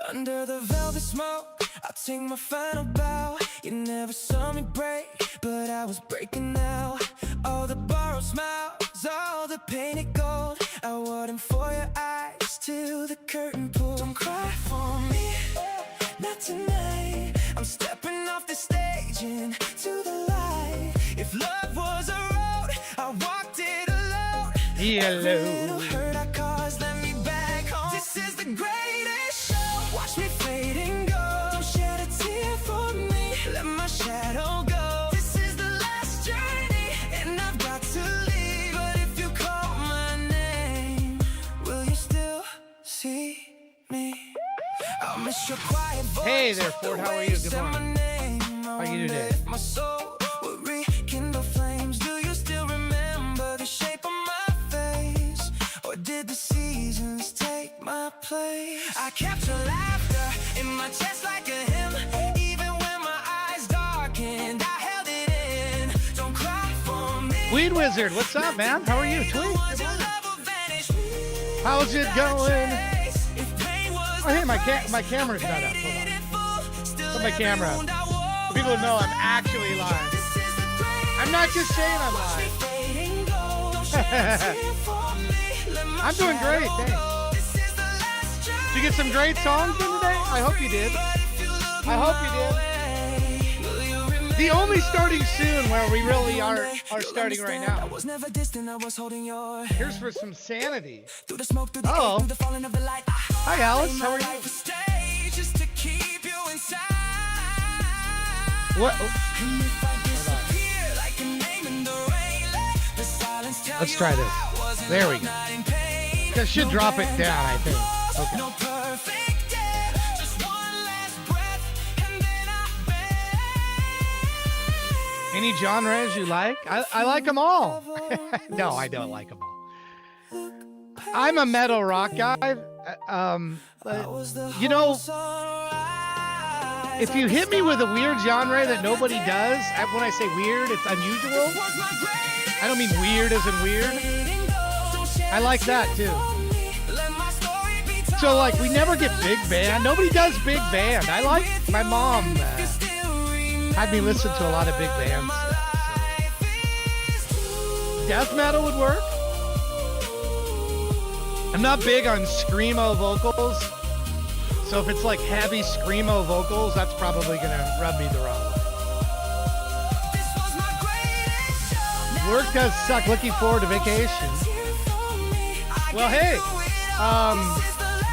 Under the velvet smoke, I'll take my final bow. You never saw me break, but I was breaking now. All the borrowed smiles, all the painted gold, I wore them for your eyes till the curtain pulled. Don't cry for me, not tonight. I'm stepping off the stage into the light. If love was a road, I walked it alone. Every little hurt I caused led me back home. This is the greatest show. Watch me fade and go. Don't shed a tear for me. Let my shadow go. This is the last journey, and I've got to leave. But if you call my name, will you still see me? I'll miss your quiet voice. Hey there, Ford. How are you? Good morning. How are you today? My soul will rekindle flames. Do you still remember the shape of my face? Or did the seasons take my place? I kept your laughter in my chest like a hymn. Even when my eyes darkened, I held it in. Don't cry for me. Weed Wizard, what's up, man? How are you? Tweet. How's it going? Oh, hey, my camera's not up. Hold on. Put my camera up. For people to know I'm actually live. I'm not just saying I'm live. I'm doing great, thanks. Did you get some great songs in today? I hope you did. I hope you did. The only starting soon where we really are starting right now. Here's for some sanity. Oh. Hi, Alice. How are you? What? Let's try this. There we go. That should drop it down, I think. Okay. Any genres you like? I like them all. No, I don't like them all. I'm a metal rock guy. You know, if you hit me with a weird genre that nobody does, when I say weird, it's unusual. I don't mean weird as in weird. I like that too. So like, we never get big band. Nobody does big band. I like, my mom had me listen to a lot of big bands. Death metal would work. I'm not big on screamo vocals. So if it's like heavy screamo vocals, that's probably gonna rub me the wrong way. Work does suck. Looking forward to vacation. Well, hey,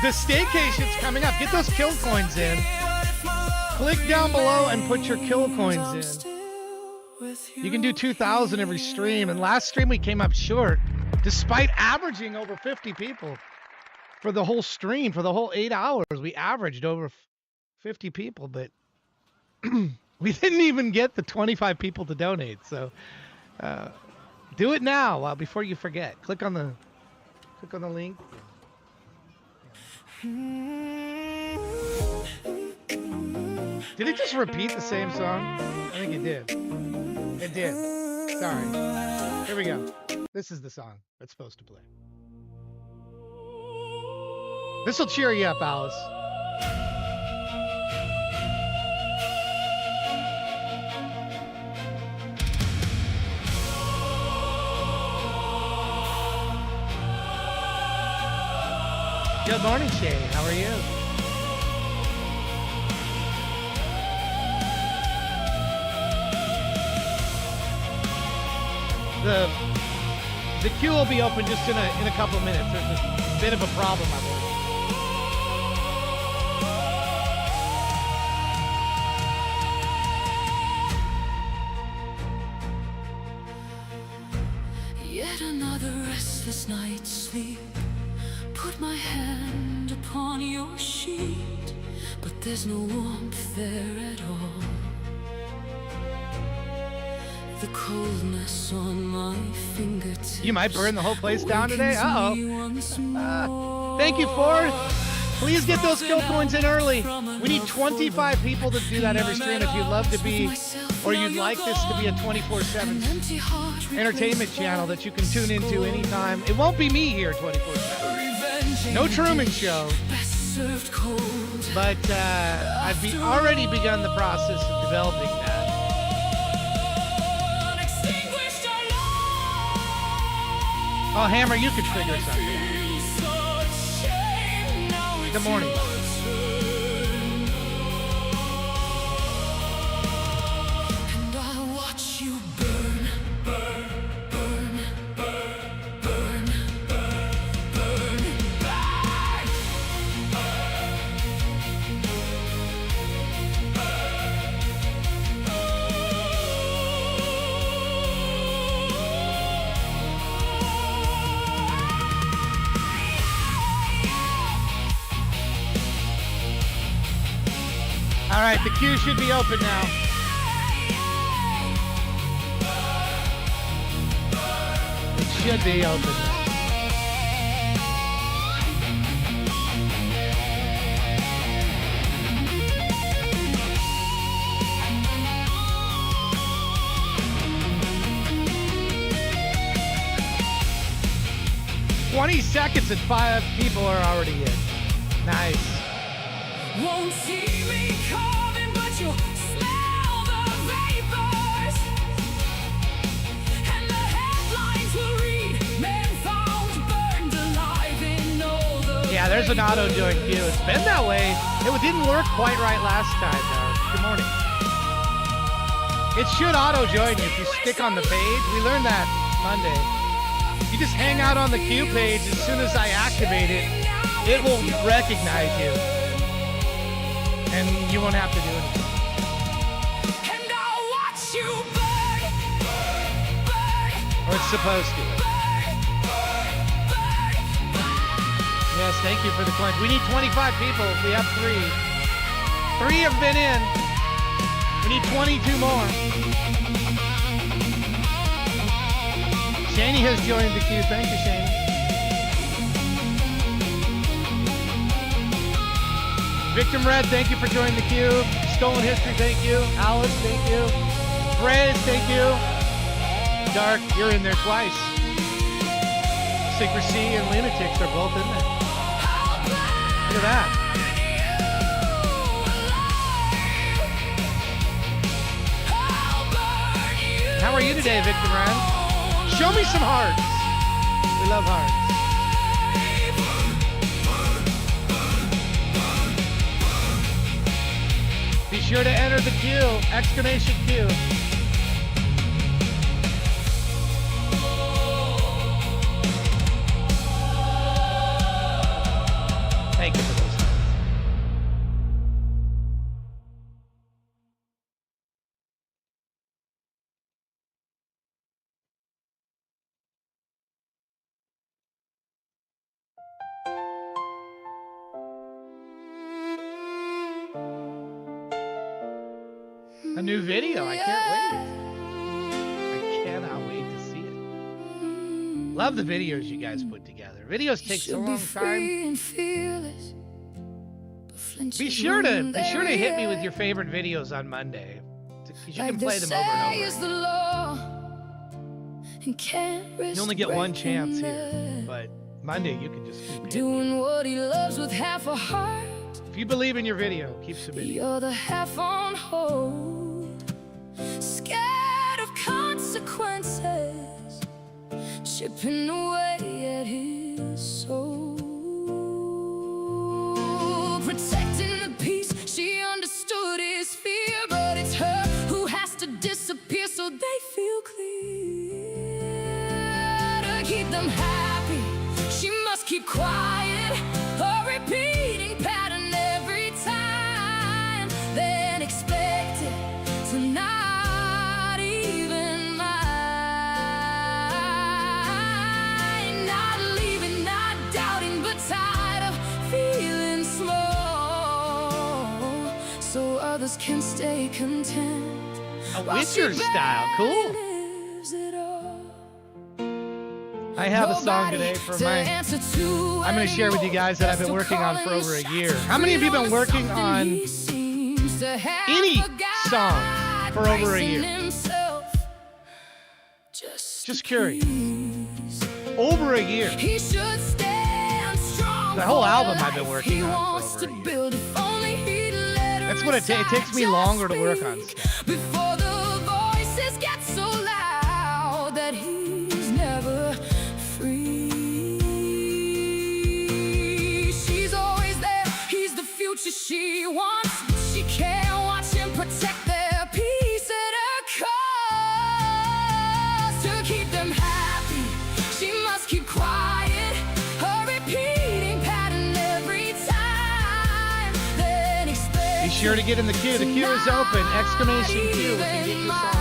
the staycation's coming up. Get those kill coins in. Click down below and put your kill coins in. You can do 2,000 every stream. And last stream we came up short, despite averaging over 50 people. For the whole stream, for the whole 8 hours, we averaged over 50 people, but we didn't even get the 25 people to donate. So do it now before you forget. Click on the link. Did it just repeat the same song? I think it did. It did. Sorry. Here we go. This is the song that's supposed to play. This will cheer you up, Alice. Good morning, Shay. How are you? The queue will be open just in a couple of minutes. There's a bit of a problem, I believe. Another restless night's sleep. Put my hand upon your sheet, but there's no warmth there at all. The coldness on my fingertips. You might burn the whole place down today. Uh-oh. Thank you, Ford. Please get those kill coins in early. We need 25 people to do that every stream. If you'd love to be, or you'd like this to be a 24/7 entertainment channel that you can tune into anytime. It won't be me here 24/7. No Truman Show. served cold. But I've already begun the process of developing that. Unextinguished our love. Oh, Hammer, you could figure something out. Good morning. And I watch you burn, burn, burn, burn, burn, burn, burn, burn. All right, the queue should be open now. It should be open. 20 seconds and 5 people are already in. Nice. Won't see me coming, but you'll smell the vapors. And the headlines will read, men found burned alive in all the Yeah, there's an auto join queue. It's been that way. It didn't work quite right last time, though. Good morning. It should auto join you if you stick on the page. We learned that Monday. You just hang out on the queue page. As soon as I activate it, it will recognize you. And you won't have to do anything. And I'll watch you burn, burn, Or it's supposed to. Yes, thank you for the coins. We need 25 people. We have 3. 3 have been in. We need 22 more. Shani has joined the queue. Thank you, Shani. Victim Red, thank you for joining the queue. Stolen History, thank you. Alice, thank you. Rez, thank you. Dark, you're in there twice. Secrecy and Lunatics are both in there. Look at that. How are you today, Victim Red? Show me some hearts. We love hearts. Be sure to enter the queue, exclamation queue. Thank you for those. A new video. I can't wait. I cannot wait to see it. Love the videos you guys put together. Videos take so long time. Be sure to hit me with your favorite videos on Monday. Because you can play them over and over. You only get one chance here, but Monday you can just keep doing what he loves with half a heart. If you believe in your video, keep submitting. You're the half on hold, scared of consequences, chipping away at his soul, protecting the peace. She understood his fear, but it's her who has to disappear so they feel clear. To keep them happy, she must keep quiet, a repeating pattern every time, then expect it to not even mind. Not leaving, not doubting, but tired of feeling small, so others can stay content. A Witcher style, cool. I have a song today for my... I'm going to share with you guys that I've been working on for over a year. How many of you have been working on any song for over a year? Just curious. Over a year. He should stand strong The whole album I've been working on for over a year. That's what it takes me longer to work on stuff. Before the voices get so loud that he's never free. She's always there, he's the future she wants. She can't watch him protect their peace at her cost. To keep them happy, she must keep quiet. Her repeating pattern every time. Then expect. Be sure to get in the queue. The queue is open! Exclamation Q if you get your songs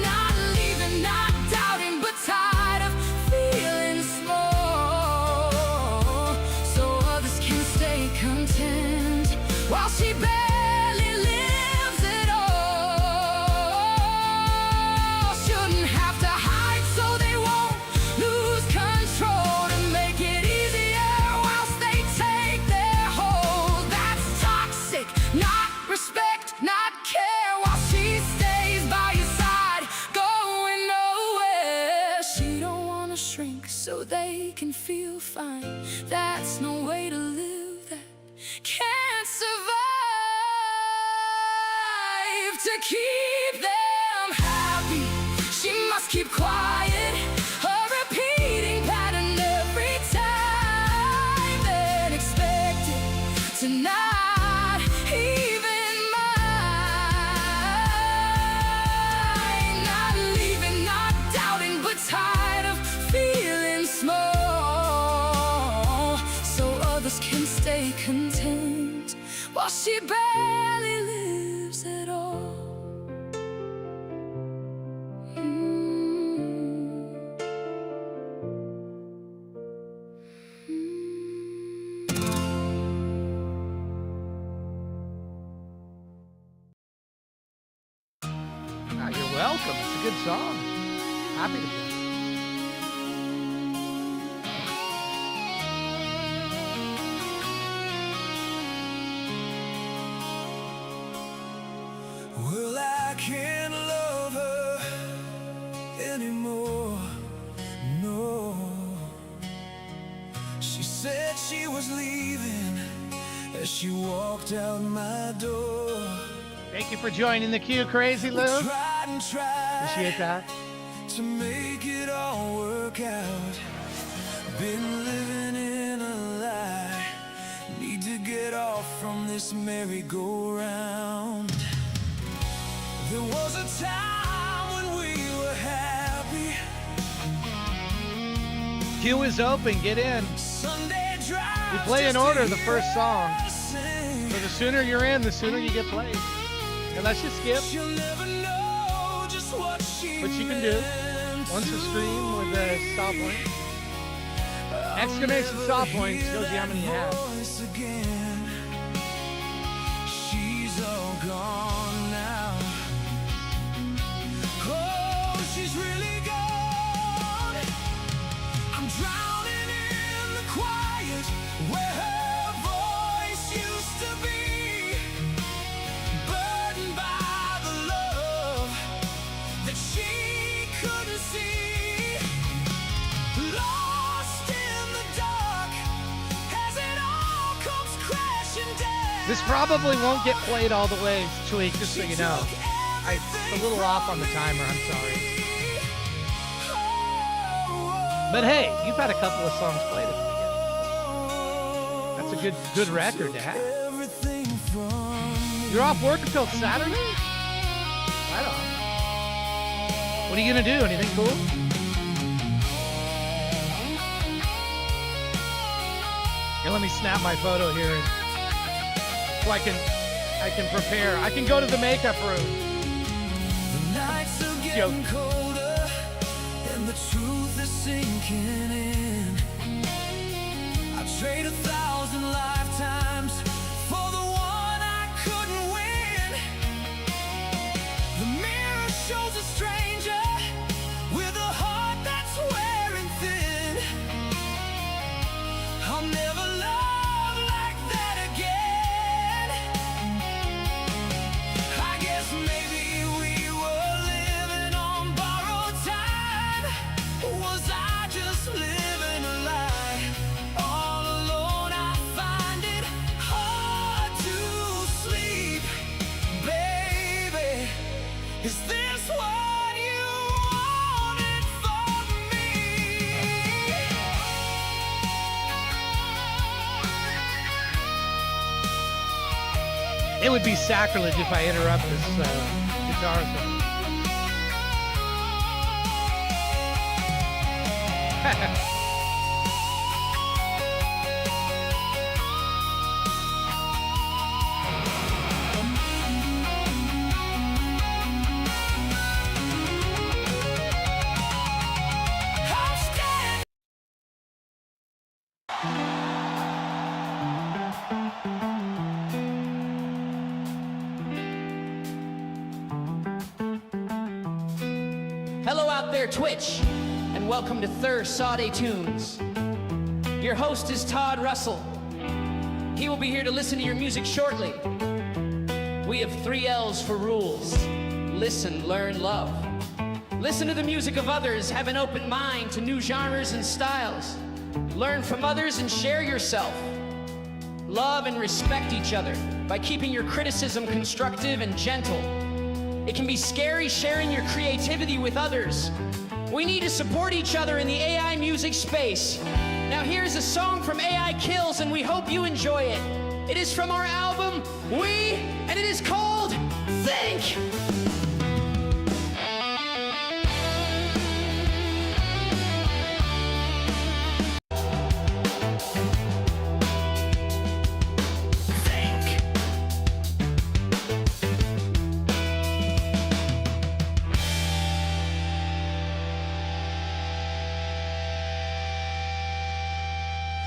Not leaving, not doubting, but tired of feeling small. So others can stay content while she barely lives at all. Shouldn't have to hide so they won't lose control. To make it easier whilst they take their hold. That's toxic, not respect, not care. While she stays by your side, going nowhere. She don't wanna shrink so they can feel fine. That's no way to live, that can't survive. To keep them happy, she must keep quiet. Her repeating pattern every time. Then expect it to not even mind. Not leaving, not doubting, but tired of feeling small. So others can stay content while she barely lives at all. You're welcome. It's a good song. Happy to play. Well, I can't love her anymore, no. She said she was leaving as she walked out my door. Thank you for joining the queue, Crazy Lou. Tried and tried Appreciate that. to make it all work out. Been living in a lie. Need to get off from this merry-go-round. There was a time when we were happy. Queue is open. Get in. Sunday drive. We play in order the first song. So the sooner you're in, the sooner you get played. Unless you skip, She'll never know just what which you can do. Once a stream with a stop point. Exclamation stop point shows you how many you have. Again. She's all gone now. Oh, she's really gone. I'm drowning in the quiet where her voice used to be. Burdened by the love that she couldn't see. Lost in the dark as it all comes crashing down. This probably won't get played all the way, Tweak, just so you know. It's a little off on the timer, I'm sorry. But hey, you've had a couple of songs played at the beginning. That's a good record to have. You're off work until Saturday? Right on. What are you gonna do? Anything cool? Here, let me snap my photo here so I can prepare. I can go to the makeup room. The nights are getting colder and the truth is sinking in. I trade 1,000 lifetimes for the one I couldn't win. The mirror shows a stranger with a heart that's wearing thin. I'll never love like that again. I guess maybe we were living on borrowed time. Was I just living It would be sacrilege if I interrupt this guitar solo. Hello out there, Twitch, and welcome to Thur Sade Tunes. Your host is Todd Russell. He will be here to listen to your music shortly. We have 3 L's for rules. Listen, learn, love. Listen to the music of others, have an open mind to new genres and styles. Learn from others and share yourself. Love and respect each other by keeping your criticism constructive and gentle. It can be scary sharing your creativity with others. We need to support each other in the AI music space. Now here's a song from AI Kills, and we hope you enjoy it. It is from our album, We, and it is called Think.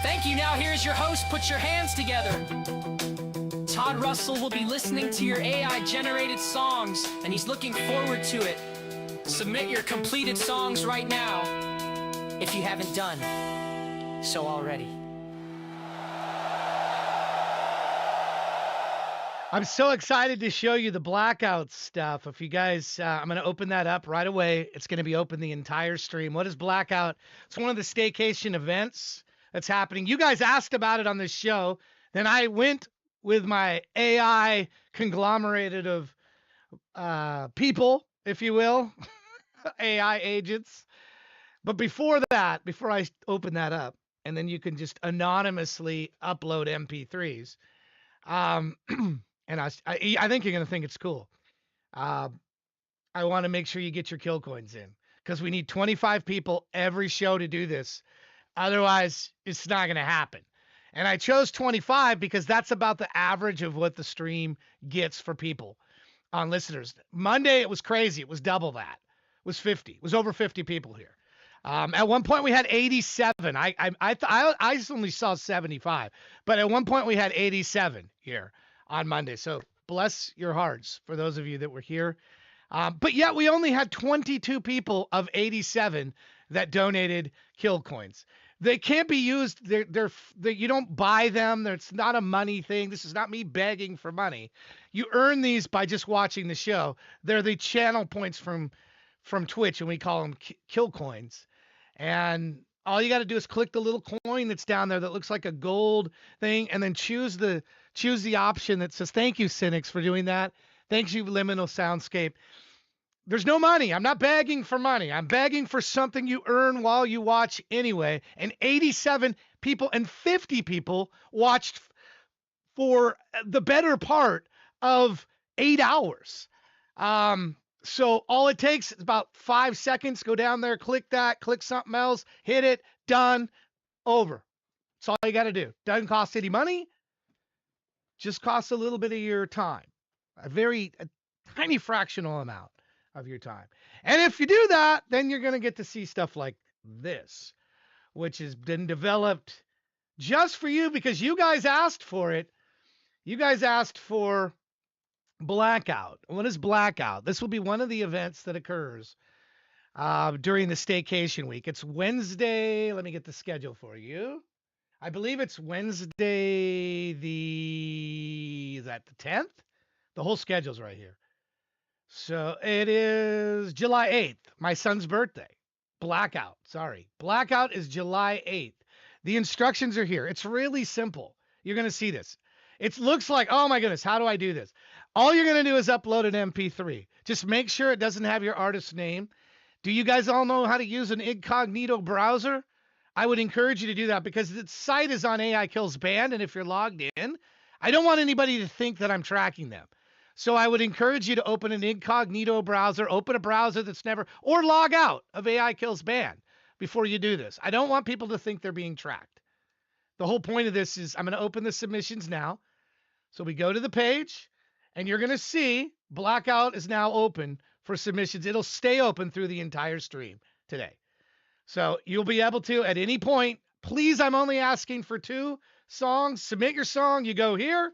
Thank you. Now here's your host. Put your hands together. Todd Russell will be listening to your AI-generated songs, and he's looking forward to it. Submit your completed songs right now, if you haven't done so already. I'm so excited to show you the blackout stuff. If you guys, I'm going to open that up right away. It's going to be open the entire stream. What is blackout? It's one of the staycation events that's happening. You guys asked about it on this show. Then I went with my AI conglomerated of people, if you will, AI agents. But before that, before I open that up, and then you can just anonymously upload MP3s. And I think you're going to think it's cool. I want to make sure you get your kill coins in because we need 25 people every show to do this. Otherwise, it's not going to happen. And I chose 25 because that's about the average of what the stream gets for people on listeners. Monday, it was crazy. It was double that. It was 50. It was over 50 people here. At one point, we had 87. I only saw 75. But at one point, we had 87 here on Monday. So bless your hearts for those of you that were here. But yet, we only had 22 people of 87 that donated kill coins. They can't be used. You don't buy them. It's not a money thing. This is not me begging for money. You earn these by just watching the show. They're the channel points from Twitch, and we call them kill coins. And all you got to do is click the little coin that's down there that looks like a gold thing, and then choose the option that says, thank you, Cynics, for doing that. Thanks you, Liminal Soundscape. There's no money. I'm not begging for money. I'm begging for something you earn while you watch anyway. And 87 people and 50 people watched for the better part of 8 hours. So all it takes is about 5 seconds. Go down there, click that, click something else, hit it, done, over. That's all you got to do. Doesn't cost any money. Just costs a little bit of your time. A tiny fractional amount of your time. And if you do that, then you're going to get to see stuff like this, which has been developed just for you because you guys asked for it. You guys asked for Blackout. What is Blackout? This will be one of the events that occurs during the staycation week. It's Wednesday. Let me get the schedule for you. I believe it's Wednesday is that the 10th? The whole schedule's right here. So it is July 8th, my son's birthday. Blackout, sorry. Blackout is July 8th. The instructions are here. It's really simple. You're going to see this. It looks like, oh my goodness, how do I do this? All you're going to do is upload an MP3. Just make sure it doesn't have your artist's name. Do you guys all know how to use an incognito browser? I would encourage you to do that because the site is on AI Kills Band, and if you're logged in, I don't want anybody to think that I'm tracking them. So I would encourage you to open an incognito browser, open a browser that's never, or log out of AI Kills Band before you do this. I don't want people to think they're being tracked. The whole point of this is I'm going to open the submissions now. So we go to the page, and you're going to see Blackout is now open for submissions. It'll stay open through the entire stream today. So you'll be able to, at any point, please, I'm only asking for 2 songs. Submit your song. You go here.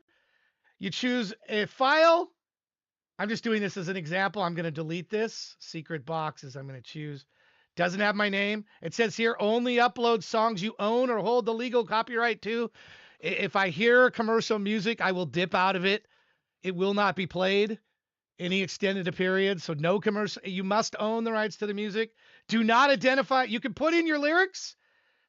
You choose a file. I'm just doing this as an example. I'm going to delete this. Secret boxes I'm going to choose. Doesn't have my name. It says here, only upload songs you own or hold the legal copyright to. If I hear commercial music, I will dip out of it. It will not be played any extended period. So no commercial. You must own the rights to the music. Do not identify. You can put in your lyrics.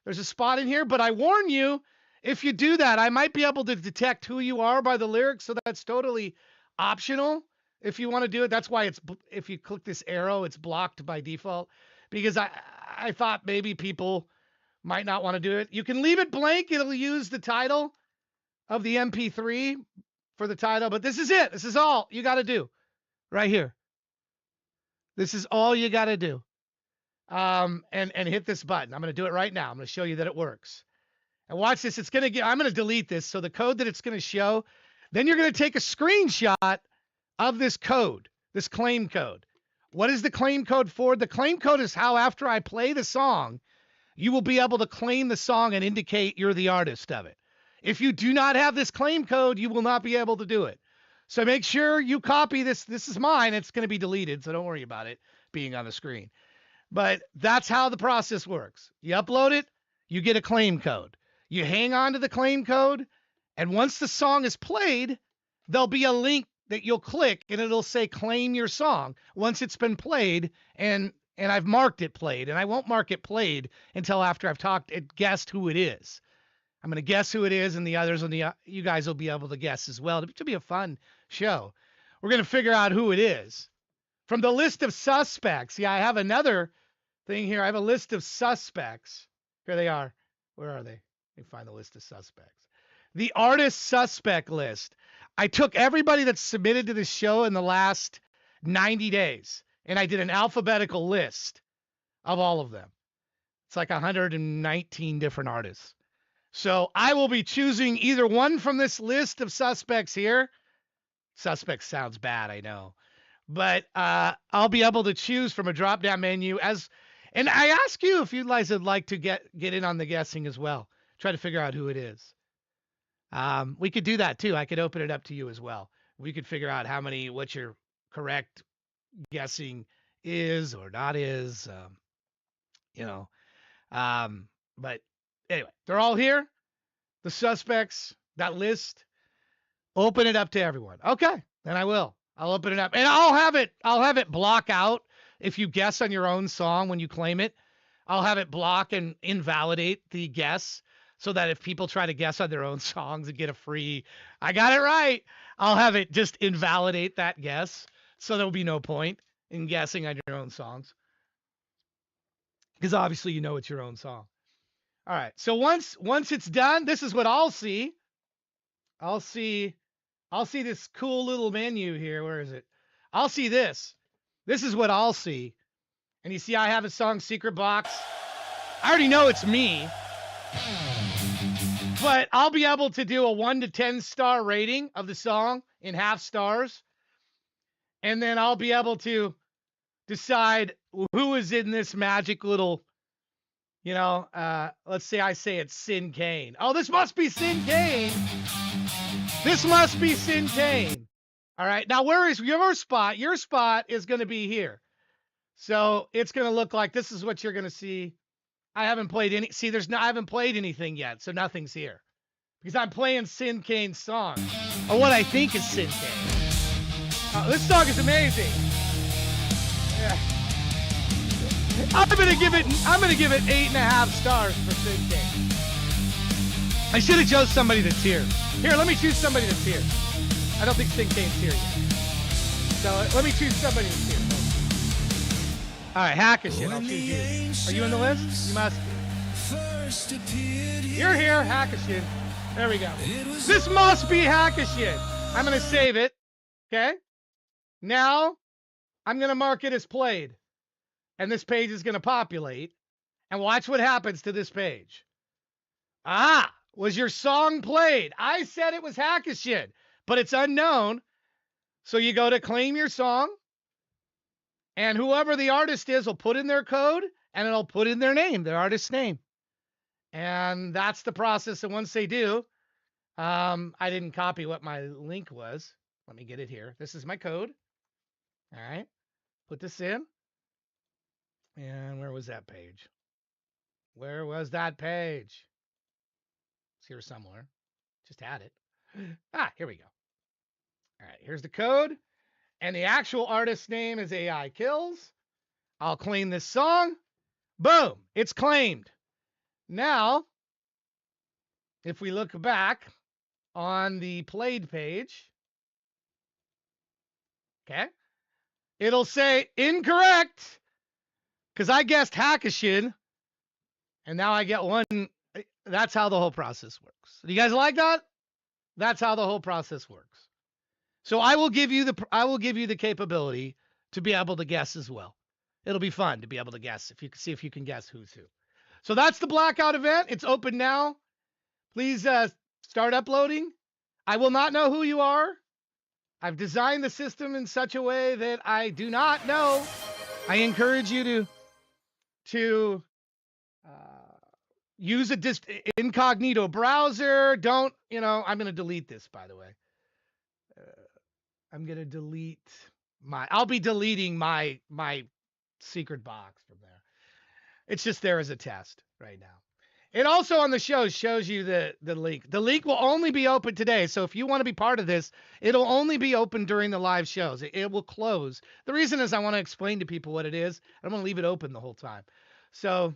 There's a spot in here, but I warn you, if you do that, I might be able to detect who you are by the lyrics. So that's totally optional. If you want to do it, that's why it's, if you click this arrow, it's blocked by default, because I thought maybe people might not want to do it. You can leave it blank. It'll use the title of the MP3 for the title, but this is it. This is all you got to do right here. This is all you got to do. And hit this button. I'm going to do it right now. I'm going to show you that it works. And watch this. It's going to get, I'm going to delete this. So the code that it's going to show, then you're going to take a screenshot of this code, this claim code. What is the claim code for? The claim code is how after I play the song, you will be able to claim the song and indicate you're the artist of it. If you do not have this claim code, you will not be able to do it. So make sure you copy this. This is mine. It's going to be deleted, so don't worry about it being on the screen. But that's how the process works. You upload it, you get a claim code. You hang on to the claim code, and once the song is played, there'll be a link that you'll click, and it'll say claim your song once it's been played, and I've marked it played, and I won't mark it played until after I've talked and guessed who it is. I'm going to guess who it is, and the others, you guys will be able to guess as well. It should be a fun show. We're going to figure out who it is. From the list of suspects, yeah, I have another thing here. I have a list of suspects. Here they are. Where are they? Let me find the list of suspects. The artist suspect list. I took everybody that's submitted to this show in the last 90 days, and I did an alphabetical list of all of them. It's like 119 different artists. So I will be choosing either one from this list of suspects here. Suspects sounds bad, I know. But I'll be able to choose from a drop-down menu and I ask you if you guys would like to get in on the guessing as well. Try to figure out who it is. We could do that too. I could open it up to you as well. We could figure out what your correct guessing is or not is, but anyway, they're all here. The suspects, that list, open it up to everyone. Okay, then I will. I'll open it up and I'll have it block out if you guess on your own song when you claim it. I'll have it block and invalidate the guess so that if people try to guess on their own songs and get a free, I got it right, I'll have it just invalidate that guess. So there'll be no point in guessing on your own songs. Because obviously you know it's your own song. All right. So once it's done, this is what I'll see. I'll see this cool little menu here. Where is it? I'll see this. This is what I'll see. And you see I have a song secret box. I already know it's me. But I'll be able to do a 1 to 10 star rating of the song in half stars. And then I'll be able to decide who is in this magic little, let's say I say it's Sin Kane. Oh, this must be Sin Kane. This must be Sin Kane. All right. Now, where is your spot? Your spot is going to be here. So it's going to look like this is what you're going to see. I haven't played any. See, I haven't played anything yet, so nothing's here because I'm playing Sin Kane's song, or what I think is Sin Kane. This song is amazing. Yeah. I'm gonna give it 8.5 stars for Sin Kane. I should have chose somebody that's here. Here, let me choose somebody that's here. I don't think Sin Kane's here yet. So let me choose somebody that's here. All right, Hackashin, I'll choose you. Are you on the list? You must be. You're here, Hackashin. There we go. This must be Hackashit. I'm going to save it. Okay. Now I'm going to mark it as played. And this page is going to populate. And watch what happens to this page. Ah, was your song played? I said it was Hackashit, but it's unknown. So you go to claim your song. And whoever the artist is will put in their code. And it'll put in their name, their artist's name. And that's the process. And once they do, I didn't copy what my link was. Let me get it here. This is my code. All right. Put this in. And where was that page? Where was that page? It's here somewhere. Just had it. Ah, here we go. All right. Here's the code. And the actual artist's name is AI Kills. I'll claim this song. Boom. It's claimed. Now, if we look back on the played page, okay, it'll say incorrect because I guessed Hackashin, and now I get one. That's how the whole process works. Do you guys like that? That's how the whole process works. So I will give you the capability to be able to guess as well. It'll be fun to be able to guess if you can see if you can guess who's who. So that's the blackout event. It's open now. Please start uploading. I will not know who you are. I've designed the system in such a way that I do not know. I encourage you to use a incognito browser. Don't, I'm going to delete this, by the way. I'm going to delete I'll be deleting my secret box from there. It's just there as a test right now. It also on the show shows you the link. The link will only be open today. So if you want to be part of this, it'll only be open during the live shows. It will close. The reason is I want to explain to people what it is. I don't want to leave it open the whole time. So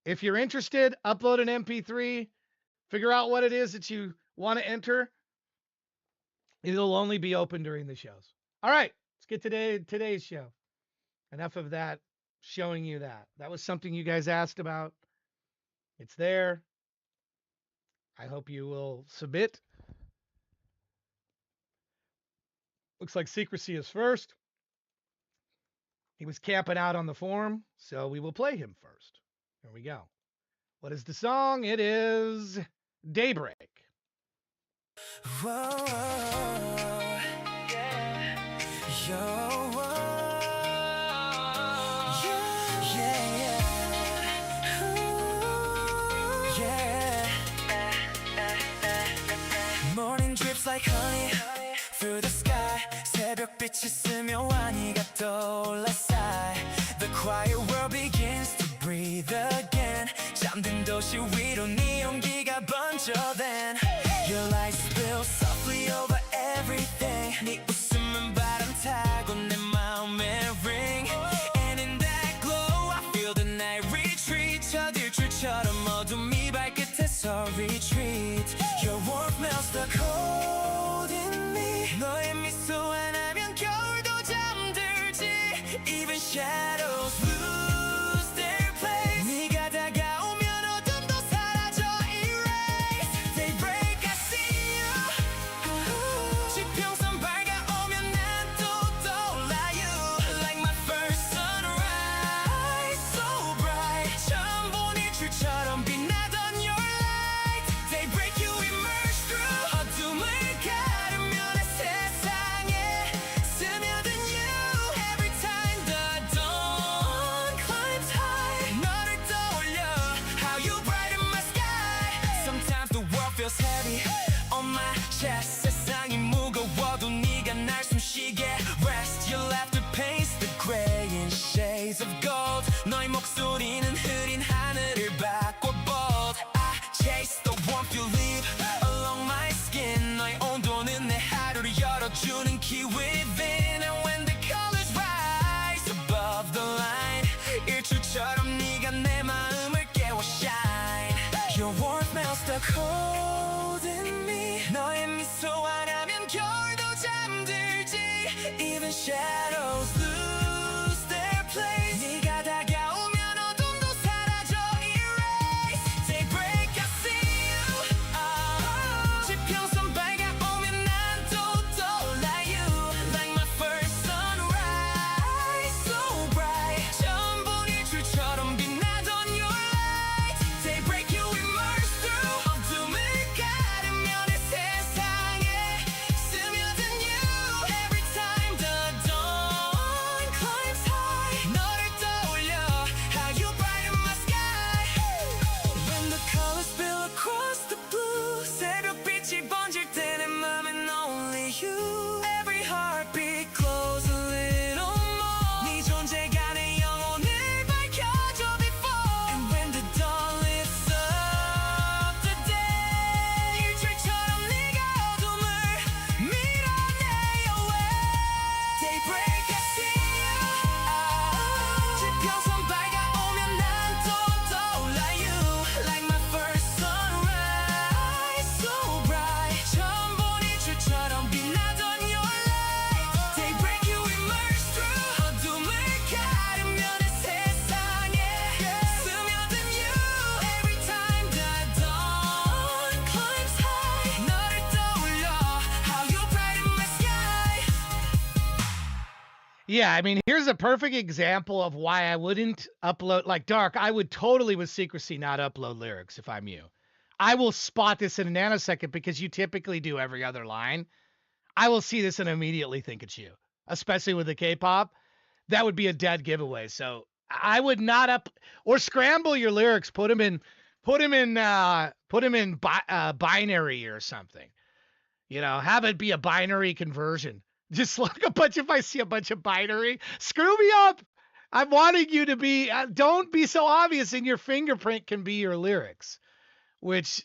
if you're interested, upload an MP3, figure out what it is that you want to enter. It'll only be open during the shows. All right, let's get today's show. Enough of that, showing you that. That was something you guys asked about. It's there. I hope you will submit. Looks like secrecy is first. He was camping out on the forum, so we will play him first. Here we go. What is the song? It is Daybreak. Whoa, yeah. Yo, Morning drips like honey through the sky. 새벽빛이 스며 완이가 떠올라 sigh. The quiet world begins to breathe again. 잠든 도시 위로 네 온기가 번져 then. Your light spills softly over everything. 네 웃음은 바람 타고 내 마음에 ring. And in that glow I feel the night retreat. 저들 줄처럼 어둠이 발끝에서 retreat. Your warmth melts the cold in me. 너의 미소 하나면 겨울도 잠들지. Even shadows lose their place. 네가 다가오면 어둠도 사라져 erase. Daybreak I see you. 지평선 밝아오면 난 또 떠올라 you. Like my first sunrise, so bright. 처음 본 일출처럼 빛나던 your light. Daybreak you emerge through 어둠을 가르며 내 세상에 스며든 you. Every time the dawn climbs high. 너를 떠올려 how you brighten my sky. Sometimes the world feels heavy on my chest. 세상이 무거워도 네가 날 숨쉬게 rest. Your laughter paints the gray in shades of gold. 너의 목소리는 흐린 하늘을 바꿔 bold. I chase the warmth you leave along my skin. 너의 온도는 내 하루를 열어주는 key within. And when the colors rise above the line, 일출처럼 네가 내 마음을 깨워 shine. Your warmth melts the cold in me. 너의 미소 하나면 겨울도 잠들지. Even shadows lose their place. 네가 다가오면 어둠도 사라져 erase. Daybreak I see you. Yeah, I mean, here's a perfect example of why I wouldn't upload, like Dark, I would totally with secrecy not upload lyrics if I'm you. I will spot this in a nanosecond because you typically do every other line. I will see this and immediately think it's you, especially with the K-pop. That would be a dead giveaway. So I would not or scramble your lyrics, put them in binary or something. Have it be a binary conversion. Just look if I see a bunch of binary, screw me up. I'm wanting you to be, don't be so obvious, and your fingerprint can be your lyrics.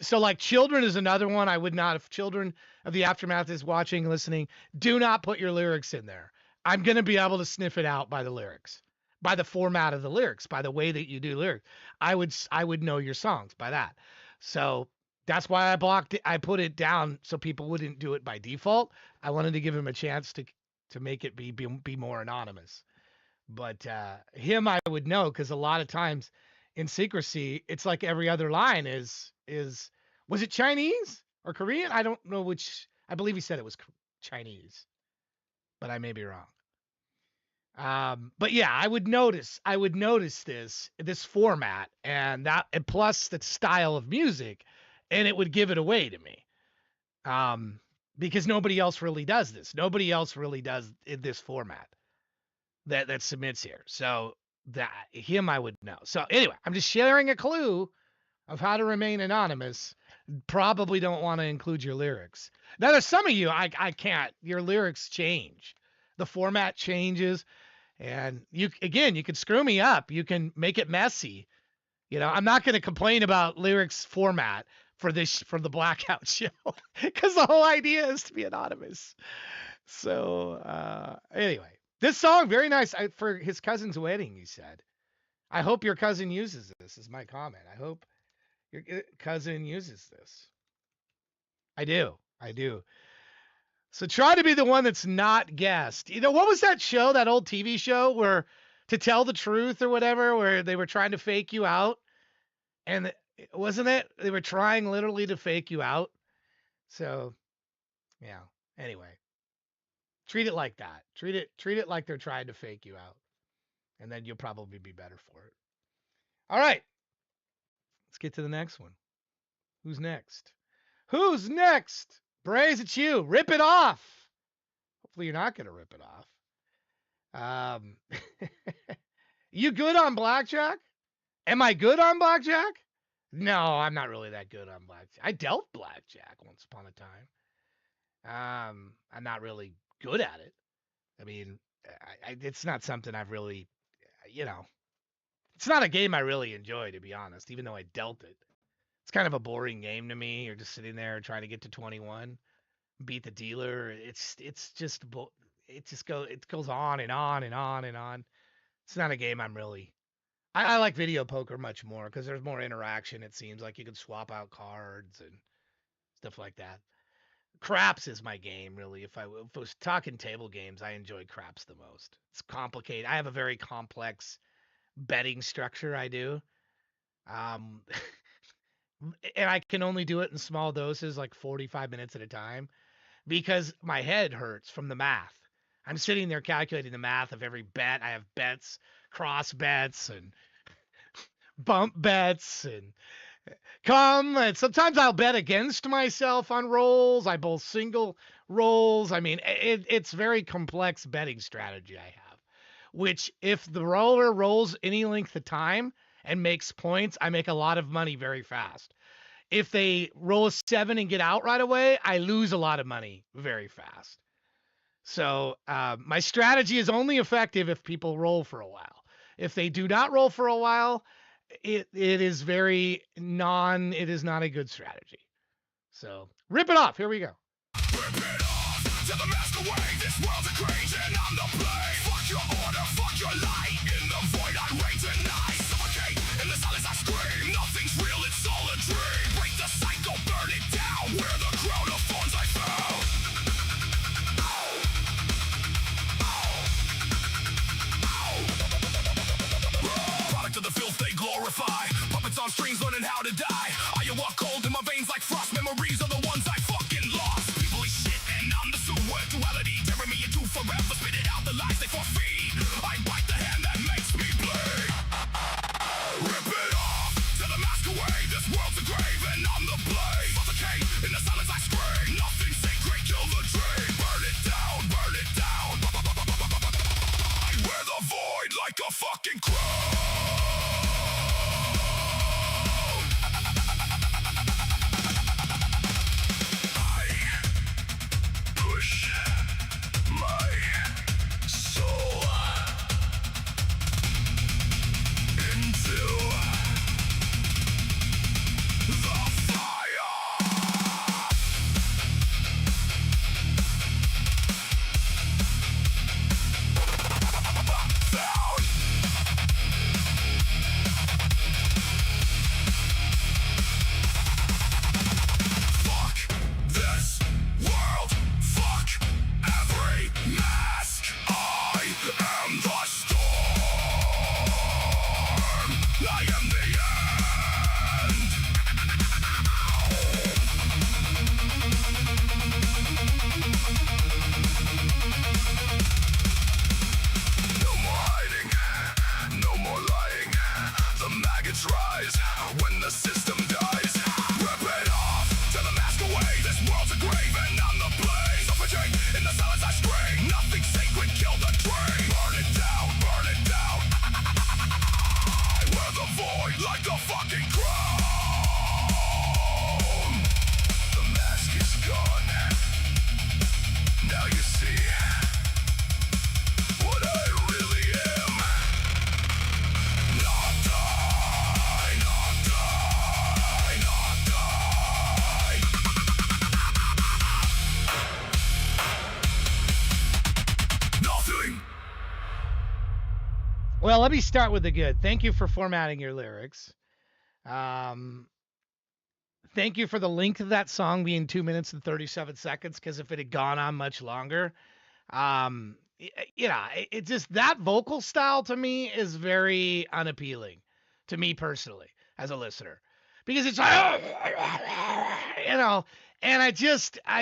So like Children is another one I would not, if Children of the Aftermath is watching, listening, do not put your lyrics in there. I'm going to be able to sniff it out by the lyrics, by the format of the lyrics, by the way that you do lyrics. I would know your songs by that. So that's why I blocked it. I put it down so people wouldn't do it by default. I wanted to give him a chance to make it be more anonymous. But him, I would know, because a lot of times in secrecy, it's like every other line is was it Chinese or Korean? I don't know which. I believe he said it was Chinese, but I may be wrong. But yeah, I would notice this format and plus the style of music, and it would give it away to me. Because nobody else really does this. Nobody else really does in this format that submits here. So him I would know. So anyway, I'm just sharing a clue of how to remain anonymous. Probably don't want to include your lyrics. Now there's some of you I can't. Your lyrics change. The format changes. And you could screw me up. You can make it messy. I'm not going to complain about lyrics format for the Blackout show because the whole idea is to be anonymous. So anyway, this song, very nice for his cousin's wedding, he said. I hope your cousin uses this, is my comment. I hope your cousin uses this. I do. So try to be the one that's not guessed. What was that show, that old TV show where To Tell the Truth or whatever, where they were trying to fake you out? And wasn't it? They were trying literally to fake you out. So, yeah. Anyway, treat it like that. Treat it like they're trying to fake you out. And then you'll probably be better for it. All right. Let's get to the next one. Who's next? Braze, it's you. Rip it off. Hopefully you're not going to rip it off. You good on blackjack? Am I good on blackjack? No, I'm not really that good on blackjack. I dealt blackjack once upon a time. I'm not really good at it. I mean, it's not something I've really, it's not a game I really enjoy, to be honest, even though I dealt it. It's kind of a boring game to me. You're just sitting there trying to get to 21, beat the dealer. It goes on and on and on and on. It's not a game I'm really. I like video poker much more because there's more interaction. It seems like you can swap out cards and stuff like that. Craps is my game, really. If I was talking table games, I enjoy craps the most. It's complicated. I have a very complex betting structure. I do. And I can only do it in small doses, like 45 minutes at a time, because my head hurts from the math. I'm sitting there calculating the math of every bet. I have bets, cross bets, and bump bets, and and sometimes I'll bet against myself on rolls. I bowl single rolls. I mean, it's very complex betting strategy I have, which if the roller rolls any length of time and makes points, I make a lot of money very fast. If they roll a 7 and get out right away, I lose a lot of money very fast. So my strategy is only effective if people roll for a while. If they do not roll for a while, it is not a good strategy. So rip it off. Here we go. Rip it off, tell the master way. This world's a cage and I'm the blame. Fuck your order, fuck your light. In the void I reign tonight. Suffocate, in the silence I scream. Nothing's real, it's all a dream. Break the cycle, burn it down. We're the crown of thorns I found. Product of the filth they glorify. Puppets on strings learning how to die. I walk cold in my veins like frost. Memories of the ones I fucking lost. People eat shit and I'm the sewer. Duality tearing me into forever. Spit it out the lies they forfeit. This world's a grave and I'm the blaze. Suffering in the silence I scream. Nothing sacred, kill the dream. Burn it down, burn it down. I wear the void like the fucking crown. The mask is gone. Now you see what I really am. Not die, not die, not die. Nothing. Well, let me start with the good. Thank you for formatting your lyrics. Thank you for the length of that song being 2 minutes and 37 seconds, because if it had gone on much longer, it just, that vocal style to me is very unappealing to me personally as a listener, because it's like, and I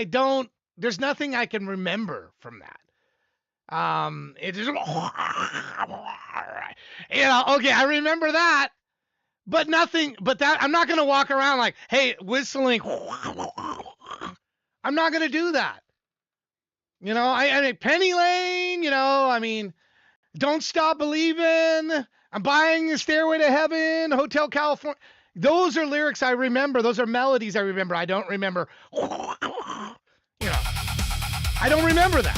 don't, there's nothing I can remember from that. It just, okay, I remember that. But nothing, but that, I'm not going to walk around like, hey, whistling. I'm not going to do that. I Penny Lane, I mean, Don't Stop Believing. I'm Buying the Stairway to Heaven, Hotel California. Those are lyrics I remember. Those are melodies I remember. I don't remember, I don't remember that.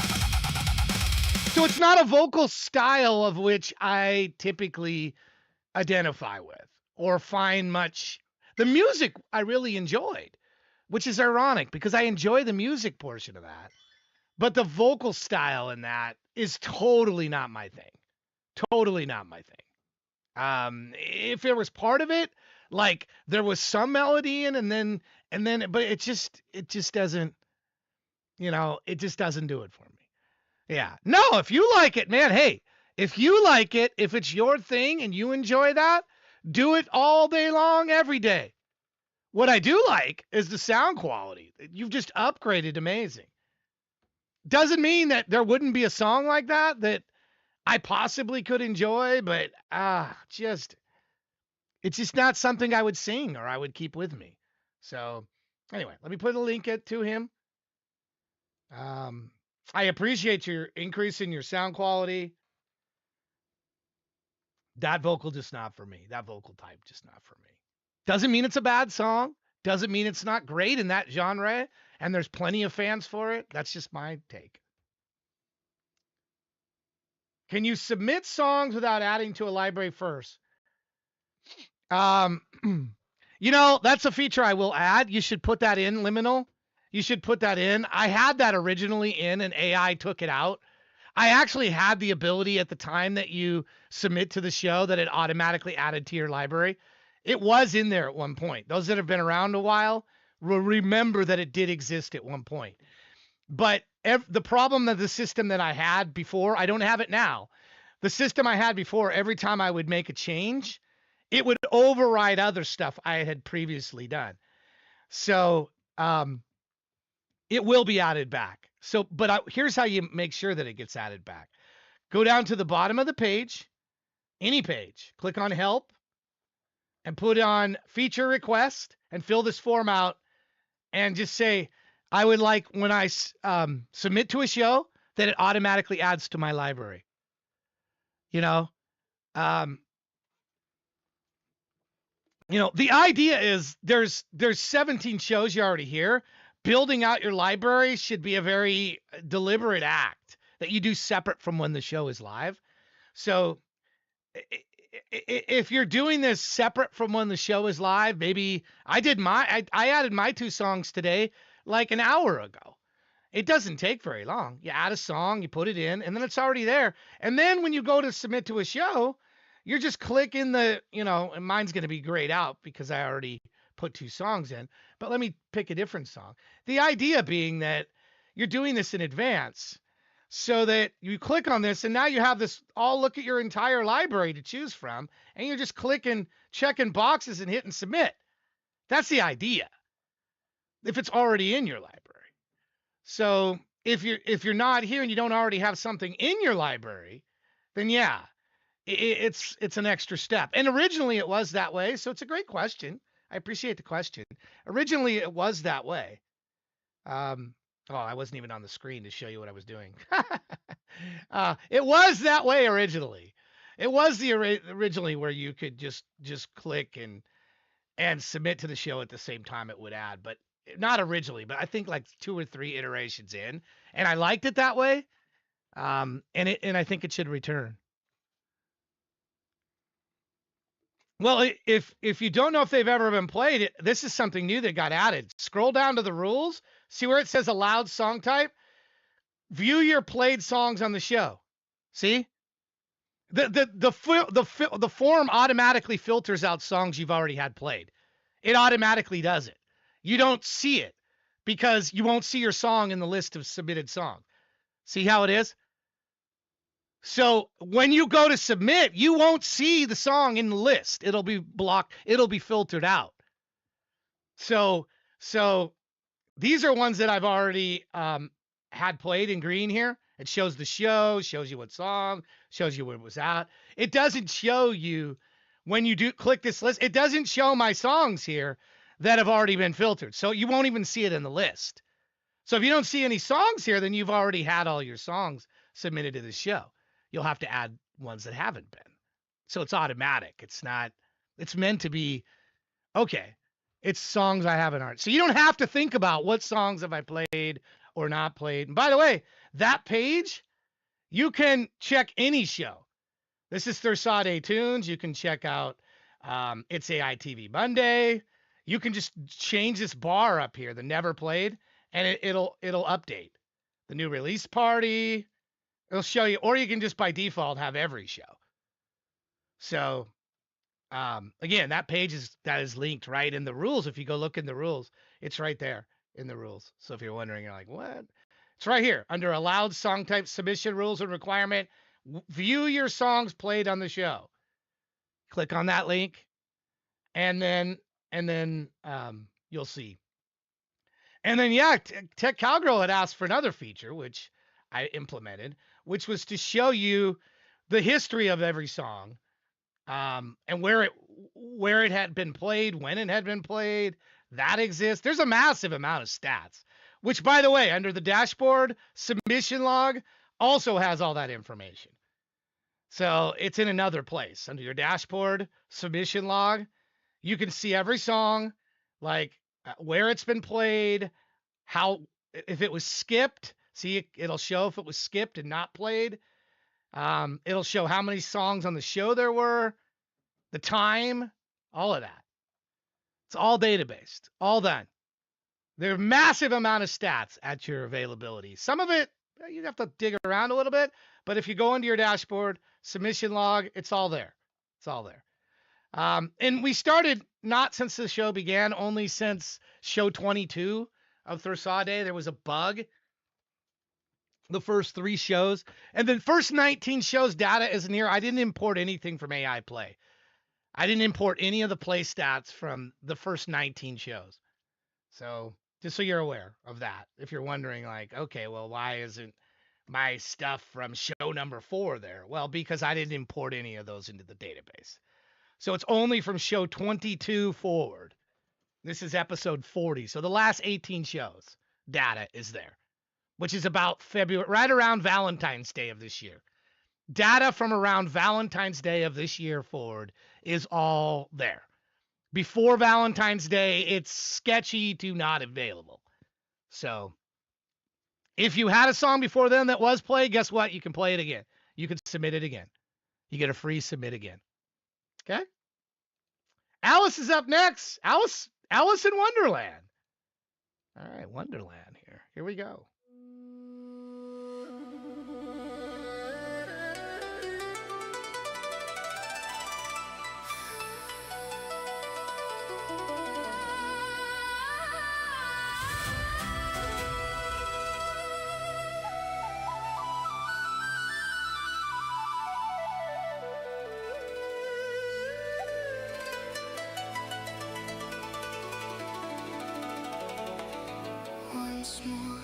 So it's not a vocal style of which I typically identify with or find much. The music I really enjoyed, which is ironic because I enjoy the music portion of that. But the vocal style in that is totally not my thing. Totally not my thing. If there was part of it, like there was some melody in, and then, but it just doesn't, it just doesn't do it for me. Yeah. No, if you like it, man, hey, if you like it, if it's your thing and you enjoy that, do it all day long, every day. What I do like is the sound quality. You've just upgraded amazing. Doesn't mean that there wouldn't be a song like that I possibly could enjoy, but it's just not something I would sing or I would keep with me. So anyway, let me put a link to him. I appreciate your increase in your sound quality. That vocal just not for me. That vocal type just not for me. Doesn't mean it's a bad song. Doesn't mean it's not great in that genre. And there's plenty of fans for it. That's just my take. Can you submit songs without adding to a library first? That's a feature I will add. You should put that in, Liminal. You should put that in. I had that originally in and AI took it out. I actually had the ability at the time that you submit to the show that it automatically added to your library. It was in there at one point. Those that have been around a while will remember that it did exist at one point. But the problem of the system that I had before, I don't have it now. The system I had before, every time I would make a change, it would override other stuff I had previously done. So it will be added back. So, but here's how you make sure that it gets added back. Go down to the bottom of the page, any page, click on help and put on feature request and fill this form out and just say, I would like when I submit to a show that it automatically adds to my library. The idea is there's 17 shows you already hear. Building out your library should be a very deliberate act that you do separate from when the show is live. So if you're doing this separate from when the show is live, maybe I added my 2 songs today like an hour ago. It doesn't take very long. You add a song, you put it in, and then it's already there. And then when you go to submit to a show, you're just clicking and mine's going to be grayed out because I already put 2 songs in, but let me pick a different song. The idea being that you're doing this in advance so that you click on this and now you have this all look at your entire library to choose from, and you're just clicking, checking boxes and hitting submit. That's the idea. If it's already in your library. So if you're not here and you don't already have something in your library, then yeah, it's an extra step. And originally it was that way. So it's a great question. I appreciate the question. Originally, it was that way. Oh, I wasn't even on the screen to show you what I was doing. It was that way originally. It was originally where you could just click and submit to the show at the same time it would add, but not originally, but I think like 2 or 3 iterations in, and I liked it that way. And I think it should return. Well, if you don't know if they've ever been played, this is something new that got added. Scroll down to the rules, see where it says allowed song type. View your played songs on the show. See? The form automatically filters out songs you've already had played. It automatically does it. You don't see it because you won't see your song in the list of submitted songs. See how it is? So when you go to submit, you won't see the song in the list. It'll be blocked. It'll be filtered out. So these are ones that I've already had played in green here. It shows the show, shows you what song, shows you where it was at. It doesn't show you when you do click this list. It doesn't show my songs here that have already been filtered. So you won't even see it in the list. So if you don't see any songs here, then you've already had all your songs submitted to the show. You'll have to add ones that haven't been. So it's automatic. It's not, it's meant to be, okay, it's songs I haven't heard. So you don't have to think about what songs have I played or not played. And by the way, that page, you can check any show. This is Thursday Tunes. You can check out It's AITV Monday. You can just change this bar up here, the never played, and it'll update. The new release party. It'll show you, or you can just by default have every show. So again, that page is linked right in the rules. If you go look in the rules, it's right there in the rules. So if you're wondering, you're like, what? It's right here under allowed song type submission rules and requirement. View your songs played on the show. Click on that link, and then you'll see. And then yeah, Tech Cowgirl had asked for another feature, which I implemented, which was to show you the history of every song, and where it had been played, when it had been played. That exists. There's a massive amount of stats, which, by the way, under the dashboard, submission log also has all that information. So it's in another place. Under your dashboard, submission log, you can see every song, like where it's been played, if it was skipped. See, it'll show if it was skipped and not played. It'll show how many songs on the show there were, the time, all of that. It's all databased, all done. There are massive amount of stats at your availability. Some of it, you have to dig around a little bit, but if you go into your dashboard, submission log, it's all there. It's all there. And we started not since the show began, only since show 22 of Thursday. There was a bug. The first 3 shows, and then first 19 shows data isn't here. I didn't import anything from AI Play. I didn't import any of the play stats from the first 19 shows. So just so you're aware of that. If you're wondering like, okay, well, why isn't my stuff from show number 4 there? Well, because I didn't import any of those into the database. So it's only from show 22 forward. This is episode 40. So the last 18 shows data is there, which is about February, right around Valentine's Day of this year. Data from around Valentine's Day of this year forward is all there. Before Valentine's Day, it's sketchy to not available. So if you had a song before then that was played, guess what? You can play it again. You can submit it again. You get a free submit again. Okay? Alice is up next. Alice in Wonderland. All right, Wonderland here. Here we go. Once more,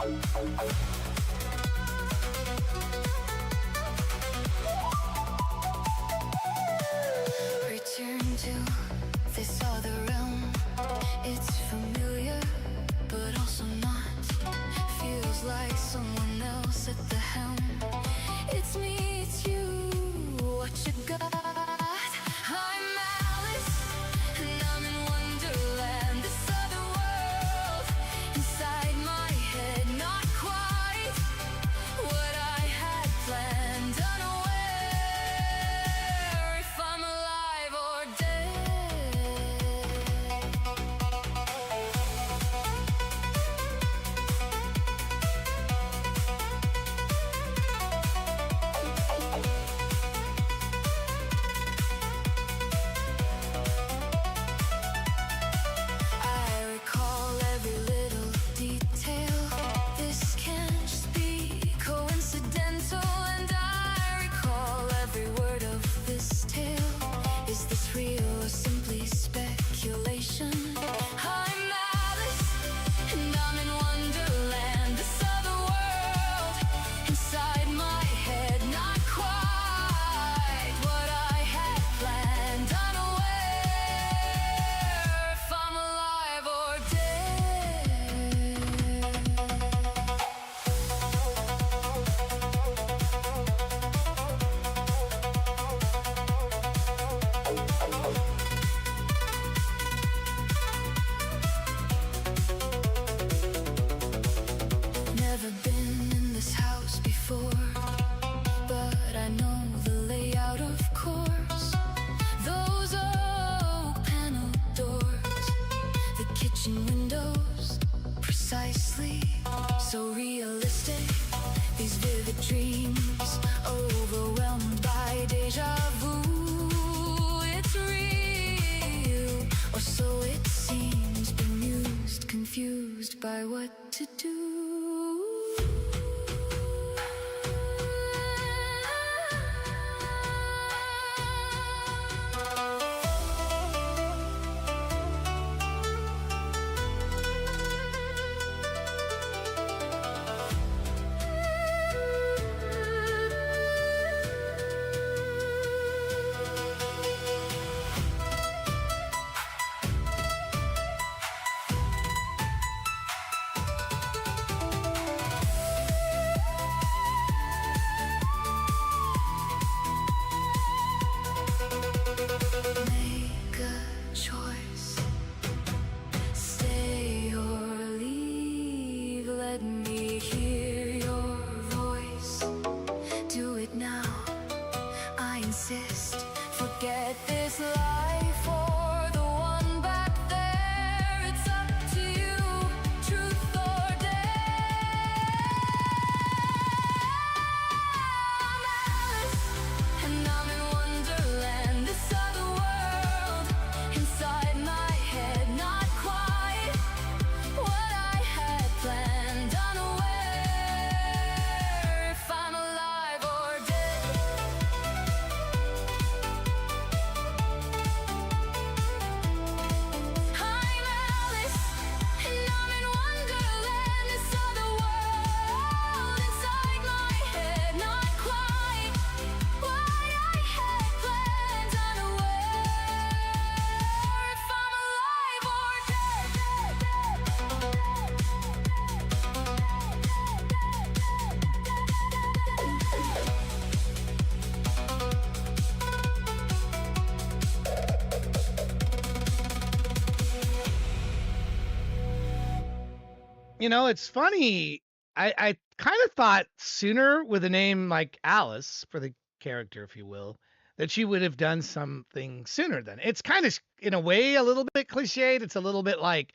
Return to this other realm. It's familiar, but also not. Feels like someone else at the helm. It's me, it's you. What you got? I'm Alice, and I'm in Wonderland. This other world inside my head, not quite what I had planned. Unaware if I'm alive or dead. I recall every little detail. This can't just be coincidental. And I recall every word of this tale. Is this real or simply speculation? I'm Alice, and I'm in Wonderland. This other world inside my head, not quite what I had planned. Unaware if I'm alive or dead. Never been in this house before, but I know the layout, of course. Those oak panel doors, the kitchen windows, precisely so realistic. These vivid dreams, overwhelmed by deja vu. It's real, or so it seems. Bemused, confused by what to do. Make a choice. Stay or leave. Let me hear your voice. Do it now, I insist. Forget this life or the one back there. It's up to you, truth or dare. I'm Alice, and I'm in Wonderland. This other world inside my head, not quite what I had planned. Unaware if I'm alive or dead. I'm Alice, and I'm in Wonderland. This other world inside my head, not quite what I had planned. Unaware if I'm alive or dead. You know, it's funny. I kind of thought sooner with a name like Alice for the character, if you will, that she would have done something sooner than. It's kind of, in a way, a little bit cliched. It's a little bit like,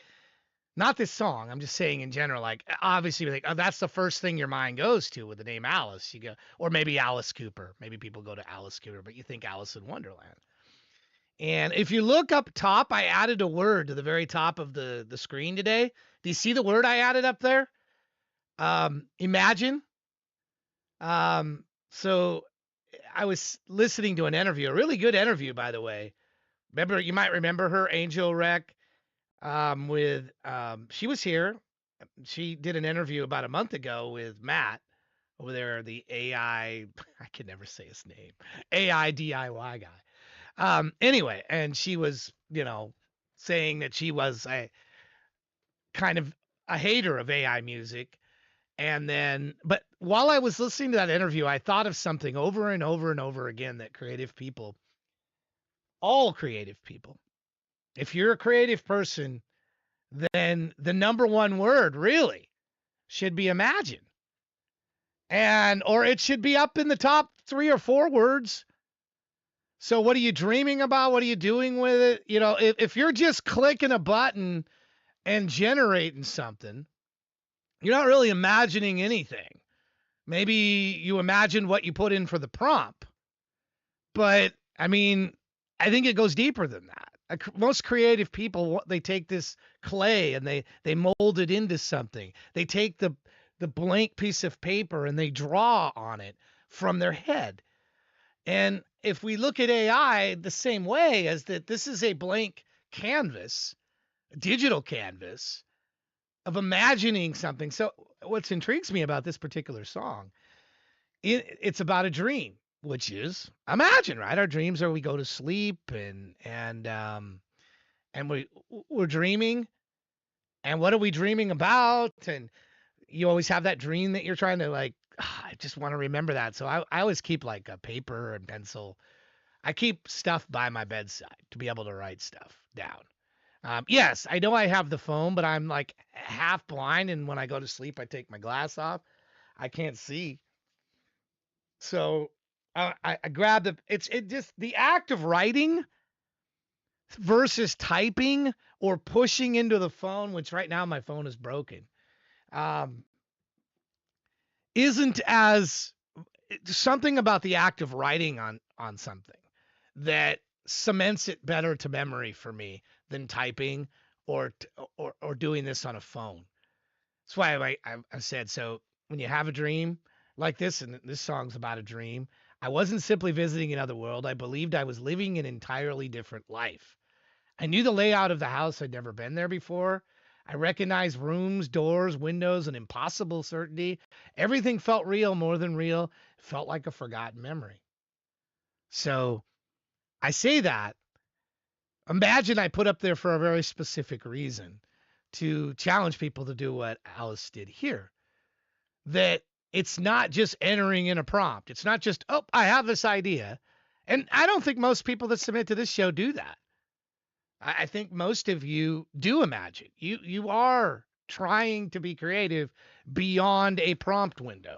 not this song. I'm just saying in general, like, obviously, like, oh, that's the first thing your mind goes to with the name Alice. You go, or maybe Alice Cooper. Maybe people go to Alice Cooper, but you think Alice in Wonderland. And if you look up top, I added a word to the very top of the screen today. Do you see the word I added up there? Imagine. So I was listening to an interview, a really good interview, by the way. You might remember her, Angel Rec, with, she was here she did an interview about a month ago with Matt over there, the AI, I can never say his name, AI DIY guy. Anyway, and she was, saying that she was a kind of a hater of AI music. And then, but while I was listening to that interview, I thought of something over and over and over again that creative people, all creative people, if you're a creative person, then the number one word really should be imagine. Or it should be up in the top 3 or 4 words. So what are you dreaming about? What are you doing with it? If you're just clicking a button and generating something, you're not really imagining anything. Maybe you imagine what you put in for the prompt, but I mean, I think it goes deeper than that. Most creative people, they take this clay and they mold it into something. They take the blank piece of paper and they draw on it from their head. And if we look at AI the same way as that, this is a blank canvas, a digital canvas of imagining something. So what intrigues me about this particular song, it's about a dream, which is imagine, right? Our dreams are we go to sleep and we're dreaming. And what are we dreaming about? And you always have that dream that you're trying to like, I just want to remember that. So I always keep like a paper and pencil. I keep stuff by my bedside to be able to write stuff down. Yes, I know I have the phone, but I'm like half blind. And when I go to sleep, I take my glass off. I can't see. So I grab it just the act of writing versus typing or pushing into the phone, which right now my phone is broken. Um, isn't as something about the act of writing on something that cements it better to memory for me than typing or doing this on a phone. That's why I said so. When you have a dream like this, and this song's about a dream, I wasn't simply visiting another world. I believed I was living an entirely different life. I knew the layout of the house. I'd never been there before. I recognized rooms, doors, windows, and impossible certainty. Everything felt real more than real. It felt like a forgotten memory. So I say that. Imagine I put up there for a very specific reason to challenge people to do what Alice did here. That it's not just entering in a prompt. It's not just, oh, I have this idea. And I don't think most people that submit to this show do that. I think most of you do imagine. You are trying to be creative beyond a prompt window.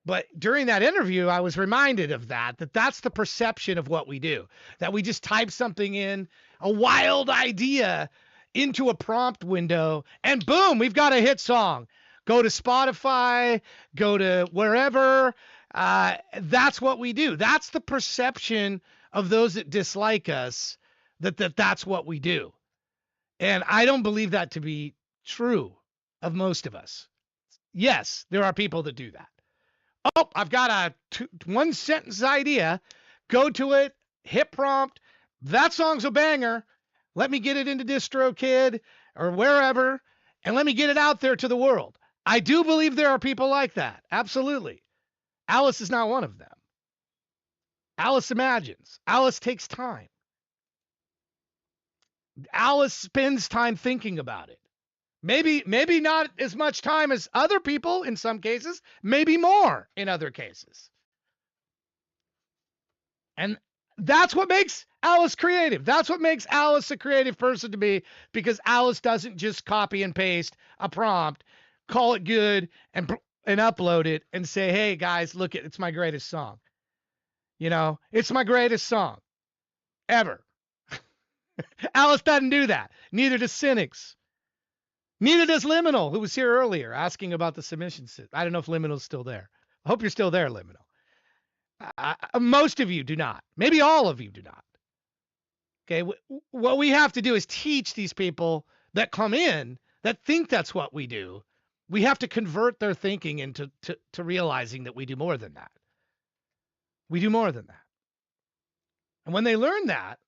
But during that interview, I was reminded of that's the perception of what we do, that we just type something in, a wild idea into a prompt window, and boom, we've got a hit song. Go to Spotify, go to wherever. That's what we do. That's the perception of those that dislike us, that's what we do. And I don't believe that to be true of most of us. Yes, there are people that do that. Oh, I've got a one sentence idea. Go to it, hit prompt. That song's a banger. Let me get it into DistroKid or wherever, and let me get it out there to the world. I do believe there are people like that. Absolutely. Alice is not one of them. Alice imagines. Alice takes time. Alice spends time thinking about it. Maybe not as much time as other people in some cases, maybe more in other cases. And that's what makes Alice creative. That's what makes Alice a creative person to be, because Alice doesn't just copy and paste a prompt, call it good, and upload it and say, hey guys, look, it's my greatest song. It's my greatest song ever. Alice doesn't do that. Neither does Cynics. Neither does Liminal, who was here earlier asking about the submission system. I don't know if Liminal's still there. I hope you're still there, Liminal. Most of you do not. Maybe all of you do not. Okay, what we have to do is teach these people that come in that think that's what we do. We have to convert their thinking into to realizing that we do more than that. We do more than that. And when they learn that,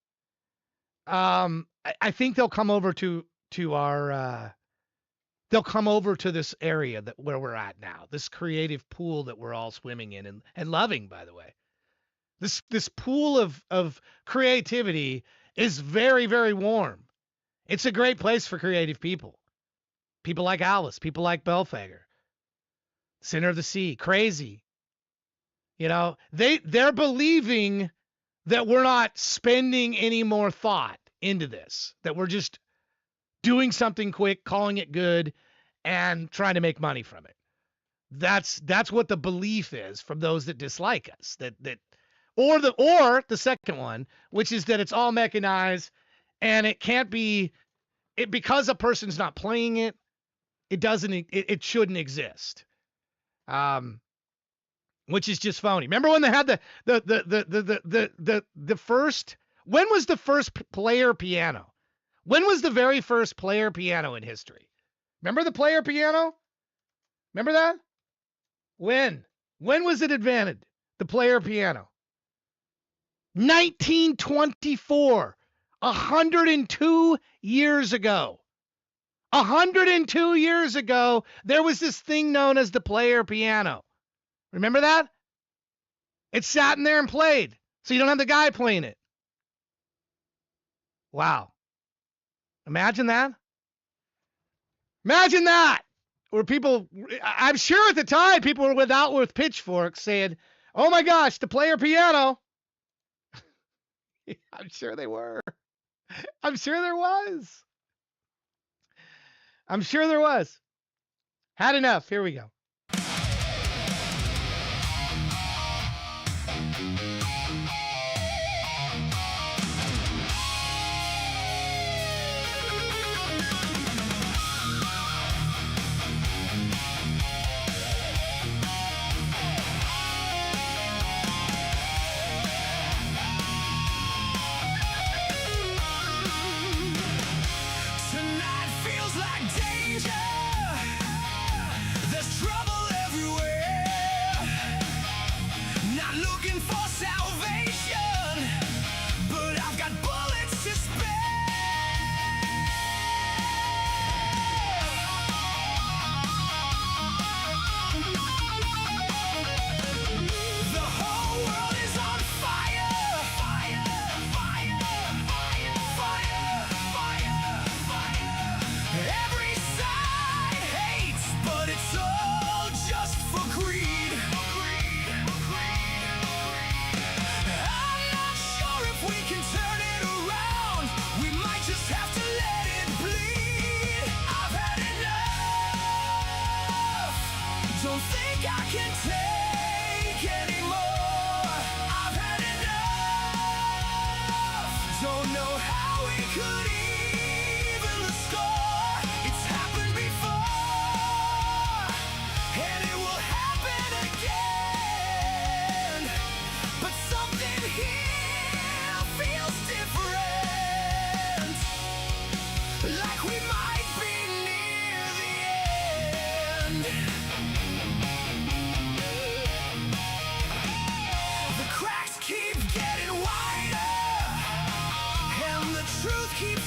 I think they'll come over to our they'll come over to this area where we're at now, this creative pool that we're all swimming in and loving, by the way. This pool of creativity is very, very warm. It's a great place for creative people. People like Alice, people like Belfager, Center of the Sea, Crazy. You know, they're believing that we're not spending any more thought into this, that we're just doing something quick, calling it good, and trying to make money from it. That's what the belief is from those that dislike us. Or the second one, which is that it's all mechanized and it can't be because a person's not playing it, it shouldn't exist. Which is just phony. Remember when they had the first, when was the first player piano? When was the very first player piano in history? Remember the player piano? Remember that? When was it invented? The player piano. 1924. 102 years ago. 102 years ago, there was this thing known as the player piano. Remember that? It sat in there and played, so you don't have the guy playing it. Wow. Imagine that. Imagine that. Where people, I'm sure at the time, people were with pitchforks saying, oh my gosh, the player piano. I'm sure they were. I'm sure there was. I'm sure there was. Had enough. Here we go. Tonight feels like danger. There's trouble everywhere. Not looking for salvation, but I've got bullets to spare. The whole world is on fire. Fire, fire, fire, fire, fire, fire. Every side hates, but it's all just for greed. I'm not sure if we can turn it around. We might just have to let it bleed. I've had enough. Don't think I can take anymore. I've had enough. Don't know how we could even the score. It's happened before, and it will happen again. But something here feels different, like we might be near the end. The cracks keep getting wider, and the truth keeps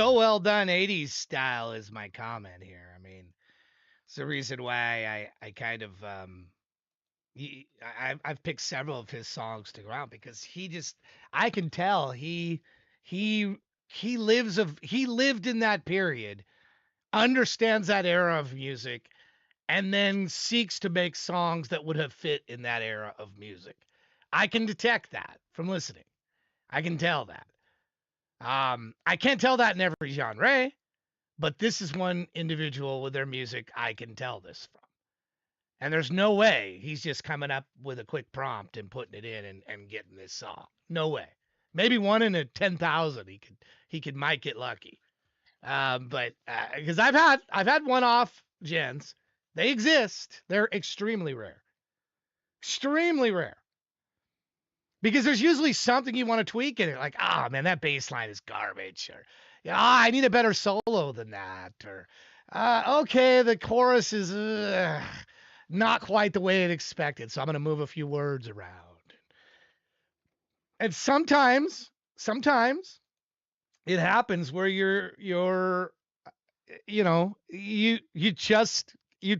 so well done 80s style is my comment here. I mean, it's the reason why I kind of I've picked several of his songs to go out because I can tell he he lived in that period, understands that era of music, and then seeks to make songs that would have fit in that era of music. I can detect that from listening. I can tell that. I can't tell that in every genre, but this is one individual with their music I can tell this from. And there's no way he's just coming up with a quick prompt and putting it in and getting this song. No way. Maybe one in a 10,000 might get lucky. But because I've had one-off gens, they exist. They're extremely rare. Extremely rare. Because there's usually something you want to tweak in it, like, man, that bass line is garbage, or I need a better solo than that, or okay, the chorus is not quite the way it expected, so I'm going to move a few words around. And sometimes it happens where you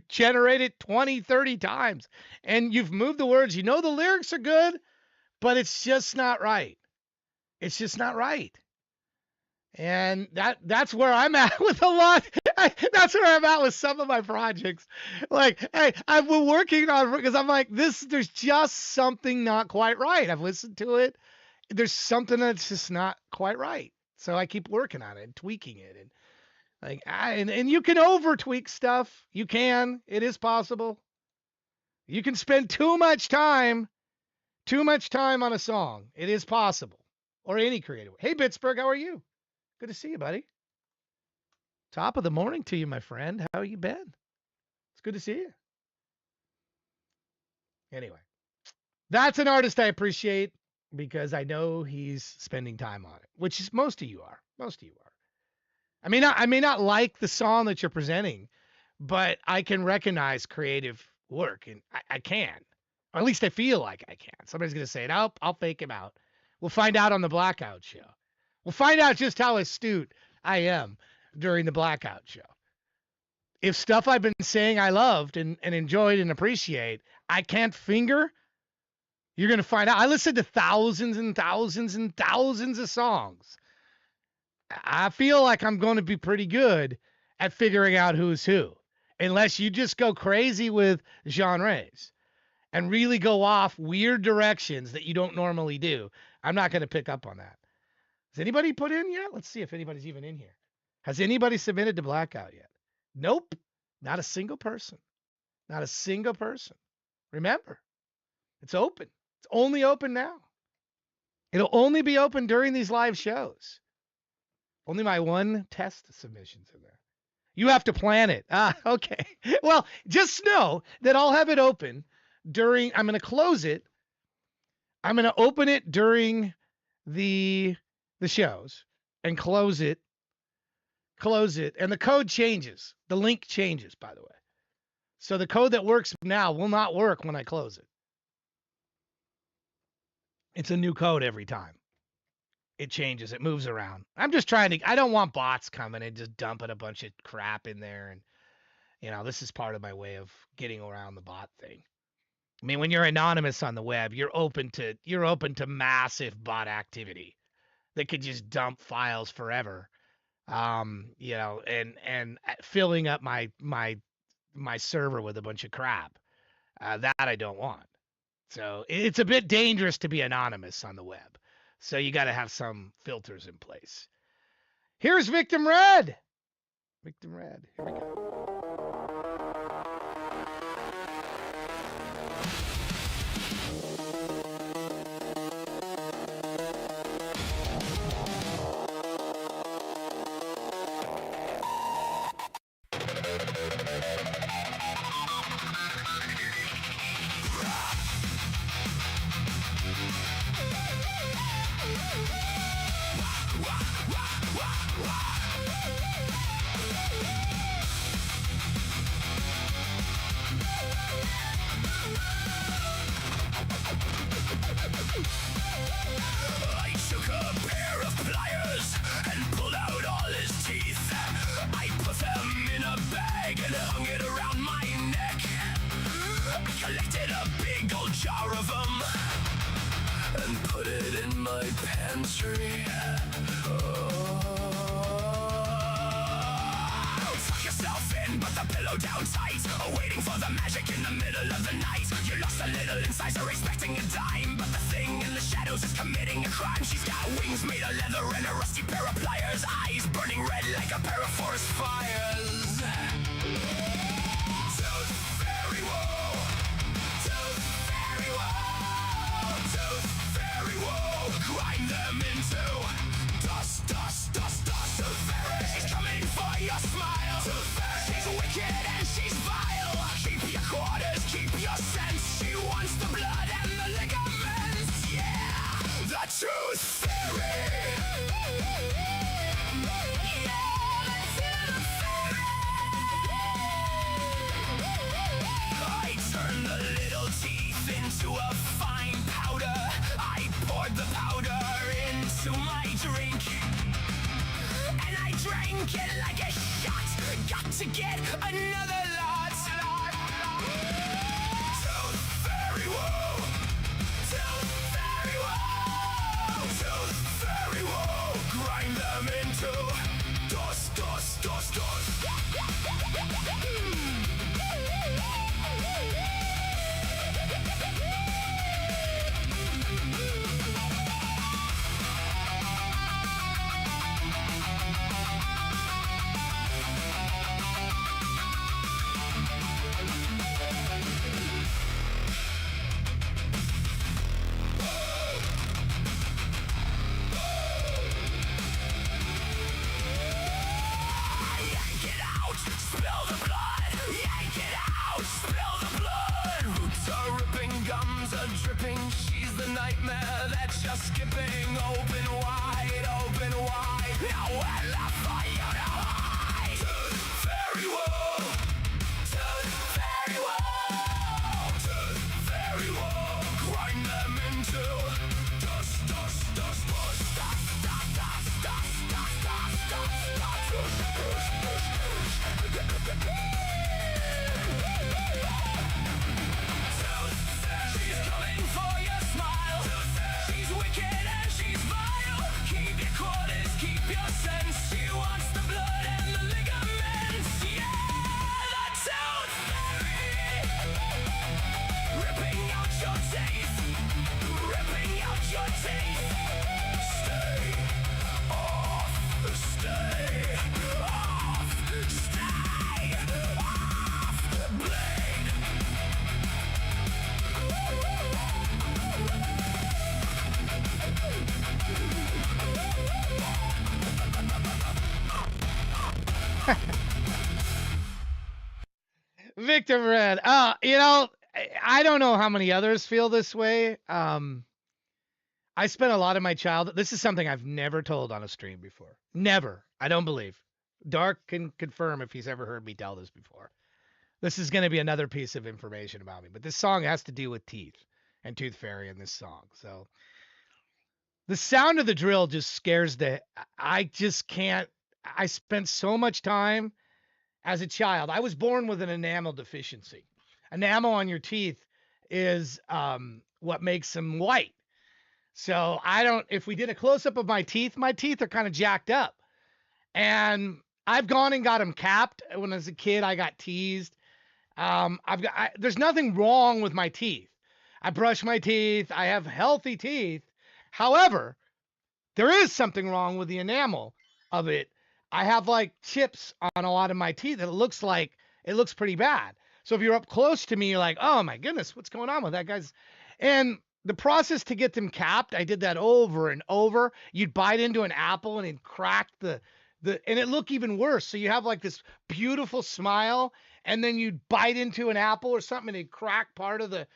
generate it 20, 30 times, and you've moved the words. You know the lyrics are good, but it's just not right. It's just not right. And that's where I'm at with a lot. That's where I'm at with some of my projects. Like, hey, I've been working on, because I'm like, there's just something not quite right. I've listened to it. There's something that's just not quite right. So I keep working on it and tweaking it. And like, and you can over tweak stuff. You can. It is possible. You can spend too much time on a song. It is possible. Or any creative. Hey, Pittsburgh, how are you? Good to see you, buddy. Top of the morning to you, my friend. How you been? It's good to see you. Anyway, that's an artist I appreciate because I know he's spending time on it, which is most of you are. Most of you are. I may not like the song that you're presenting, but I can recognize creative work, and I can. Or at least I feel like I can. Somebody's going to say it. I'll fake him out. We'll find out on the Blackout show. We'll find out just how astute I am during the Blackout show. If stuff I've been saying I loved and enjoyed and appreciate, I can't finger, you're going to find out. I listened to thousands and thousands and thousands of songs. I feel like I'm going to be pretty good at figuring out who's who, unless you just go crazy with genres and really go off weird directions that you don't normally do. I'm not going to pick up on that. Has anybody put in yet? Let's see if anybody's even in here. Has anybody submitted to Blackout yet? Nope. Not a single person. Not a single person. Remember, it's open. It's only open now. It'll only be open during these live shows. Only my one test submission's in there. You have to plan it. Okay. Well, just know that I'll have it open during, I'm going to close it. I'm going to open it during the shows and close it, and the code changes. The link changes, by the way. So the code that works now will not work when I close it. It's a new code every time. It changes. It moves around. I'm just I don't want bots coming and just dumping a bunch of crap in there. And, this is part of my way of getting around the bot thing. I mean, when you're anonymous on the web, you're open to massive bot activity that could just dump files forever. And filling up my server with a bunch of crap. That I don't want. So it's a bit dangerous to be anonymous on the web. So you got to have some filters in place. Here's Victim Red. Victim Red. Here we go. a big old jar of them and put it in my pantry. Tuck yourself in, put the pillow down tight, waiting for the magic in the middle of the night. You lost a little incisor expecting a dime, but the thing in the shadows is committing a crime. She's got wings made of leather and a rusty pair of pliers, eyes burning red like a pair of forest fires. Tooth Fairy, whoa! Tooth Fairy, whoa! Tooth Fairy, whoa! Grind them into dust, dust, dust, dust. Tooth Fairy, she's coming for your smile. Tooth Fairy, she's wicked and she's vile. Keep your quarters, keep your sense. She wants the blood and the ligaments. Yeah, the Tooth Fairy. I turned the little teeth into a fine powder. I poured the powder into my drink, and I drank it like a shot. Got to get another lot. Tooth Fairy, whoa! Tooth Fairy, whoa! Tooth Fairy, whoa! Grind them into dust, dust, dust, dust. Yank it out, spill the blood. Yank it out, spill the blood. Roots are ripping, gums are dripping. She's the nightmare that you're skipping. Open wide, open wide. Now we're left for you to hide. Tooth Fairy, whoa! Tooth Fairy, whoa! Tooth Fairy, whoa! Grind them into dust, dust, dust, dust, dust, dust, dust, dust, dust, dust, dust, dust. She's coming for your smile. She's wicked and she's vile. Keep your quarters, keep your sense. She wants the blood and the ligaments. Yeah, the Tooth Fairy. Ripping out your teeth. Ripping out your teeth. Stay off. Stay off. Stay off the blade. Victim Red. I don't know how many others feel this way. I spent a lot of my childhood. This is something I've never told on a stream before. Never. I don't believe. Dark can confirm if he's ever heard me tell this before. This is going to be another piece of information about me. But this song has to do with teeth and Tooth Fairy in this song. So the sound of the drill just scares I just can't. I spent so much time as a child. I was born with an enamel deficiency. Enamel on your teeth is what makes them white. So if we did a close up of my teeth are kind of jacked up. And I've gone and got them capped. When I was a kid, I got teased. There's nothing wrong with my teeth. I brush my teeth. I have healthy teeth. However, there is something wrong with the enamel of it. I have like chips on a lot of my teeth. It looks pretty bad. So if you're up close to me, you're like, oh my goodness, what's going on with that guy's? And the process to get them capped, I did that over and over. You'd bite into an apple and it'd crack and it looked even worse. So you have like this beautiful smile, and then you'd bite into an apple or something and it'd crack part of the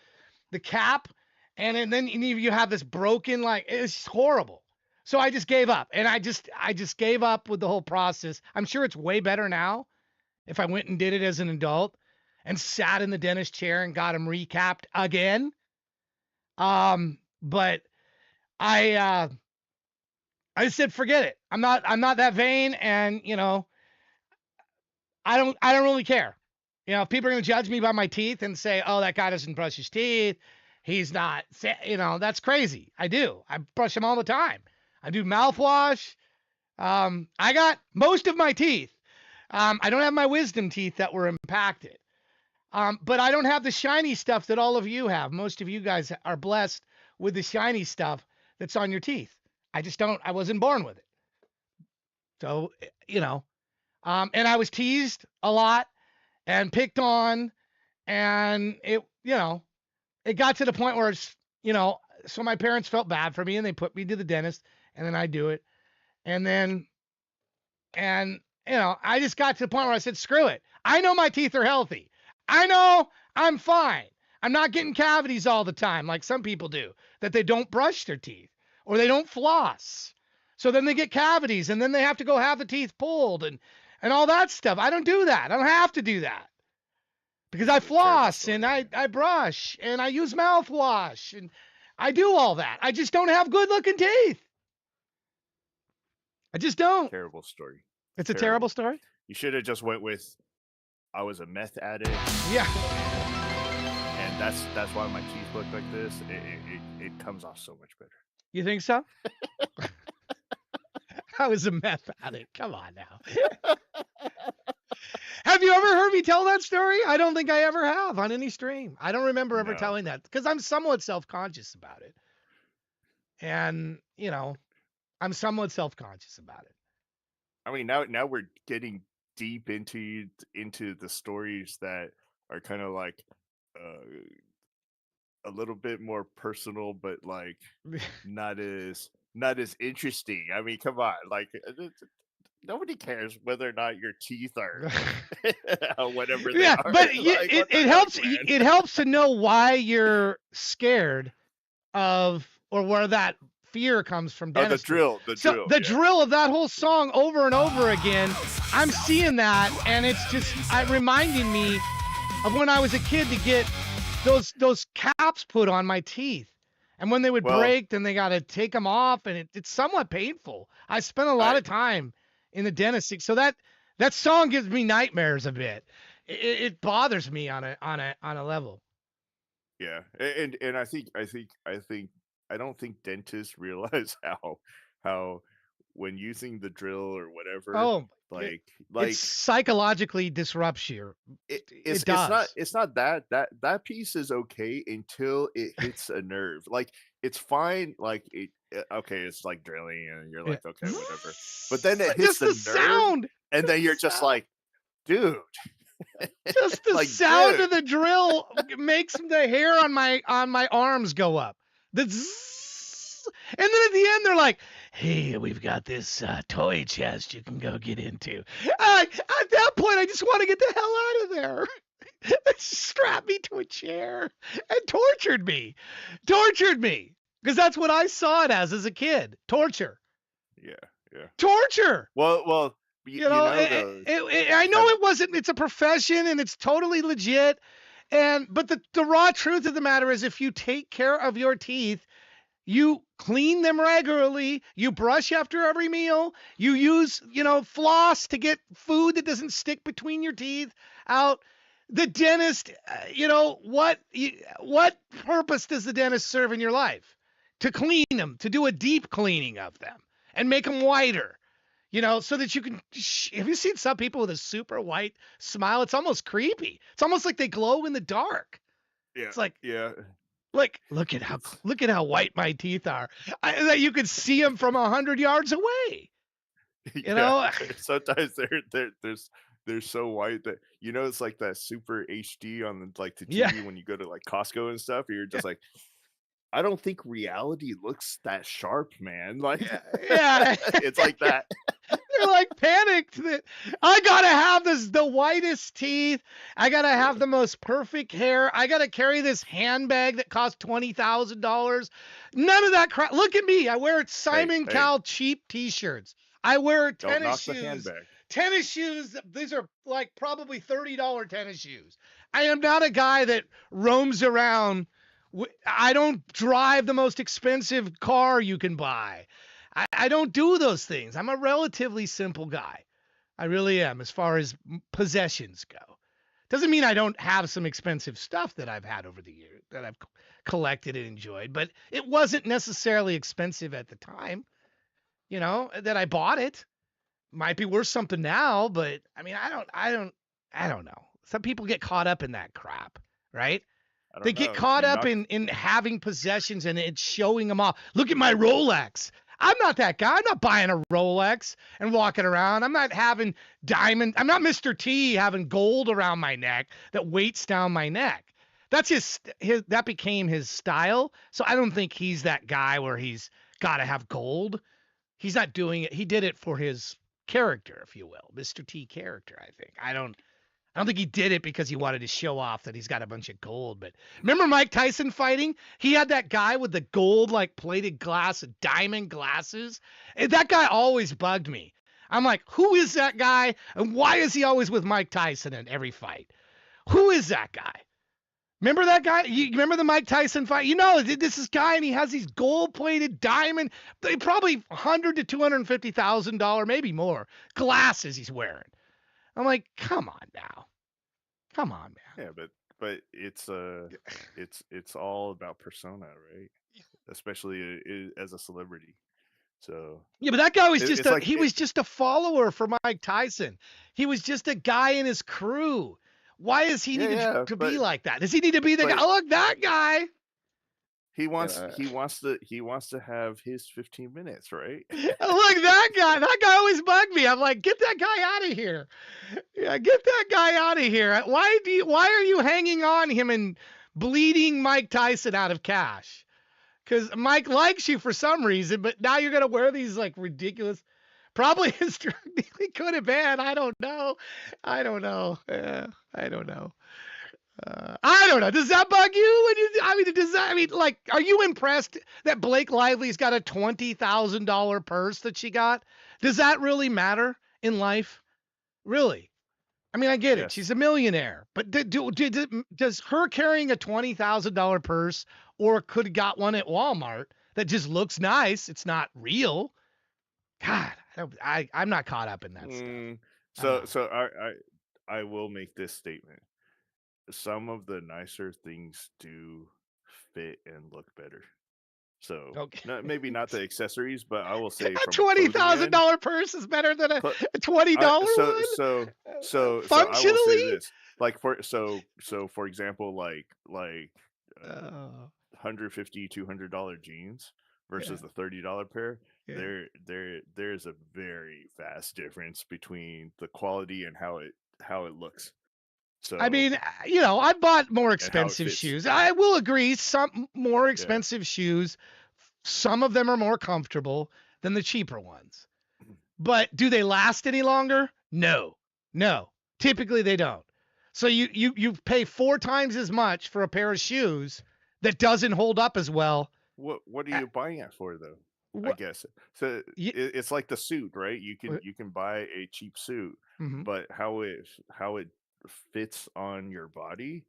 cap. And then you have this broken, like, it's horrible. So I just gave up, and I just gave up with the whole process. I'm sure it's way better now if I went and did it as an adult and sat in the dentist chair and got them recapped again. But I just said, forget it. I'm not that vain. And I don't really care. if people are going to judge me by my teeth and say, oh, that guy doesn't brush his teeth, he's not, that's crazy. I do. I brush them all the time. I do mouthwash. I got most of my teeth. I don't have my wisdom teeth that were impacted. But I don't have the shiny stuff that all of you have. Most of you guys are blessed with the shiny stuff that's on your teeth. I just don't. I wasn't born with it. So, and I was teased a lot and picked on, and it got to the point where so my parents felt bad for me and they put me to the dentist, and then I do it. And then, I just got to the point where I said, screw it. I know my teeth are healthy. I know I'm fine. I'm not getting cavities all the time like some people do, that they don't brush their teeth or they don't floss. So then they get cavities and then they have to go have the teeth pulled and all that stuff. I don't do that. I don't have to do that because I floss and I brush and I use mouthwash and I do all that. I just don't have good looking teeth. I just don't. Terrible story. It's a terrible story. You should have just went with, I was a meth addict. Yeah. And that's why my teeth look like this. It comes off so much better. You think so? I was a meth addict. Come on now. Have you ever heard me tell that story? I don't think I ever have on any stream. I don't remember ever telling that because I'm somewhat self-conscious about it. And, I'm somewhat self-conscious about it. I mean, now we're getting deep into the stories that are kind of like a little bit more personal, but like not as interesting. I mean, come on, like nobody cares whether or not your teeth are whatever they are. But like, it helps. It helps to know why you're scared of or where that fear comes from. Dentistry. The drill of that whole song over and over again. I'm seeing that, and it's just reminding me of when I was a kid to get those caps put on my teeth, and when they would break, then they got to take them off, and it's somewhat painful. I spent a lot of time in the dentist, so that song gives me nightmares a bit. It bothers me on a level. Yeah, and I think I don't think dentists realize how when using the drill or whatever, it psychologically disrupts you. It does. It's not that piece is okay until it hits a nerve. Like it's fine. Like okay, it's like drilling, and you're like, okay, whatever. But then it hits the nerve, sound, and then you're just like, dude. Just the like, sound of the drill makes the hair on my arms go up. And then at the end they're like, hey, we've got this toy chest you can go get into. At that point, I just want to get the hell out of there. They strapped me to a chair and tortured me because that's what I saw it as a kid. Torture. Yeah. Torture. Well. I know it wasn't. It's a profession and it's totally legit. But the raw truth of the matter is, if you take care of your teeth, you clean them regularly, you brush after every meal, you use, floss to get food that doesn't stick between your teeth out. The dentist, what purpose does the dentist serve in your life? To clean them, to do a deep cleaning of them and make them whiter. So that you can. Have you seen some people with a super white smile? It's almost creepy. It's almost like they glow in the dark. Yeah. It's like, yeah. Like, look at how white my teeth are. That you could see them from 100 yards away. You know. Sometimes they're so white that it's like that super HD on the TV when you go to like Costco and stuff. You're just like. I don't think reality looks that sharp, man. Like, yeah. It's like that. They're like panicked that I gotta have the whitest teeth. I gotta have the most perfect hair. I gotta carry this handbag that costs $20,000. None of that crap. Look at me. I wear Simon Cowell cheap T-shirts. I wear tennis shoes. Tennis shoes. These are like probably $30 tennis shoes. I am not a guy that roams around. I don't drive the most expensive car you can buy. I don't do those things. I'm a relatively simple guy. I really am, as far as possessions go. Doesn't mean I don't have some expensive stuff that I've had over the years that I've collected and enjoyed, but it wasn't necessarily expensive at the time, that I bought it. Might be worth something now, but I mean, I don't know. Some people get caught up in that crap, right? I They don't get know. caught You up knock. in having possessions and it's showing them off. Look at my Rolex. I'm not that guy. I'm not buying a Rolex and walking around. I'm not having diamond. I'm not Mr. T having gold around my neck that weights down my neck. That's his that became his style. So I don't think he's that guy where he's got to have gold. He's not doing it. He did it for his character, if you will, Mr. T character. I think. I don't think he did it because he wanted to show off that he's got a bunch of gold. But remember Mike Tyson fighting? He had that guy with the gold, like plated glass, diamond glasses. And that guy always bugged me. I'm like, who is that guy? And why is he always with Mike Tyson in every fight? Who is that guy? Remember that guy? You remember the Mike Tyson fight? This is guy, and he has these gold-plated diamond, they probably $100,000 to $250,000, maybe more, glasses he's wearing. I'm like, come on now. Come on, man. Yeah, but it's all about persona, right? Especially as a celebrity. So Yeah, but that guy was just it's like he was just a follower for Mike Tyson. He was just a guy in his crew. Why does he need to be like that? Does he need to be the guy? Oh, look, that guy. he wants to have his 15 minutes, right? Look, that guy. That guy always bugged me. I'm like, get that guy out of here. Yeah, get that guy out of here. Why are you hanging on him and bleeding Mike Tyson out of cash? Because Mike likes you for some reason, but now you're gonna wear these like ridiculous. Probably his drug dealing could have been. I don't know. I don't know. I don't know. I don't know. Does that bug you? Like, are you impressed that Blake Lively's got a $20,000 purse that she got? Does that really matter in life? Really? I mean, I get it. Yes. She's a millionaire, but does her carrying a $20,000 purse, or could have got one at Walmart that just looks nice? It's not real. God, I'm not caught up in that stuff. I will make this statement. Some of the nicer things do fit and look better. So Okay. maybe not the accessories, but I will say A from $20,000 purse is better than a $20 one. So I will say Functionally? this. Like for example, like Oh, $150, $200 jeans versus yeah, the $30 pair. yeah. There's a very vast difference between the quality and how it looks. So I mean, I bought more and how it expensive fits. shoes. I will agree, some more Yeah. expensive shoes, some of them are more comfortable than the cheaper ones. But do they last any longer? No. Typically they don't. So you pay 4 times as much for a pair of shoes that doesn't hold up as well. What are you buying it for though? I What? guess so. It's like the suit, right? You can buy a cheap suit, Mm-hmm. but how it fits on your body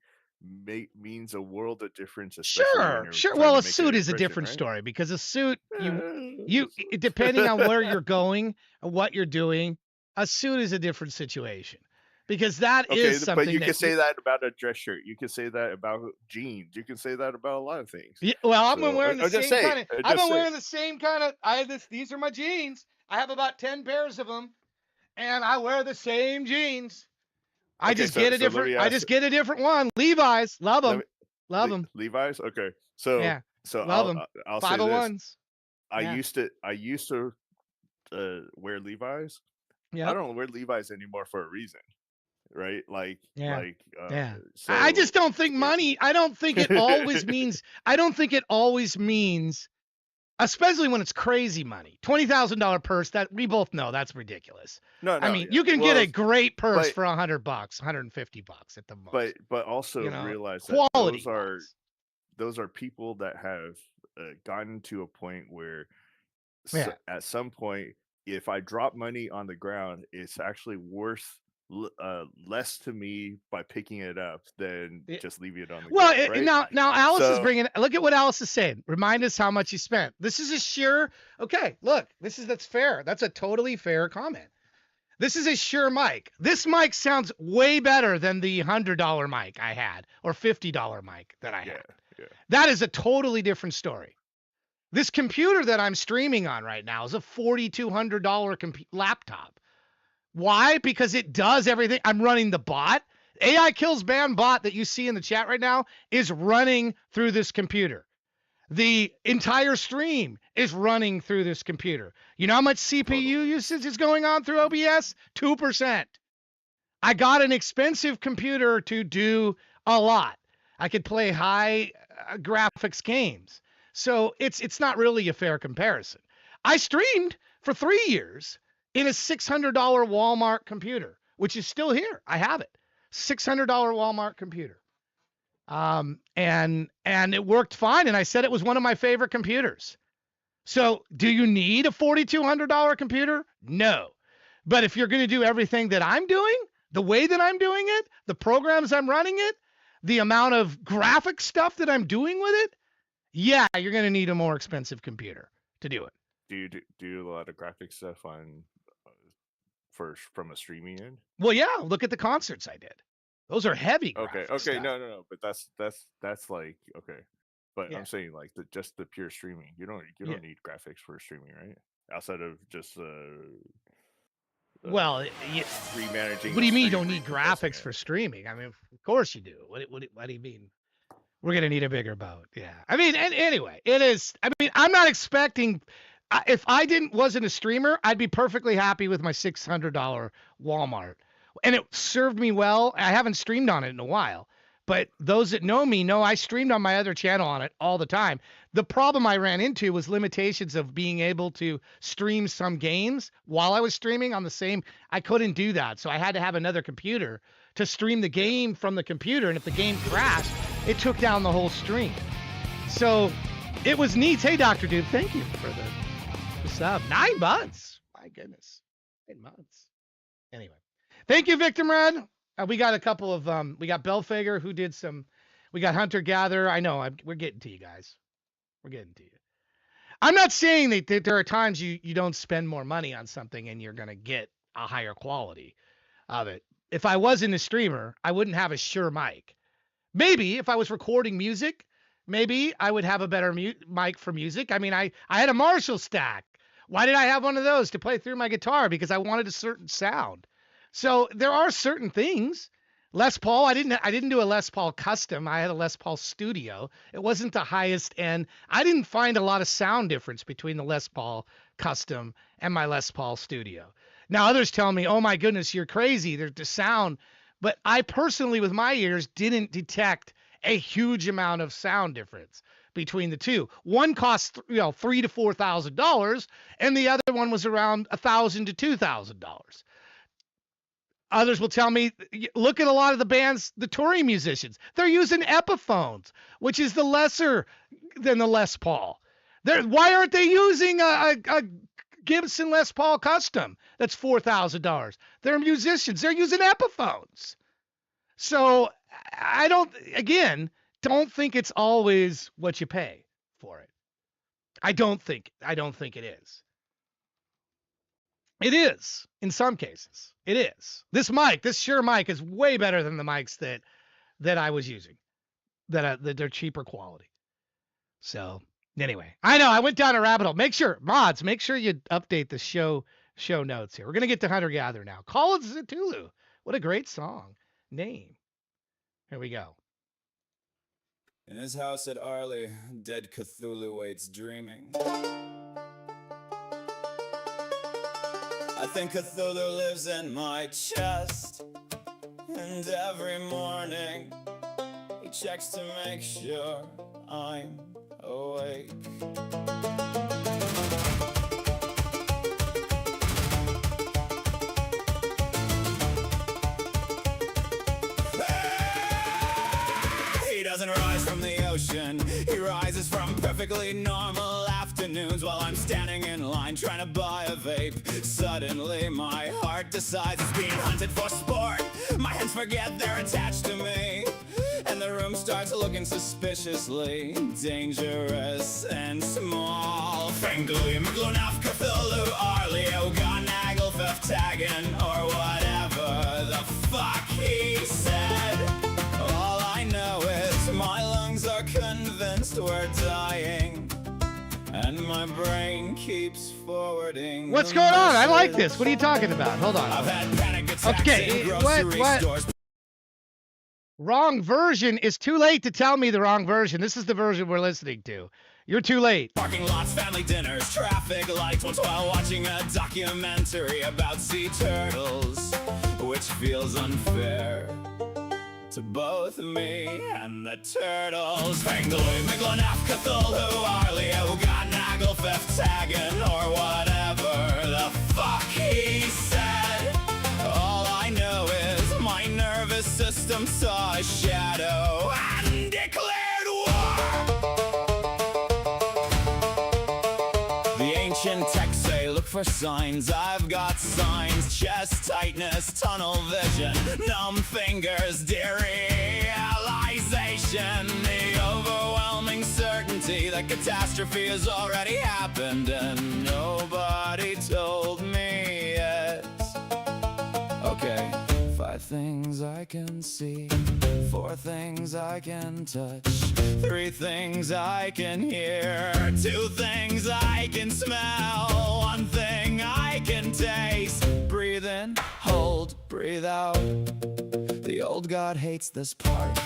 means a world of difference, especially when you're Sure. trying Well, to a make suit an is a impression, different right? story because a suit you depending on where you're going and what you're doing, a suit is a different situation because that Okay, is but something you that can say that about a dress shirt. You can say that about jeans. You can say that about a lot of things. Yeah, well, I've been So wearing the I'm just same saying. kind of. I'm I've just been saying. wearing the same kind of. These are my jeans. I have about 10 pairs of them, and I wear the same jeans. I Okay, just get a so let different. me I ask. just get a different one. Levi's, love Let them, me, love them. Levi's. Okay, so Yeah, so love them. I'll say this. 501s. I Yeah, used to wear Levi's. I yeah, don't wear Levi's anymore for a reason, right? yeah, Like yeah. I so just don't think it, money. I don't think it always means. I don't think it always means. Especially when it's crazy money. $20,000 purse, that we both know that's ridiculous. no, I no, mean, yeah. you can get Well, a great purse but for $100, $150 at the most. but also realize that Quality wise. those are people that have gotten to a point where Yeah. at some point, if I drop money on the ground, it's actually worth less to me by picking it up than Yeah. just leaving it on the Well, ground, right? now Alice is So bringing. Look at what Alice is saying. Remind us how much you spent. This is a sure. Okay, look, that's fair. That's a totally fair comment. This is a Shure mic. This mic sounds way better than the $100 mic I had or $50 mic that I had. Yeah. That is a totally different story. This computer that I'm streaming on right now is a $4,200 laptop. Why? Because it does everything. I'm running the bot. AI Kills Band bot that you see in the chat right now is running through this computer. The entire stream is running through this computer. You know how much CPU usage is going on through OBS? 2%. I got an expensive computer to do a lot. I could play high graphics games. So it's not really a fair comparison. I streamed for 3 years in a $600 Walmart computer, which is still here. I have it. $600 Walmart computer. And it worked fine. And I said it was one of my favorite computers. So do you need a $4,200 computer? No. But if you're going to do everything that I'm doing, the way that I'm doing it, the programs I'm running it, the amount of graphic stuff that I'm doing with it, yeah, you're going to need a more expensive computer to do it. Do you do a lot of graphic stuff on from a streaming end? Well, yeah, look at the concerts I did. Those are heavy. Okay, stuff. no, but that's like okay, but Yeah. I'm saying like just the pure streaming. You don't need graphics for streaming, right? Outside of just well, remanaging. What do you mean you don't need graphics for streaming? I mean, of course you do. What do you mean? We're gonna need a bigger boat. Yeah. I mean, and anyway, it is. I mean, I'm not expecting. If I wasn't a streamer, I'd be perfectly happy with my $600 Walmart. And it served me well. I haven't streamed on it in a while, but those that know me know I streamed on my other channel on it all the time. The problem I ran into was limitations of being able to stream some games while I was streaming on the same. I couldn't do that. So I had to have another computer to stream the game from the computer. And if the game crashed, it took down the whole stream. So it was neat. Hey, Dr. Dude, thank you for the sub. 9 months. My goodness. 9 months. Anyway. Thank you, Victim Red. We got a couple of, we got Belfager who did some, we got Hunter Gatherer. I know, we're getting to you guys. We're getting to you. I'm not saying that there are times you don't spend more money on something and you're going to get a higher quality of it. If I wasn't a streamer, I wouldn't have a Shure mic. Maybe if I was recording music, maybe I would have a better mic for music. I mean, I had a Marshall stack. Why did I have one of those? To play through my guitar because I wanted a certain sound. So there are certain things. Les Paul, I didn't do a Les Paul custom. I had a Les Paul Studio. It wasn't the highest end. I didn't find a lot of sound difference between the Les Paul custom and my Les Paul Studio. Now others tell me, oh my goodness, you're crazy. There's the sound. But I personally, with my ears, didn't detect a huge amount of sound difference between the two. One cost $3,000 to $4,000, and the other one was around $1,000 to $2,000. Others will tell me, look at a lot of the bands, the touring musicians. They're using Epiphones, which is the lesser than the Les Paul. Why aren't they using a Gibson Les Paul Custom that's $4,000? They're musicians. They're using Epiphones. So I don't think it's always what you pay for it. I don't think it is. It is in some cases. It is. This Shure mic is way better than the mics that I was using. That they're cheaper quality. So anyway, I know I went down a rabbit hole. Make sure you update the show notes here. We're gonna get to Hunter Gatherer now. Call it Zulu. What a great song name. Here we go. In his house at Arley, dead Cthulhu waits dreaming. I think Cthulhu lives in my chest, and every morning he checks to make sure I'm awake. He doesn't rise from the ocean, he rises from perfectly normal afternoons while I'm standing in line trying to buy a vape. Suddenly my heart decides it's being hunted for sport. My hands forget they're attached to me, and the room starts looking suspiciously dangerous and small. Fengli, Mglunaf, Cthulhu, Arleo, Gonagel, tagging or whatever the fuck he said. All I know is my lungs are convinced we're dying, and my brain keeps forwarding. What's the going on? I like message. this. What are you talking about? Hold on. I've had panic attacks Okay, in what- grocery what? stores. Wrong version. It's too late to tell me the wrong version. This is the version we're listening to. You're too late. Parking lots, family dinners, traffic lights, once while watching a documentary about sea turtles, which feels unfair to both me and the turtles. Pangolin, Miglanaf, Cthulhu, Arleo, God, Nagelfef, Taggin, or whatever the fuck he said. All I know is my nervous system saw a shadow and declared war. The ancient texts say look for signs. I've got signs: chest tightness, tunnel vision, numb fingers, derealization, the overwhelming certainty that catastrophe has already happened and nobody told me yet. Okay, 5 things I can see, 4 things I can touch, 3 things I can hear, 2 things I can smell, 1 thing I can taste. Breathe in, hold, breathe out. The old God hates this part,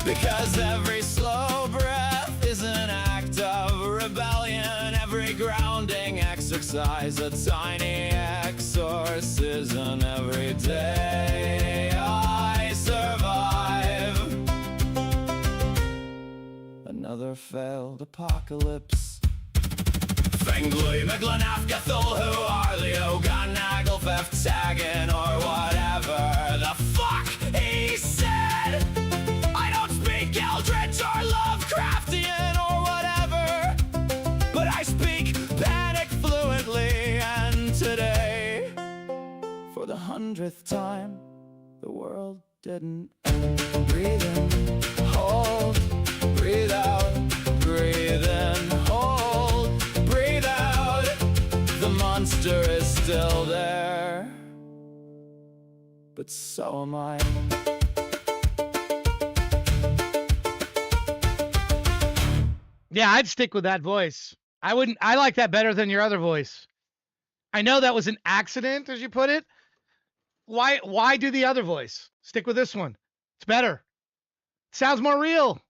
because every slow breath is an act of rebellion. Every grounding exercise a tiny exorcism. Every day I survive another failed apocalypse. Fengli, Miglanaf, Cthulhu, Arleo, God, Nagelfef, Taggin, or whatever the fuck he said. I don't speak Eldritch or Lovecraftian or whatever, but I speak panic fluently. And today, for the 100th time, the world didn't end. Breathe in, hold, breathe out. Breathe in, hold, breathe out. The monster is still there, but so am I. Yeah, I'd stick with that voice. I like that better than your other voice. I know that was an accident, as you put it. Why do the other voice? Stick with this one. It's better. Sounds more real.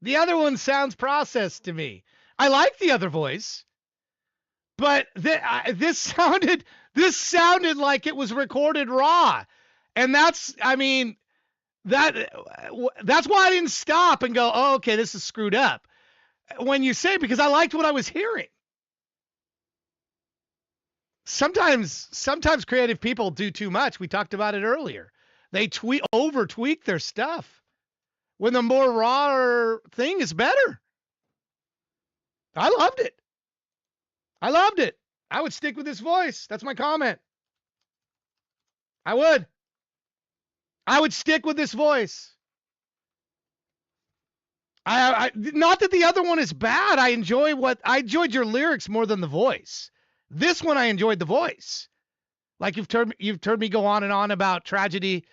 The other one sounds processed to me. I like the other voice, but this sounded like it was recorded raw, and that's why I didn't stop and go, oh, okay, this is screwed up. When you say, because I liked what I was hearing. Sometimes creative people do too much. We talked about it earlier. They over tweak their stuff. When the more raw thing is better. I loved it. I would stick with this voice. That's my comment. I would stick with this voice. I not that the other one is bad. I enjoyed your lyrics more than the voice. This one I enjoyed the voice. Like you've heard me go on and on about tragedy,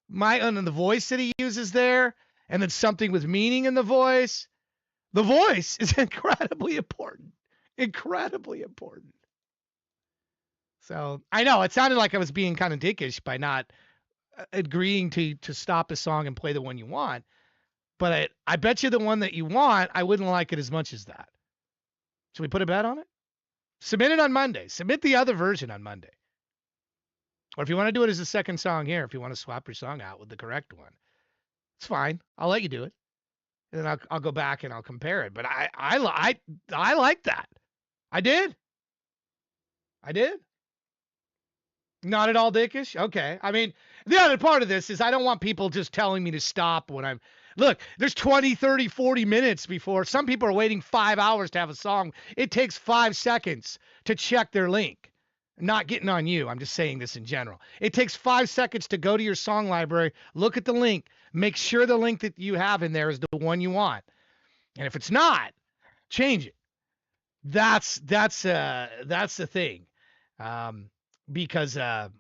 and the voice that he uses there, and then something with meaning in the voice. The voice is incredibly important. Incredibly important. So I know it sounded like I was being kind of dickish by not agreeing to stop a song and play the one you want. But I bet you the one that you want, I wouldn't like it as much as that. Should we put a bet on it? Submit it on Monday. Submit the other version on Monday. Or if you want to do it as a second song here, if you want to swap your song out with the correct one, it's fine. I'll let you do it. And then I'll go back and I'll compare it. But I like that. I did. Not at all dickish? Okay. I mean, the other part of this is I don't want people just telling me to stop when I'm... Look, there's 20, 30, 40 minutes before. Some people are waiting 5 hours to have a song. It takes 5 seconds to check their link. I'm not getting on you. I'm just saying this in general. It takes 5 seconds to go to your song library, look at the link, make sure the link that you have in there is the one you want. And if it's not, change it. That's the thing. Because I'm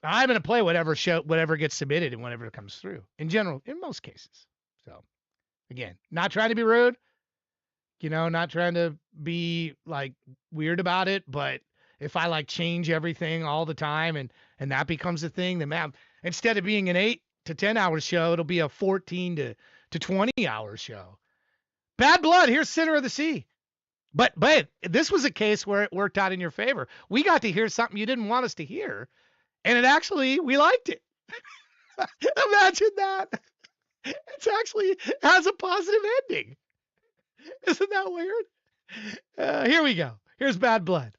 going to play whatever gets submitted and whatever comes through in general, in most cases. So again, not trying to be rude, not trying to be like weird about it, but if I like change everything all the time and that becomes a thing, then man, instead of being an 8 to 10 hour show, it'll be a 14 to 20 hour show. Bad Blood, here's Center of the Sea. But this was a case where it worked out in your favor. We got to hear something you didn't want us to hear, and we liked it. Imagine that. It's actually has a positive ending. Isn't that weird? Here we go. Here's Bad Blood.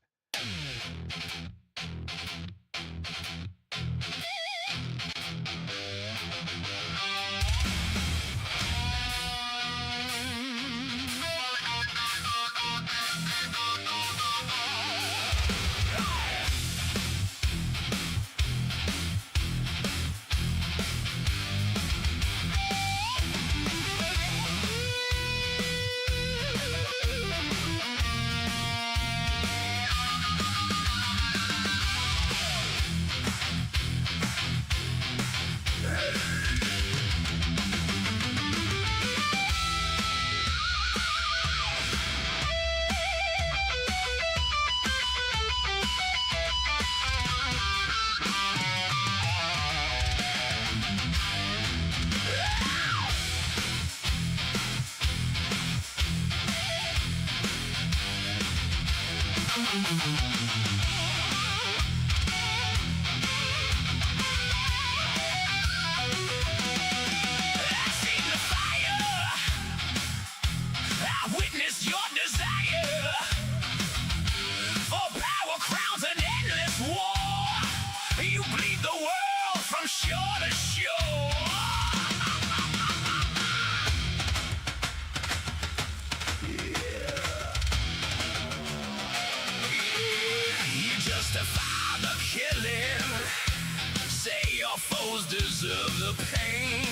Deserve the pain.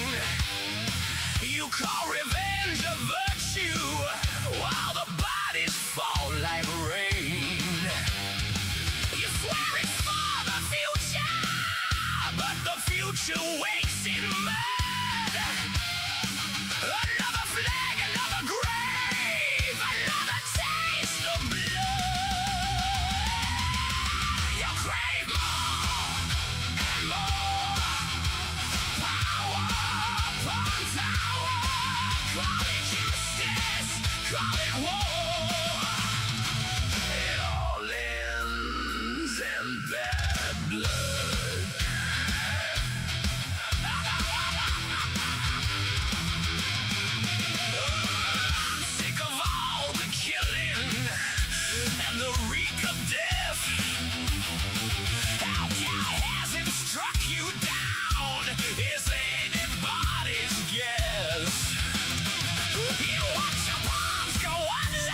You call revenge a virtue while the bodies fall like rain. You swear it's for the future, but the future wakes in mud. Another flag, another grave, another taste of blood. You crave more and more. Call it war. It all ends in bad blood. I'm sick of all the killing and the reek of death. How hasn't struck you down is anybody's guess. You watch your palms go unlocked.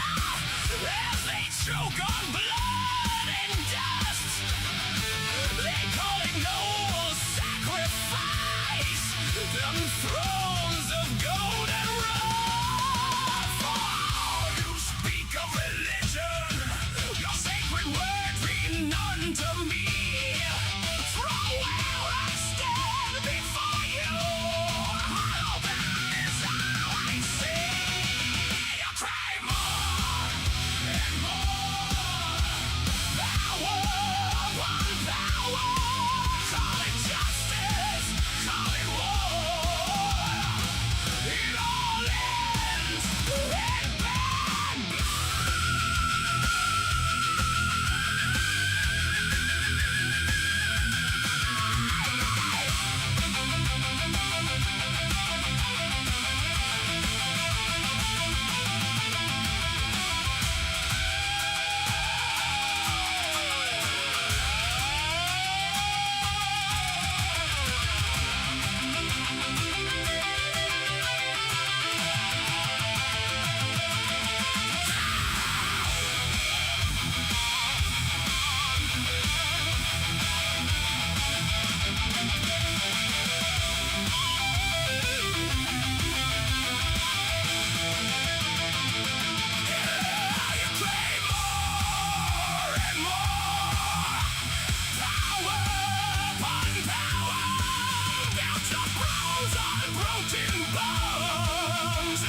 bones.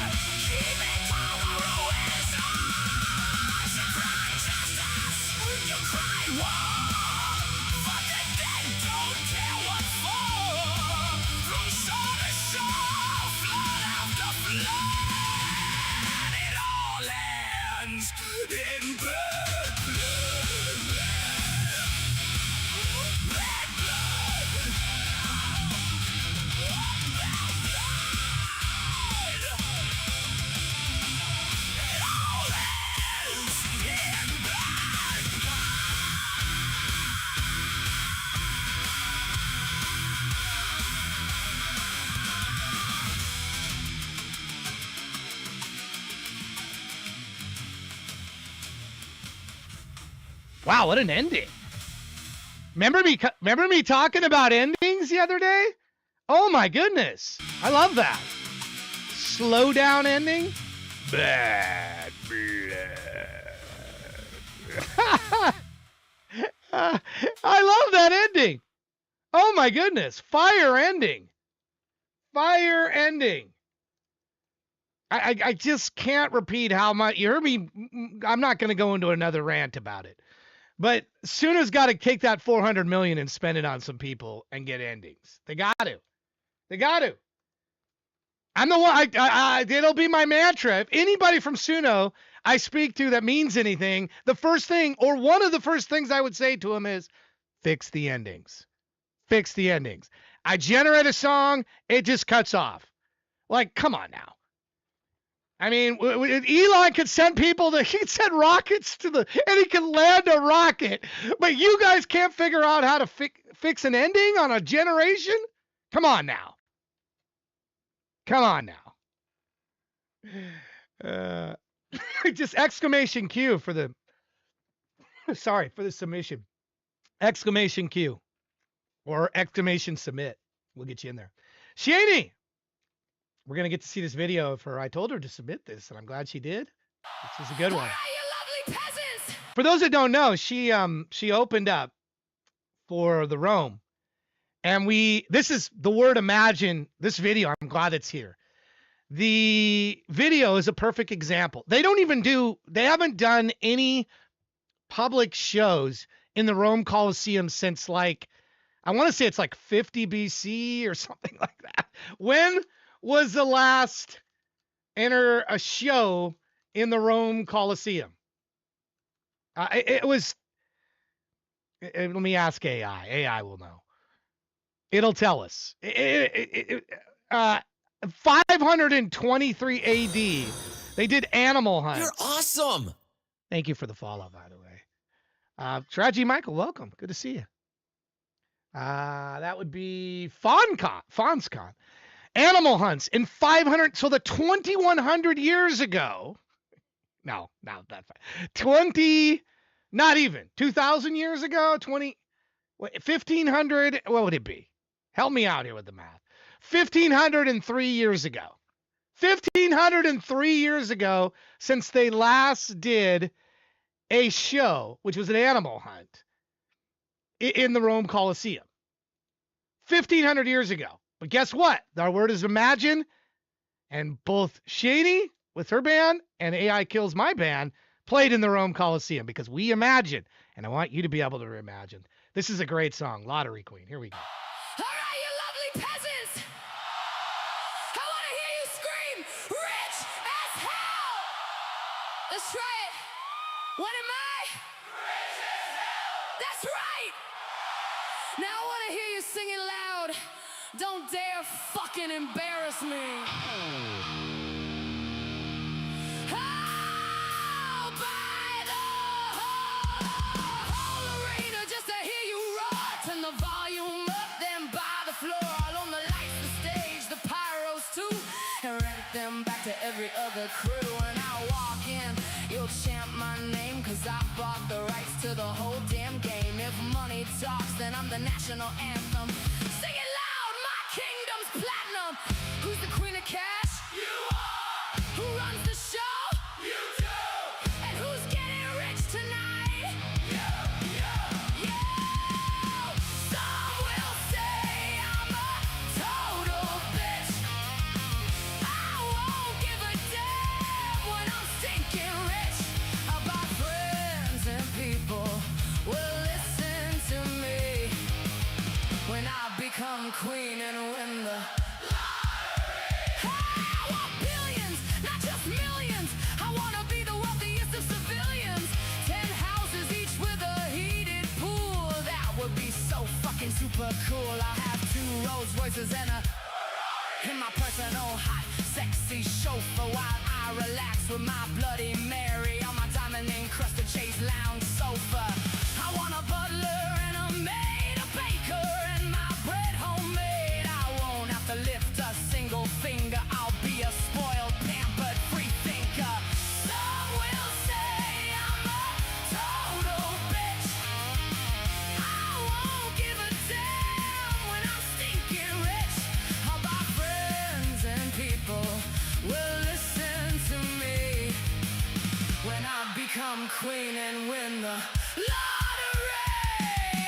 Keeping all the ruins of justice. You cry war, but the dead don't care what for. From shore to shore, flood after flood, it all ends in blood. Wow, what an ending. Remember me talking about endings the other day? Oh my goodness. I love that. Slow down ending. Bad blood. I love that ending. Oh my goodness. Fire ending. Fire ending. I just can't repeat how much. You heard me. I'm not going to go into another rant about it. But Suna's got to take that $400 million and spend it on some people and get endings. They got to. They got to. I'm the one. It'll be my mantra. If anybody from Suno I speak to that means anything, the first thing or one of the first things I would say to him is, fix the endings. Fix the endings. I generate a song, it just cuts off. Like, come on now. I mean, Elon could send people he could send rockets and he can land a rocket, but you guys can't figure out how to fix an ending on a generation? Come on now. Come on now. Just exclamation Q for the, sorry, for the submission. Exclamation Q or exclamation submit. We'll get you in there. Shani. We're going to get to see this video of her. I told her to submit this, and I'm glad she did. This is a good one. You lovely peasants! For those that don't know, she opened up for the Rome. And this is the word imagine, this video. I'm glad it's here. The video is a perfect example. They haven't done any public shows in the Rome Coliseum since I want to say it's like 50 BC or something like that. When was the last a show in the Rome Coliseum? It was. Let me ask AI. AI will know. It'll tell us. 523 AD. They did animal hunts. You're awesome! Thank you for the follow, by the way. Tragedy Michael, welcome. Good to see you. That would be FonsCon. Animal hunts in 500, so the 2,100 years ago, no, not that far, 2,000 years ago, 1,500, what would it be? Help me out here with the math. 1,503 years ago. 1,503 years ago since they last did a show, which was an animal hunt, in the Rome Coliseum. 1,500 years ago. But guess what? Our word is imagine. And both Shani with her band and AI Kills my band played in the Rome Coliseum because we imagine. And I want you to be able to imagine. This is a great song, Lottery Queen. Here we go. All right, you lovely peasants! I want to hear you scream, rich as hell! Let's try it. What am I? Rich as hell! That's right! Now I want to hear you singing loud. Don't dare fucking embarrass me. I'll buy the whole arena just to hear you roar. Turn the volume up, then by the floor. All on the lights, the stage, the pyros too. And rent them back to every other crew. And I walk in, you'll chant my name, cause I bought the rights to the whole damn game. If money talks, then I'm the national anthem. Sing it loud, my kingdom's platinum. Who's the queen of cash? You are. Who runs the show? You do. And who's getting rich tonight? You. Some will say I'm a total bitch. cool. I'll have 2 Rolls Royces and in my personal hot, sexy chauffeur while I relax with my Bloody Mary on my diamond-encrusted Chase lounge sofa. I want a butler and a maid, a baker, and my bread homemade. I won't have to lift a single finger. I'll be a spoiled, pampered free thinker. Some will say I'm a total bitch. I won't give a damn when I'm stinking rich. How about friends and people will listen to me when I become queen and win the lottery?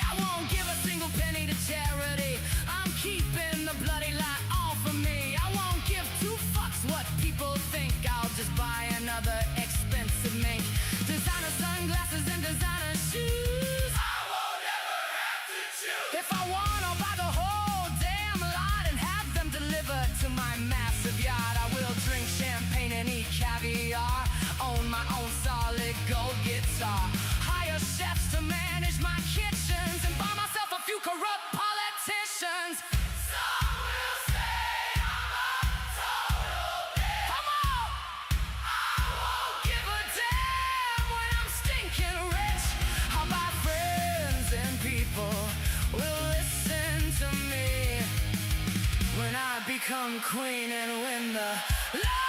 I won't give a single penny to charity. I'm keeping the bloody lot all for me. I won't give 2 fucks what people think. I'll just buy another expensive mink. Designer sunglasses and designer shoes. I won't ever have to choose. If I want, I'll buy the whole damn lot and have them delivered to my massive yacht. I will drink champagne and eat caviar. Own my own solid gold guitar. Hire chefs to manage my kitchens and buy myself a few corrupt politicians. Some will say I'm a total bitch. Come on! I won't give a damn when I'm stinking rich. How about friends and people will listen to me when I become queen and win the lottery?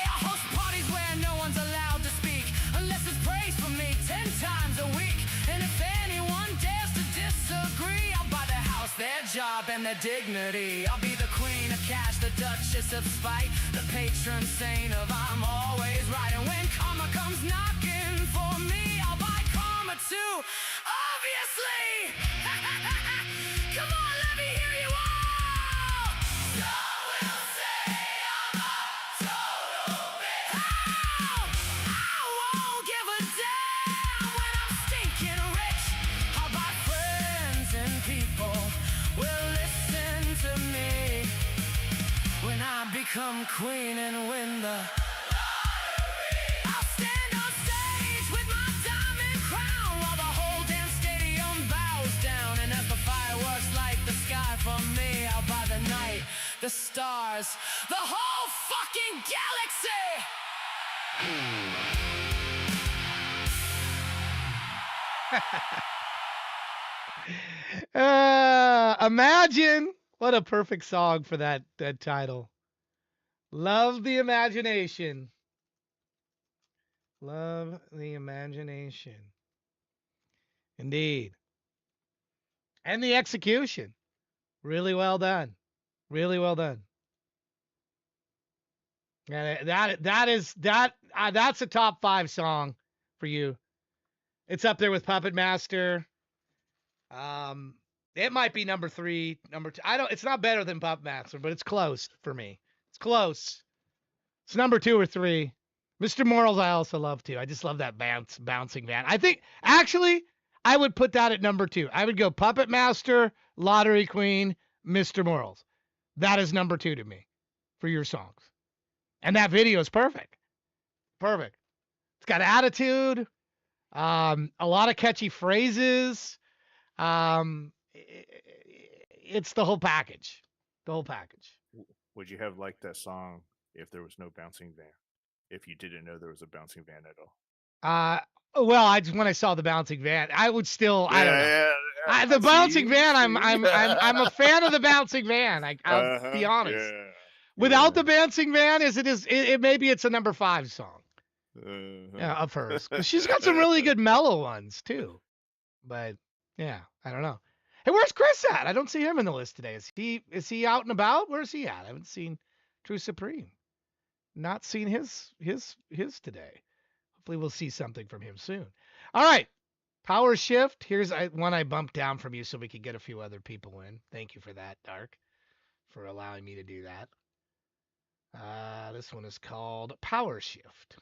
I host parties where no one's allowed to speak unless it's praise for me 10 times a week. And if anyone dares to disagree, I'll buy their house, their job, and their dignity. I'll be the queen of cash, the duchess of spite, the patron saint of I'm always right. And when karma comes knocking for me, I'll buy karma too, obviously. Come on, let me hear you all. Some will say I'm a total bitch. I won't give a damn when I'm stinking rich. How about friends and people will listen to me when I become queen and win the lottery? I'll stand on stage with my diamond crown while the whole damn stadium bows down. And as the fireworks light the sky for me, I'll buy the night, the stars, the whole fucking galaxy. Imagine. What a perfect song for that title. Love the imagination. Love the imagination. Indeed. And the execution. Really well done. Really well done. And that's a top 5 song for you. It's up there with Puppet Master. It might be number 3, number 2. It's not better than Puppet Master, but it's close for me. It's close. It's number 2 or 3. Mr. Morals I also love too. I just love that bouncing van. I think actually I would put that at number 2. I would go Puppet Master, Lottery Queen, Mr. Morals. That is number 2 to me for your songs. And that video is perfect. Perfect. It's got attitude, a lot of catchy phrases. It's the whole package. The whole package. Would you have liked that song if there was no bouncing van? If you didn't know there was a bouncing van at all? Well, when I saw the bouncing van, I would still. I don't know. The bouncing van. I'm a fan of the bouncing van. I'll be honest. Yeah. Without the bouncing van, maybe it's a number 5 song. Yeah, of hers. 'Cause she's got some really good mellow ones too. But yeah, I don't know. Hey, where's Chris at? I don't see him in the list today. Is he out and about? Where's he at? I haven't seen True Supreme. Not seen his today. Hopefully we'll see something from him soon. All right. Power Shift. Here's one I bumped down from you so we could get a few other people in. Thank you for that, Dark, for allowing me to do that. This one is called Power Shift.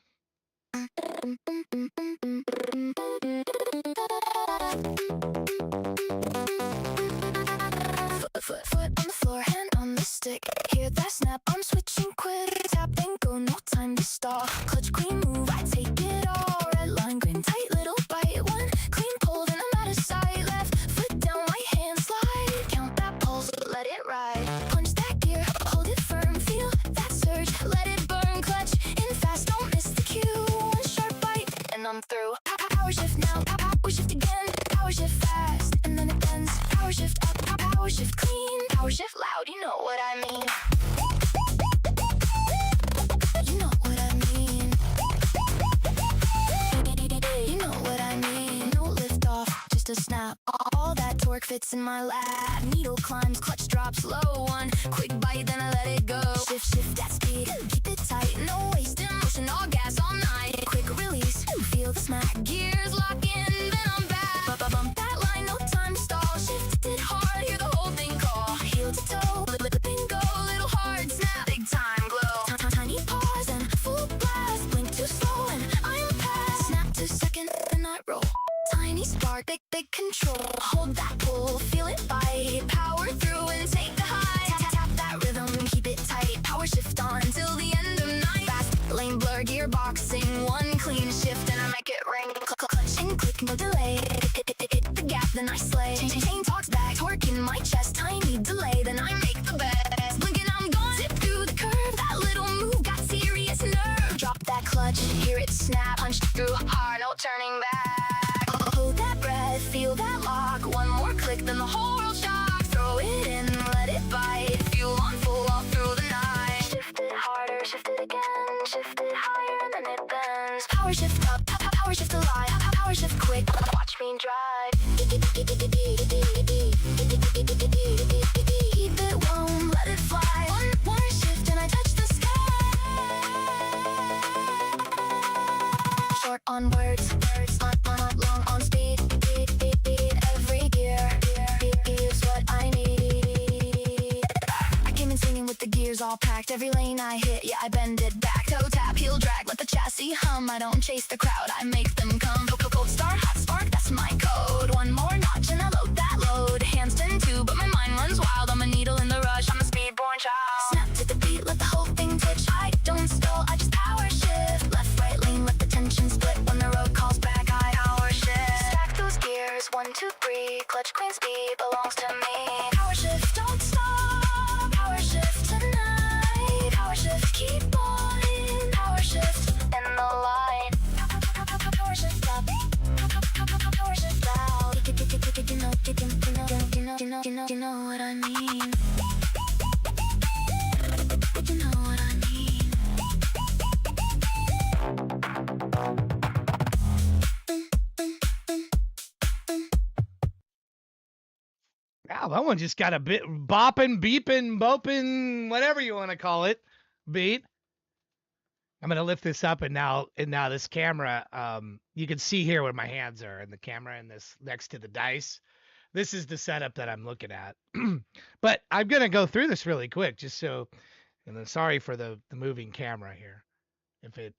Foot on the floor, hand on the stick. Hear that snap, I'm switching quick. Tap and go, no time to stall. Clutch, clean move, I take it all. Red line, grin, tight little bite. One clean pull, then I'm out of sight. Left foot down, right hand slide. gas in my lap. Needle climbs, clutch drops low. One quick bite, then I let it go. Shift that speed, keep it tight. No wasting motion, all gas all night. Quick release, feel the smack. Gears lock in, then I'm back. Bump that line, no time to stall. Shift it hard, hear the whole thing call. Heel to toe, lip and go. Little hard snap, big time glow. Tiny pause and full blast. Blink too slow and I'm past. Snap to second, then I roll. Tiny spark, big control. Hold that pull, feel it bite. Power through and take the high. Tap that rhythm, keep it tight. Power shift on till the end of night. Fast lane blur, gearboxing. One clean shift and I make it ring. Clutch and click, no delay. Hit the gap, then I slay. Chain talks back, torque in my chest. Tiny delay, then I make the best. Blinking, I'm gone. Zip through the curve. That little move got serious nerve. Drop that clutch, hear it snap. Punch through hard, no turning back. Hold that breath, feel that lock. One more click, then the whole world shocks. Throw it in, let it bite. Fuel on full all through the night. Shift it harder, shift it again. Shift it higher, and then it bends. Power shift up, power shift alive. Power shift quick, watch me drive. Keep it warm, let it fly. One more shift and I touch the sky. Short on words, long on speed. Every gear is what I need. I came in swinging with the gears all packed. Every lane I hit, yeah, I bend it back. Toe tap, heel drag, let the chassis hum. I don't chase the crowd, I make them come. Cold start, hot spark, that's my code. One more notch and I load that load. Hands tend to, but my mind runs wild. I'm a needle in the rush, I'm a speed-born child. Snap to the beat, let the whole thing twitch. I don't stall, I just power shift. Left, right lane, let the tension split. When the road calls back, I power shift. Stack those gears, 1, 2, 3. Clutch queen speed belongs to me. Power shift, don't stop. Power shift tonight. Power shift, keep on. Power shift in the line. Power shift up. Power shift out. You know what I mean. You know what I mean. Wow, that one just got a bit bopping, beeping, boping, whatever you want to call it, beat. I'm gonna lift this up and now this camera, you can see here where my hands are in the camera and this next to the dice. This is the setup that I'm looking at. But I'm gonna go through this really quick, just so. And then sorry for the moving camera here, if it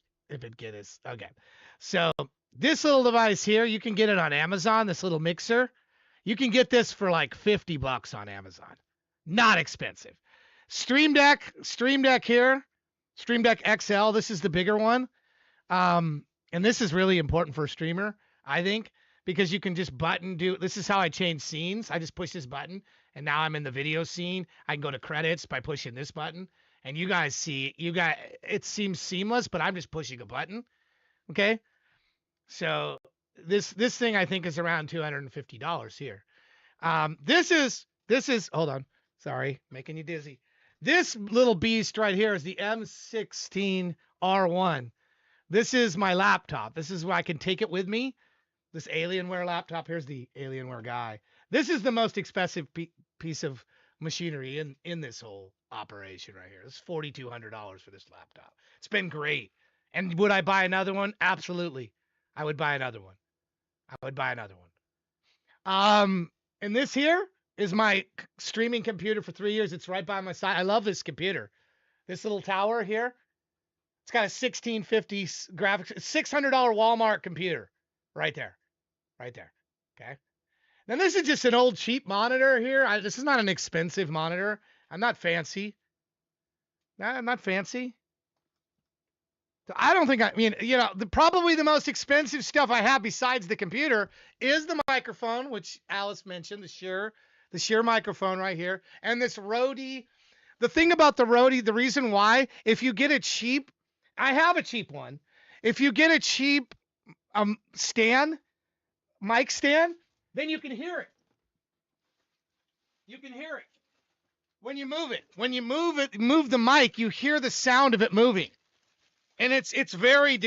gets okay. So this little device here, you can get it on Amazon. This little mixer, you can get this for like $50 on Amazon. Not expensive. Stream Deck here. Stream Deck XL, this is the bigger one. And this is really important for a streamer, I think, because you can just this is how I change scenes. I just push this button, and now I'm in the video scene. I can go to credits by pushing this button, and it seems seamless, but I'm just pushing a button, okay? So this thing I think is around $250 here. This is, hold on, sorry, making you dizzy. This little beast right here is the M16R1. This is my laptop. This is where I can take it with me. This Alienware laptop. Here's the Alienware guy. This is the most expensive piece of machinery in this whole operation right here. This is $4,200 for this laptop. It's been great. And would I buy another one? Absolutely. I would buy another one. And this here is my streaming computer for 3 years. It's right by my side. I love this computer. This little tower here. It's got a 1650 graphics, $600 Walmart computer. Right there. Okay. Then this is just an old cheap monitor here. This is not an expensive monitor. I'm not fancy. I'm not fancy. So I don't think probably the most expensive stuff I have besides the computer is the microphone, which Alice mentioned, the Shure microphone right here, and this Rode. The thing about the Rode, the reason why, if you get it cheap, I have a cheap one. If you get a cheap mic stand, then you can hear it. When you move it. When you move the mic, you hear the sound of it moving. And it's very,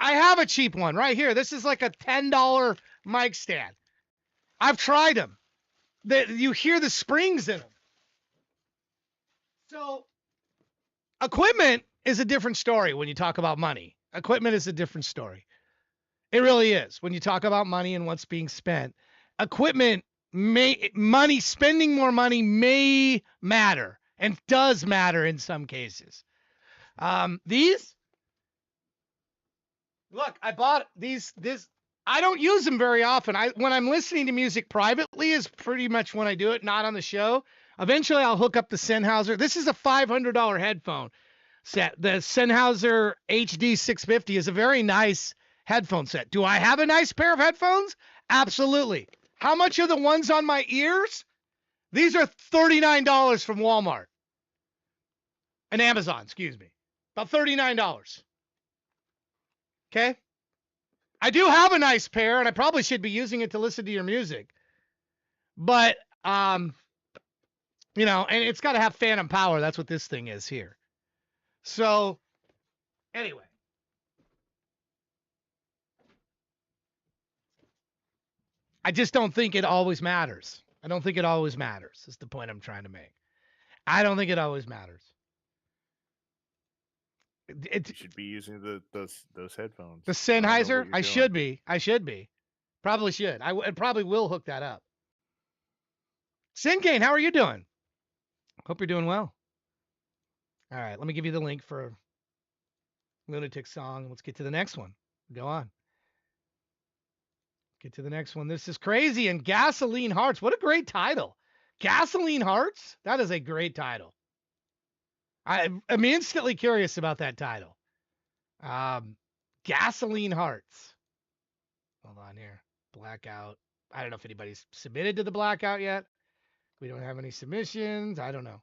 I have a cheap one right here. This is like a $10 mic stand. I've tried them. you hear the springs in them. So equipment is a different story when you talk about money. Equipment is a different story. It really is. When you talk about money and what's being spent, spending more money may matter and does matter in some cases. Look, I bought these. I don't use them very often. When I'm listening to music privately is pretty much when I do it, not on the show. Eventually, I'll hook up the Sennheiser. This is a $500 headphone set. The Sennheiser HD 650 is a very nice headphone set. Do I have a nice pair of headphones? Absolutely. How much are the ones on my ears? These are $39 from Walmart. And Amazon, excuse me. About $39. Okay? I do have a nice pair, and I probably should be using it to listen to your music. But, and it's got to have phantom power. That's what this thing is here. So, anyway. I just don't think it always matters. I don't think it always matters, is the point I'm trying to make. I don't think it always matters. You should be using those headphones. The Sennheiser? I should be. Probably should. I probably will hook that up. Sinkane, how are you doing? Hope you're doing well. All right, let me give you the link for Lunatic Song. Let's get to the next one. Go on. Get to the next one. This is Crazy and Gasoline Hearts. What a great title. Gasoline Hearts? That is a great title. I'm instantly curious about that title. Gasoline Hearts. Hold on here. Blackout. I don't know if anybody's submitted to the blackout yet. We don't have any submissions. I don't know.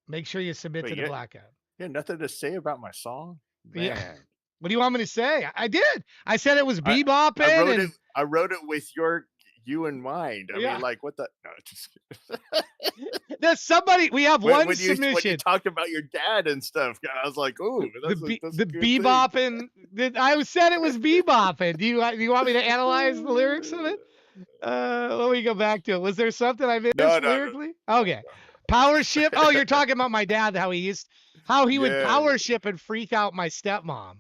Make sure you submit to the blackout. Yeah, nothing to say about my song? Man. Yeah. What do you want me to say? I did. I said it was bebopping. I wrote it with you in mind. I mean, like, what the? No, just There's somebody. We have one submission. When you talked about your dad and stuff, I was like, "Ooh, the bebopping." I said it was bebopping. Do you want me to analyze the lyrics of it? Let me go back to it. Was there something I missed lyrically? No. Okay. Power ship. Oh, you're talking about my dad. How he would power ship and freak out my stepmom.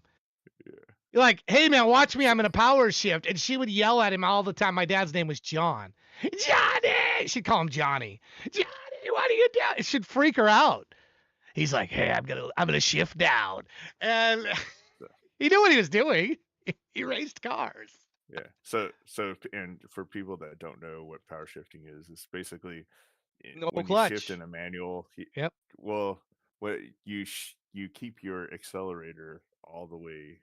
Like, hey, man, watch me. I'm in a power shift. And she would yell at him all the time. My dad's name was John. Johnny! She'd call him Johnny. Johnny, what are you doing? It should freak her out. He's like, hey, I'm gonna shift down. And he knew what he was doing. He raced cars. Yeah. So, and for people that don't know what power shifting is, it's basically when clutch. You shift in a manual. Yep. Well, what you keep your accelerator all the way.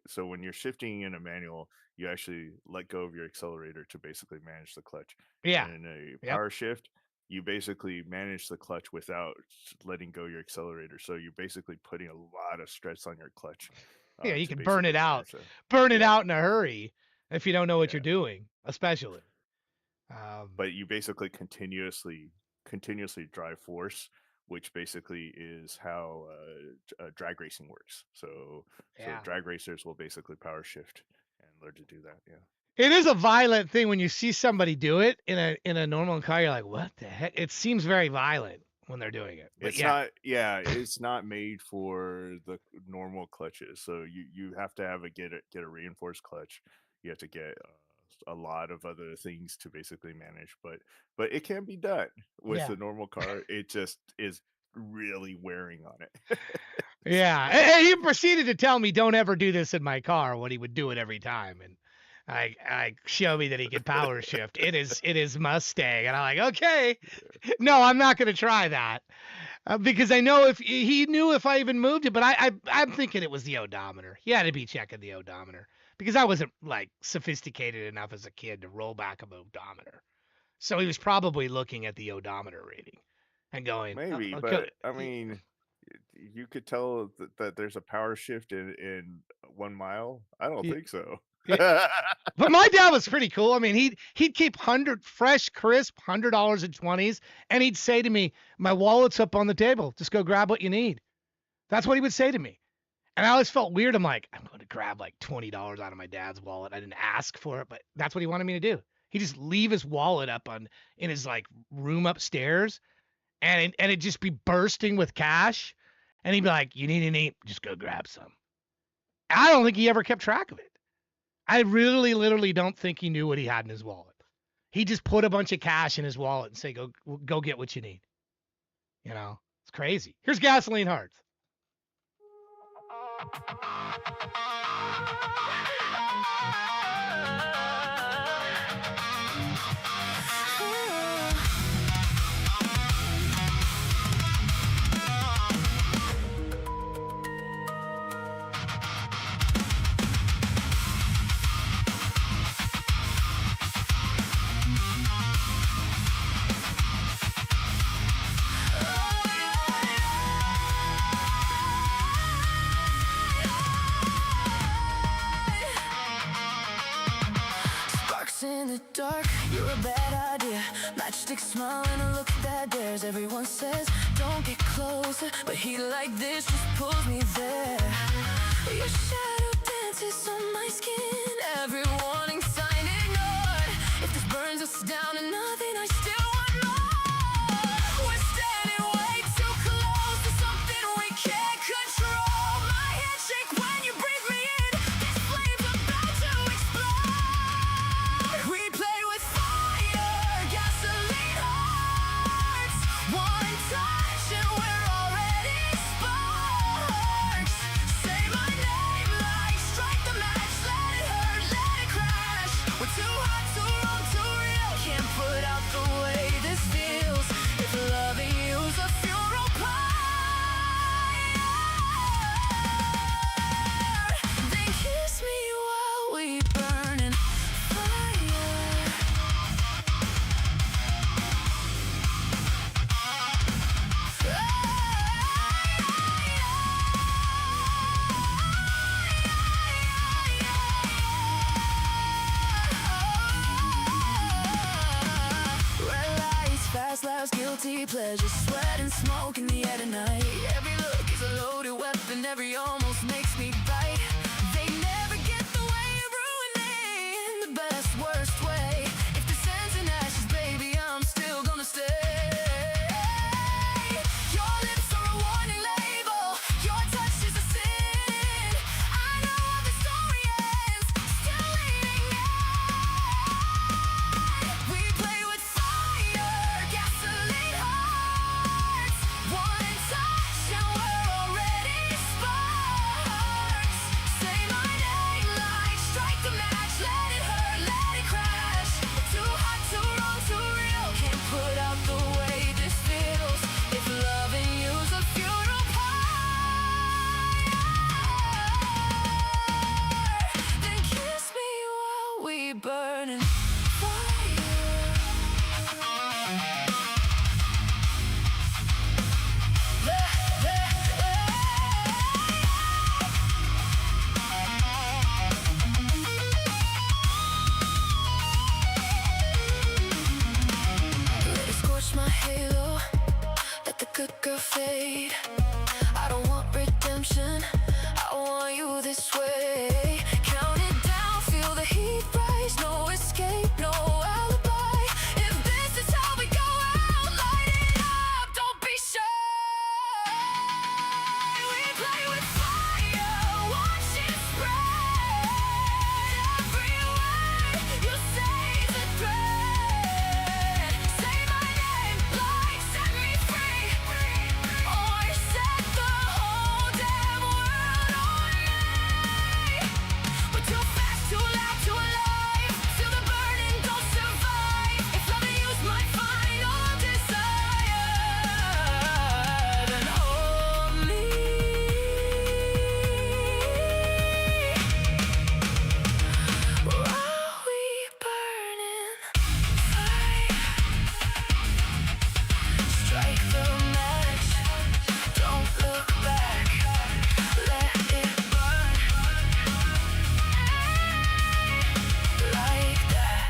So when you're shifting in a manual, you actually let go of your accelerator to basically manage the clutch. Yeah. And in a power shift, you basically manage the clutch without letting go your accelerator. So you're basically putting a lot of stress on your clutch. Yeah, you can burn it out. Burn it out in a hurry if you don't know what you're doing, especially. But you basically continuously drive force, which basically is how drag racing works. So drag racers will basically power shift and learn to do that. Yeah. It is a violent thing when you see somebody do it in a normal car. You're like, what the heck? It seems very violent when they're doing it. But it's not made for the normal clutches. So you have to get a reinforced clutch. You have to get a lot of other things to basically manage, but it can be done with the normal car. It just is really wearing on it. Yeah. And he proceeded to tell me, don't ever do this in my car, when he would do it every time. And I show me that he can power shift. It is Mustang. And I'm like, okay, no, I'm not going to try that. Because I know if he knew if I even moved it, but I'm thinking it was the odometer. He had to be checking the odometer because I wasn't like sophisticated enough as a kid to roll back an odometer. So he was probably looking at the odometer reading and going, maybe, but I mean, you could tell that there's a power shift in 1 mile. I don't think so. Yeah. But my dad was pretty cool. I mean, he'd keep fresh, crisp $100 in 20s, and he'd say to me, "My wallet's up on the table. Just go grab what you need." That's what he would say to me. And I always felt weird. I'm like, I'm going to grab like $20 out of my dad's wallet. I didn't ask for it, but that's what he wanted me to do. He'd just leave his wallet up in his like room upstairs, and it'd just be bursting with cash, and he'd be like, "You need any? Just go grab some." I don't think he ever kept track of it. I really, literally don't think he knew what he had in his wallet. He just put a bunch of cash in his wallet and say, "Go get what you need." You know, it's crazy. Here's Gasoline Hearts. Sparks in the dark, you're a bad idea. Matchstick smile and a look that dares. Everyone says don't get closer, but heat like this just pulls me there. Your shadow dances on my skin, every warning sign ignored. If this burns us down to nothing, I still want more. We're standing way too close to something we can't control. My hands shake when you breathe me in. This flame's about to explode. We play with fire, gasoline hearts. One touch and we're already sparks. Say my name like strike the match. Let it hurt, let it crash. We're too hot, too wrong, too real. Can't put out the way this feels. If loving you's a funeral pyre, then kiss me while we burn in fire. Red lights, fast lives, guilty pleasures, sweat and smoke in the air tonight. Every look is a loaded weapon, every almost makes me bite. They never get the way of ruining the best, worst way. If this ends in ashes, baby, I'm still gonna stay. Your lips are a warning label, your touch is a sin. I know how the story ends, still leading in. We play with fire, gasoline hearts. One touch and we're already sparks. Say my name like strike the match. Let it hurt, let it crash. Too hot, too wrong, too real. Can't put out the way this feels. If loving you's a funeral pyre, then kiss me while we burn in Let it scorch my halo, let the good girl fade. I don't want redemption, I want you this way. Count it down, feel the heat rise, no escape, no alibi. If this is how we go out, light it up, don't be shy. We play with fire, watch it spread. Every word you say's a threat. Say my name like set me free, or set the whole damn world on me. We're too fast, too loud, too alive. Feel the burning, don't survive. If loving you's my final desire, then hold me. While we burn in fire, strike the match. Don't look back. Let it burn like that.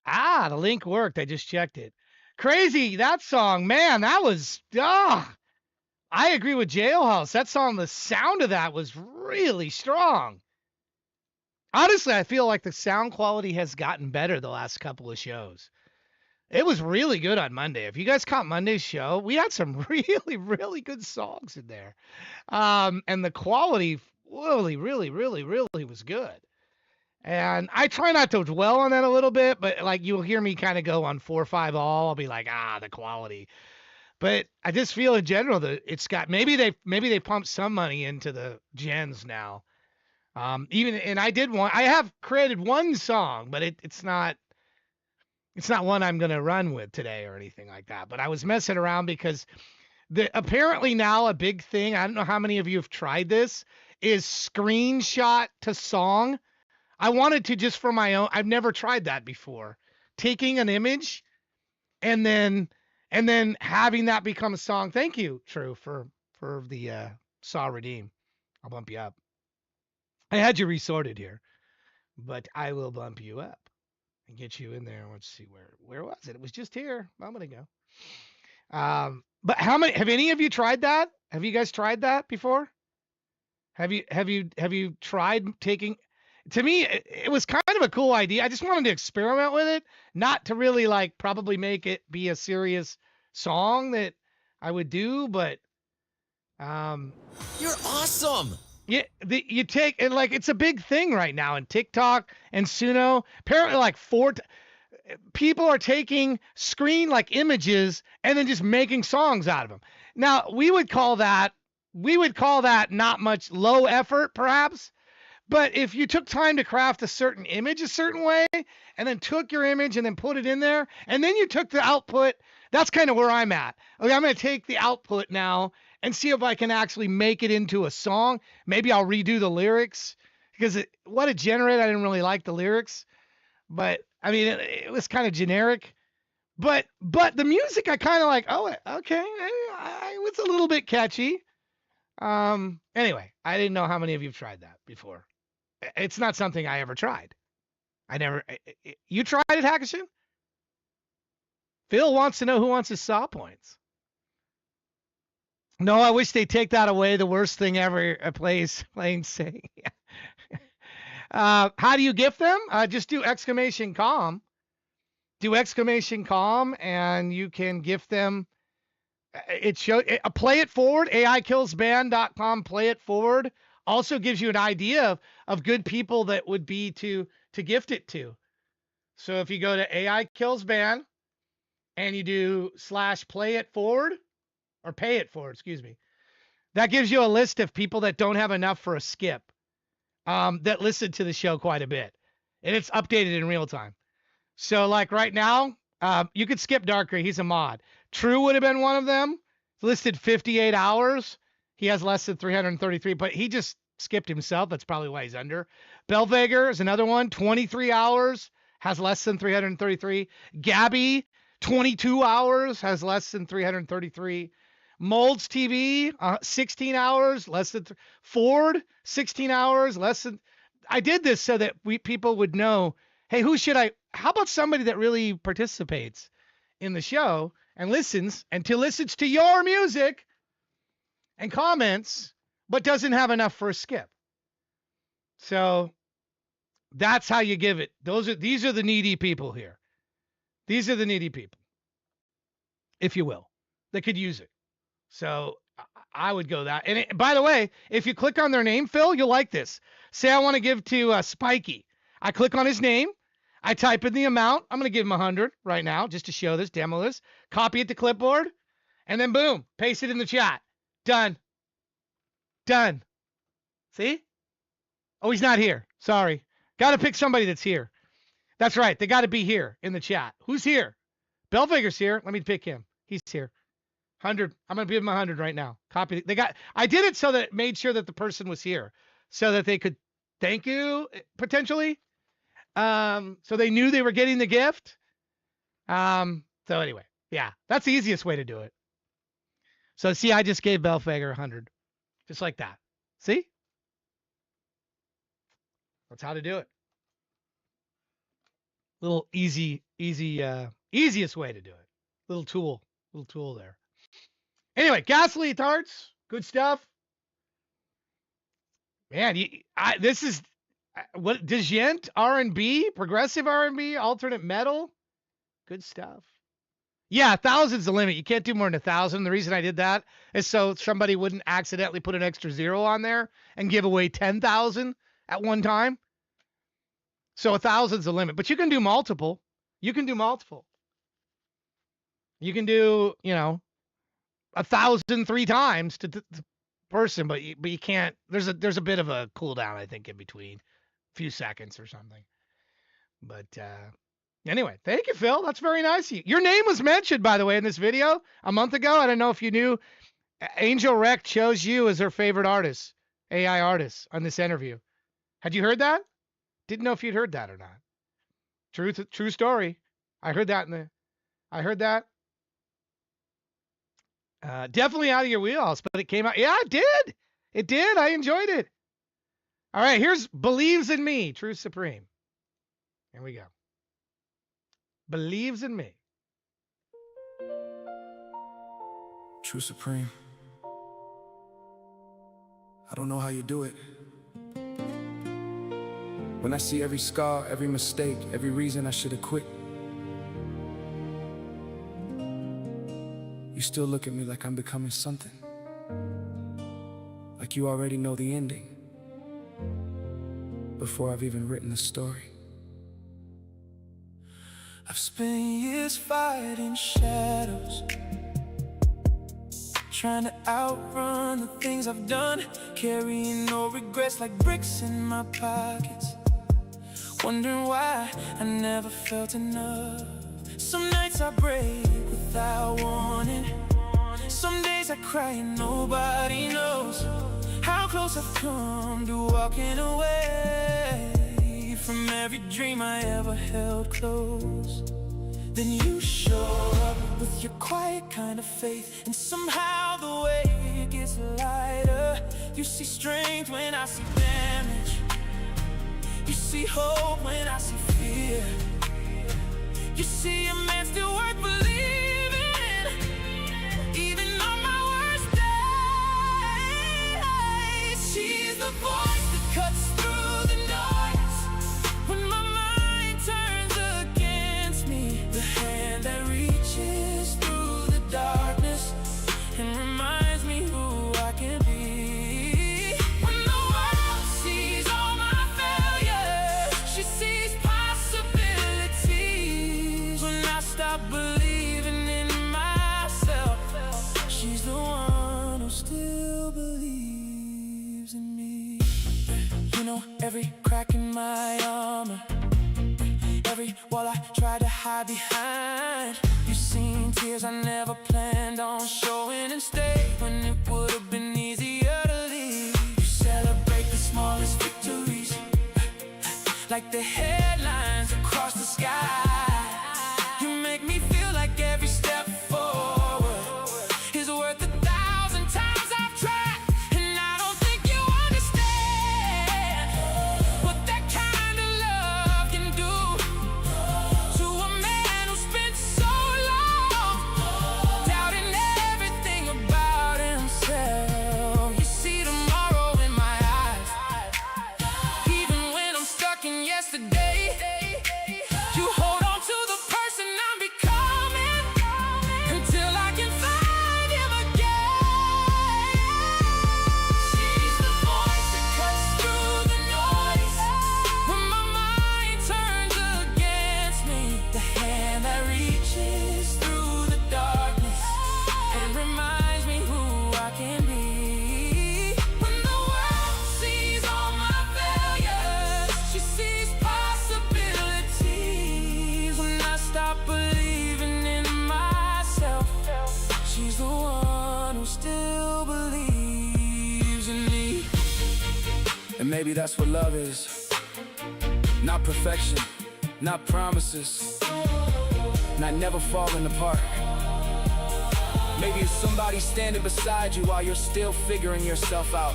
Ah, the link worked. I just checked it. Crazy, that song, man. That was I agree with Jailhouse. That song, the sound of that was really strong. Honestly, I feel like the sound quality has gotten better the last couple of shows. It was really good on Monday. If you guys caught Monday's show, we had some really, really good songs in there. And the quality really was good. And I try not to dwell on that a little bit, but like you'll hear me kind of go on 4-5 all. I'll be like, the quality. But I just feel in general that it's got maybe they pumped some money into the gens now. Even and I have created one song, but it's not one I'm gonna run with today or anything like that. But I was messing around because apparently now a big thing, I don't know how many of you have tried this, is screenshot to song. I wanted to just for my own. I've never tried that before. Taking an image and then having that become a song. Thank you, True, for the Saw Redeem. I'll bump you up. I had you resorted here, but I will bump you up and get you in there. Let's see where was it? It was just here a moment ago. But how many have any of you tried that? Have you guys tried that before? Have you tried taking to me it was kind of a cool idea. I just wanted to experiment with it, not to really like probably make it be a serious song that I would do, but You're awesome. yeah, you take and like it's a big thing right now in TikTok and Suno. Apparently, like people are taking screen like images and then just making songs out of them. Now we would call that not much low effort, perhaps. But if you took time to craft a certain image a certain way, and then took your image and then put it in there, and then you took the output, that's kind of where I'm at. Okay, I'm going to take the output now and see if I can actually make it into a song. Maybe I'll redo the lyrics because what it generated, I didn't really like the lyrics, but I mean, it was kind of generic. But the music, I kind of like. Oh, okay, it was a little bit catchy. Anyway, I didn't know how many of you've tried that before. It's not something I ever tried. I never. You tried it, Hackashin? Phil wants to know who wants his saw points. No, I wish they'd take that away. The worst thing ever playing saying. How do you gift them? Just do exclamation com. Do exclamation com, and you can gift them. It show play it forward. AIKillsBand.com. Play it forward. Also gives you an idea of good people that would be to gift it to. So if you go to AIKillsBand and you do /play it forward or pay it forward, excuse me, that gives you a list of people that don't have enough for a skip that listen to the show quite a bit. And it's updated in real time. So like right now, you could skip Darker. He's a mod. True would have been one of them. It's listed 58 hours. He has less than 333, but he just skipped himself. That's probably why he's under. Belvager is another one. 23 hours, has less than 333. Gabby, 22 hours, has less than 333. Molds TV, 16 hours, less than. Ford, 16 hours, less than. I did this so that people would know, hey, how about somebody that really participates in the show and listens to your music and comments, but doesn't have enough for a skip. So that's how you give it. These are the needy people here. These are the needy people, if you will, that could use it. So I would go that. And by the way, if you click on their name, Phil, you'll like this. Say I want to give to Spiky. I click on his name. I type in the amount. I'm going to give him 100 right now just to show this, demo this. Copy it to clipboard. And then boom, paste it in the chat. Done. Done. See? Oh, he's not here. Sorry. Got to pick somebody that's here. That's right. They got to be here in the chat. Who's here? Belvager's here. Let me pick him. He's here. 100. I'm going to give him 100 right now. Copy. I did it so that it made sure that the person was here so that they could thank you potentially. So they knew they were getting the gift. So anyway, yeah, that's the easiest way to do it. So see, I just gave Belfager 100, just like that. See? That's how to do it. Little easiest way to do it. Little tool there. Anyway, Ghastly Tarts, good stuff. Man, this is what Djent R&B, progressive R&B, alternate metal, good stuff. Yeah, 1,000's the limit. You can't do more than 1,000. The reason I did that is so somebody wouldn't accidentally put an extra 0 on there and give away 10,000 at one time. So 1,000's the limit, but you can do multiple. You can do multiple. You can do, 1,000 3 times to person, but you can't. There's a bit of a cooldown, I think, in between, a few seconds or something. But anyway, thank you, Phil. That's very nice of you. Your name was mentioned, by the way, in this video a month ago. I don't know if you knew. Angel Rec chose you as her favorite artist, AI artist, on this interview. Had you heard that? Didn't know if you'd heard that or not. True story. I heard that definitely out of your wheelhouse, but it came out. Yeah, it did. It did. I enjoyed it. All right, here's Believes in Me, True Supreme. Here we go. Believes in Me. True Supreme. I don't know how you do it. When I see every scar, every mistake, every reason I should have quit, you still look at me like I'm becoming something. Like you already know the ending before I've even written the story. I've spent years fighting shadows, trying to outrun the things I've done, carrying no regrets like bricks in my pockets, wondering why I never felt enough. Some nights I break without warning. Some days I cry and nobody knows how close I've come to walking away from every dream I ever held close. Then you show up with your quiet kind of faith, and somehow the way gets lighter. You see strength when I see damage. You see hope when I see fear. You see a man still worth believing, even on my worst days. She's the voice that cuts through the noise when my mind turns against me. The hand that reaches through the darkness and reminds me who I can be. When the world sees all my failures, she sees possibilities. When I stop believing in myself, she's the one who still believes in me. You know, every crack in my armor, every wall I tried to hide behind. You've seen tears I never planned on showing and stay when it would have been easier to leave. You celebrate the smallest victories like the headlines across the sky. You make me feel like every step forward is worth 1,000 times I've tried. And I don't think you understand what that kind of love can do to a man who spent so long doubting everything about himself. You see tomorrow in my eyes, even when I'm stuck in yesterday. You hold on to the person I'm becoming until I can find him again. She's the voice that cuts through the noise when my mind turns against me. The hand that reaches through the darkness and reminds me who I can be. When the world sees all my failures, she sees possibilities. When I stop believing in myself, she's the one who still believes in me. And maybe that's what love is. Not perfection, not promises, not never falling apart. Maybe it's somebody standing beside you while you're still figuring yourself out.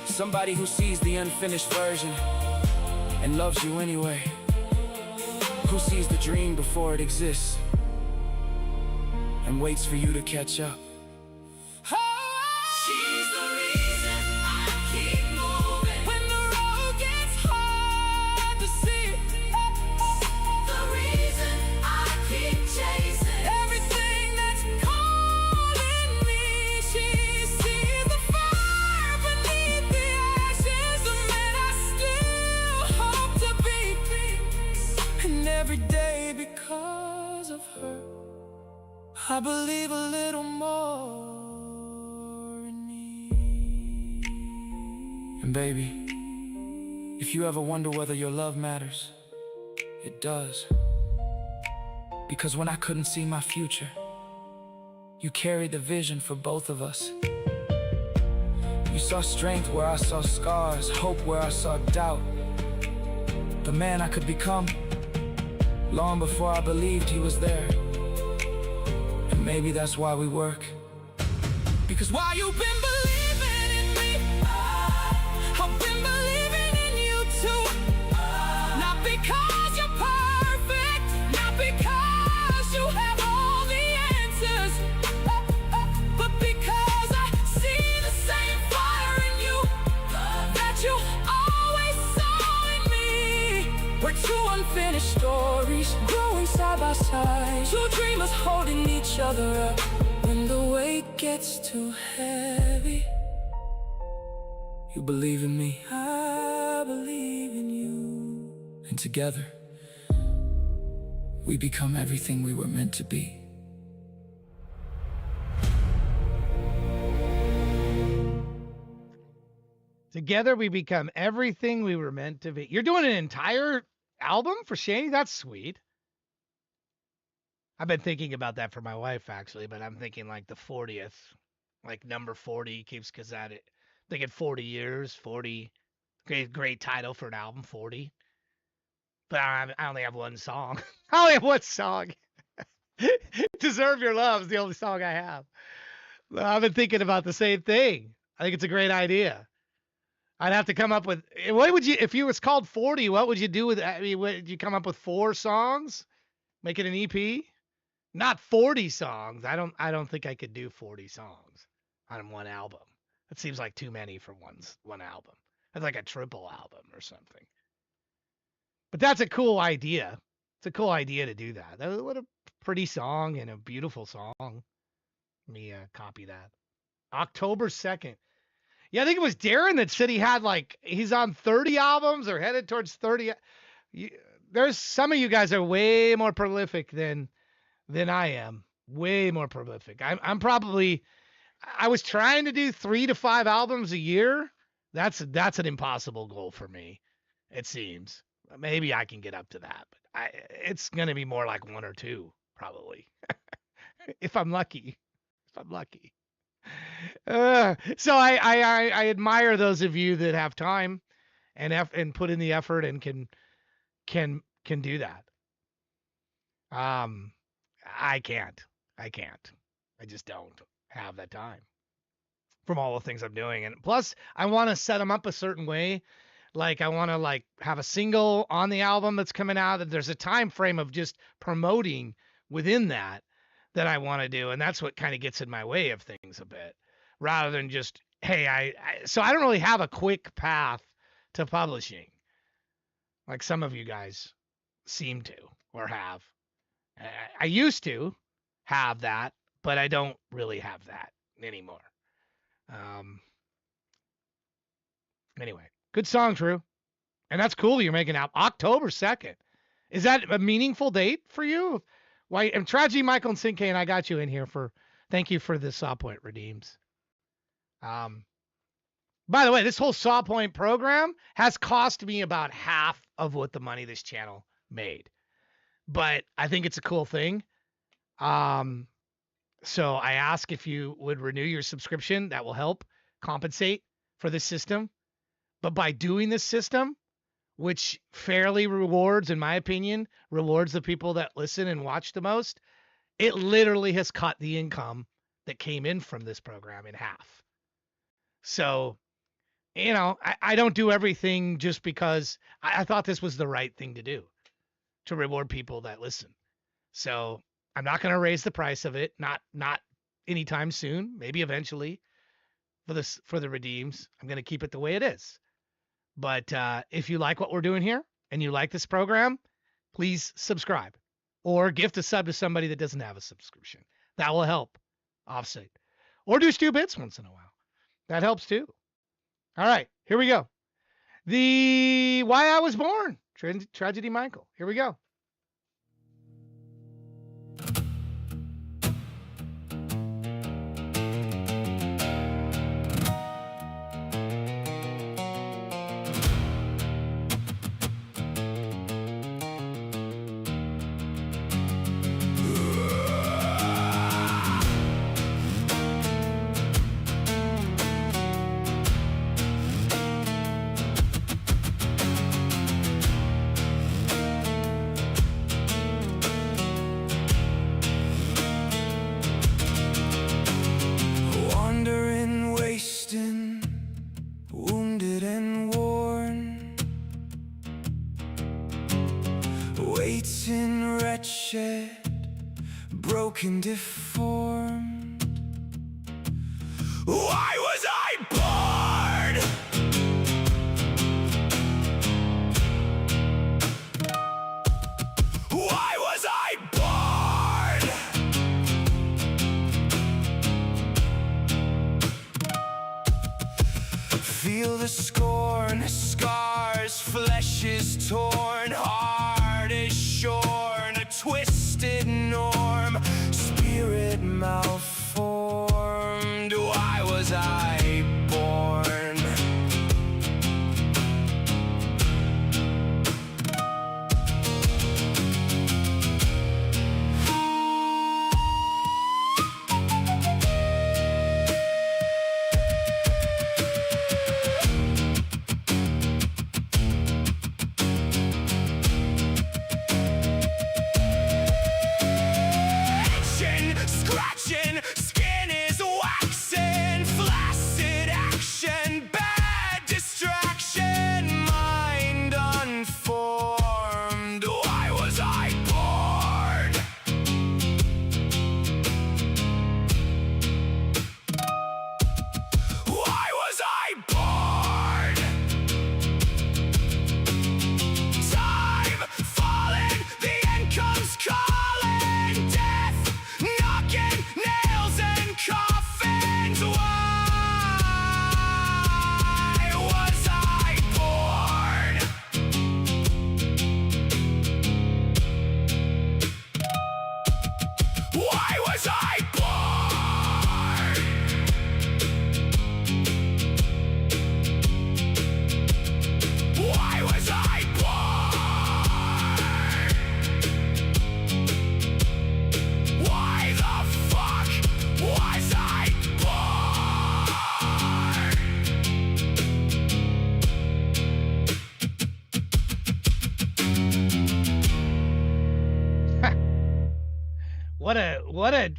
Somebody who sees the unfinished version and loves you anyway. Who sees the dream before it exists and waits for you to catch up. I believe a little more in me. And baby, if you ever wonder whether your love matters, it does. Because when I couldn't see my future, you carried the vision for both of us. You saw strength where I saw scars, hope where I saw doubt. The man I could become, long before I believed he was there. And maybe that's why we work. Because while you've been believing in me, I've been believing in you too. Not because you're perfect, not because you have all the answers, but because I see the same fire in you that you always saw in me. We're two unfinished stories, growing side by side. Two dreamers holding each other up when the weight gets too heavy. You believe in me, I believe in you. And together, we become everything we were meant to be. Together we become everything we were meant to be. You're doing an entire album for Shani? That's sweet. I've been thinking about that for my wife, actually, but I'm thinking like the 40th. Like number 40 keeps Kazat. Thinking 40 years, 40. Great title for an album, 40. But I only have one song. I only have one song. Deserve Your Love is the only song I have. I've been thinking about the same thing. I think it's a great idea. I'd have to come up with, what would you, if you was called 40, what would you do with, I mean, would you come up with 4 songs? Make it an EP? Not 40 songs. I don't think I could do 40 songs on one album. That seems like too many for one album. That's like a triple album or something. But that's a cool idea. It's a cool idea to do that. What a pretty song and a beautiful song. Let me copy that. October 2nd. Yeah, I think it was Darren that said he had he's on 30 albums or headed towards 30. There's some of you guys are way more prolific than I am. Way more prolific. I'm probably, I was trying to do 3 to 5 albums a year. That's an impossible goal for me, it seems. Maybe I can get up to that, but it's going to be more like 1 or 2 probably. If I'm lucky. So I admire those of you that have time and put in the effort and can do that. I can't. I just don't have that time from all the things I'm doing. And plus I want to set them up a certain way. Like I want to have a single on the album that's coming out, that there's a time frame of just promoting within that I want to do. And that's what kind of gets in my way of things a bit, rather than just, hey, so I don't really have a quick path to publishing like some of you guys seem to or have. I used to have that, but I don't really have that anymore. Anyway, good song, Drew. And that's cool. You're making out October 2nd. Is that a meaningful date for you? Why? And Tragedy, Michael, and Sinkane, I got you in here thank you for the Sawpoint redeems. By the way, this whole Sawpoint program has cost me about half of what the money this channel made. But I think it's a cool thing. So I ask if you would renew your subscription. That will help compensate for this system. But by doing this system, which fairly rewards, in my opinion, rewards the people that listen and watch the most, it literally has cut the income that came in from this program in half. So, I don't do everything just because I thought this was the right thing to do, to reward people that listen. So I'm not going to raise the price of it. Not anytime soon, maybe eventually for the redeems. I'm going to keep it the way it is. But if you like what we're doing here and you like this program, please subscribe or gift a sub to somebody that doesn't have a subscription. That will help offset. Or do Stu Bits once in a while. That helps too. All right, here we go. The Why I Was Born, Tragedy Michael. Here we go. wretched, broken, deformed. Why was I born? Why was I born? Feel the scorn, scars, flesh is torn, heart is shorn, a twisted norm, spirit malformed. Why was I born? Scratching, skin is waxing, flaccid action, bad distraction, mind unformed. Why was I born? Why was I born? Time falling, the end comes calling, death knocking, nails and coffins. Why was I born? Why was I born? Why was I born? Why the fuck was I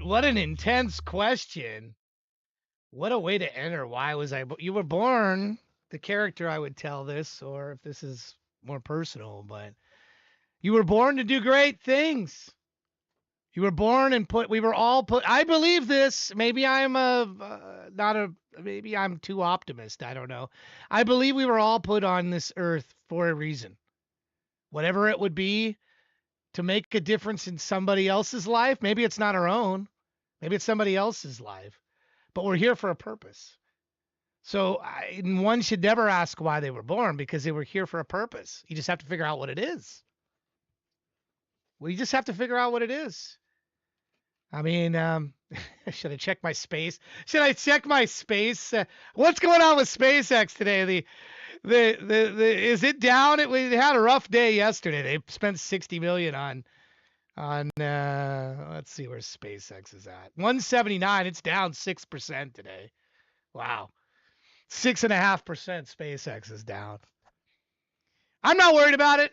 What an intense question. What a way to enter. Why was you were born, the character I would tell this, or if this is more personal, but you were born to do great things. You were born and we were all put, I believe this. Maybe I'm maybe I'm too optimist. I don't know. I believe we were all put on this earth for a reason. Whatever it would be, to make a difference in somebody else's life. Maybe it's not our own. Maybe it's somebody else's life. But we're here for a purpose. So one should never ask why they were born, because they were here for a purpose. You just have to figure out what it is. We just have to figure out what it is. I mean, should I check my space? Should I check my space? What's going on with SpaceX today? Is it down? They had a rough day yesterday. They spent $60 million on let's see where SpaceX is at. 179. It's down 6% today. Wow. 6.5% SpaceX is down. I'm not worried about it.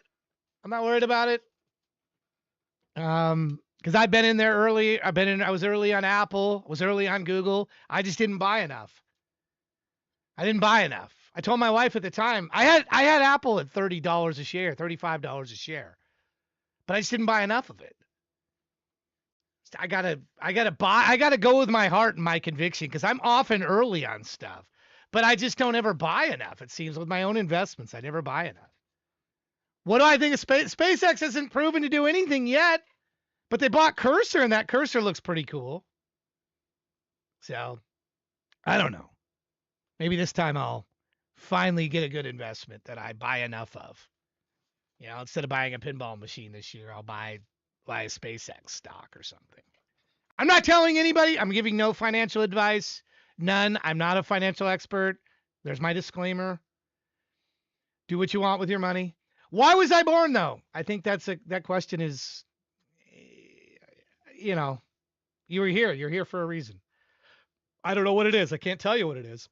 Because I've been in there early. I was early on Apple, was early on Google. I just didn't buy enough. I told my wife at the time, I had Apple at $30 a share, $35 a share. But I just didn't buy enough of it. I gotta go with my heart and my conviction, because I'm often early on stuff. But I just don't ever buy enough. It seems with my own investments, I never buy enough. What do I think of SpaceX? Hasn't proven to do anything yet. But they bought Cursor, and that Cursor looks pretty cool. So, I don't know. Maybe this time I'll finally get a good investment that I buy enough of. You know, instead of buying a pinball machine this year, I'll buy a SpaceX stock or something. I'm not telling anybody. I'm giving no financial advice. None. I'm not a financial expert. There's my disclaimer. Do what you want with your money. Why was I born, though? I think that question is, you know, you were here. You're here for a reason. I don't know what it is. I can't tell you what it is.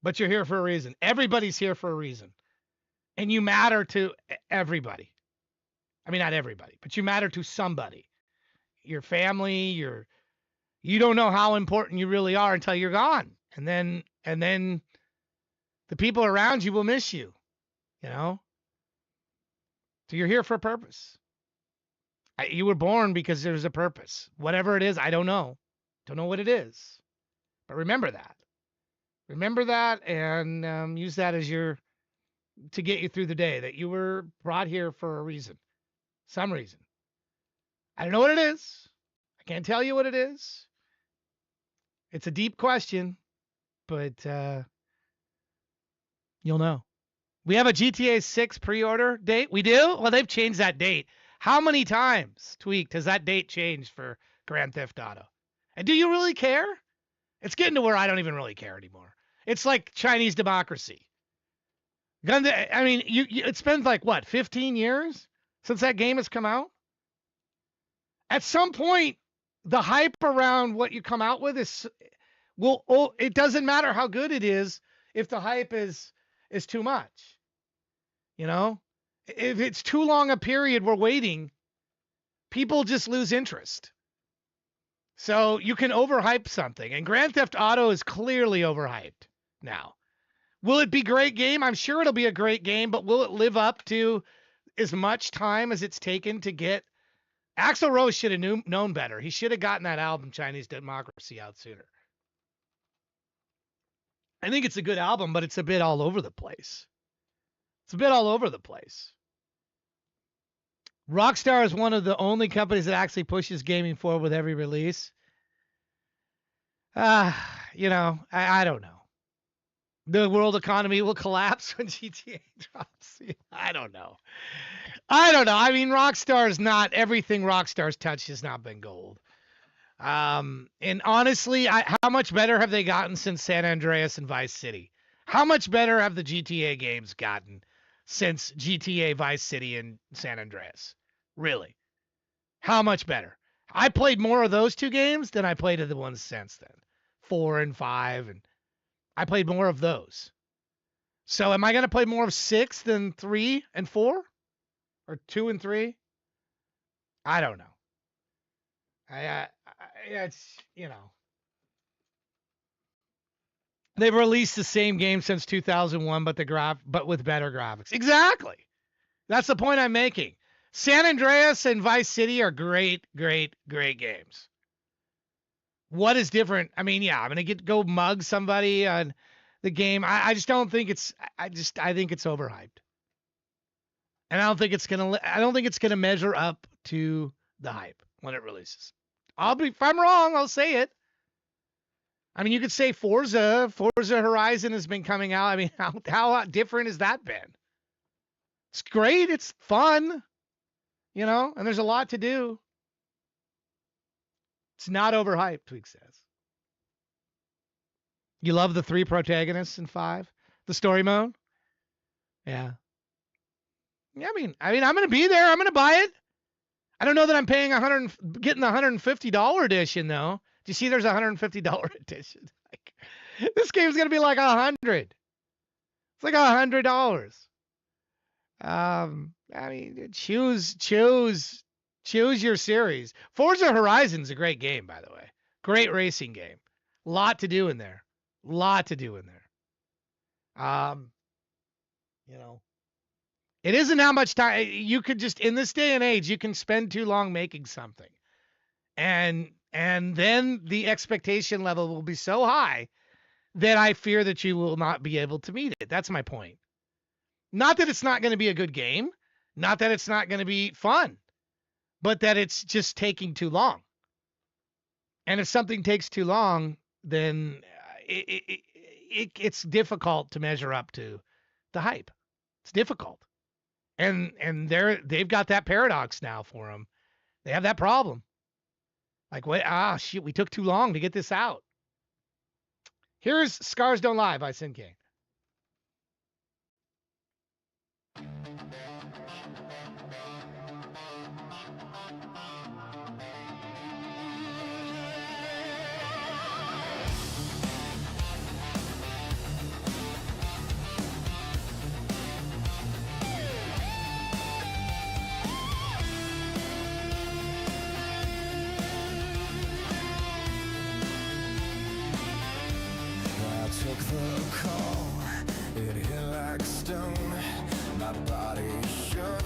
But you're here for a reason. Everybody's here for a reason. And you matter to everybody. I mean, not everybody, but you matter to somebody. Your family, you don't know how important you really are until you're gone. And then the people around you will miss you, you know? So you're here for a purpose. You were born because there's a purpose. Whatever it is, I don't know. Don't know what it is. But remember that. Remember that and use that as to get you through the day, that you were brought here for a reason. Some reason. I don't know what it is. I can't tell you what it is. It's a deep question, but you'll know. We have a GTA 6 pre-order date. We do? Well, they've changed that date. How many times, Tweaked, has that date changed for Grand Theft Auto? And do you really care? It's getting to where I don't even really care anymore. It's like Chinese democracy. I mean, it's been like, what, 15 years since that game has come out? At some point, the hype around what you come out with it doesn't matter how good it is if the hype is too much. You know, if it's too long a period we're waiting, people just lose interest. So you can overhype something, and Grand Theft Auto is clearly overhyped now. Will it be a great game? I'm sure it'll be a great game, but will it live up to as much time as it's taken to get? Axl Rose should have known better. He should have gotten that album, Chinese Democracy, out sooner. I think it's a good album, but it's a bit all over the place. It's a bit all over the place. Rockstar is one of the only companies that actually pushes gaming forward with every release. I don't know. The world economy will collapse when GTA drops. I don't know. I mean, Rockstar's not, everything Rockstar's touched has not been gold. And honestly, how much better have they gotten since San Andreas and Vice City? How much better have the GTA games gotten since GTA, Vice City, and San Andreas? Really? How much better? I played more of those two games than I played of the ones since then. 4 and 5, and I played more of those. So am I going to play more of 6 than 3 and 4? Or 2 and 3? I don't know. It's, they've released the same game since 2001, but with better graphics. Exactly. That's the point I'm making. San Andreas and Vice City are great, great, great games. What is different? I mean, yeah, I'm gonna go mug somebody on the game. I just don't think it's. I think it's overhyped, and I don't think it's gonna measure up to the hype when it releases. If I'm wrong, I'll say it. I mean, you could say Forza Horizon has been coming out. I mean, how different has that been? It's great. It's fun, and there's a lot to do. It's not overhyped, Tweak says. You love the 3 protagonists in 5? The story mode? Yeah. Yeah, I mean, I'm going to be there. I'm going to buy it. I don't know that I'm paying getting the $150 edition, though. Do you see there's a $150 edition? This game's going to be like $100. It's like $100. I mean, choose your series. Forza Horizon's a great game, by the way. Great racing game. Lot to do in there. It isn't how much time you could just, in this day and age, you can spend too long making something. And then the expectation level will be so high that I fear that you will not be able to meet it. That's my point. Not that it's not going to be a good game, not that it's not going to be fun, but that it's just taking too long. And if something takes too long, then it's difficult to measure up to the hype. It's difficult. And they've got that paradox now for them. They have that problem. Like, we took too long to get this out. Here's Scars Don't Lie by Sin King. Took the call, it hit like stone. My body shook,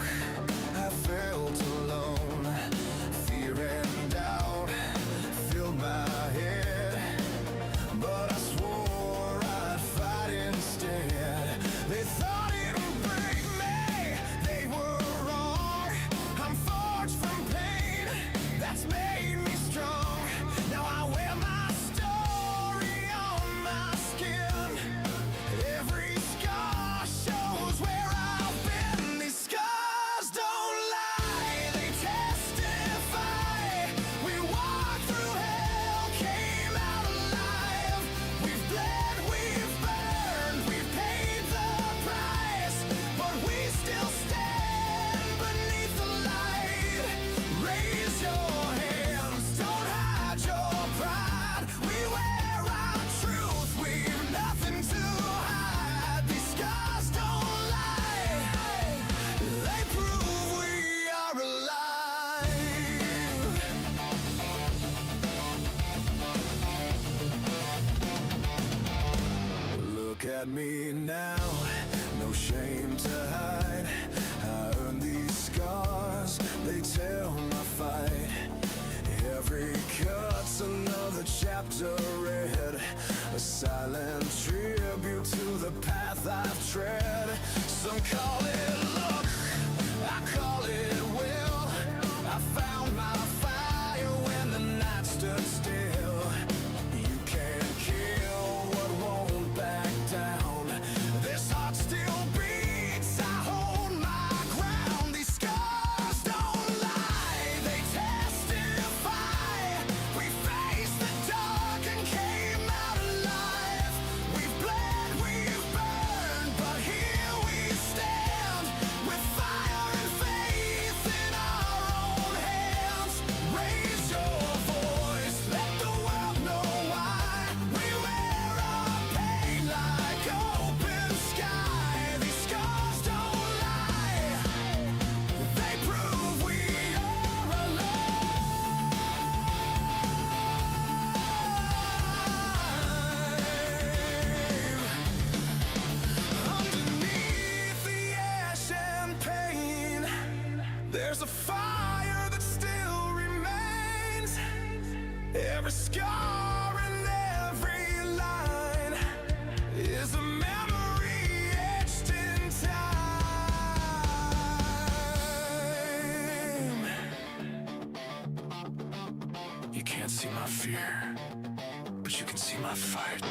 your hands, don't hide your pride. We wear our truth, we've nothing to hide. These scars don't lie, they prove we are alive. Look at me now, no shame to hide. I earned these scars, they tell my fight. Every cut's another chapter read, a silent tribute to the path I've tread. Some call it luck, I call it will. I found my fire when the night stood still. You can't kill what won't back down. This heart still beats, I hold my ground. These scars don't lie, they testify. We faced the dark and came out alive. We've bled, we've burned, but here we stand. With fire and faith in our own hands. Raise your voice, let the world know why. We wear our pain like open sky. These scars don't lie, they prove we are alive. Underneath the ash and pain, there's a fire that still remains. Every scar and every line is a memory etched in time. You can't see my fear, but you can see my fight.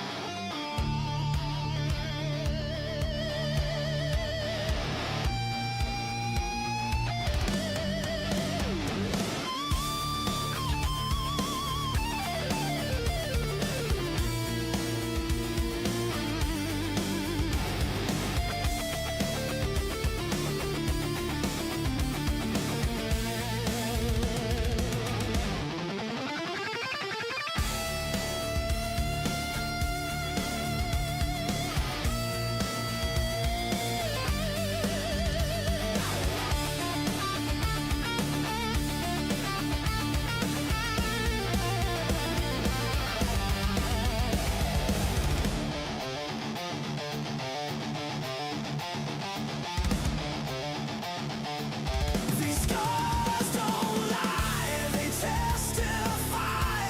These scars don't lie, they testify.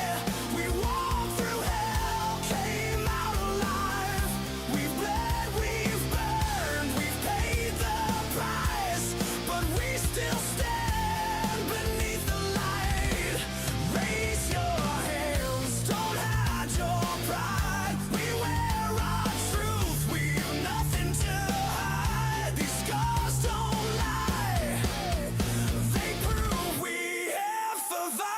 We walked through hell, came out alive. We've bled, we've burned, we've paid the price, but we still stand beneath the light. Raise your hands, don't hide your pride. We wear our truth, we've nothing to hide. These scars don't lie, they prove we have survived.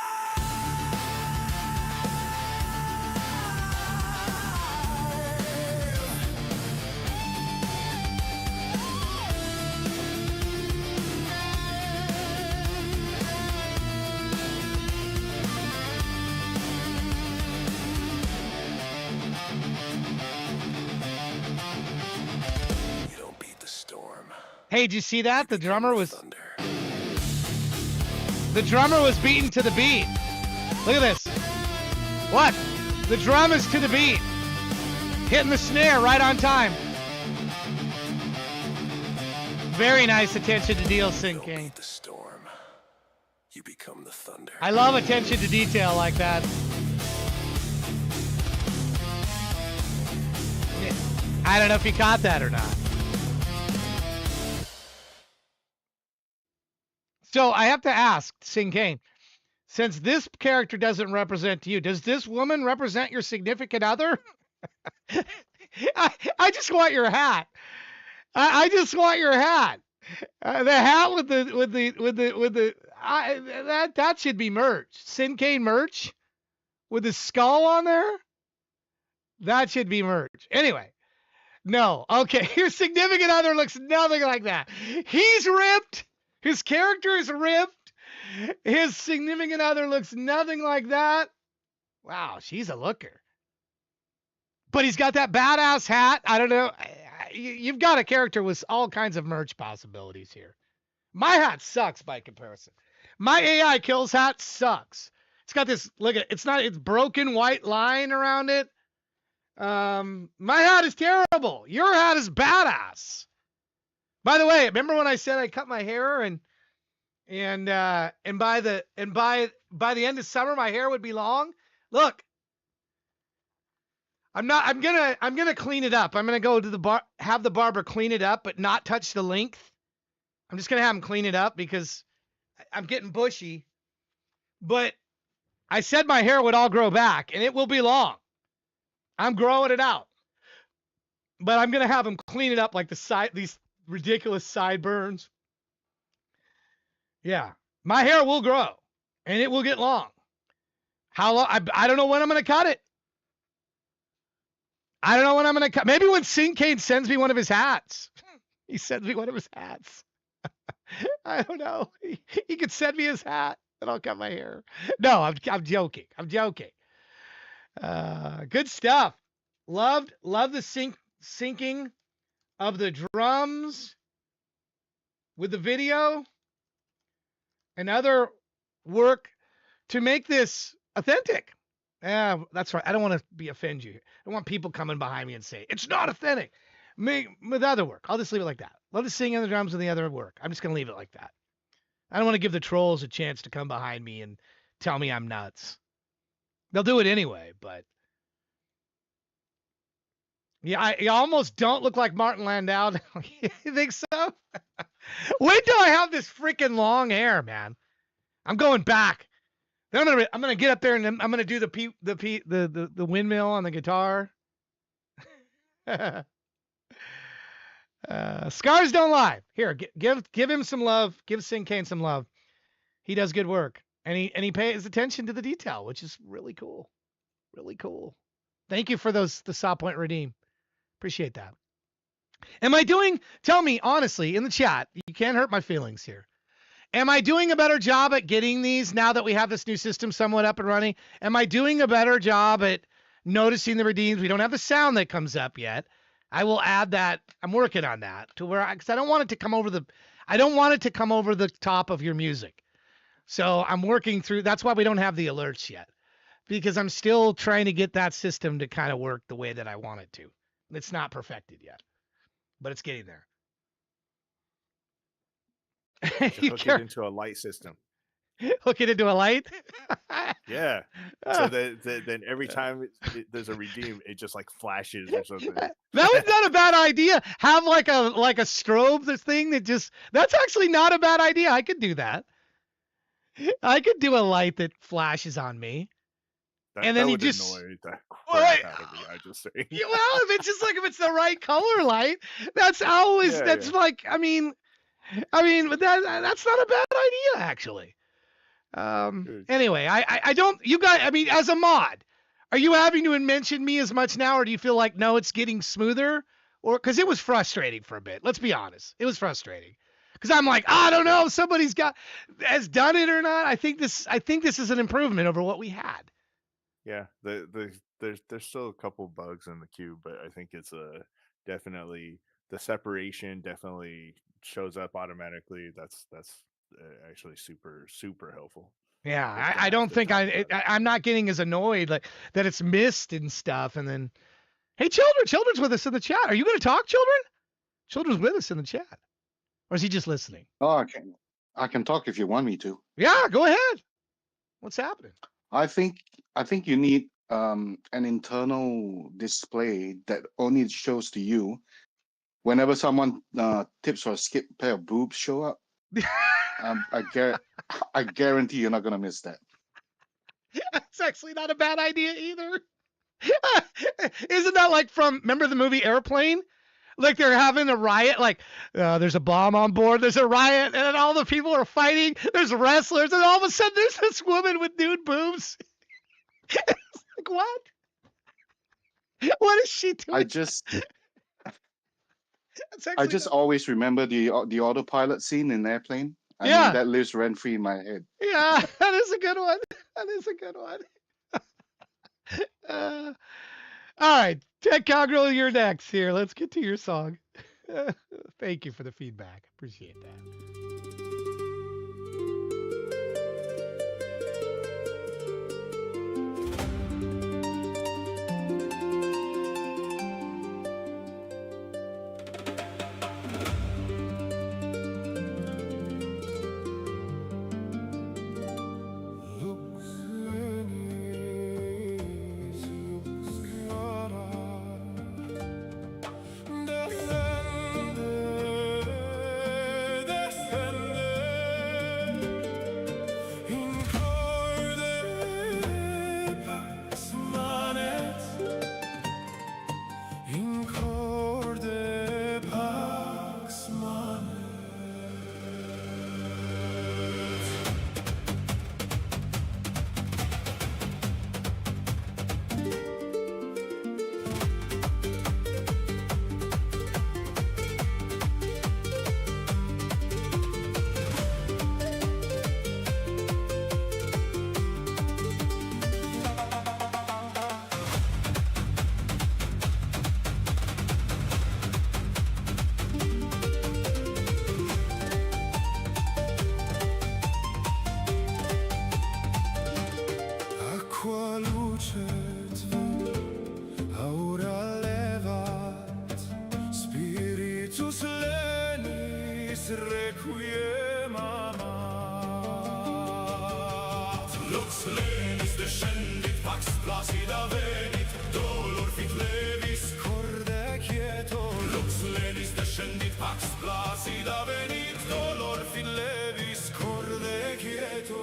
You don't beat the storm. Hey, did you see that? The drummer was Thunder. beaten to the beat. Look at this. What? The drum is to the beat. Hitting the snare right on time. Very nice attention to detail, Don't King. beat the storm. You become the thunder. I love attention to detail like that. I don't know if you caught that or not. So I have to ask, Sing Kane, since this character doesn't represent you, does this woman represent your significant other? I just want your hat. I just want your hat. The hat with the that should be merch. Sin Kane merch with the skull on there. That should be merch. Anyway, no. Okay, your significant other looks nothing like that. He's ripped. His character is ripped. His significant other looks nothing like that. Wow, she's a looker. But he's got that badass hat. I don't know. You've got a character with all kinds of merch possibilities here. My hat sucks by comparison. My AI kills hat sucks. It's got this, look at it's broken white line around it. My hat is terrible. Your hat is badass. By the way, remember when I said I cut my hair and by the end of summer my hair would be long? Look, I'm gonna clean it up. I'm gonna go to the have the barber clean it up, but not touch the length. I'm just gonna have him clean it up because I'm getting bushy. But I said my hair would all grow back, and it will be long. I'm growing it out. But I'm gonna have him clean it up like these ridiculous sideburns. Yeah. My hair will grow and it will get long. How long? I don't know when I'm gonna cut it. I don't know when I'm gonna cut. Maybe when Sincade sends me one of his hats. He sends me one of his hats. I don't know. He could send me his hat and I'll cut my hair. No, I'm joking. I'm joking. Good stuff. Love the syncing of the drums with the video and other work to make this authentic. That's right. I don't want to offend you. I don't want people coming behind me and say it's not authentic. With other work, I'll just leave it like that. Love the singing and the drums and the other work. I'm just gonna leave it like that. I don't want to give the trolls a chance to come behind me and tell me I'm nuts. They'll do it anyway, but yeah, you almost don't look like Martin Landau. You think so? Wait till I have this freaking long hair, man. I'm going back. Then I'm gonna get up there and I'm gonna do the windmill on the guitar. Scars don't lie. Here, give him some love. Give Sincane some love. He does good work, and he pays attention to the detail, which is really cool. Really cool. Thank you for the Saw Point Redeem. Appreciate that. Tell me honestly in the chat, you can't hurt my feelings here. Am I doing a better job at getting these now that we have this new system somewhat up and running? Am I doing a better job at noticing the redeems? We don't have the sound that comes up yet. I will add that. I'm working on that to where because I don't want it to come over the top of your music. So I'm working through. That's why we don't have the alerts yet, because I'm still trying to get that system to kind of work the way that I want it to. It's not perfected yet, but it's getting there. Hook it into a light system. Hook it into a light? Yeah. So then every time there's a redeem, it just like flashes or something. That was not a bad idea. Have like a strobe thing that's actually not a bad idea. I could do that. I could do a light that flashes on me. And then that you would just annoy the crap out of me, I just say. Well, if it's the right color light, that's always like I mean but that's not a bad idea actually. Anyway, I don't, you guys, I mean, as a mod, are you having to mention me as much now, or do you feel like, no, it's getting smoother? Or, cause it was frustrating for a bit. Let's be honest. It was frustrating. Cause I'm like, I don't know if somebody's has done it or not. I think this is an improvement over what we had. Yeah. There's still a couple bugs in the queue, but I think it's definitely the separation definitely shows up automatically. That's actually super, super helpful. Yeah, I don't think I'm not getting as annoyed like that it's missed and stuff. And then, hey, children's with us in the chat. Are you going to talk, children? Children's with us in the chat, or is he just listening? Oh, I can talk if you want me to. Yeah, go ahead. What's happening? I think you need an internal display that only shows to you whenever someone tips for a skip pair of boobs show up. I guarantee you're not gonna miss that. That's actually not a bad idea either. Isn't that like remember the movie Airplane? Like they're having a riot, like there's a bomb on board, there's a riot, and then all the people are fighting, there's wrestlers, and all of a sudden there's this woman with nude boobs. It's like, what? What is she doing? I just always remember the autopilot scene in Airplane. I Yeah. mean, that lives rent free in my head. Yeah, that is a good one. That is a good one. All right, Tech Cowgirl, you're next. Here, let's get to your song. Thank you for the feedback. Appreciate that. Acqua luce aura levat spiritus lenis requiem amat lux lenis descendit pax placida venit dolor fit levis corde quieto lux lenis descendit pax placida venit dolor fit levis corde quieto.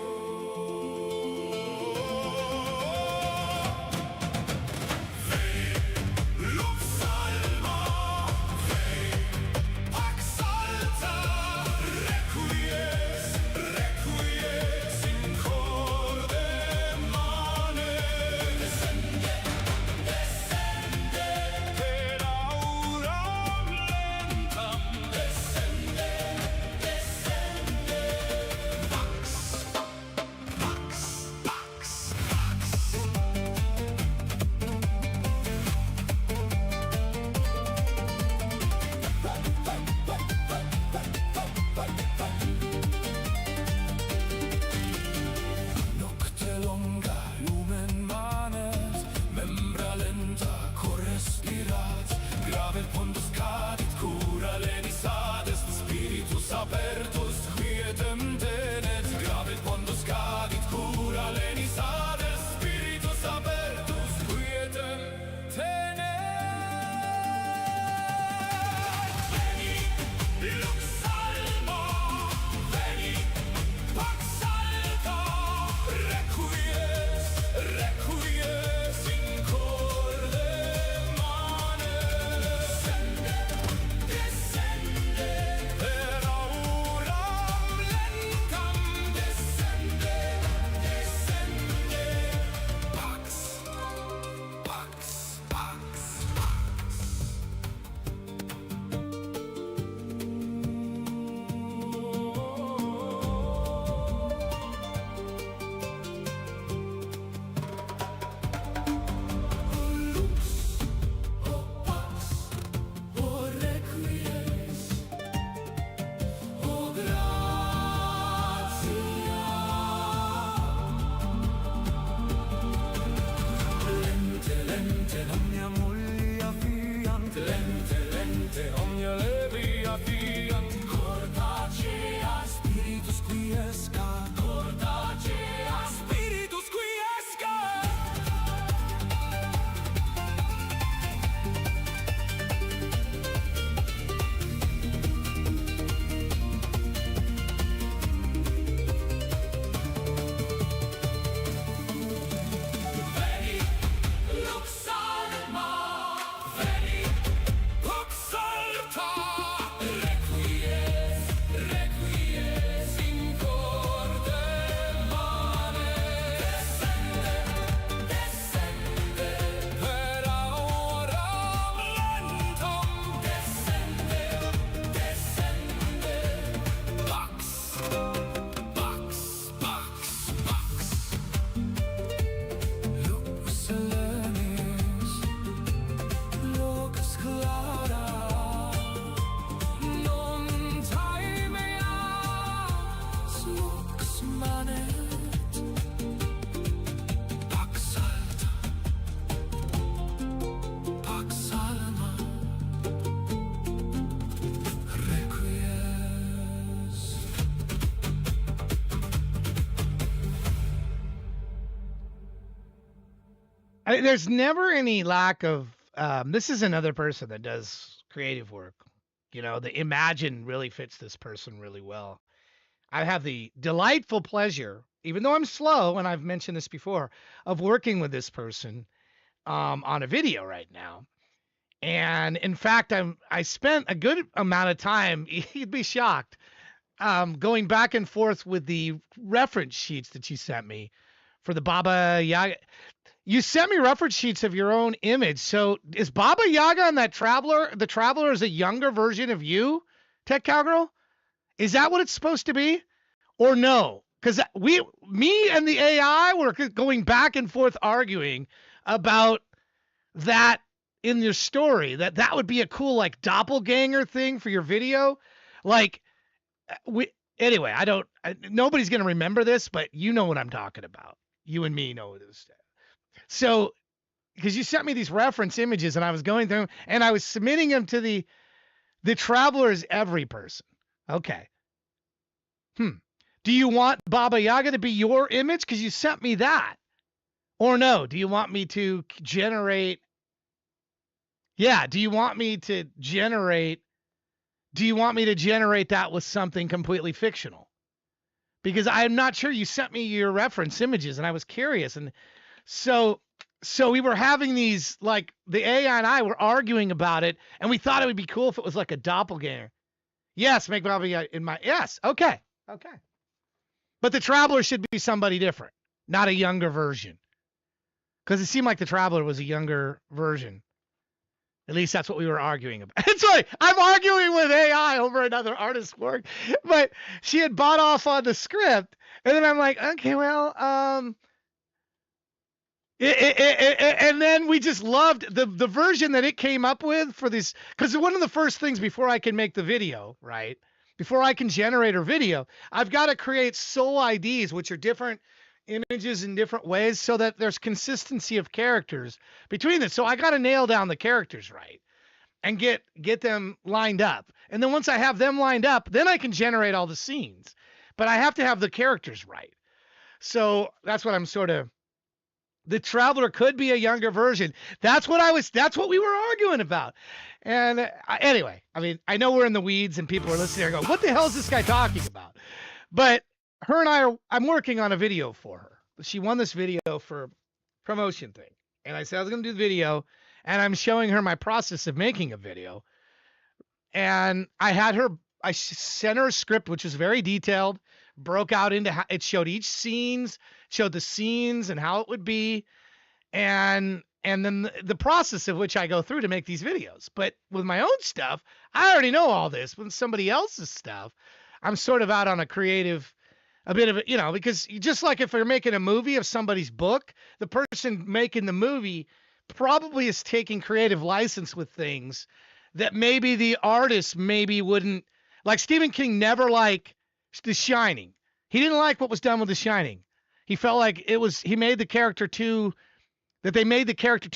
There's never any lack of. This is another person that does creative work. You know, the Imagine really fits this person really well. I have the delightful pleasure, even though I'm slow, and I've mentioned this before, of working with this person on a video right now. And in fact, I spent a good amount of time. You'd be shocked. Going back and forth with the reference sheets that you sent me for the Baba Yaga. You sent me reference sheets of your own image. So is Baba Yaga and that Traveler, the Traveler is a younger version of you, Tech Cowgirl? Is that what it's supposed to be? Or no? Because me and the AI were going back and forth arguing about that in your story, that would be a cool like doppelganger thing for your video. Like anyway, nobody's going to remember this, but you know what I'm talking about. You and me know this. So, because you sent me these reference images and I was going through them and I was submitting them to the Traveler's every person. Okay. Do you want Baba Yaga to be your image? Because you sent me that. Or no? Do you want me to generate? Yeah. Do you want me to generate that with something completely fictional? Because I'm not sure. You sent me your reference images and I was curious. And so we were having these, like the AI and I were arguing about it, and we thought it would be cool if it was like a doppelganger. Yes, make Baba Yaga in my, yes. Okay. But the Traveler should be somebody different, not a younger version. Because it seemed like the Traveler was a younger version. At least that's what we were arguing about. It's like I'm arguing with AI over another artist's work, but she had bought off on the script, and then I'm like, okay, well, and then we just loved the version that it came up with for this, because one of the first things before I can make the video, right? Before I can generate her video, I've got to create soul IDs, which are different images in different ways so that there's consistency of characters between this. So I got to nail down the characters right and get them lined up. And then once I have them lined up, then I can generate all the scenes. But I have to have the characters right. So that's what I'm sort of. The Traveler could be a younger version. That's what we were arguing about. And anyway, I mean, I know we're in the weeds and people are listening and go, what the hell is this guy talking about? But her and I'm working on a video for her. She won this video for promotion thing. And I said I was going to do the video, and I'm showing her my process of making a video. And I sent her a script, which is very detailed, broke out into how it showed showed the scenes and how it would be. And then the process of which I go through to make these videos. But with my own stuff, I already know all this. With somebody else's stuff, I'm sort of out on a bit of a, because just like if you're making a movie of somebody's book, the person making the movie probably is taking creative license with things that maybe the artist wouldn't. Like Stephen King never liked The Shining. He didn't like what was done with The Shining. He felt like they made the character too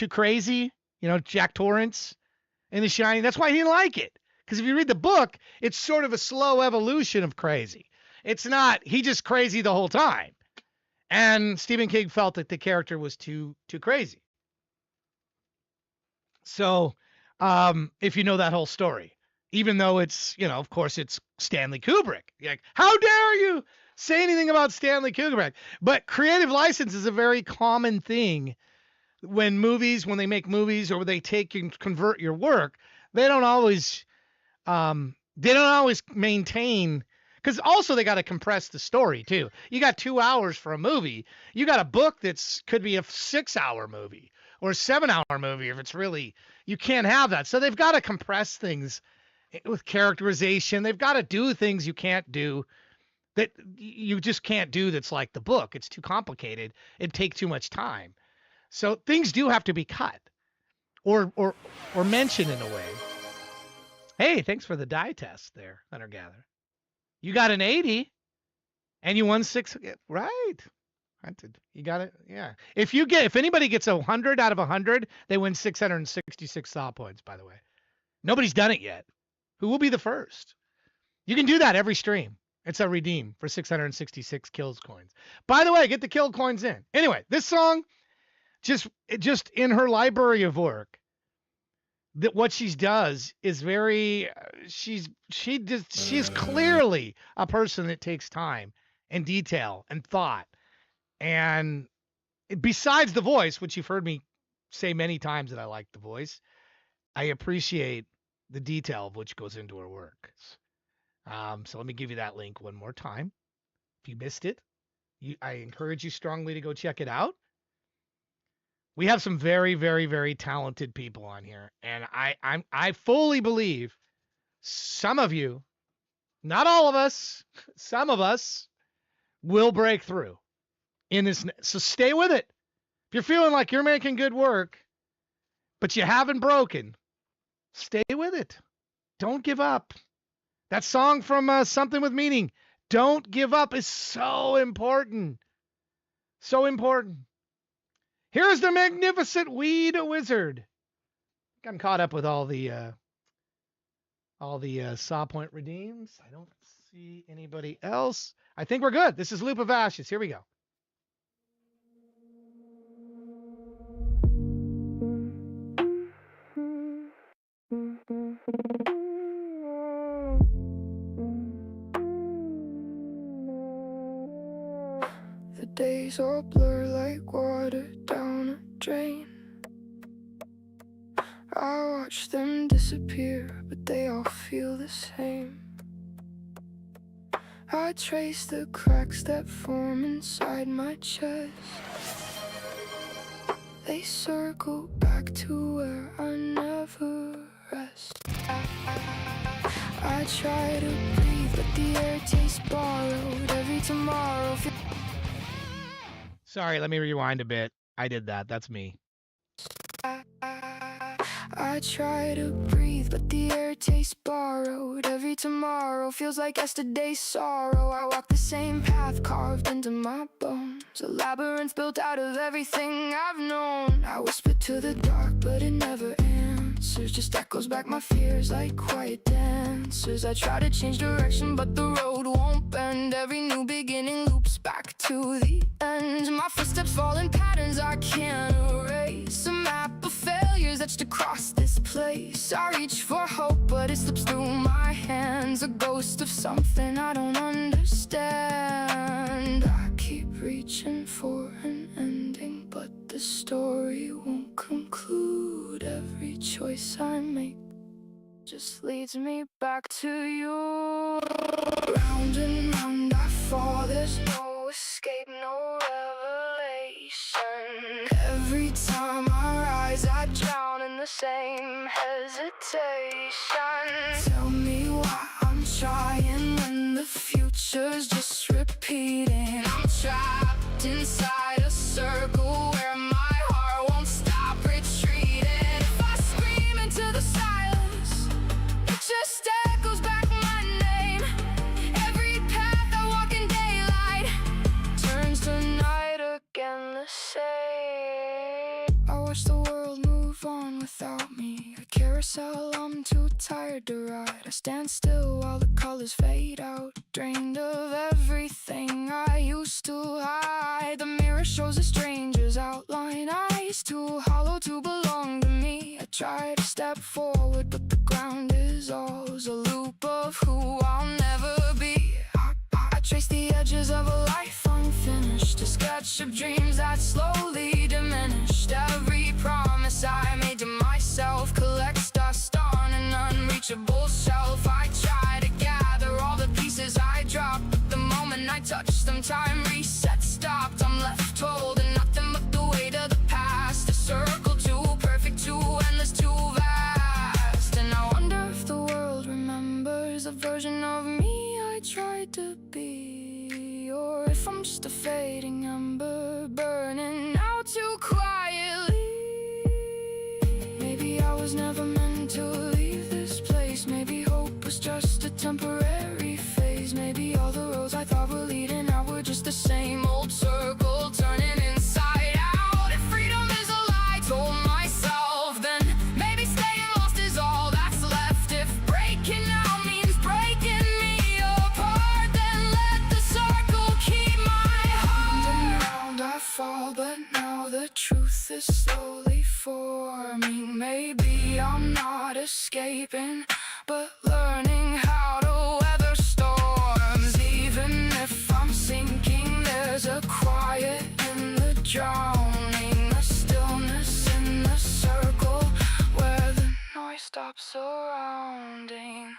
crazy, Jack Torrance in The Shining. That's why he didn't like it. Because if you read the book, it's sort of a slow evolution of crazy. It's not, he just crazy the whole time. And Stephen King felt that the character was too crazy. So, if you know that whole story, even though it's, of course it's Stanley Kubrick. Like, how dare you say anything about Stanley Kubrick? But creative license is a very common thing when they make movies or they take and convert your work. They don't always maintain, because also they got to compress the story too. You got 2 hours for a movie. You got a book could be a 6-hour movie or a 7-hour movie. If it's really, you can't have that. So they've got to compress things with characterization. They've got to do things you can't do, that you just can't do. That's like the book. It's too complicated. It'd take too much time. So things do have to be cut or mentioned in a way. Hey, thanks for the die test there, Hunter Gather. You got an 80. And you won 6, right? You got it. Yeah. If anybody gets 100 out of 100, they win 666 saw points, by the way. Nobody's done it yet. Who will be the first? You can do that every stream. It's a redeem for 666 kills coins. By the way, get the kill coins in. Anyway, this song, just in her library of work, that what she does is very, she is clearly a person that takes time and detail and thought. And besides the voice, which you've heard me say many times that I like the voice, I appreciate the detail of which goes into her work. So let me give you that link one more time. If you missed it, I encourage you strongly to go check it out. We have some very, very, very talented people on here, and I fully believe some of you, not all of us, some of us will break through in this. So stay with it. If you're feeling like you're making good work, but you haven't broken, stay with it. Don't give up. That song from Something with Meaning, Don't Give Up, is so important. So important. Here's the magnificent Weed Wizard. I'm caught up with all the saw point redeems. I don't see anybody else. I think we're good. This is Loop of Ashes. Here we go. The days all blur like water down a drain. I watch them disappear, but they all feel the same. I trace the cracks that form inside my chest. They circle back to where I never rest. I try to breathe, but the air tastes borrowed. Every tomorrow Sorry, let me rewind a bit. I did that. That's me. I try to breathe, but the air tastes borrowed. Every tomorrow feels like yesterday's sorrow. I walk the same path carved into my bones, a labyrinth built out of everything I've known. I whisper to the dark, but it never answers, just echoes back my fears like quiet dancers. I try to change direction, but the road won't bend. Every new beginning loops back to the end. My footsteps fall in patterns I can't erase, a map of failures etched across this place. I reach for hope, but it slips through my hands, a ghost of something I don't understand. I keep reaching for an ending, but the story won't conclude. Every choice I make just leads me back to you. Round and round I fall, there's no escape, no revelation. Every time I rise, I drown in the same hesitation. Tell me why I'm trying when the future's just repeating. I'm trapped inside a circle where my heart won't stop retreating. If I scream into the silence, it just echoes back my name. Every path I walk in daylight turns to night again the same. I watch the world move on without me, a carousel I'm too tired to ride. I stand still while the colors fade out, drained of everything I used to hide. The mirror shows a stranger's outline, eyes too hollow to belong to me. I try to step forward, but the ground is always a loop of who I'll never be. I trace the edges of a life unfinished, a sketch of dreams that slowly diminished. Every promise I made to myself collects dust on an unreachable shelf. I try to gather all the pieces I dropped, but the moment I touch them, time reset, stopped. I'm left holding nothing but the weight of the past, a circle too perfect, too endless, too vast. And I wonder if the world remembers a version of me I tried to be, or if I'm just a fading ember burning out too quietly. Maybe I was never meant to leave this place. Maybe hope was just a temporary phase. Maybe all the roads I thought were leading out same old circle, turning inside out. If freedom is a lie, told myself, then maybe staying lost is all that's left. If breaking out means breaking me apart, then let the circle keep my heart. And round I fall, but now the truth is slowly forming. Maybe I'm not escaping, but learning how to weather storms. Even if I'm sinking, there's a quiet in the drowning, a stillness in the circle where the noise stops surrounding.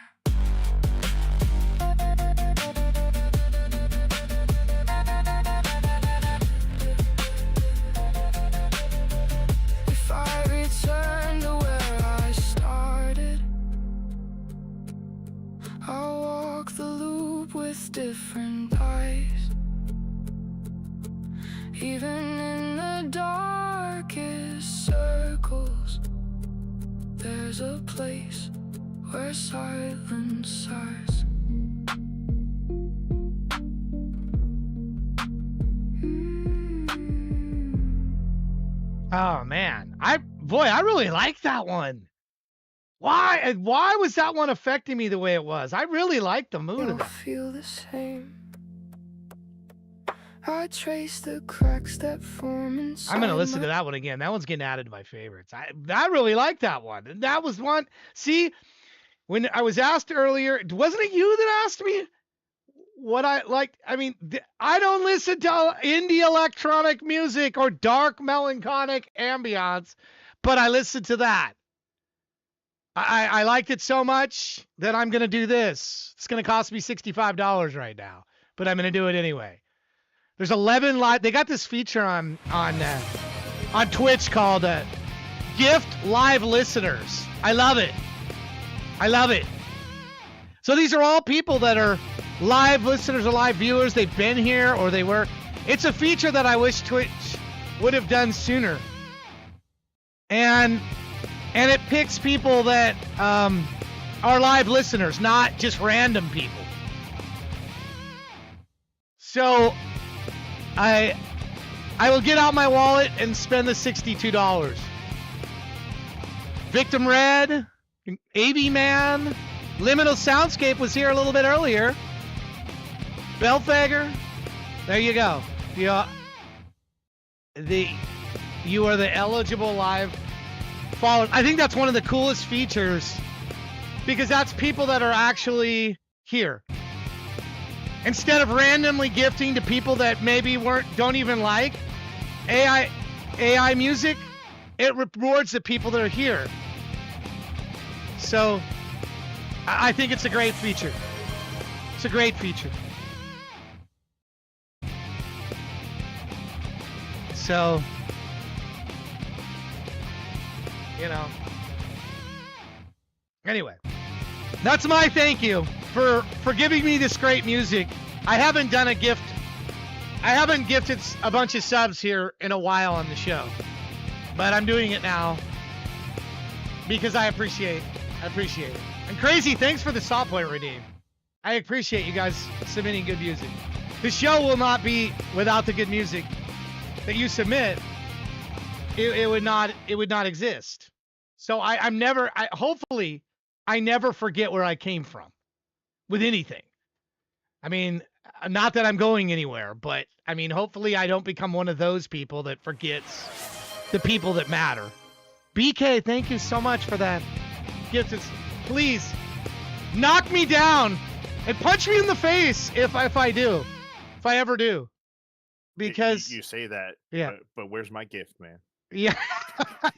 If I return to where I started, I'll walk the loop with different eyes. Even in the darkest circles, there's a place where silence sighs. Oh man, I really like that one. Why was that one affecting me the way it was? I really like the mood of You'll that. feel the same. I trace the cracks that form inside. I'm gonna listen to that one again. That one's getting added to my favorites. I really like that one. And that was one. See, when I was asked earlier, wasn't it you that asked me what I liked? I mean, I don't listen to indie electronic music or dark melancholic ambience, but I listen to that. I liked it so much that I'm gonna do this. It's gonna cost me $65 right now, but I'm gonna do it anyway. There's 11 live. They got this feature on Twitch called Gift Live Listeners. I love it. I love it. So these are all people that are live listeners or live viewers. They've been here or they were. It's a feature that I wish Twitch would have done sooner. And it picks people that are live listeners, not just random people. So I will get out my wallet and spend the $62. Victim Red, AB Man, Liminal Soundscape was here a little bit earlier. Belfagor, there you go. You are the eligible live follower. I think that's one of the coolest features because that's people that are actually here. Instead of randomly gifting to people that maybe don't even like AI music, it rewards the people that are here. So I think it's a great feature. It's a great feature. So, you know. Anyway, that's my thank you for giving me this great music. I haven't done a gift. I haven't gifted a bunch of subs here in a while on the show, but I'm doing it now because I appreciate it. And Crazy, thanks for the stop point redeem. I appreciate you guys submitting good music. The show will not be without the good music that you submit. It would not exist. So hopefully I never forget where I came from with anything. I mean, not that I'm going anywhere, but I mean, hopefully I don't become one of those people that forgets the people that matter. BK, thank you so much for that gift. Please knock me down and punch me in the face if I ever do. Because you say that, yeah, but where's my gift, man? Yeah.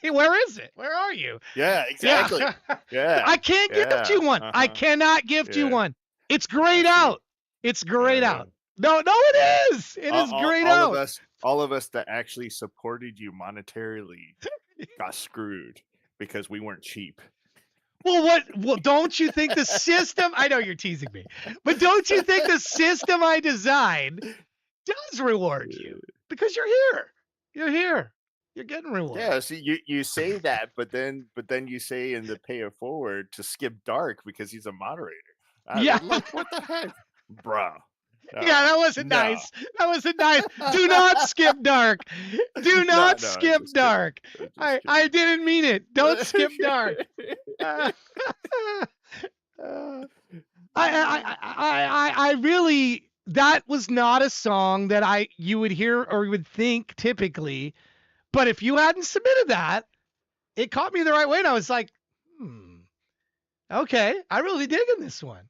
Where is it? Where are you? Yeah, exactly. Yeah. I can't gift you one. I cannot gift you one. It's grayed out. It's grayed out. No, it is. It is grayed out. All of us that actually supported you monetarily got screwed because we weren't cheap. Well, don't you think the system, I know you're teasing me, but don't you think the system I designed does reward you? Because you're here. You're here. You're getting rewarded. Yeah, see, you say that, but then you say in the pay it forward to skip Dark because he's a moderator. Yeah. Look, what the heck? Bro. Yeah, that wasn't No. nice. That wasn't nice. Do not skip dark. Do not No, skip just kidding. dark. Just I kidding. didn't mean it. Don't skip dark. Uh, I really, that was not a song that you would hear or you would think typically, but if you hadn't submitted that, it caught me the right way, and I was like, okay, I really dig in this one.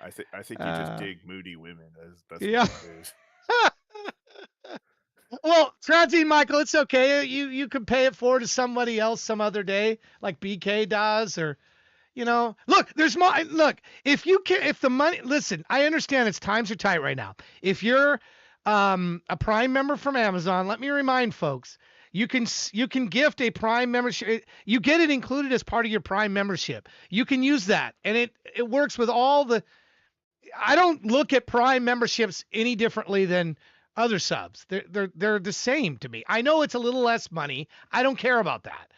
I think you just dig moody women. That's yeah. what it is. Well, Transy Michael, it's okay. You can pay it forward to somebody else some other day, like BK does, or look, there's more. Look, if the money, listen, I understand times are tight right now. If you're a Prime member from Amazon, let me remind folks, you can gift a Prime membership. You get it included as part of your Prime membership. You can use that, and it works with all the. I don't look at Prime memberships any differently than other subs. They're the same to me. I know it's a little less money. I don't care about that.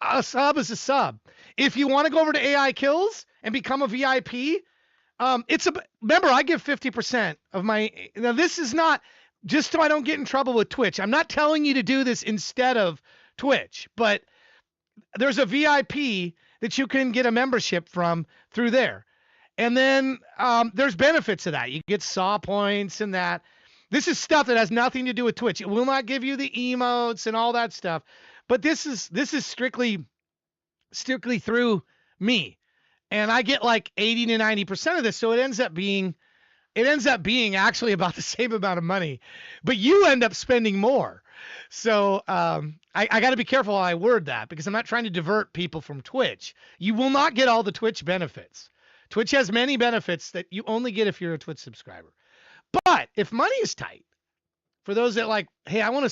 A sub is a sub. If you want to go over to AI Kills and become a VIP, remember, I give 50% of my. Now this is not just so I don't get in trouble with Twitch. I'm not telling you to do this instead of Twitch, but there's a VIP that you can get a membership from through there. And then there's benefits to that. You get saw points and that. This is stuff that has nothing to do with Twitch. It will not give you the emotes and all that stuff. But this is strictly through me. And I get like 80 to 90% of this. So it ends up being actually about the same amount of money. But you end up spending more. So I got to be careful how I word that, because I'm not trying to divert people from Twitch. You will not get all the Twitch benefits. Twitch has many benefits that you only get if you're a Twitch subscriber. But if money is tight, for those that like, hey, I want to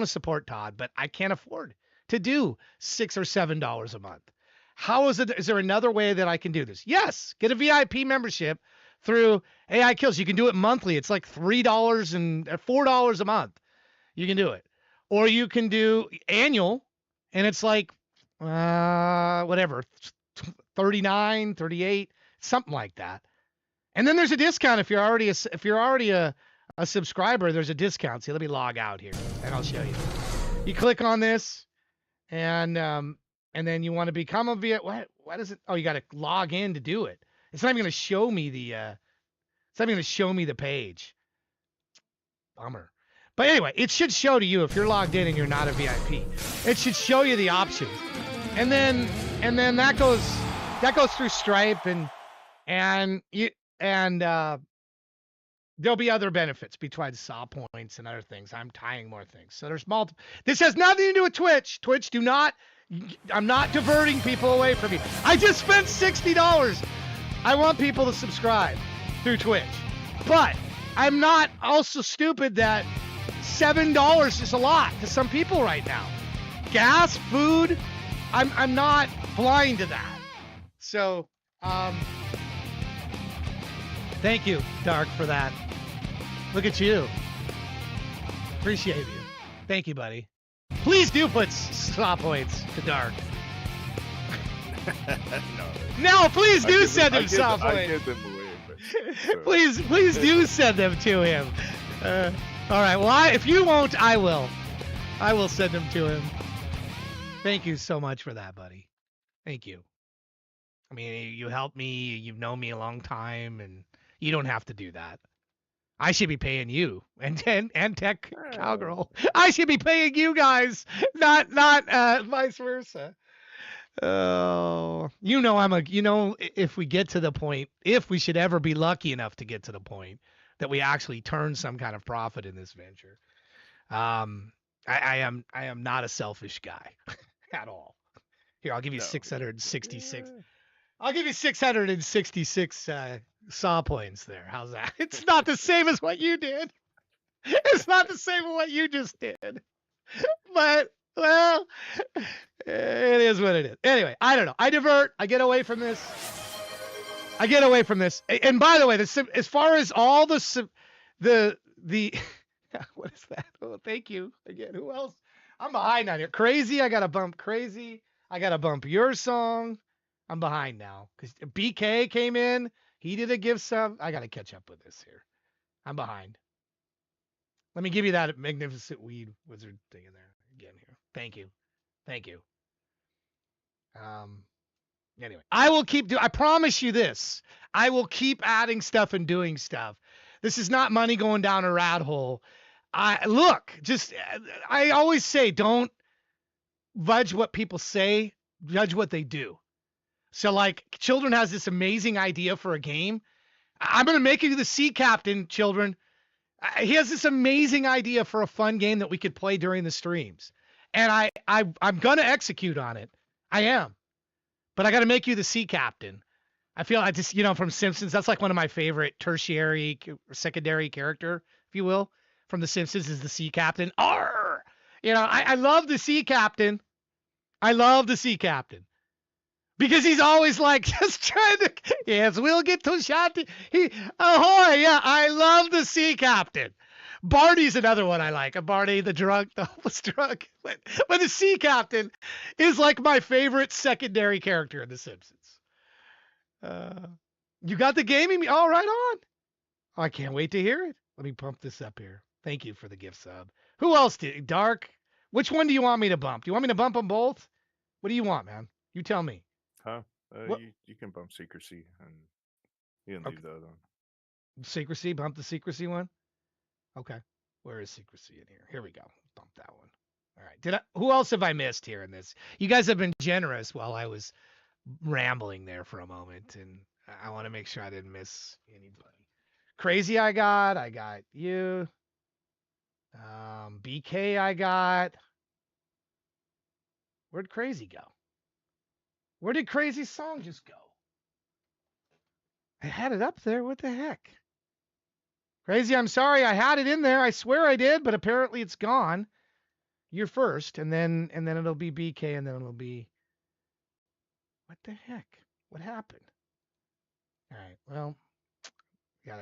support Todd, but I can't afford to do $6 or $7 a month. How is it? Is there another way that I can do this? Yes, get a VIP membership through AI Kills. You can do it monthly. It's like $3 and $4 a month. You can do it, or you can do annual, and it's like whatever, 39, 38, something like that. And then there's a discount if you're already a subscriber. There's a discount. See, let me log out here and I'll show you. You click on this, and then you want to become a VIP. What is it? Oh, you got to log in to do it. It's not even going to show me the page. Bummer. But anyway, it should show to you if you're logged in and you're not a VIP. It should show you the options, and then that goes through Stripe and there'll be other benefits besides saw points and other things. I'm tying more things. So there's multiple. This has nothing to do with Twitch. Twitch, I'm not diverting people away from you. I just spent $60. I want people to subscribe through Twitch. But I'm not also stupid that $7 is a lot to some people right now. Gas, food, I'm not blind to that. So, thank you, Dark, for that. Look at you. Appreciate you. Thank you, buddy. Please do put saw points to Dark. No, please do send him saw I points. give them away. But, Please do send them to him. All right. Well, if you won't, I will. I will send them to him. Thank you so much for that, buddy. Thank you. I mean, you helped me. You've known me a long time, and you don't have to do that. I should be paying you and Tech Cowgirl. I should be paying you guys, not vice versa. Oh, if we get to the point, if we should ever be lucky enough to get to the point that we actually turn some kind of profit in this venture, I am not a selfish guy at all. Here, I'll give you 666. I'll give you 666 saw points there. How's that? It's not the same as what you did. It's not the same as what you just did. But, well, it is what it is. Anyway, I don't know. I divert. I get away from this. And by the way, as far as all the what is that? Oh, thank you again. Who else? I'm behind on here. Crazy. I got to bump Crazy. I got to bump your song. I'm behind now because BK came in. He did a gift sub. I got to catch up with this here. I'm behind. Let me give you that magnificent weed wizard thing in there again here. Thank you. Thank you. Anyway, I promise you this. I will keep adding stuff and doing stuff. This is not money going down a rat hole. I always say, don't judge what people say, judge what they do. So like Children has this amazing idea for a game. I'm going to make you the sea captain, Children. He has this amazing idea for a fun game that we could play during the streams. And I'm going to execute on it. I am. But I got to make you the sea captain. I feel I just, from Simpsons, that's like one of my favorite tertiary or secondary character, if you will, from the Simpsons is the sea captain. Arr! I love the sea captain. I love the sea captain. Because he's always like just trying to, yes, we'll get to shot. Ahoy, yeah, I love the sea captain. Barney's another one I like. Barney, the hopeless drunk. But the sea captain is like my favorite secondary character in The Simpsons. You got the gaming? Oh, right on. Oh, I can't wait to hear it. Let me pump this up here. Thank you for the gift sub. Who else did? Dark? Which one do you want me to bump? Do you want me to bump them both? What do you want, man? You tell me. Huh? What- You can bump secrecy and you can leave the other one. Secrecy? Bump the secrecy one? Okay. Where is secrecy in here? Here we go. Bump that one. All right. Who else have I missed here in this? You guys have been generous while I was rambling there for a moment, and I want to make sure I didn't miss anybody. Crazy I got you. BK I got. Where'd Crazy go? Where did Crazy's song just go? I had it up there. What the heck? Crazy, I'm sorry. I had it in there. I swear I did, but apparently it's gone. You're first, and then it'll be BK, and then it'll be. What the heck? What happened? All right. Well,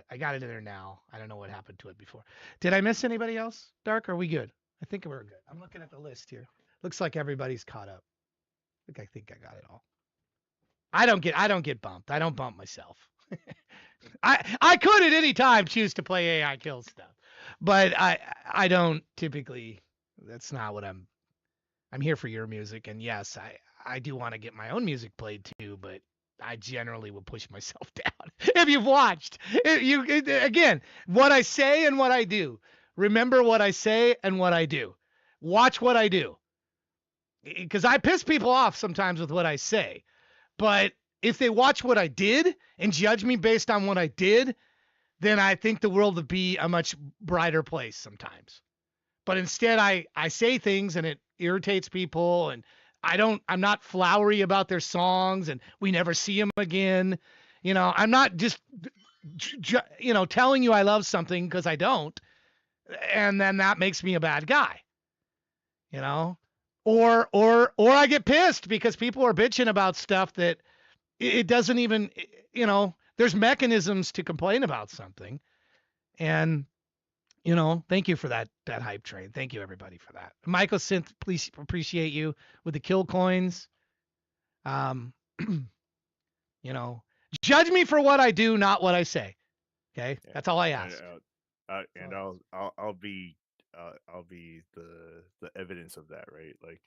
I got it in there now. I don't know what happened to it before. Did I miss anybody else? Dark? Are we good? I think we're good. I'm looking at the list here. Looks like everybody's caught up. I think I got it all. I don't get bumped. I don't bump myself. I could at any time choose to play AI kill stuff, but I don't typically. That's not what I'm here for your music, and yes, I do want to get my own music played too, but I generally will push myself down. If you've watched, again, what I say and what I do. Remember what I say and what I do. Watch what I do, because I piss people off sometimes with what I say, but if they watch what I did and judge me based on what I did, then I think the world would be a much brighter place sometimes. But instead I say things and it irritates people, and I'm not flowery about their songs, and we never see them again. I'm not just, telling you I love something because I don't. And then that makes me a bad guy, or I get pissed because people are bitching about stuff that it doesn't even, there's mechanisms to complain about something. And, thank you for that hype train. Thank you everybody for that. Michael Synth, please appreciate you with the kill coins. Judge me for what I do, not what I say. Okay. Yeah. That's all I ask. And I'll be the evidence of that, right? Like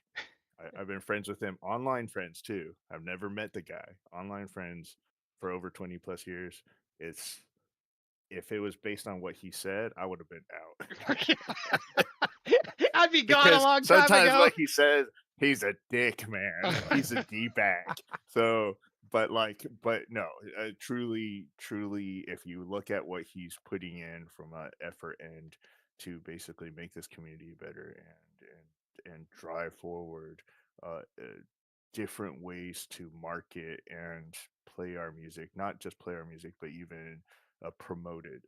I've been friends with him, online friends too. I've never met the guy. Online friends for over 20 plus years. If it was based on what he said, I would have been out. I'd be gone a long time ago. Sometimes what he says, he's a dick, man. He's a D-bag. So, but no, truly, if you look at what he's putting in from an effort and to basically make this community better and drive forward different ways to market and play our music, not just play our music, but even promote it.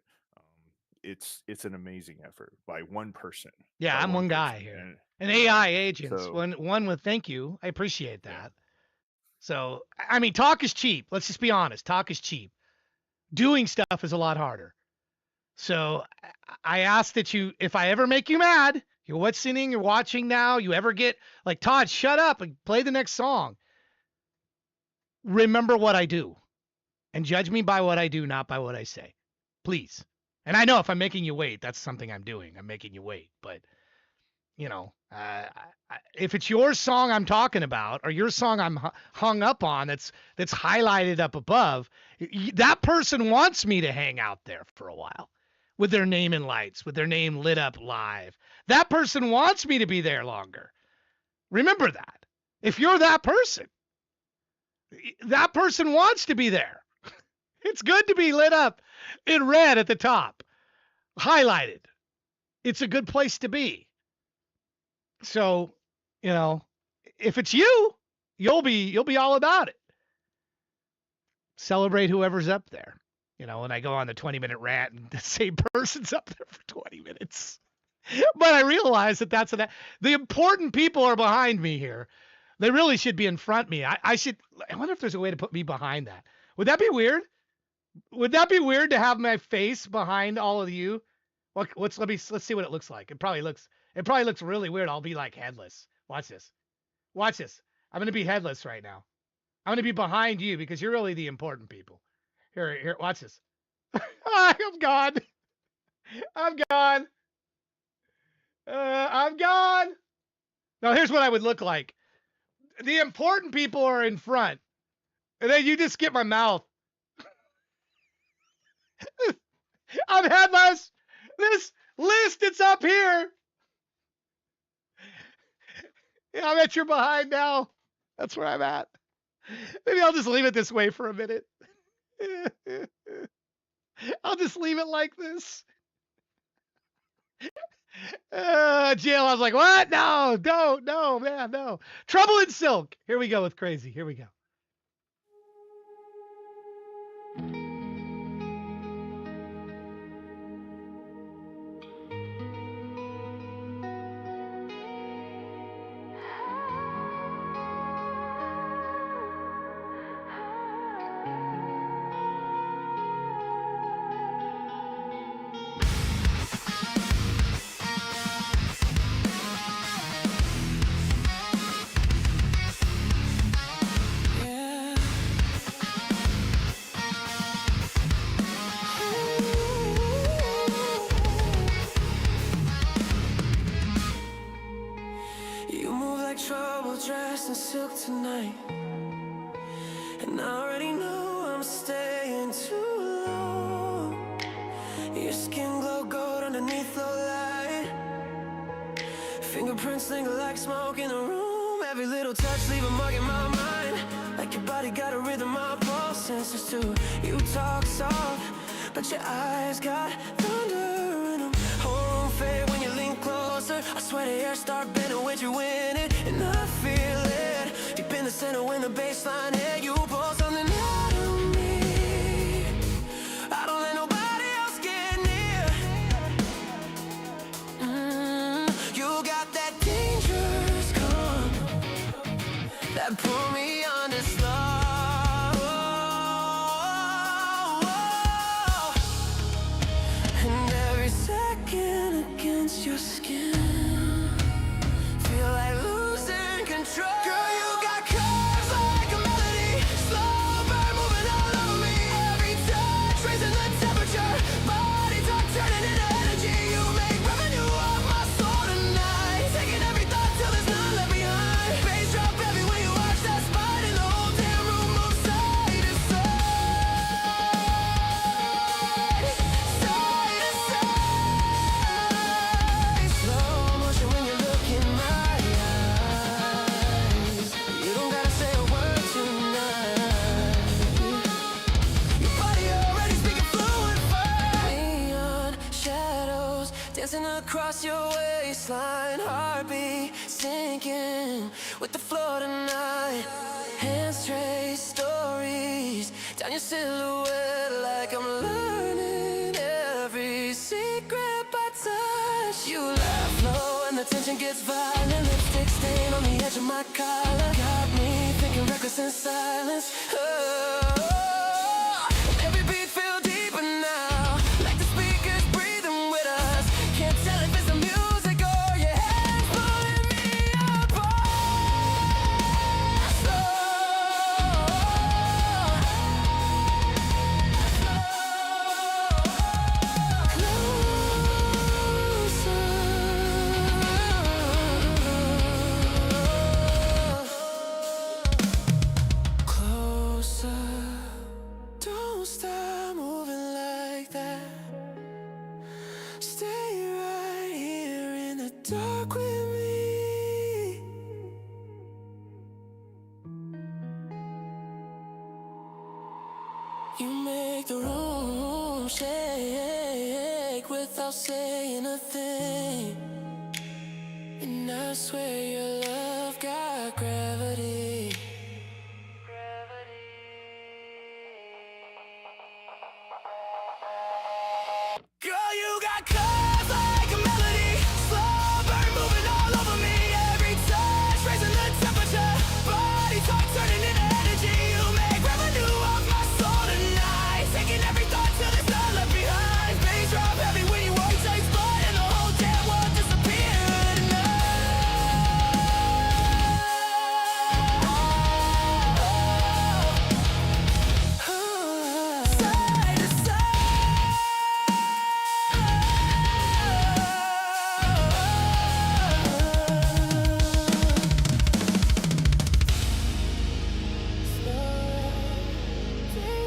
It's an amazing effort by one person. Yeah, I'm one guy here. And AI agents. So, one with thank you. I appreciate that. Yeah. So, I mean, talk is cheap. Let's just be honest. Talk is cheap. Doing stuff is a lot harder. So I ask that if I ever make you mad, you're listening, you're watching now, you ever get like, Todd, shut up and play the next song. Remember what I do and judge me by what I do, not by what I say. Please. And I know if I'm making you wait, that's something I'm doing. I'm making you wait. But, if it's your song I'm talking about or your song I'm hung up on that's highlighted up above, that person wants me to hang out there for a while with their name in lights, with their name lit up live. That person wants me to be there longer. Remember that. If you're that person wants to be there. It's good to be lit up in red at the top, highlighted. It's a good place to be. So, if it's you, you'll be all about it. Celebrate whoever's up there. And I go on the 20-minute rant and the same person's up there for 20 minutes. But I realize that the important people are behind me here. They really should be in front of me. I wonder if there's a way to put me behind that. Would that be weird? Would that be weird to have my face behind all of you? Let's see what it looks like. It probably looks really weird. I'll be like headless. Watch this. I'm gonna be headless right now. I'm gonna be behind you because you're really the important people. Here, watch this. I'm gone. I'm gone. I'm gone. Now here's what I would look like. The important people are in front. And then you just get my mouth. I'm headless. This list, it's up here. Yeah, I bet you're behind now. That's where I'm at. Maybe I'll just leave it this way for a minute. I'll just leave it like this. Jill, I was like, what? No, don't, no, man, no. Trouble in Silk. Here we go with Crazy. Here we go. You move like trouble dressed in silk tonight, and I already know I'm staying too long. Your skin glow gold underneath low light, fingerprints linger like smoke in the room. Every little touch leave a mark in my mind, like your body got a rhythm, my pulse senses too. You talk soft, but your eyes got thunder in them. Whole room fade when you lean closer. I swear the air start bending when you win it, and I feel it deep in the center when the bass line hit. You pull something out of me. I don't let nobody else get near. You got that dangerous calm that pull me under slow. And every second against your skin feel like losing control. Girl, you got curves like a melody, slow burn moving all over me. Every touch raising the temperature, body talk turning into energy. You make revenue off my soul tonight, taking every thought till there's none left behind. Bass drop heavy when you watch that spine, and the whole damn room moves side to side, side to side. Slow motion when you look in my eyes. You don't gotta say a word tonight. Your body already speaking fluent fire. Neon shadows dancing across your waistline, heartbeat sinking with the flow tonight. Hands trace stories down your silhouette like I'm learning every secret by touch. You laugh low and the tension gets violent. Lipstick stain on the edge of my collar got me thinking reckless in silence. And every beat feel deeper now, like the speakers breathing with us. Can't tell if it's the music or your hands pulling me apart. Slow, dark with me. You make the room shake without saying a thing. And I swear your love got gravity. Girl, you got curves like a melody. Slow burn moving all over me. Every touch raising the temperature. Body talk turning into energy. You make revenue off my soul tonight. Taking every thought till there's none left behind. Bass drop heavy when you walk, takes blood, and the whole damn world disappeared tonight. Side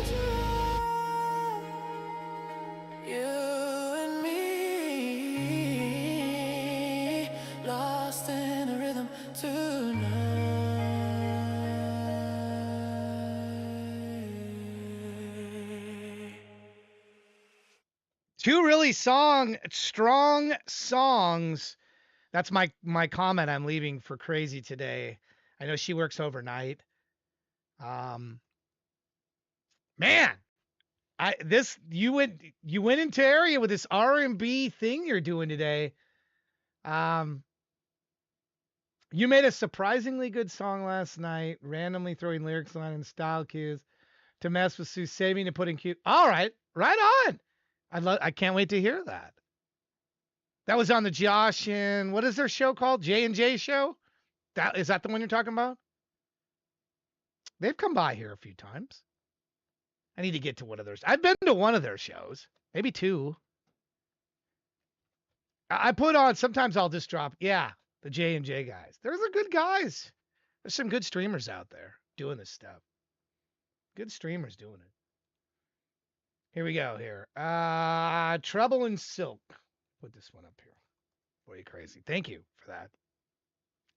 to you and me, lost in a rhythm tonight. Two really strong songs. That's my comment I'm leaving for Crazy today. I know she works overnight. Man, you went into area with this R&B thing you're doing today. You made a surprisingly good song last night, randomly throwing lyrics on and style cues to mess with Sue, saving and putting cute. All right, right on. I can't wait to hear that. That was on the Josh and what is their show called? J&J show? Is that the one you're talking about? They've come by here a few times. I need to get to one of theirs. I've been to one of their shows, maybe two. I put on, sometimes I'll just drop, the J&J guys. They're the good guys. There's some good streamers out there doing this stuff. Good streamers doing it. Here we go here. Trouble in Silk. Put this one up here. Boy, you crazy. Thank you for that.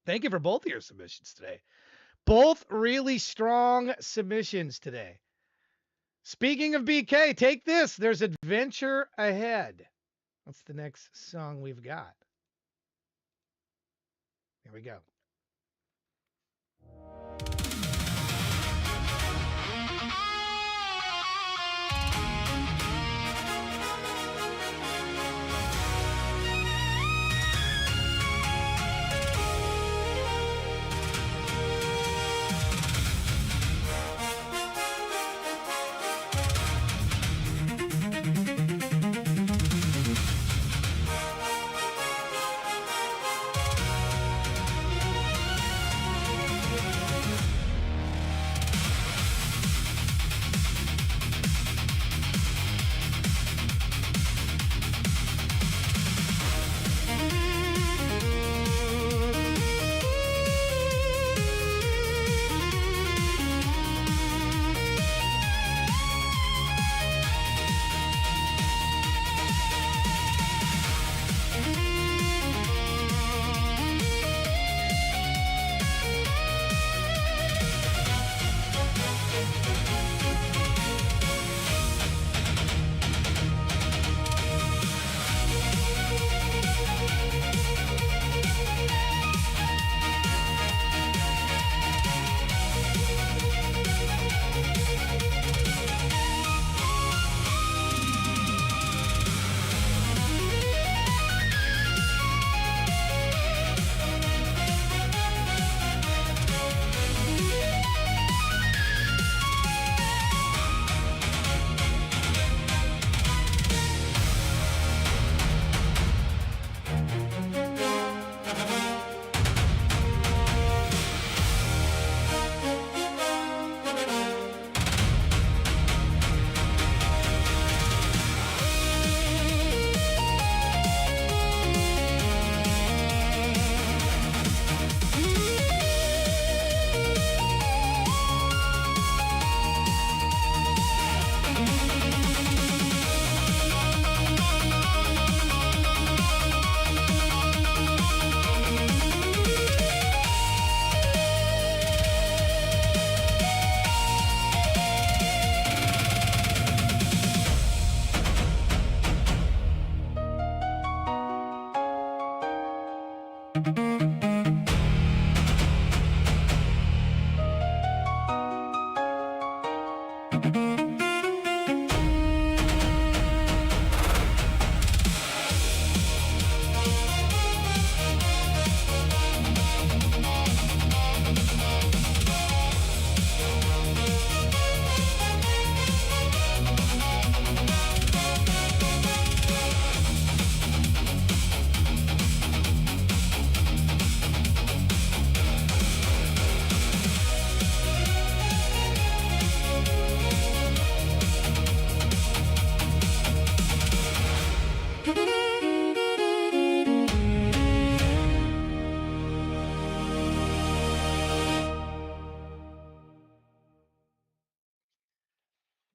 Thank you for both of your submissions today. Both really strong submissions today. Speaking of BK, take this. There's adventure ahead. That's the next song we've got. Here we go.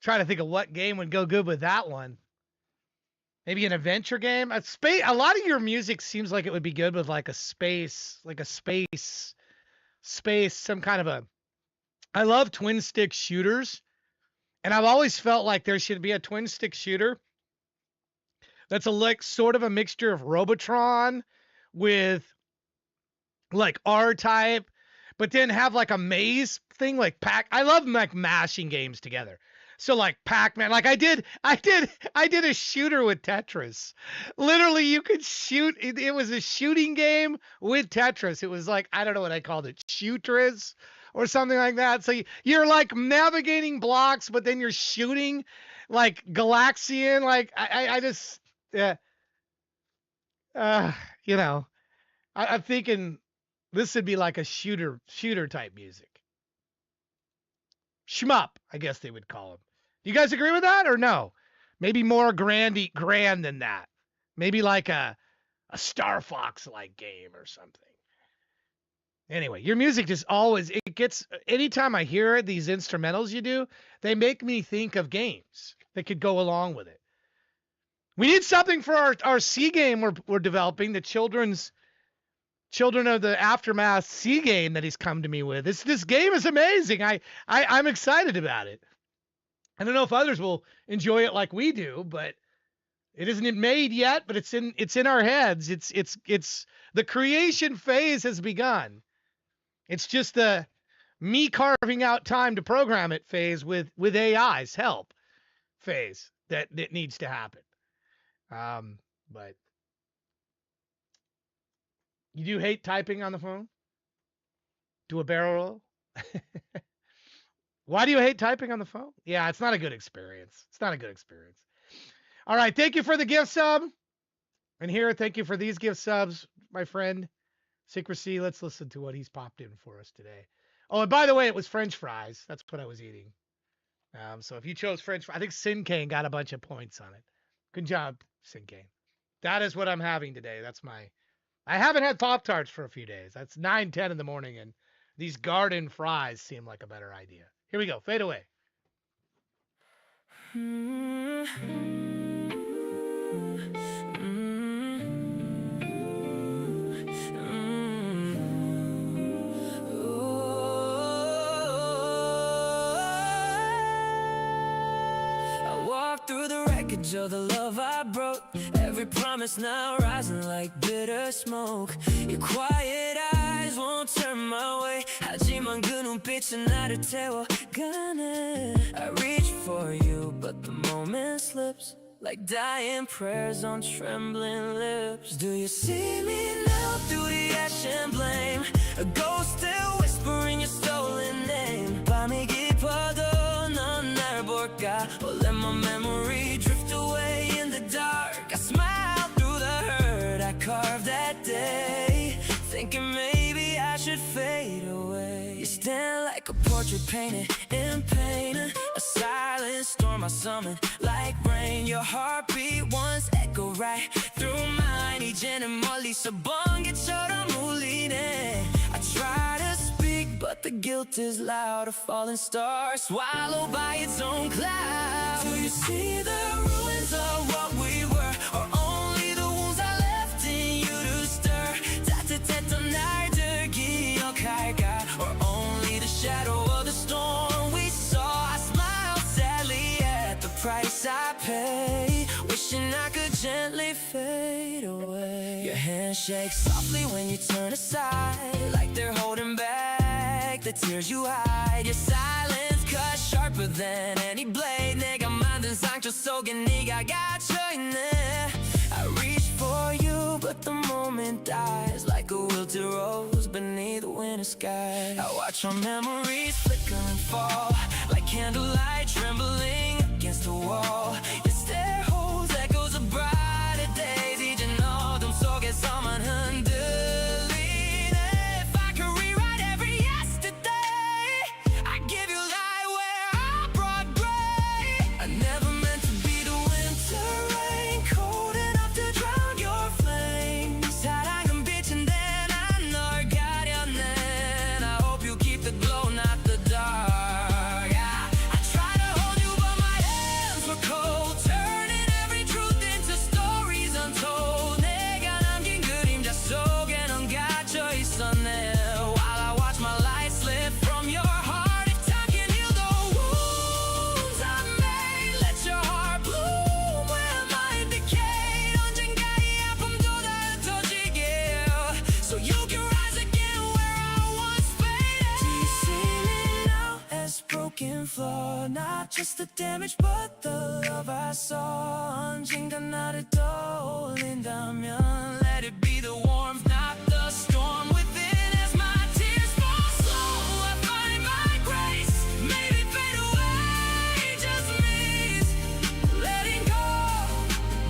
Trying to think of what game would go good with that one. Maybe an adventure game. A lot of your music seems like it would be good with like a space, some kind of a. I love twin stick shooters, and I've always felt like there should be a twin stick shooter that's sort of a mixture of Robotron with like R-Type, but then have like a maze thing like Pac. I love like mashing games together. So like Pac-Man, like I did a shooter with Tetris. Literally, you could shoot. It was a shooting game with Tetris. It was like, I don't know what I called it, Shootris or something like that. So you're like navigating blocks, but then you're shooting like Galaxian. Like I just, yeah. You know, I'm thinking this would be like a shooter type music. Shmup, I guess they would call them. Do you guys agree with that or no? Maybe more grand than that. Maybe like a Star Fox like game or something. Anyway, your music just always, it gets, anytime I hear it, these instrumentals you do, they make me think of games that could go along with it. We need something for our C game we're developing, the Children of the Aftermath C game that he's come to me with. This game is amazing. I'm excited about it. I don't know if others will enjoy it like we do, but it isn't made yet, but it's in our heads. It's the creation phase has begun. It's just the me carving out time to program it phase with AI's help phase that needs to happen. But you do hate typing on the phone? Do a barrel roll? Why do you hate typing on the phone? Yeah, it's not a good experience. It's not a good experience. All right, thank you for the gift sub. And here, thank you for these gift subs, my friend. Secrecy, let's listen to what he's popped in for us today. Oh, and by the way, it was French fries. That's what I was eating. So if you chose French fries, I think Sinkane got a bunch of points on it. Good job, Sinkane. That is what I'm having today. I haven't had Pop-Tarts for a few days. That's 9-10 in the morning, and these garden fries seem like a better idea. Here we go. Fade away. I walk through the wreckage of the love I broke. Every promise now rising like bitter smoke. Your quiet eyes won't turn my way. 하지만 그 눈빛은 나를 태워가네. I reach for you, but the moment slips like dying prayers on trembling lips. Do you see me now through the ash and blame? A ghost still whispering your stolen name. 밤이 깊어도 넌 날 볼까? Or let my memory drift away in the dark. I smile through the hurt I carved that day, thinking maybe I should fade away. You stand like a portrait painted in pain, a silent storm I summon like rain. Your heartbeat once echoed right through mine. 이제는 멀리서 번개처럼 울리네. I try to speak, but the guilt is loud. A falling star swallowed by its own cloud. Do you see the ruins of what we were, or only the wounds I left in you to stir? 따뜻했던 날들 기억할까, or only the shadow of the storm we saw? I smile sadly at the price I pay, wishing I could gently fade away. Your hand shake softly when you turn aside, like they're holding back the tears you hide. Your silence cuts sharper than any blade. 내가 만든 상처 속에 네가 갇혀 있네. I reach for you, but the moment dies like a wilted rose beneath a winter sky. I watch our memories flicker and fall, like candlelight trembling against the wall. Your stare holds echoes of brighter days. 이젠 어둠 속에서만 흔들리네. If I could rewrite every yesterday, I'd give you light where I brought gray. I never meant to be the winter rain, cold enough to drown your flames. 사랑은 빛인데 난 널 가렸네. I hope you keep the glow, not the dark. I try to hold you, but my hands were cold, turning every truth into stories untold. 내가 남긴 그림자 속에 넌 갇혀 있었네. While I watch my light slip from your heart, if time can heal the wounds I made, let your heart bloom where mine decayed. 언젠가 이 아픔도 다 흩어지게, so you can rise again where I once faded. Do you see me now as broken flaw? Not just the damage, but the love I saw. 언젠가 나를 떠올린다면, let it be the warmth, not the storm within. As my tears fall slow, I find my grace. Maybe fade away just means letting go,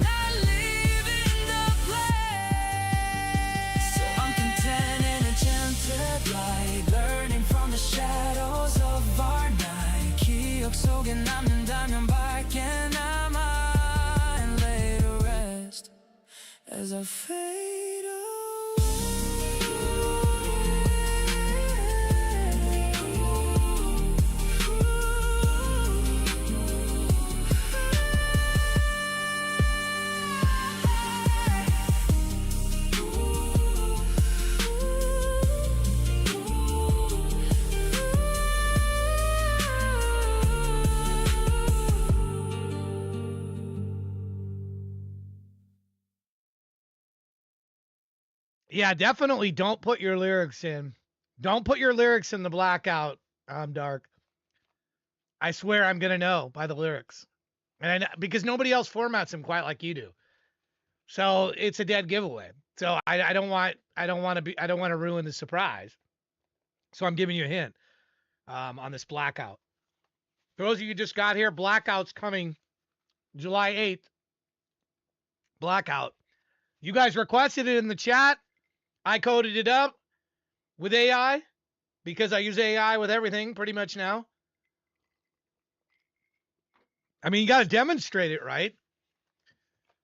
not leaving the place. So I'm content in a gentle light, learning from the shadows of our night. 기억 속에 남는다면 밝게 남아, and lay to rest as I fade Yeah, definitely don't put your lyrics in. Don't put your lyrics in the blackout, Dark. I swear I'm going to know by the lyrics. And because nobody else formats them quite like you do. So it's a dead giveaway. So I don't want to ruin the surprise. So I'm giving you a hint on this blackout. For those of you who just got here, blackout's coming July 8th. Blackout. You guys requested it in the chat. I coded it up with AI because I use AI with everything pretty much now. I mean, you got to demonstrate it, right?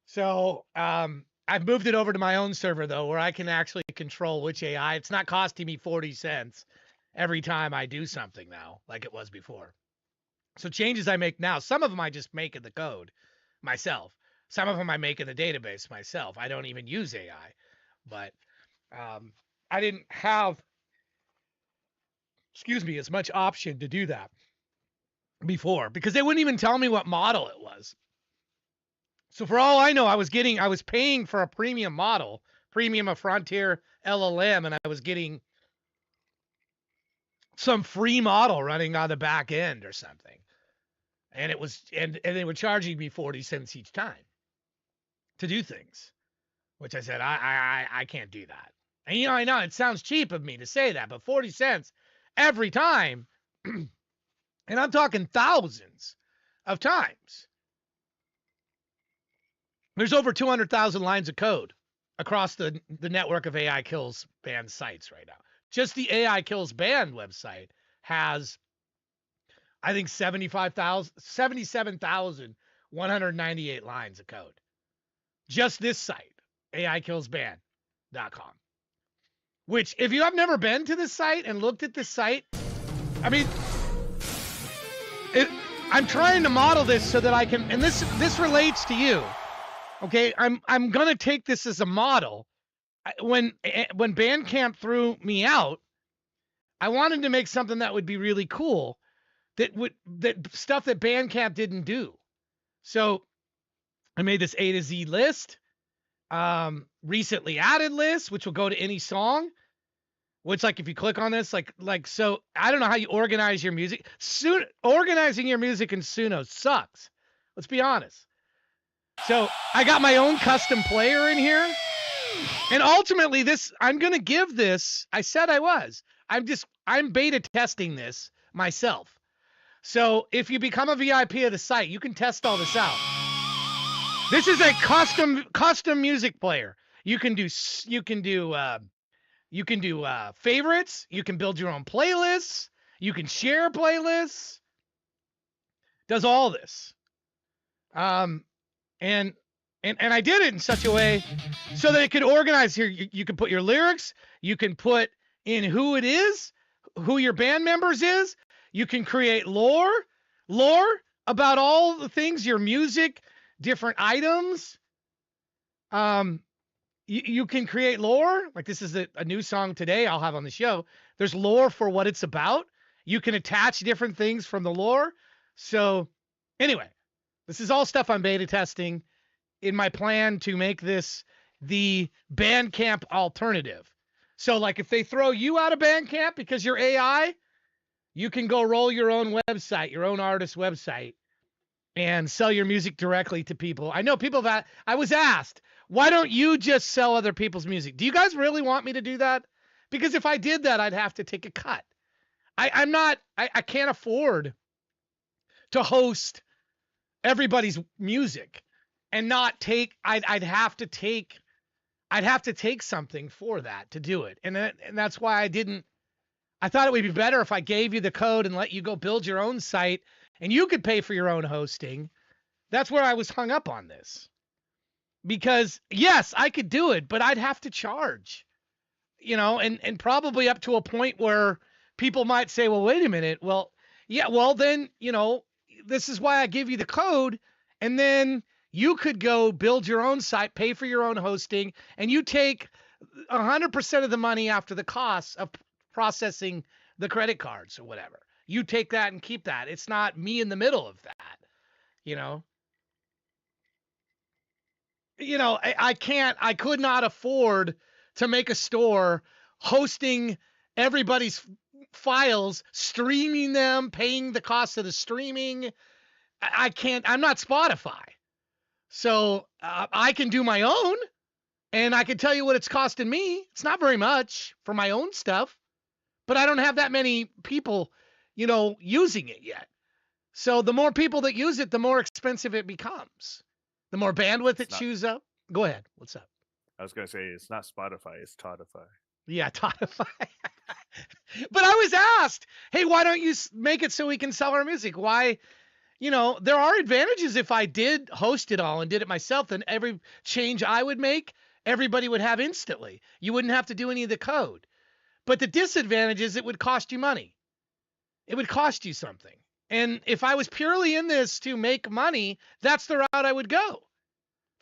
So I've moved it over to my own server, though, where I can actually control which AI. It's not costing me 40 cents every time I do something now, like it was before. So changes I make now, some of them I just make in the code myself. Some of them I make in the database myself. I don't even use AI. But I didn't have, as much option to do that before because they wouldn't even tell me what model it was. So for all I know, I was paying for a premium model, premium of Frontier LLM, and I was getting some free model running on the back end or something. And it was, and they were charging me 40 cents each time to do things, which I said, I can't do that. And I know it sounds cheap of me to say that, but 40 cents every time, and I'm talking thousands of times. There's over 200,000 lines of code across the network of AI Kills Band sites right now. Just the AI Kills Band website has, I think, 77,198 lines of code. Just this site, AIKillsBand.com. Which, if you have never been to this site and looked at this site, I mean, I'm trying to model this so that I can, and this relates to you. Okay, I'm gonna take this as a model. When Bandcamp threw me out, I wanted to make something that would be really cool, that stuff that Bandcamp didn't do. So I made this A to Z list, recently added lists, which will go to any song. Which, like, if you click on this, so I don't know how you organize your music. Organizing your music in Suno sucks. Let's be honest. So I got my own custom player in here. And ultimately, I'm going to give this, I said I was. I'm beta testing this myself. So if you become a VIP of the site, you can test all this out. This is a custom music player. You can do favorites. You can build your own playlists. You can share playlists. Does all this. And I did it in such a way so that it could organize here. You can put your lyrics. You can put in who it is, who your band members is. You can create lore about all the things, your music, different items. You can create lore. Like, this is a new song today I'll have on the show. There's lore for what it's about. You can attach different things from the lore. So anyway, this is all stuff I'm beta testing in my plan to make this the Bandcamp alternative. So, like, if they throw you out of Bandcamp because you're AI, you can go roll your own website, your own artist website, and sell your music directly to people. I know people that I was asked, why don't you just sell other people's music? Do you guys really want me to do that? Because if I did that, I'd have to take a cut. I can't afford to host everybody's music and not take, I'd have to take something for that to do it. And that's why I thought it would be better if I gave you the code and let you go build your own site and you could pay for your own hosting. That's where I was hung up on this. Because yes, I could do it, but I'd have to charge, and probably up to a point where people might say, well, wait a minute. Well, yeah, well then, this is why I give you the code. And then you could go build your own site, pay for your own hosting, and you take 100% of the money after the costs of processing the credit cards or whatever. You take that and keep that. It's not me in the middle of that, I could not afford to make a store hosting everybody's files, streaming them, paying the cost of the streaming. I can't, I'm not Spotify. So I can do my own and I can tell you what it's costing me. It's not very much for my own stuff, but I don't have that many people, using it yet. So the more people that use it, the more expensive it becomes. The more bandwidth it chews up. Go ahead. What's up? I was going to say, it's not Spotify, it's Todify. Yeah, Todify. But I was asked, hey, why don't you make it so we can sell our music? Why? There are advantages if I did host it all and did it myself, then every change I would make, everybody would have instantly. You wouldn't have to do any of the code. But the disadvantage is it would cost you money. It would cost you something. And if I was purely in this to make money, that's the route I would go.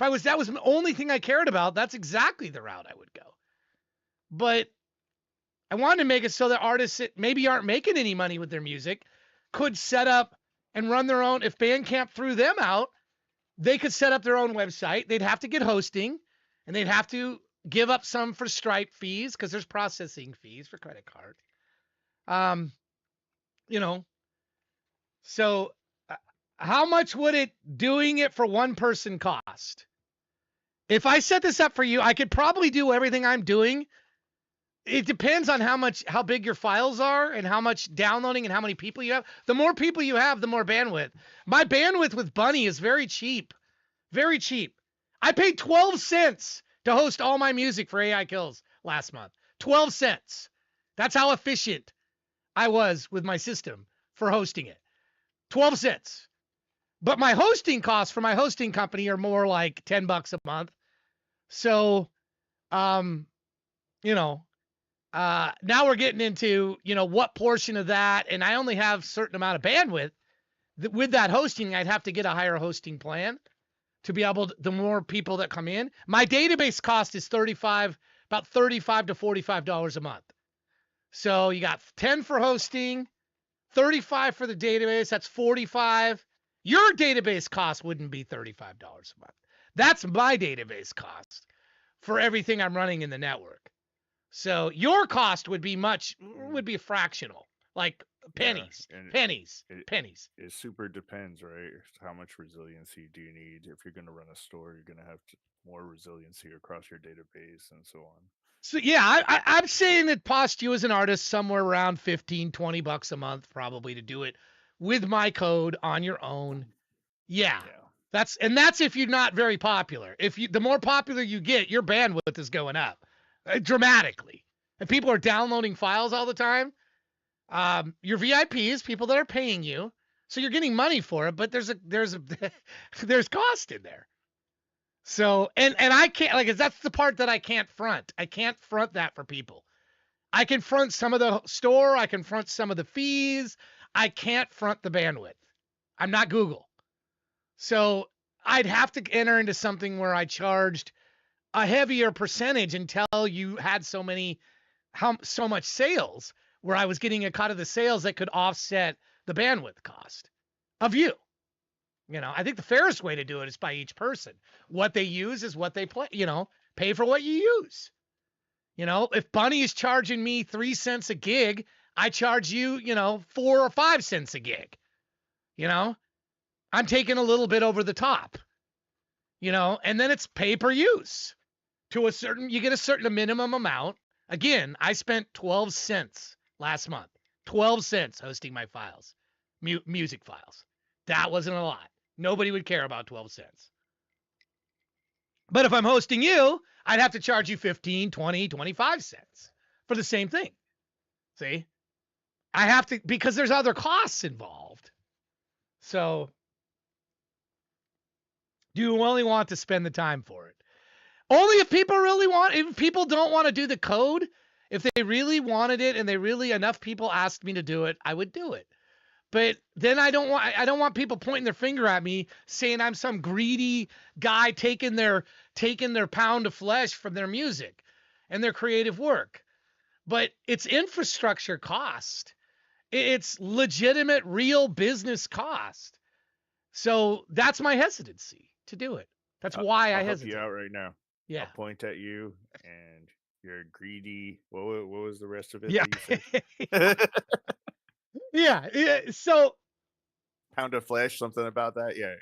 If that was the only thing I cared about, that's exactly the route I would go. But I wanted to make it so that artists that maybe aren't making any money with their music could set up and run their own. If Bandcamp threw them out, they could set up their own website. They'd have to get hosting and they'd have to give up some for Stripe fees because there's processing fees for credit card. So how much would it doing it for one person cost? If I set this up for you, I could probably do everything I'm doing. It depends on how big your files are and how much downloading and how many people you have. The more people you have, the more bandwidth. My bandwidth with Bunny is very cheap. Very cheap. I paid 12 cents to host all my music for AI Kills last month. 12 cents. That's how efficient I was with my system for hosting it. 12 cents. But my hosting costs for my hosting company are more like $10 a month. So, now we're getting into, what portion of that, and I only have a certain amount of bandwidth. With that hosting, I'd have to get a higher hosting plan to be able to, the more people that come in. My database cost is about $35 to $45 a month. So you got 10 for hosting, 35 for the database, that's 45. Your database cost wouldn't be $35 a month. That's my database cost. for everything I'm running in the network. So your cost would be fractional, like pennies, and pennies, it, pennies. it super depends, right? How much resiliency do you need? If you're going to run a store, you're going to have more resiliency across your database and so on. So yeah, I'm saying it cost you as an artist somewhere around $15-20 a month probably to do it with my code on your own. Yeah. That's if you're not very popular. The more popular you get, your bandwidth is going up dramatically. And people are downloading files all the time. Your VIPs, people that are paying you, so you're getting money for it, but there's there's cost in there. So and I can't that's the part that I can't front. I can't front that for people. I can front some of the store, I can front some of the fees. I can't front the bandwidth. I'm not Google. So I'd have to enter into something where I charged a heavier percentage until you had so much sales where I was getting a cut of the sales that could offset the bandwidth cost of you. I think the fairest way to do it is by each person. What they use is what they play, pay for what you use. If Bunny is charging me 3 cents a gig, I charge you, 4 or 5 cents a gig. I'm taking a little bit over the top, and then it's pay per use you get a certain minimum amount. Again, I spent 12 cents last month, 12 cents hosting my files, music files. That wasn't a lot. Nobody would care about 12 cents. But if I'm hosting you, I'd have to charge you 15, 20, 25 cents for the same thing. See? I have to, because there's other costs involved. So, do you only want to spend the time for it? Only if people if people don't want to do the code, if they really wanted it and enough people asked me to do it, I would do it. But then I don't want people pointing their finger at me saying I'm some greedy guy taking their pound of flesh from their music and their creative work. But it's infrastructure cost. It's legitimate, real business cost. So that's my hesitancy to do it. That's why I hesitate. I'll help you out right now. Yeah. I'll point at you and you're greedy. What was the rest of it? Yeah. That you said? Yeah. So pound of flesh, something about that. Yeah.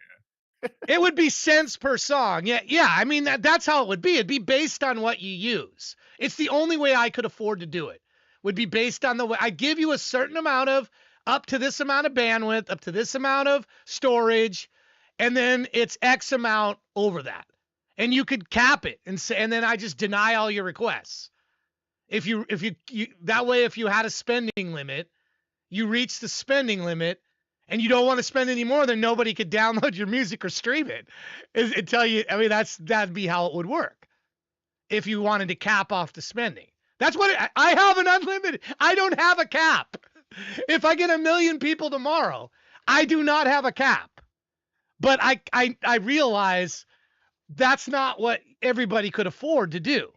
It would be cents per song. Yeah. I mean, that's how it would be. It'd be based on what you use. It's the only way I could afford to do it. Would be based on the way I give you a certain amount of up to this amount of bandwidth, up to this amount of storage, and then it's X amount over that. And you could cap it and then I just deny all your requests. If you that way, if you had a spending limit, you reach the spending limit and you don't want to spend any more, then nobody could download your music or stream it. That'd be how it would work. If you wanted to cap off the spending. That's what I have an unlimited. I don't have a cap. If I get 1 million people tomorrow, I do not have a cap. But I realize that's not what everybody could afford to do.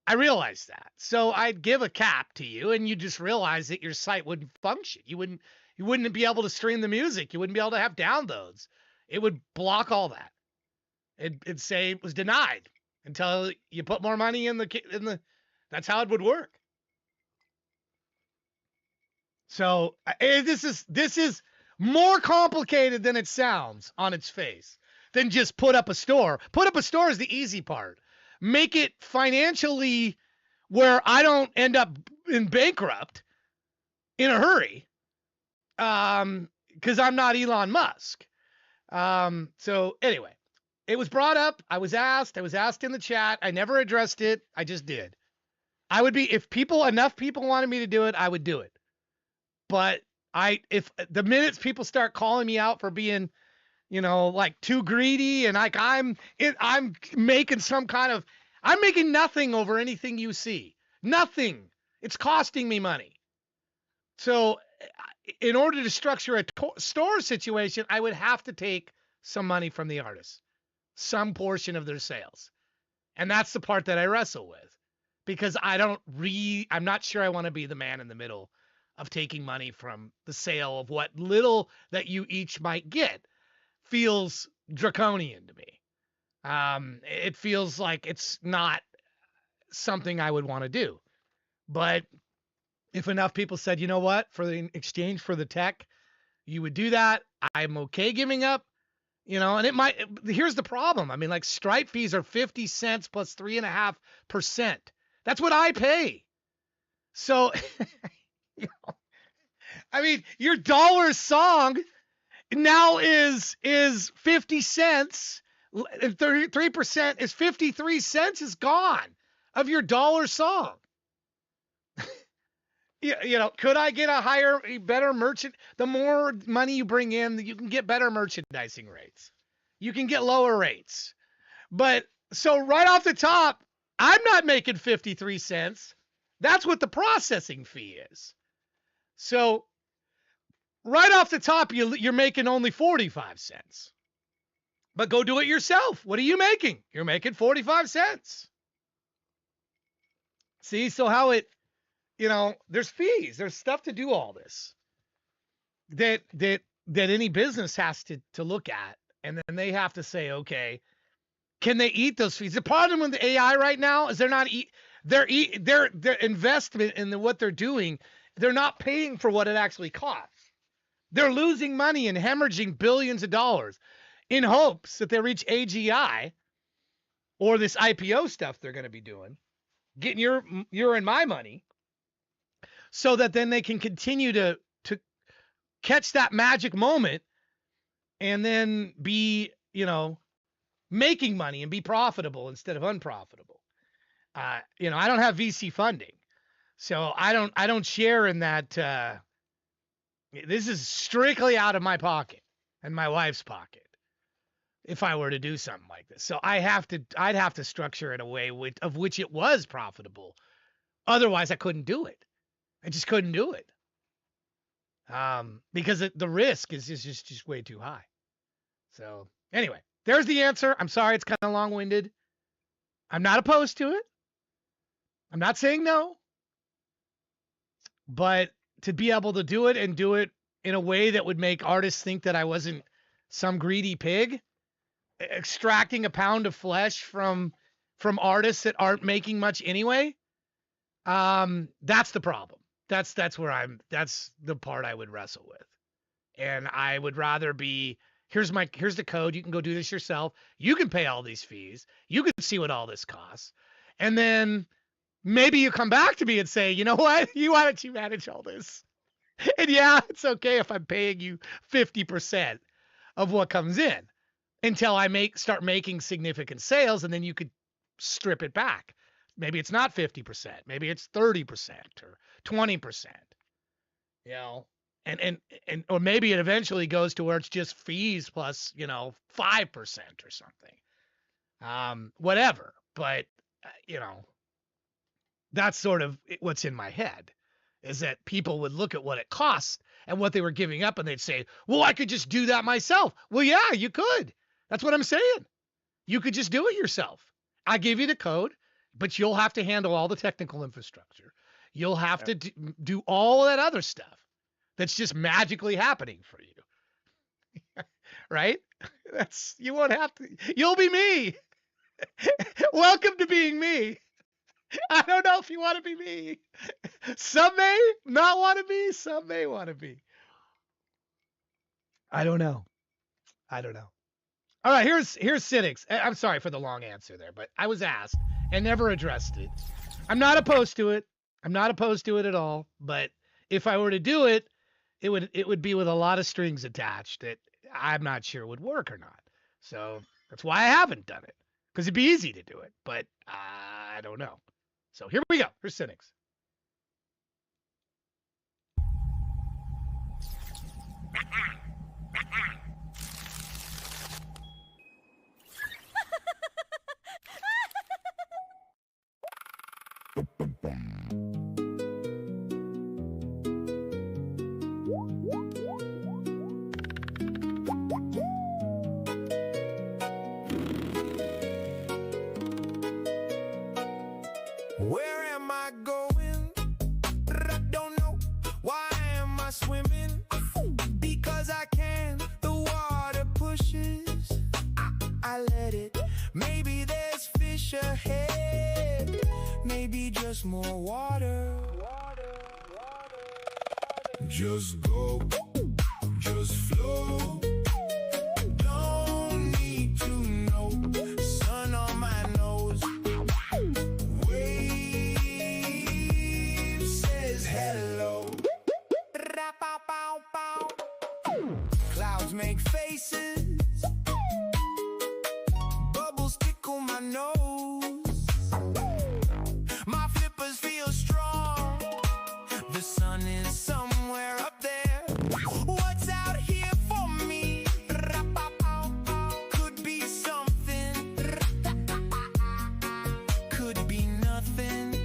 I realize that. So I'd give a cap to you and you just realize that your site wouldn't function. You wouldn't be able to stream the music. You wouldn't be able to have downloads. It would block all that. It'd say it was denied until you put more money in the that's how it would work. So this is more complicated than it sounds on its face than just put up a store. Put up a store is the easy part. Make it financially where I don't end up in bankrupt in a hurry. Because I'm not Elon Musk. So anyway, it was brought up. I was asked in the chat. I never addressed it. I just did. I would be, if enough people wanted me to do it, I would do it. But if the minutes people start calling me out for being, like too greedy and like I'm making I'm making nothing over anything you see. Nothing. It's costing me money. So in order to structure a store situation, I would have to take some money from the artists, some portion of their sales. And that's the part that I wrestle with because I'm not sure I want to be the man in the middle of taking money from the sale of what little that you each might get. Feels draconian to me. It feels like it's not something I would want to do. But if enough people said, you know what, for the exchange for the tech, you would do that, I'm okay giving up, and it might, here's the problem. I mean, like Stripe fees are 50 cents plus 3.5%. That's what I pay. So, I mean, your dollar song now is 50 cents. 33% is 53 cents is gone of your dollar song. Could I get a better merchant? The more money you bring in, you can get better merchandising rates. You can get lower rates. But so right off the top, I'm not making 53 cents. That's what the processing fee is. So right off the top, you're making only 45 cents. But go do it yourself. What are you making? You're making 45 cents. See, so how it, there's fees, there's stuff to do all this that any business has to look at. And then they have to say, okay, can they eat those fees? The problem with the AI right now is their investment in what they're doing, they're not paying for what it actually costs. They're losing money and hemorrhaging billions of dollars in hopes that they reach AGI or this IPO stuff they're going to be doing, getting your and my money, so that then they can continue to catch that magic moment and then be, making money and be profitable instead of unprofitable. I don't have VC funding, so I don't share in that. This is strictly out of my pocket and my wife's pocket if I were to do something like this. So I'd have to structure it in a way of which it was profitable. Otherwise, I couldn't do it. I just couldn't do it. Because the risk is just way too high. So anyway, there's the answer. I'm sorry it's kind of long-winded. I'm not opposed to it. I'm not saying no. But to be able to do it and do it in a way that would make artists think that I wasn't some greedy pig, extracting a pound of flesh from artists that aren't making much anyway, that's the problem. That's the part I would wrestle with. And I would rather be, here's the code. You can go do this yourself. You can pay all these fees. You can see what all this costs. And then maybe you come back to me and say, you know what? Why don't you manage all this? And yeah, it's okay if I'm paying you 50% of what comes in until I start making significant sales, and then you could strip it back. Maybe it's not 50%. Maybe it's 30% or 20%. And or maybe it eventually goes to where it's just fees plus, 5% or something. Whatever. But that's sort of what's in my head, is that people would look at what it costs and what they were giving up, and they'd say, well, I could just do that myself. Well, yeah, you could. That's what I'm saying. You could just do it yourself. I give you the code, but you'll have to handle all the technical infrastructure. You'll have to do all that other stuff that's just magically happening for you. Right? You won't have to. You'll be me. Welcome to being me. I don't know if you want to be me. Some may not want to be. Some may want to be. I don't know. All right, here's Cynics. I'm sorry for the long answer there, but I was asked and never addressed it. I'm not opposed to it. I'm not opposed to it at all. But if I were to do it, it would be with a lot of strings attached that I'm not sure would work or not. So that's why I haven't done it, because it'd be easy to do it, but I don't know. So here we go. Here's Cynics. Where am I going? just more water. Just go, just flow. Don't need to know. Sun on my nose. Wave says hello. Clouds make faces. Bubbles tickle my nose. My flippers feel strong. The sun is somewhere up there. What's out here for me? Could be something. Could be nothing.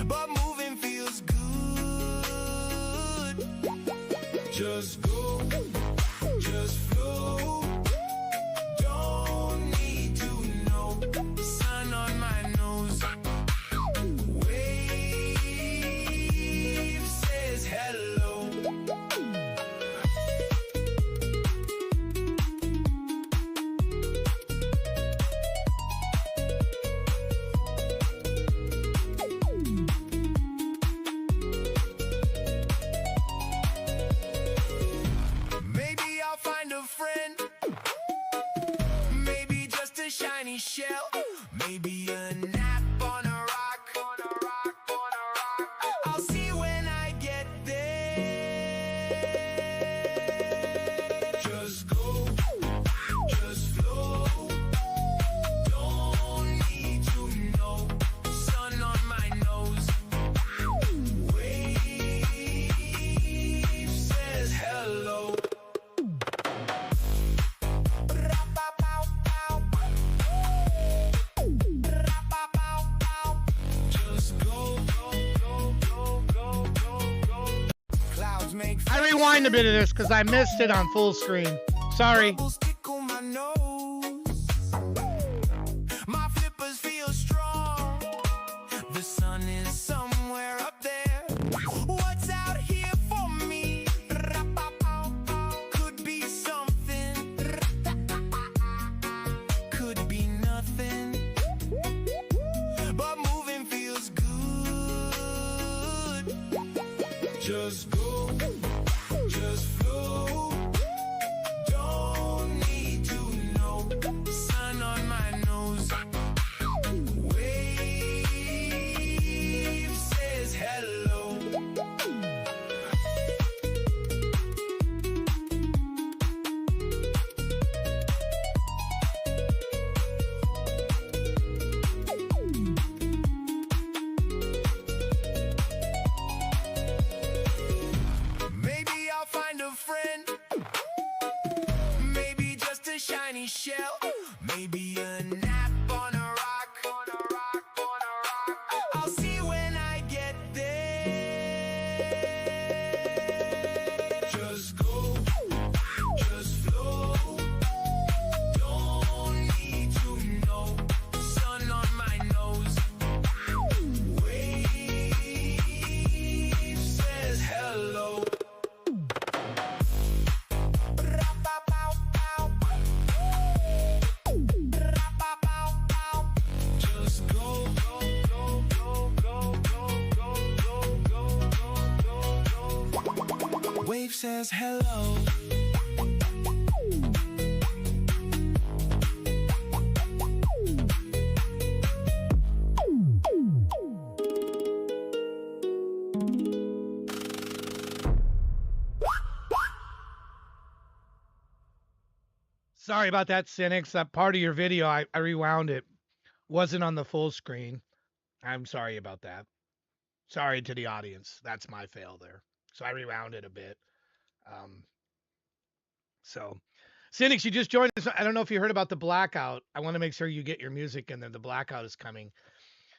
But moving feels good. Just go, just flow. Don't need to know. Sun on my nose. Wave says hello. Maybe I'll find a friend. Maybe just a shiny shell. Maybe a nap on a rock. I'll see when I get there. Just go, just flow. Don't need to know. Sun on my nose. Wave says hello. Just go, go. Clouds make I rewind a bit of this because I missed it on full screen. Sorry. bubbles tickle my nose. My flippers feel strong. The sun is somewhere up there. What's out here for me? Could be something. Could be nothing. But moving feels good. Just go, just flow. Don't need to know. Sun on my nose. Wave says hello. Maybe I'll find a friend. Maybe just a shiny shell. Maybe a nap on a rock. I'll see when I get there. Just go, just flow. Don't need to know. Sun on my nose. Wave says hello. Just go, Wave says hello. Sorry about that, Cynics. That part of your video, I rewound it. Wasn't on the full screen. I'm sorry about that. Sorry to the audience. That's my fail there. So I rewound it a bit. So, Cynics, you just joined us. I don't know if you heard about the blackout. I want to make sure you get your music in there. The blackout is coming.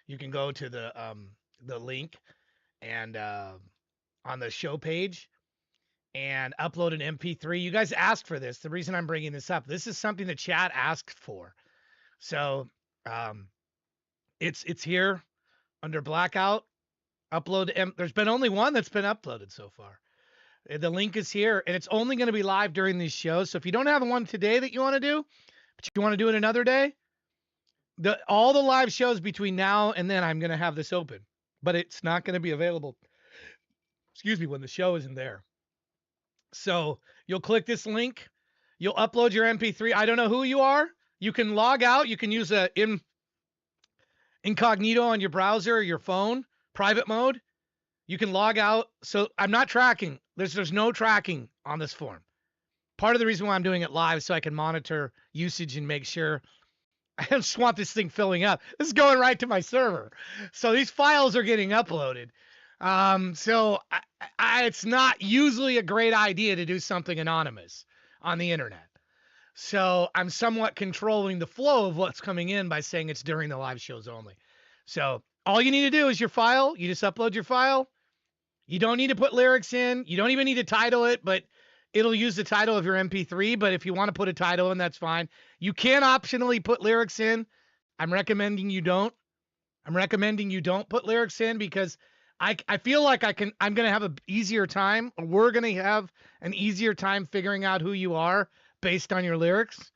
You can go to the link and on the show page and upload an MP3. You guys asked for this. The reason I'm bringing this up, this is something the chat asked for. So it's here under blackout. Upload. There's been only one that's been uploaded so far. The link is here, and it's only going to be live during these shows. So if you don't have one today that you want to do, but you want to do it another day, All the live shows between now and then, I'm going to have this open, but it's not going to be available, excuse me, when the show isn't there. So you'll click this link. You'll upload your MP3. I don't know who you are. You can log out. You can use a incognito on your browser or your phone, private mode. You can log out. So I'm not tracking. There's no tracking on this form. Part of the reason why I'm doing it live so I can monitor usage and make sure. I just want this thing filling up. This is going right to my server. So these files are getting uploaded. So it's not usually a great idea to do something anonymous on the internet. So I'm somewhat controlling the flow of what's coming in by saying it's during the live shows only. So all you need to do is your file. You just upload your file. You don't need to put lyrics in. You don't even need to title it, but it'll use the title of your MP3. But if you want to put a title in, that's fine. You can optionally put lyrics in. I'm recommending you don't. I'm recommending you don't put lyrics in because I feel like I'm going to have an easier time, or we're going to have an easier time figuring out who you are based on your lyrics.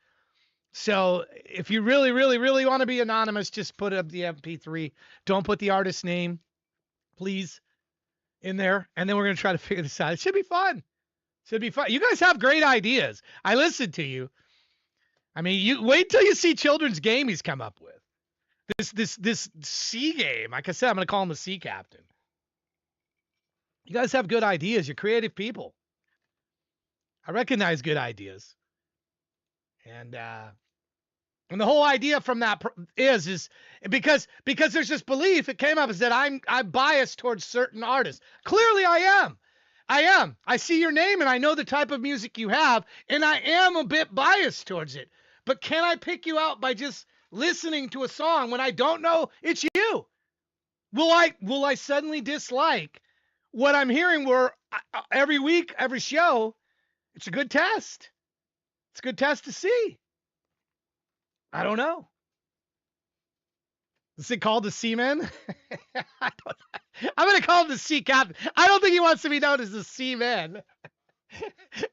So if you really, really, really want to be anonymous, just put up the MP3. Don't put the artist name, please, in there. And then we're going to try to figure this out. It should be fun. Should be fun. You guys have great ideas. I listened to you. I mean, you wait till you see children's game he's come up with. This sea game. Like I said, I'm going to call him the sea captain. You guys have good ideas. You're creative people. I recognize good ideas. And the whole idea from that is because there's this belief, it came up, is that I'm biased towards certain artists. Clearly I am. I see your name and I know the type of music you have, and I am a bit biased towards it. But can I pick you out by just listening to a song when I don't know it's you? Will I suddenly dislike what I'm hearing? Where every week, every show, it's a good test. It's a good test to see. I don't know. Is it called the Seaman? I'm going to call him the Sea Captain. I don't think he wants to be known as the Seaman.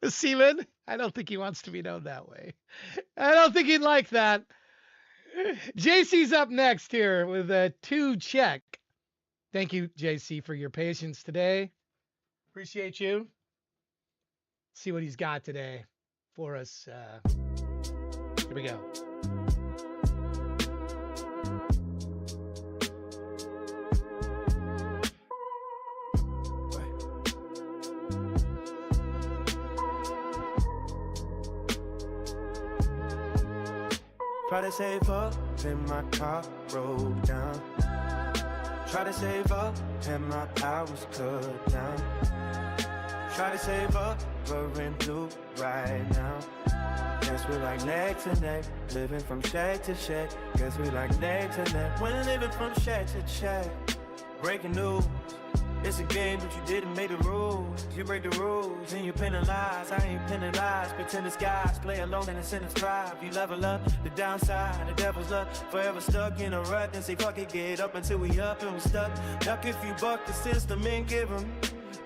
The Seaman? I don't think he wants to be known that way. I don't think he'd like that. JC's up next here with a 2 check. Thank you, JC, for your patience today. Appreciate you. See what he's got today for us. Here we go. Try to save up, and my car broke down. Try to save up, and my power's cut down. Try to save up, but rent due right now. Guess we like neck to neck, living from shack to shack. Guess we like neck to neck, when living from shack to shack. Breaking news, it's a game, but you didn't make the rules. You break the rules, and you penalize. I ain't penalized, pretend it's guys. Play alone in a sentence drive. You level up, the downside, the devil's up. Forever stuck in a rut, then say fuck it, get up until we up and we stuck. Duck if you buck the system and give them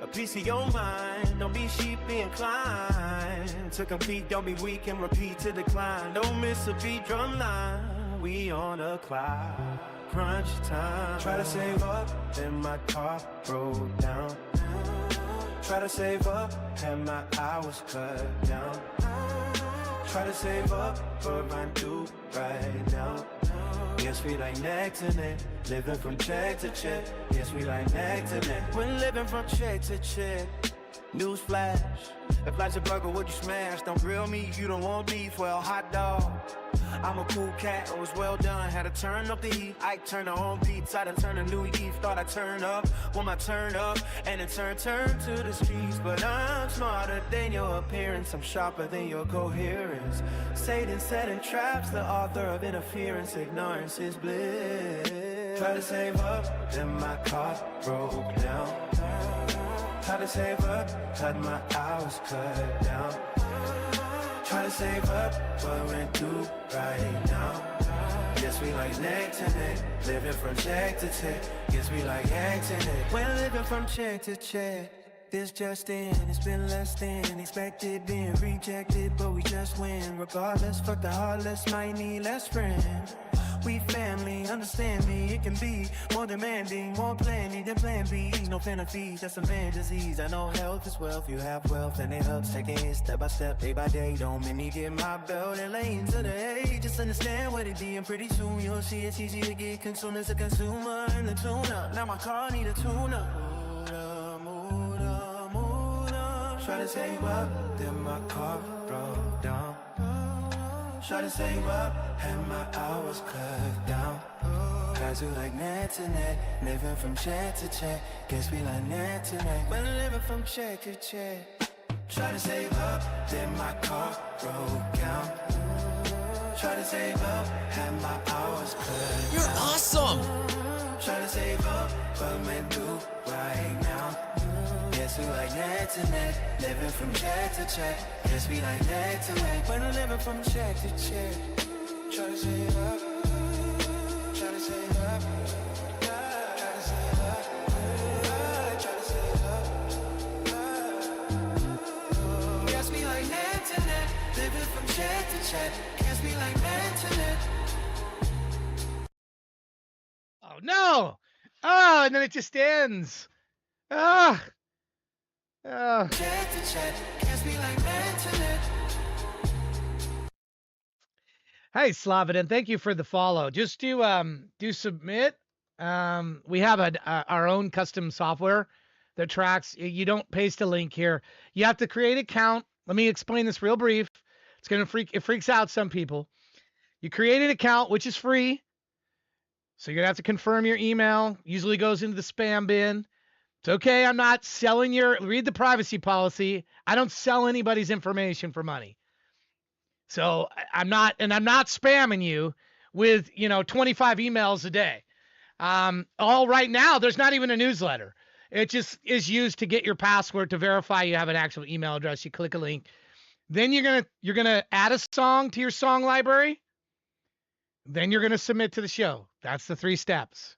a piece of your mind. Don't be sheepy inclined to compete, don't be weak and repeat to decline. Don't miss a beat, drum line. We on a cloud, crunch time. Try to save up, then my car broke down. Try to save up, and my hours cut down. Try to save up, but I'm due right now. Yes, we like neck to neck, living from check to check. Yes, we like neck to neck, when living from check to check. News flash, if life's a burger, would you smash? Don't grill me, you don't want beef, well, hot dog. I'm a cool cat, it was well done, had to turn up the heat. I turned on beats, I done turned a new Eve. Thought I'd turn up, when I turn up, and it turn to the streets. But I'm smarter than your appearance, I'm sharper than your coherence. Satan setting traps, the author of interference. Ignorance is bliss. Try to save up, then my car broke down. Try to save up, had my hours cut down. Try to save up, but rent due right now. Yes, we like neck to neck, living from check to check. Yes, we like neck to neck, we're living from check to check. This just in, it's been less than expected, being rejected, but we just win. Regardless, fuck the heartless, might need less friends. We family, understand me. It can be more demanding, more planning than plan B. No fan of fees, that's a man disease. I know health is wealth. You have wealth and it helps. Taking it step by step, day by day. Don't make me get my belt and lay into the hay. Just understand what it be, and pretty soon you'll see it's easy to get consumed as a consumer and the tune-up. Now my car need a tune-up. Try to save up, then my car broke down. Try to save up, had my hours cut down. Guys who like net to net, living from check to check. Guess we like net to net, when living from check to check. Try to save up, then my car broke down. Try to save up, had my hours cut You're down. awesome. Try to save up, but man do right now. Guess we like net to net, living from check to check. Guess we like net to net, when we're living from check to check. Try to save up, try to save up, try to save up, try to save up. Guess we like net to net, living from check to check. Guess we like net to net. Oh no! Oh, and then it just ends. Ah. Check to check, guess we like net to net. Hey, Slavidan, thank you for the follow. Just to submit, we have our own custom software that tracks. You don't paste a link here. You have to create an account. Let me explain this real brief. It freaks out some people. You create an account, which is free. So you're gonna have to confirm your email. Usually goes into the spam bin. It's okay. I'm not selling read the privacy policy. I don't sell anybody's information for money. So I'm not spamming you with, 25 emails a day. All right now, there's not even a newsletter. It just is used to get your password to verify you have an actual email address. You click a link. Then you're gonna add a song to your song library. Then you're gonna submit to the show. That's the 3 steps.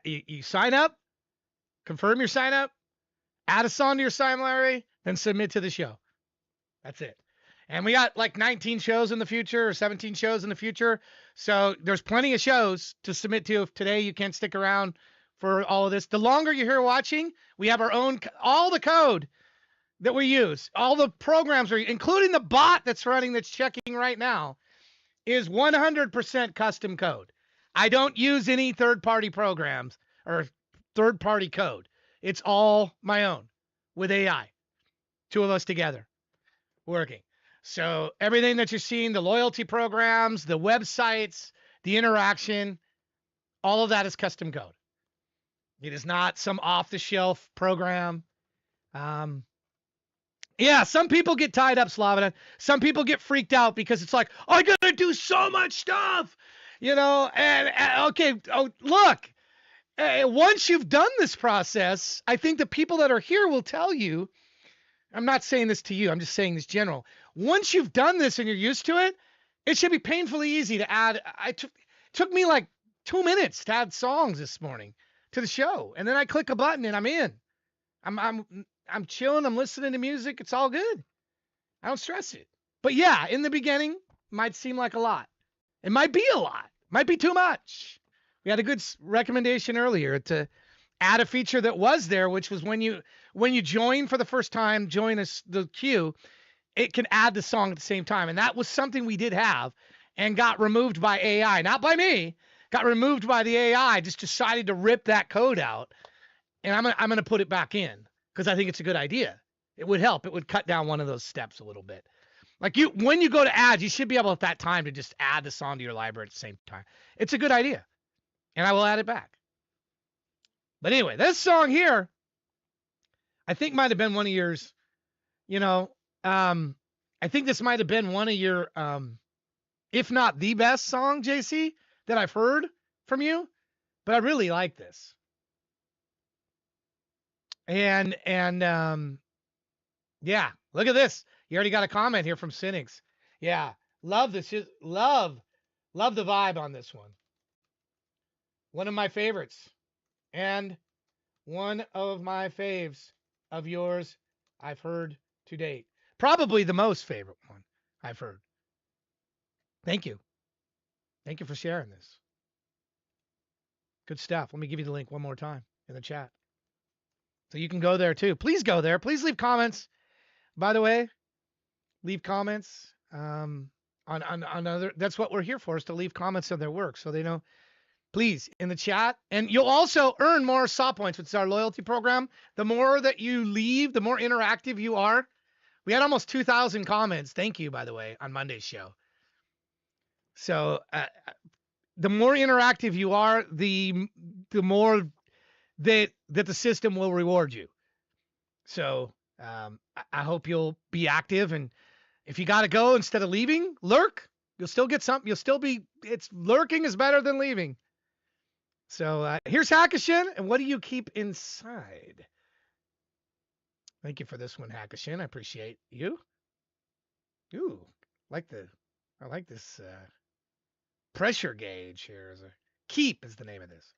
You sign up, confirm your sign up, add a song to your song library, then submit to the show. That's it. And we got like 19 shows in the future or 17 shows in the future. So there's plenty of shows to submit to. If today you can't stick around for all of this, the longer you're here watching, we have our own, all the code that we use, all the programs, including the bot that's running, that's checking right now, is 100% custom code. I don't use any third-party programs or third-party code. It's all my own with AI. 2 of us together working. So everything that you're seeing, the loyalty programs, the websites, the interaction, all of that is custom code. It is not some off-the-shelf program. Yeah, some people get tied up, Slavidan. Some people get freaked out because it's like, I gotta do so much stuff, and okay, look, once you've done this process, I think the people that are here will tell you, I'm not saying this to you, I'm just saying this general. Once you've done this and you're used to it, it should be painfully easy to add. Took me like 2 minutes to add songs this morning to the show. And then I click a button and I'm in. I'm chilling, I'm listening to music, it's all good. I don't stress it. But yeah, in the beginning, might seem like a lot. It might be a lot, might be too much. We had a good recommendation earlier to add a feature that was there, which was when you join for the first time, join the queue, it can add the song at the same time. And that was something we did have and got removed by AI, not by me, got removed by the AI, just decided to rip that code out. And I'm going to put it back in because I think it's a good idea. It would help. It would cut down one of those steps a little bit. Like when you go to add, you should be able at that time to just add the song to your library at the same time. It's a good idea. And I will add it back. But anyway, this song here, I think might have been one of yours, I think this might have been one of your, if not the best song, JC, that I've heard from you, but I really like this. And yeah, look at this. You already got a comment here from Cynics. Yeah, love this. Love the vibe on this one. One of my favorites. And one of my faves of yours I've heard to date. Probably the most favorite one I've heard. Thank you. Thank you for sharing this. Good stuff. Let me give you the link one more time in the chat. So you can go there too. Please go there. Please leave comments. By the way, leave comments on other. That's what we're here for, is to leave comments on their work so they know. Please, in the chat. And you'll also earn more SAW points, which is our loyalty program. The more that you leave, the more interactive you are. We had almost 2,000 comments. Thank you, by the way, on Monday's show. So the more interactive you are, the more that the system will reward you. So I hope you'll be active, and if you got to go instead of leaving, lurk. You'll still get something. You'll still be. It's lurking is better than leaving. So here's Hackashin, and what do you keep inside? Thank you for this one, Hackashin. I appreciate you. Ooh, I like this pressure gauge here. Keep is the name of this.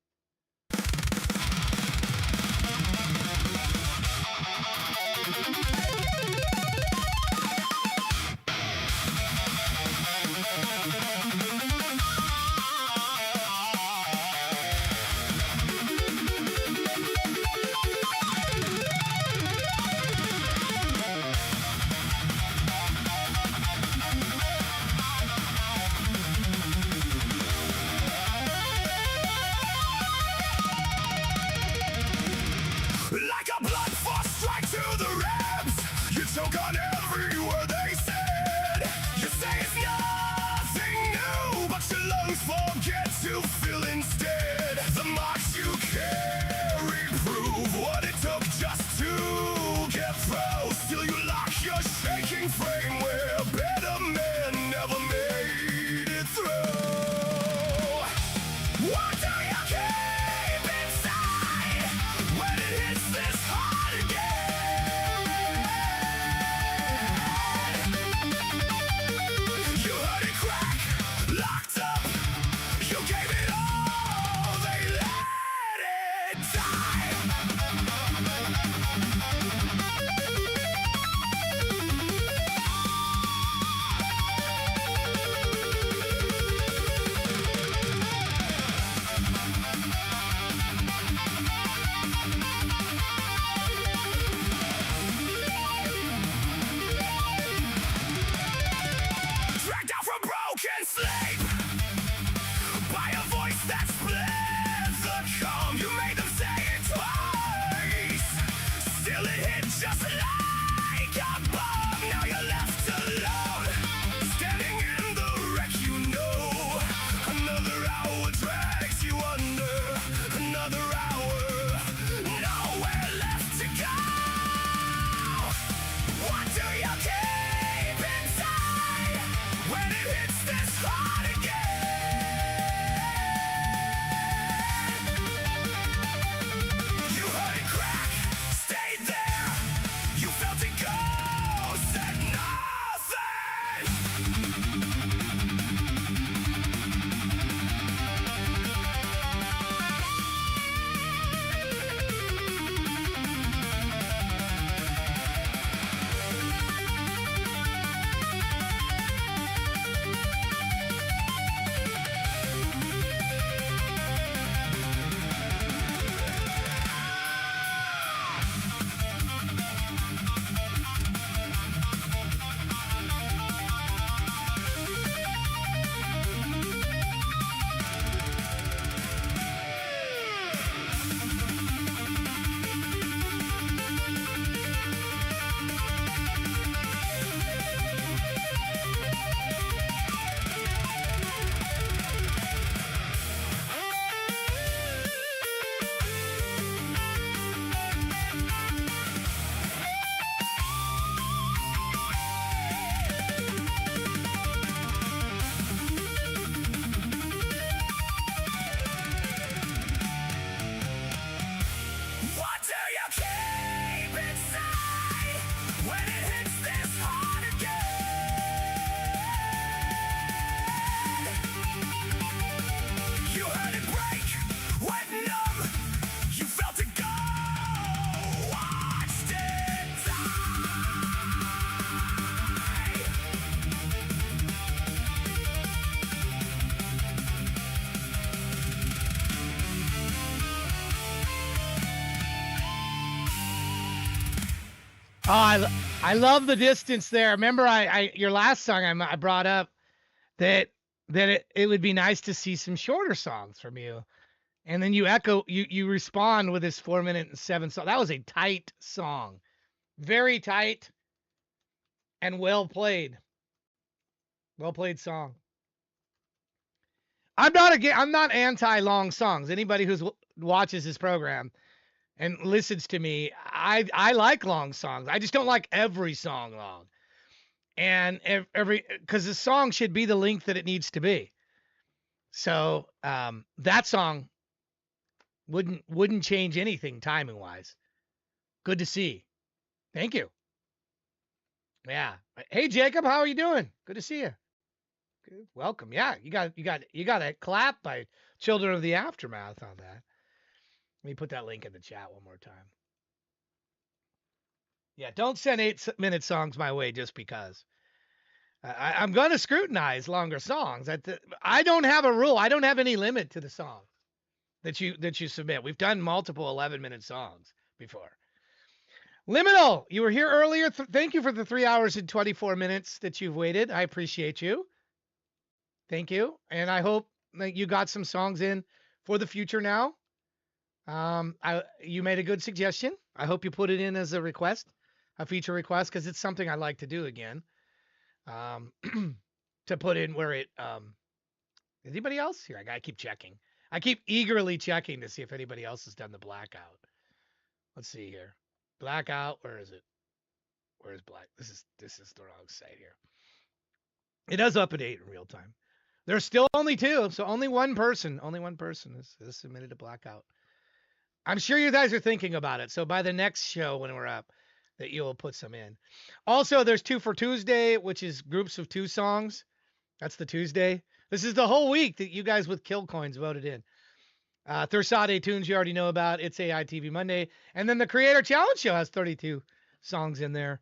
Like a blood force strike to the ribs. You choke on every word they said. You say it's nothing new, but your lungs forget to fill instead. The marks you carry prove what it took just to get through. Still you lock your shaking frame where better men never made it through. What do you keep inside when it hits this hard again? You heard it crack, locked up. You gave it all, they let it die. Dragged out from broken sleep by a voice that split the calm. You made them say it twice. Still it hit just like a bomb. Now you're left alone, standing in the wreck. You know another hour drags you under. Another hour, nowhere left to go. What do you keep inside when it hits this hard again? You heard it crack, stayed there. You felt it go, said no. I love the distance there. Remember, your last song I brought up that it would be nice to see some shorter songs from you, and then you respond with this 4 minute and 7 song. That was a tight song, very tight, and well played song. I'm not anti long songs. Anybody who watches this program and listens to me, I like long songs. I just don't like every song long. And because the song should be the length that it needs to be. So that song wouldn't change anything timing wise. Good to see. Thank you. Yeah. Hey Jacob, how are you doing? Good to see you. Good. Welcome. Yeah, you got a clap by Children of the Aftermath on that. Let me put that link in the chat one more time. Yeah, don't send 8-minute songs my way just because. I'm going to scrutinize longer songs. I don't have a rule. I don't have any limit to the song that you submit. We've done multiple 11-minute songs before. Liminal, you were here earlier. Thank you for the 3 hours and 24 minutes that you've waited. I appreciate you. Thank you. And I hope that you got some songs in for the future now. You made a good suggestion. I hope you put it in as a request, a feature request, because it's something I like to do again. To put in where it anybody else here? I keep checking. I keep eagerly checking to see if anybody else has done the blackout. Let's see here. Blackout, where is it? Where is black? This is the wrong site here. It does update in real time. There's still only 2, so only one person has submitted a blackout. I'm sure you guys are thinking about it. So by the next show when we're up, that you'll put some in. Also, there's 2 for Tuesday, which is groups of 2 songs. That's the Tuesday. This is the whole week that you guys with Kill Coins voted in. Thursday tunes you already know about. It's AITV Monday. And then the Creator Challenge Show has 32 songs in there.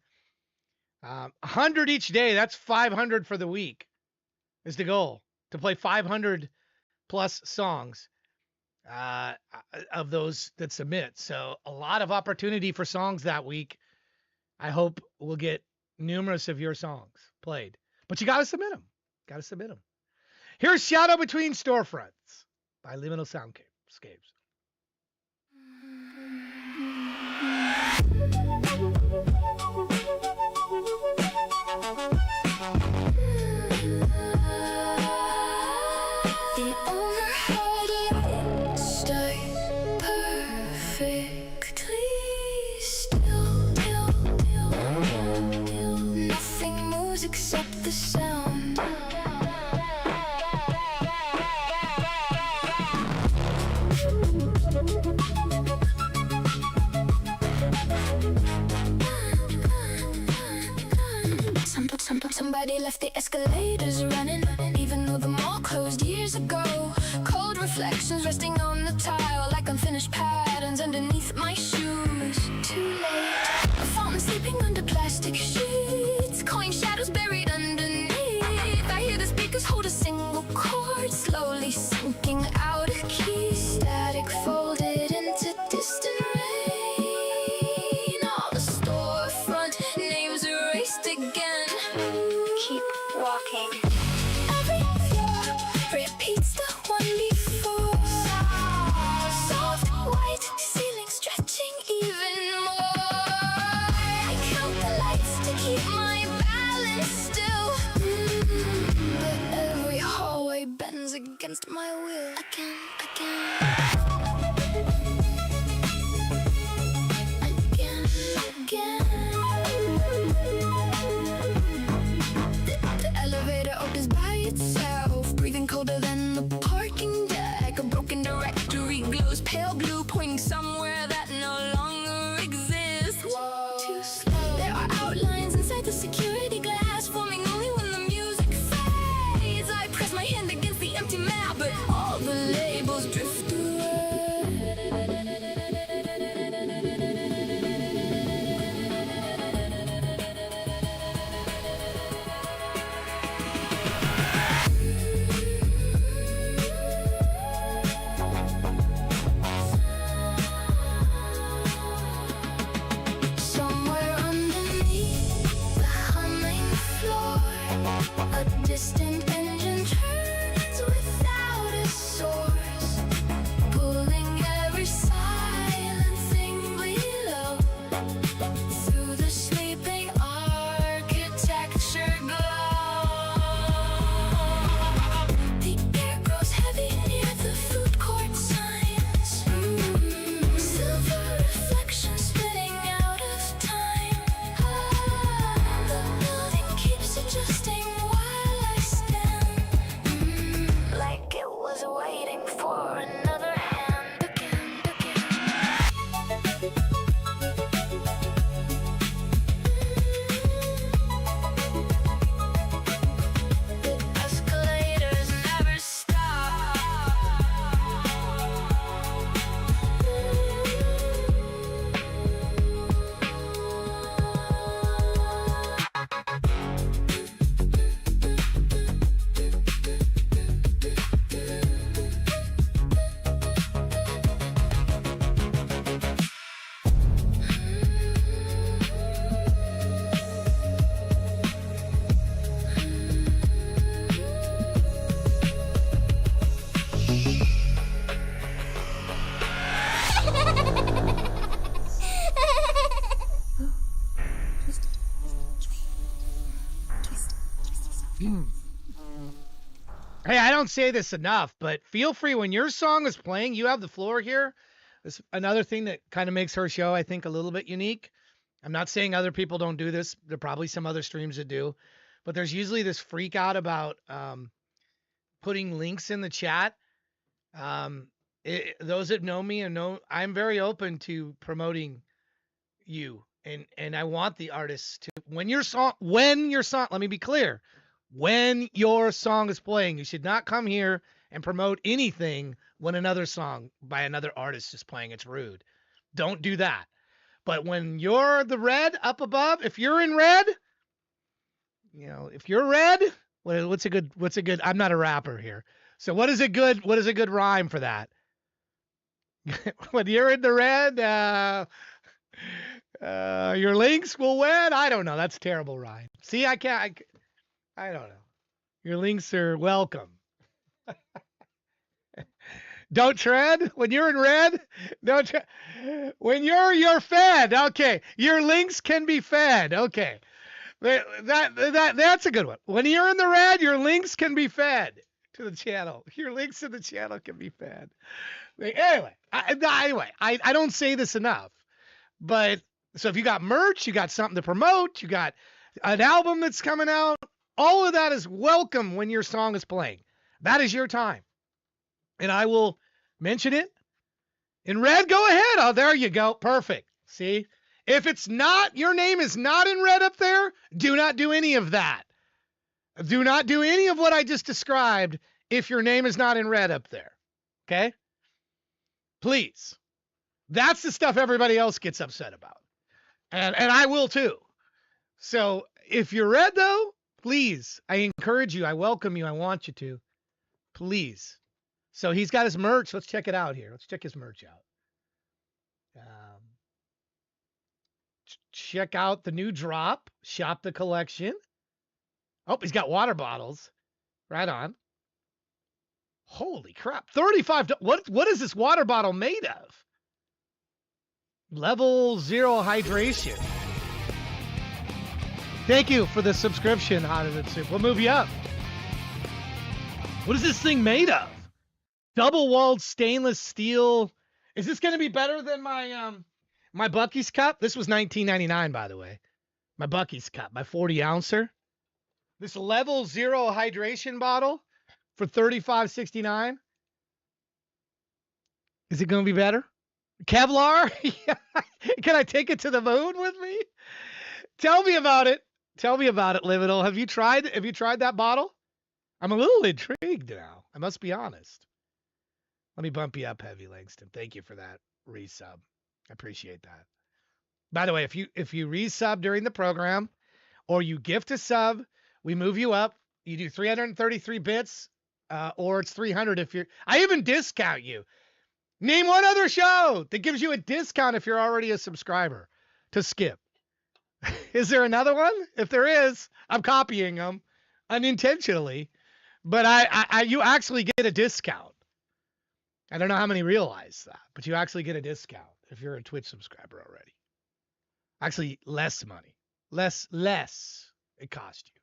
100 each day. That's 500 for the week is the goal. To play 500 plus songs of those that submit. So a lot of opportunity for songs that week. I hope we'll get numerous of your songs played. But you got to submit them. Here's Shadow Between Storefronts by Liminal Soundscapes. The owner had it stay perfectly still. Nothing moves except the sound. Somebody left the escalators running, even though the mall closed years ago. Cold reflections resting on the tile, like unfinished patterns underneath my shoes. Too late, a fountain sleeping under plastic sheets, coin shadows buried underneath. I hear the speakers hold a single chord, slowly sinking out of key. Static folded into distant rain. All the storefront names erased again. Keep walking. Every floor repeats the one before. Soft white ceiling stretching even more. I count the lights to keep my balance still. But every hallway bends against my will. Again. The elevator opens by itself, breathing colder than the parking deck. A broken directory glows pale blue, pointing somewhere that no longer exists. Too slow. There are outlines inside the security glass, forming only when the music fades. I press my hand against the empty map, but all the labels drift away. don't say this enough, but feel free when your song is playing, you have the floor here. This another thing that kind of makes her show, I think, a little bit unique. I'm not saying other people don't do this. There are probably some other streams that do, but there's usually this freak out about putting links in the chat. Those that know me and know I'm very open to promoting you, and I want the artists to when your song, let me be clear, when your song is playing, you should not come here and promote anything when another song by another artist is playing. It's rude. Don't do that. But when you're the red up above, if you're in red, if you're red, what's a good, I'm not a rapper here. So what is a good rhyme for that? When you're in the red, your links will win. I don't know. That's a terrible rhyme. See, I don't know. Your links are welcome. Don't tread when you're in red. Don't when you're fed. Okay, your links can be fed. Okay, that's a good one. When you're in the red, your links can be fed to the channel. Your links to the channel can be fed. Anyway, I don't say this enough, but so if you got merch, you got something to promote, you got an album that's coming out, all of that is welcome when your song is playing. That is your time. And I will mention it. In red, go ahead. Oh, there you go. Perfect. See? If it's not, your name is not in red up there, do not do any of that. Do not do any of what I just described if your name is not in red up there. Okay? Please. That's the stuff everybody else gets upset about. And I will too. So if you're red though, please, I encourage you. I welcome you. I want you to. Please. So he's got his merch. Let's check it out here. Let's check his merch out. Check out the new drop. Shop the collection. Oh, he's got water bottles. Right on. Holy crap. $35. What is this water bottle made of? Level 0 hydration. Thank you for the subscription, Hotter Than Soup. We'll move you up. What is this thing made of? Double-walled stainless steel. Is this going to be better than my my Bucky's cup? This was $19.99, by the way. My Bucky's cup, my 40-ouncer. This level 0 hydration bottle for $35.69. Is it going to be better? Kevlar? Can I take it to the moon with me? Tell me about it. Tell me about it, Liminal. Have you tried that bottle? I'm a little intrigued now. I must be honest. Let me bump you up, Heavy Langston. Thank you for that resub. I appreciate that. By the way, if you resub during the program or you gift a sub, we move you up. You do 333 bits, or it's 300 if you're. I even discount you. Name one other show that gives you a discount if you're already a subscriber to skip. Is there another one? If there is, I'm copying them unintentionally, but you actually get a discount. I don't know how many realize that, but you actually get a discount if you're a Twitch subscriber already. Actually, less money. Less it costs you.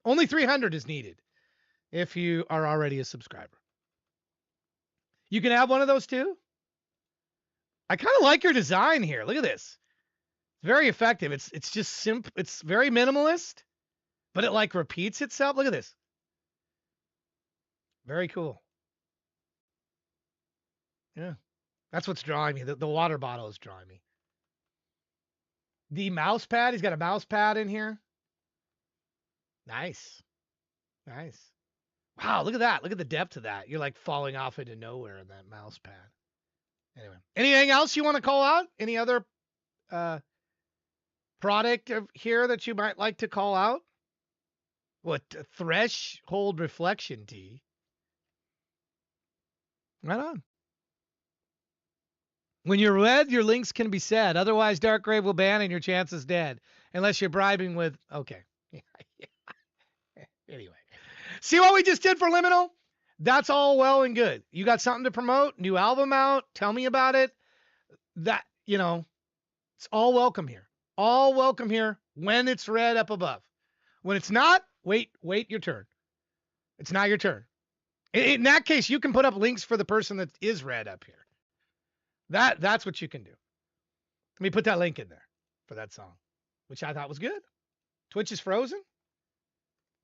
Only 300 is needed if you are already a subscriber. You can have one of those too. I kind of like your design here. Look at this. It's very effective. It's just simple. It's very minimalist, but it like repeats itself. Look at this. Very cool. Yeah. That's what's drawing me. The water bottle is drawing me. The mouse pad. He's got a mouse pad in here. Nice. Nice. Wow, look at that. Look at the depth of that. You're like falling off into nowhere in that mouse pad. Anyway, anything else you want to call out? Any other product here that you might like to call out? What? Threshold reflection tee. Right on. When you're red, your links can be said. Otherwise, Dark Grave will ban and your chance is dead. Unless you're bribing with... Okay. Anyway. See what we just did for Liminal? That's all well and good. You got something to promote? New album out? Tell me about it. That, it's all welcome here. All welcome here when it's red up above. When it's not, wait your turn. It's not your turn. In that case, you can put up links for the person that is red up here. That's what you can do. Let me put that link in there for that song, which I thought was good. Twitch is frozen?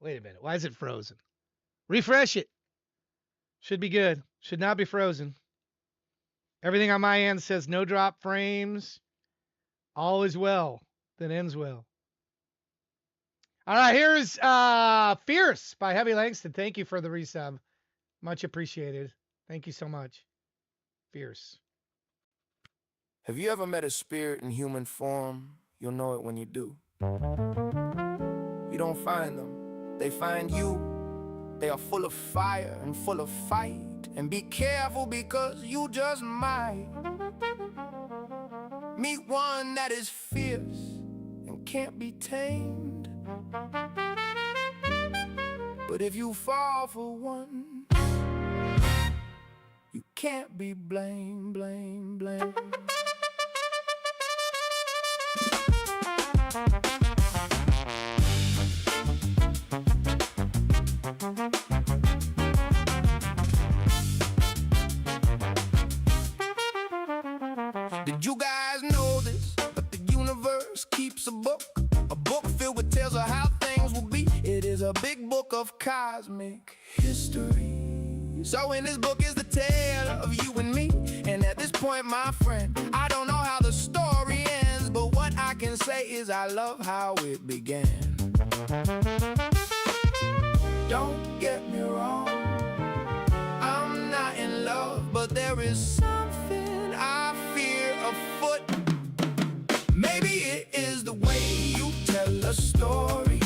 Wait a minute. Why is it frozen? Refresh it. Should be good. Should not be frozen. Everything on my end says no drop frames. All is well that ends well. All right, here's Fierce by Heavy Langston. Thank you for the resub. Much appreciated. Thank you so much. Fierce. Have you ever met a spirit in human form? You'll know it when you do. You don't find them, they find you. They are full of fire and full of fight. And be careful because you just might meet one that is fierce and can't be tamed. But if you fall for one, you can't be blamed, blamed, blamed. Did you guys know this? But the universe keeps a book filled with tales of how things will be. It is a big book of cosmic history. So in this book is the tale of you and me. And at this point, my friend, I don't know how the story ends, but what I can say is I love how it began. Don't get me wrong, I'm not in love, but there is something I fear afoot. Maybe it is the way you tell a story.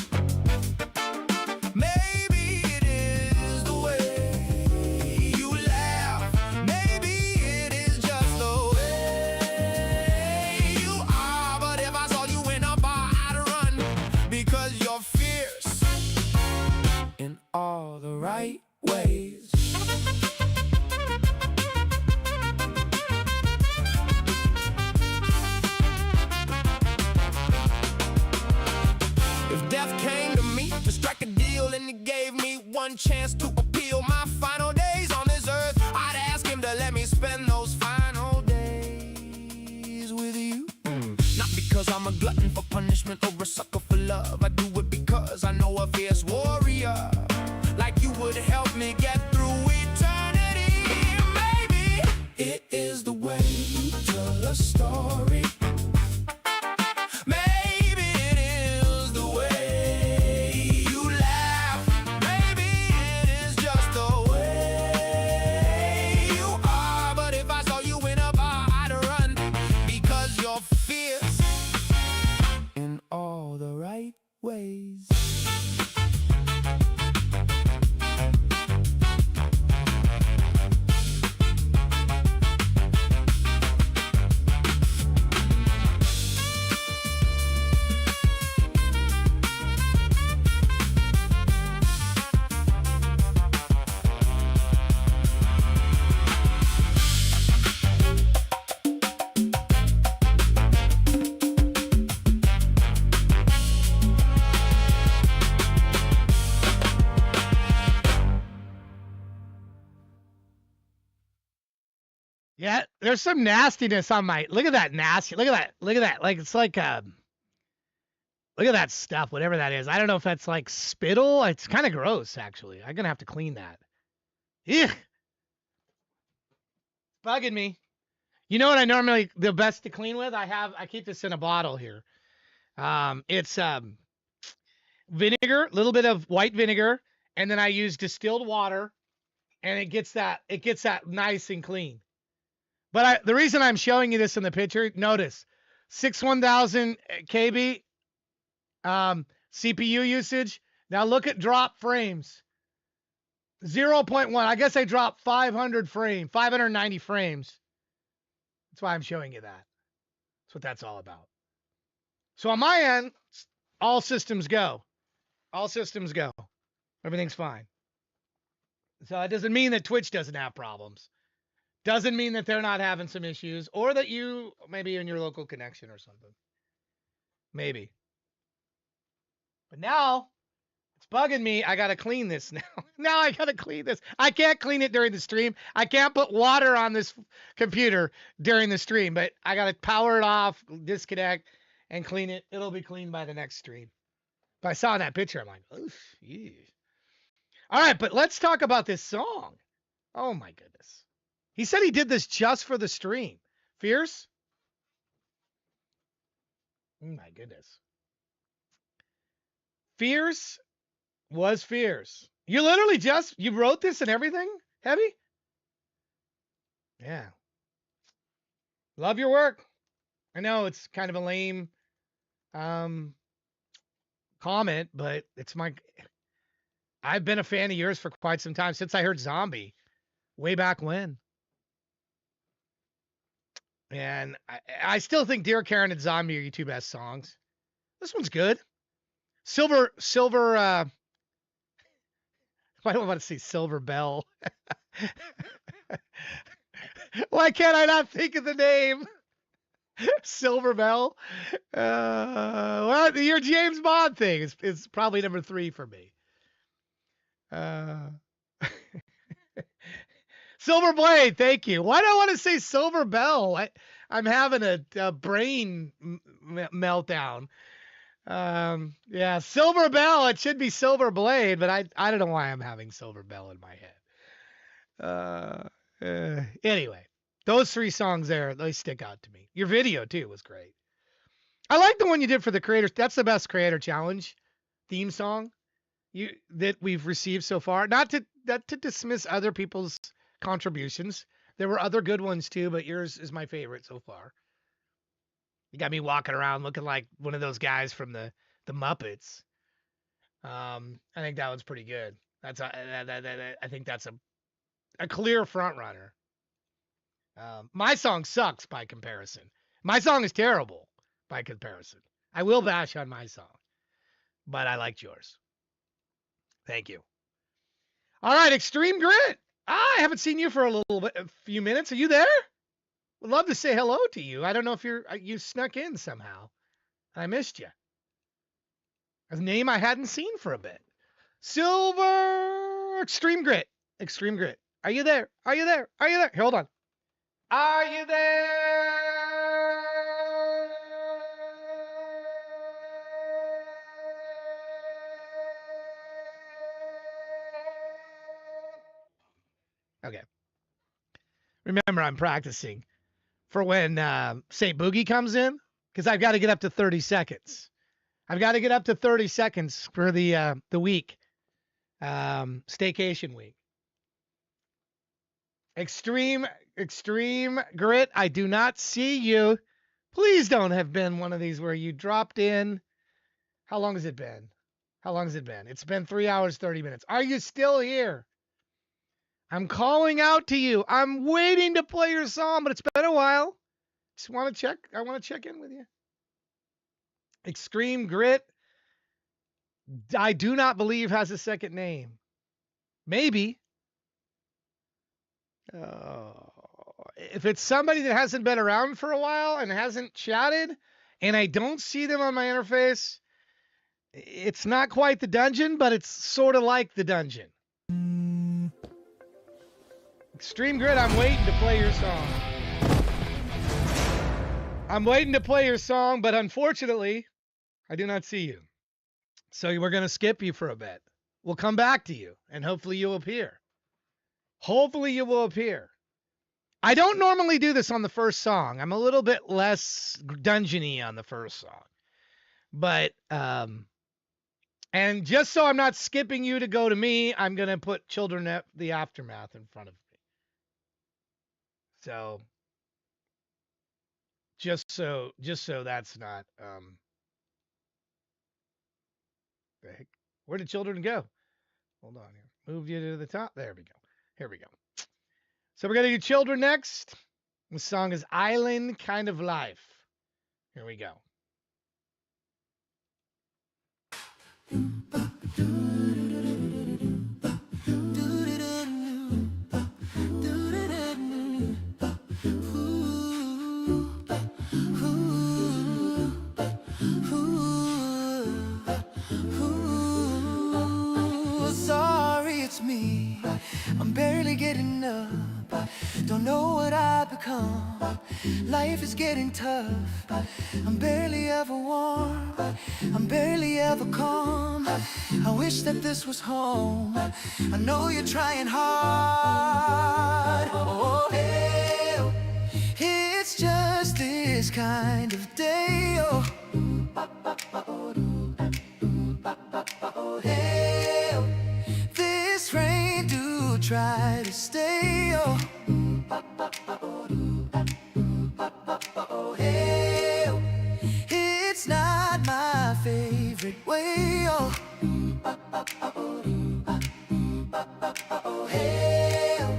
Maybe it is the way you laugh. Maybe it is just the way you are. But if I saw you in a bar, I'd run because you're fierce in all the right ways. If death came to me to strike a deal and he gave me one chance to appeal my final days on this earth, I'd ask him to let me spend those final days with you. Not because I'm a glutton for punishment or a sucker for love. I do it because I know a fierce warrior like you would help me get through eternity. Maybe it is the way you tell a story. Maybe it is the way you laugh. Maybe it is just the way you are. But if I saw you in a bar, I'd run because you're fierce in all the right ways. Yeah, there's some nastiness on my. Look at that nasty. Look at that. Look at that. Like it's like look at that stuff, whatever that is. I don't know if that's like spittle. It's kind of gross, actually. I'm gonna have to clean that. Yeah, bugging me. You know what I normally the best to clean with? I keep this in a bottle here. It's vinegar, a little bit of white vinegar, and then I use distilled water, and it gets that nice and clean. But the reason I'm showing you this in the picture, notice 1000 KB CPU usage. Now look at drop frames. 0.1. I guess I dropped 590 frames. That's why I'm showing you that. That's what that's all about. So on my end, all systems go. All systems go. Everything's fine. So it doesn't mean that Twitch doesn't have problems. Doesn't mean that they're not having some issues or that you maybe in your local connection or something. Maybe. But now It's bugging me. I got to clean this now. Now I got to clean this. I can't clean it during the stream. I can't put water on this computer during the stream, but I got to power it off, disconnect, and clean it. It'll be clean by the next stream. But I saw that picture. I'm like, oof, yeah. All right, but let's talk about this song. Oh, my goodness. He said he did this just for the stream. Fierce? Oh, my goodness. Fierce was fierce. You literally you wrote this and everything? Heavy? Yeah. Love your work. I know it's kind of a lame comment, but I've been a fan of yours for quite some time, since I heard Zombie way back when. And I still think Dear Karen and Zombie are your two best songs. This one's good. Silver, why do I want to say Silver Bell? Why can't I not think of the name? Silver Bell? Well, your James Bond thing is probably number 3 for me. Silver Blade, thank you. Why do I want to say Silver Bell? I'm having a brain meltdown. Yeah, Silver Bell. It should be Silver Blade, but I don't know why I'm having Silver Bell in my head. Anyway, those 3 songs there, they stick out to me. Your video too was great. I like the one you did for the creators. That's the best creator challenge theme song that we've received so far. Not to dismiss other people's contributions. There were other good ones too, but yours is my favorite so far. You got me walking around looking like one of those guys from the Muppets. I think that one's pretty good. I think that's a clear front runner. My song sucks by comparison. My song is terrible by comparison. I will bash on my song, but I liked yours. Thank you. All right, Extreme Grit. I haven't seen you for a few minutes. Are you there? Would love to say hello to you. I don't know if you snuck in somehow. I missed you. A name I hadn't seen for a bit. Silver Extreme Grit. Extreme Grit. Are you there? Are you there? Are you there? Hold on. Are you there? Okay. Remember, I'm practicing for when St. Boogie comes in, because I've got to get up to 30 seconds. I've got to get up to 30 seconds for the week, staycation week. Extreme Grit, I do not see you. Please don't have been one of these where you dropped in. How long has it been? How long has it been? It's been 3 hours, 30 minutes. Are you still here? I'm calling out to you. I'm waiting to play your song, but it's been a while. Just want to check. I want to check in with you. Extreme Grit, I do not believe has a second name. Maybe. If it's somebody that hasn't been around for a while and hasn't chatted, and I don't see them on my interface, it's not quite the dungeon, but it's sort of like the dungeon. Extreme Grit, I'm waiting to play your song. I'm waiting to play your song, but unfortunately, I do not see you. So we're going to skip you for a bit. We'll come back to you, and hopefully you'll appear. Hopefully you will appear. I don't normally do this on the first song. I'm a little bit less dungeony on the first song. But, and just so I'm not skipping you to go to me, I'm going to put Children of the Aftermath in front of me. So, just so that's not, the heck? Where did Children go? Hold on here. Move you to the top. There we go. Here we go. So we're going to do Children next. The song is Island Kind of Life. Here we go. Life is getting tough. I'm barely ever warm. I'm barely ever calm. I wish that this was home. I know you're trying hard. Oh, hey, oh. It's just this kind of day. Oh, hey, oh. This rain do try to stay. Oh, hey, oh. It's not my favorite way. Oh, hey, oh.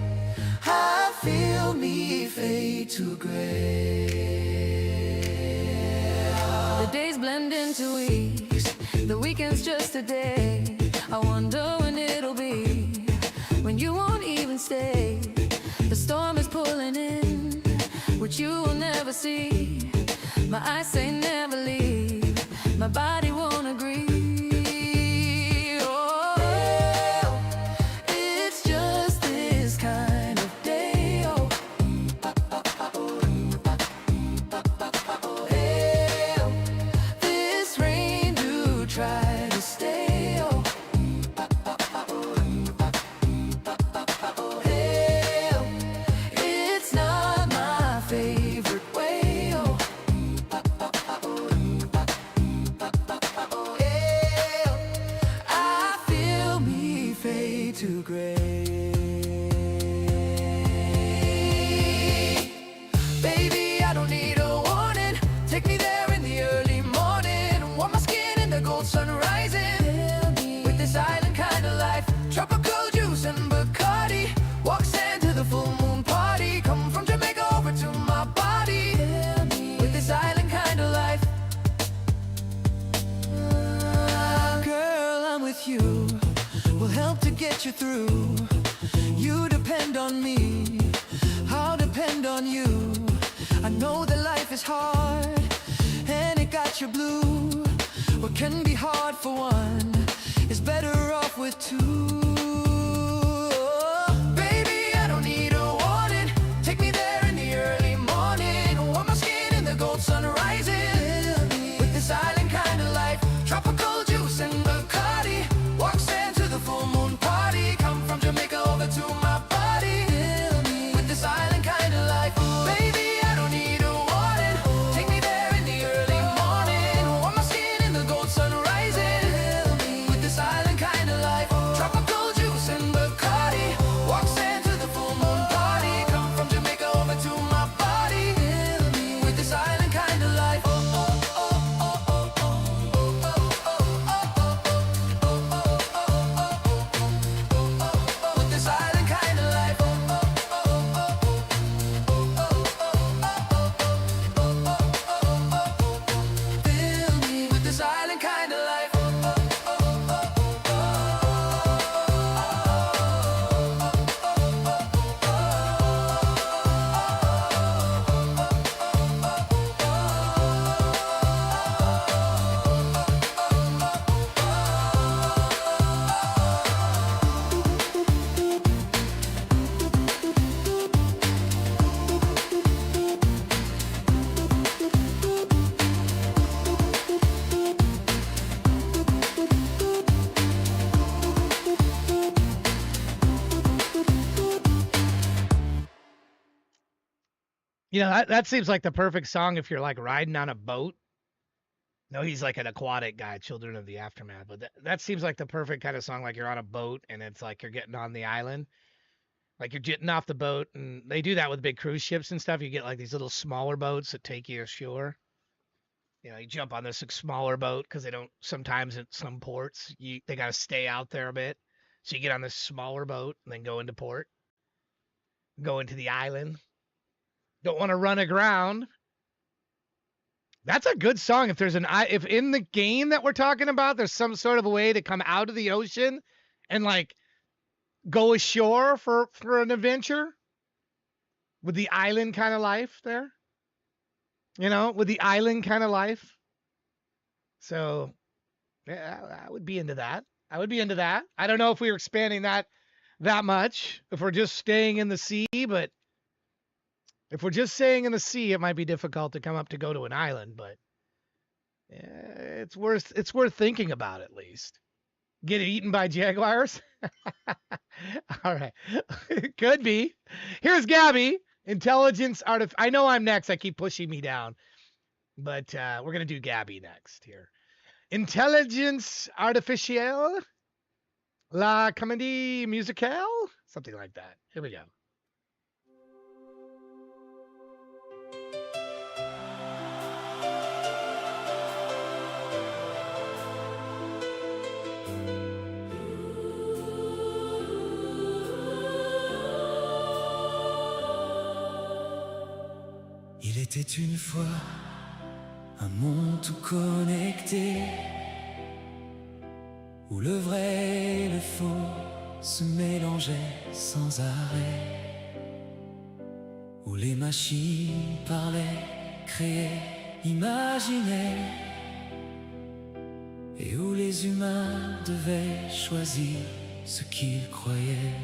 I feel me fade to gray. The days blend into weeks. The weekend's just a day. I wonder when it'll be, when you won't even stay. The storm is pulling in, which you will never see. My eyes say never leave. My body won't agree. Oh, it's just this kind of day. Oh, hey, oh. This rain do try to stay. Oh, hey, oh. It's not my favorite way. Oh, hey, oh. I feel me fade to gray. Baby, I don't need a warning. Take me there in the early morning. Warm my skin in the gold sun rising. With this island kind of life, tropical juice and Bacardi. Walk sand to the full moon party. Come from Jamaica over to my body. With this island kind of life. Girl, I'm with you. We'll help to get you through. You depend on me. I'll depend on you. I know that life is hard and it got you blue. What can be hard for one is better off with two. Baby, I don't need a warning. Take me there in the early morning. Warm my skin in the gold sun rising. With this island kind of life, tropical juice and Bacardi. Walk sand to the full moon party. Come from Jamaica over to my body. With this island kind of life, baby, I don't need a warning. Take me there in the early morning. Warm my skin in the gold sun rising. With this island kind of life, tropical juice and Bacardi. Walk sand to the full moon party. Come from Jamaica over to my body. With this island kind of life. With this island kind of life. Fill me with this island kind of life. You know, that seems like the perfect song if you're like riding on a boat. No, he's like an aquatic guy, Children of the Aftermath. But that seems like the perfect kind of song, like you're on a boat and it's like you're getting on the island. Like you're jetting off the boat, and they do that with big cruise ships and stuff. You get like these little smaller boats that take you ashore. You know, you jump on this smaller boat because they don't, sometimes at some ports, they got to stay out there a bit. So you get on this smaller boat and then go into port, go into the island. Don't want to run aground. That's a good song. If in the game that we're talking about, there's some sort of a way to come out of the ocean and like go ashore for an adventure with the island kind of life there, with the island kind of life. So yeah, I would be into that. I don't know if we were expanding that much, if we're just staying in the sea, but If we're just saying in the sea, it might be difficult to come up to go to an island, but it's worth thinking about at least. Get eaten by jaguars? All right. Could be. Here's Gabby. Intelligence I know I'm next. I keep pushing me down. But we're going to do Gabby next here. Intelligence artificielle? La comédie musicale? Something like that. Here we go. Il était une fois un monde tout connecté, où le vrai et le faux se mélangeaient sans arrêt, où les machines parlaient, créaient, imaginaient, et où les humains devaient choisir ce qu'ils croyaient.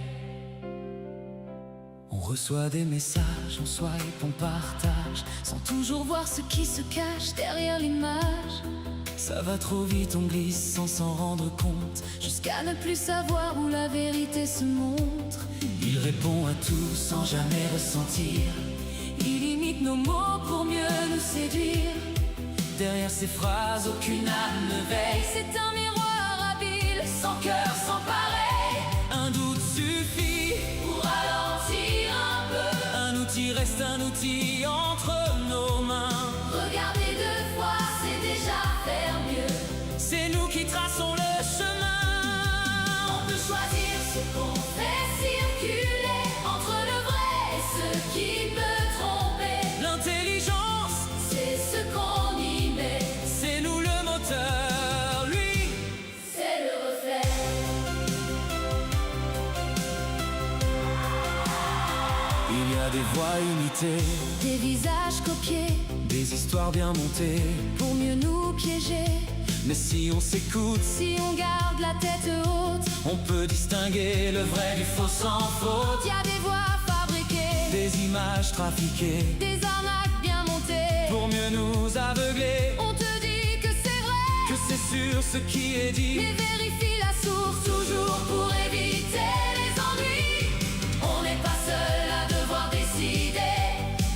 On reçoit des messages, on swipe, on partage, Sans toujours voir ce qui se cache derrière l'image. ça va trop vite, on glisse sans s'en rendre compte. Jusqu'à ne plus savoir où la vérité se montre. Il répond à tout sans jamais ressentir. Il imite nos mots pour mieux nous séduire. Derrière ces phrases, aucune âme ne veille. C'est un miroir habile, Sans cœur, sans pareil, un doute suffit. pour ralentir un peu. Un outil reste un outil entre nos mains. Regarder deux fois, c'est déjà faire mieux. C'est nous qui traçons le chemin. On peut choisir ce qu'on fait circuler entre le vrai et ce qui peut tromper. L'intelligence, C'est ce qu'on y met, c'est nous le moteur. Lui, c'est le reflet. il y a des voix imitées, Des visages copiés des histoires bien montées. pour mieux nous piéger. Mais si on s'écoute, Si on garde la tête haute, on peut distinguer le vrai du faux sans faute. y a des voix fabriquées, Des images trafiquées des arnaques bien montées. pour mieux nous aveugler. On te dit que c'est vrai, Que c'est sûr ce qui est dit. mais vérifie la source toujours pour éviter les ennuis. On n'est pas seul à devoir décider.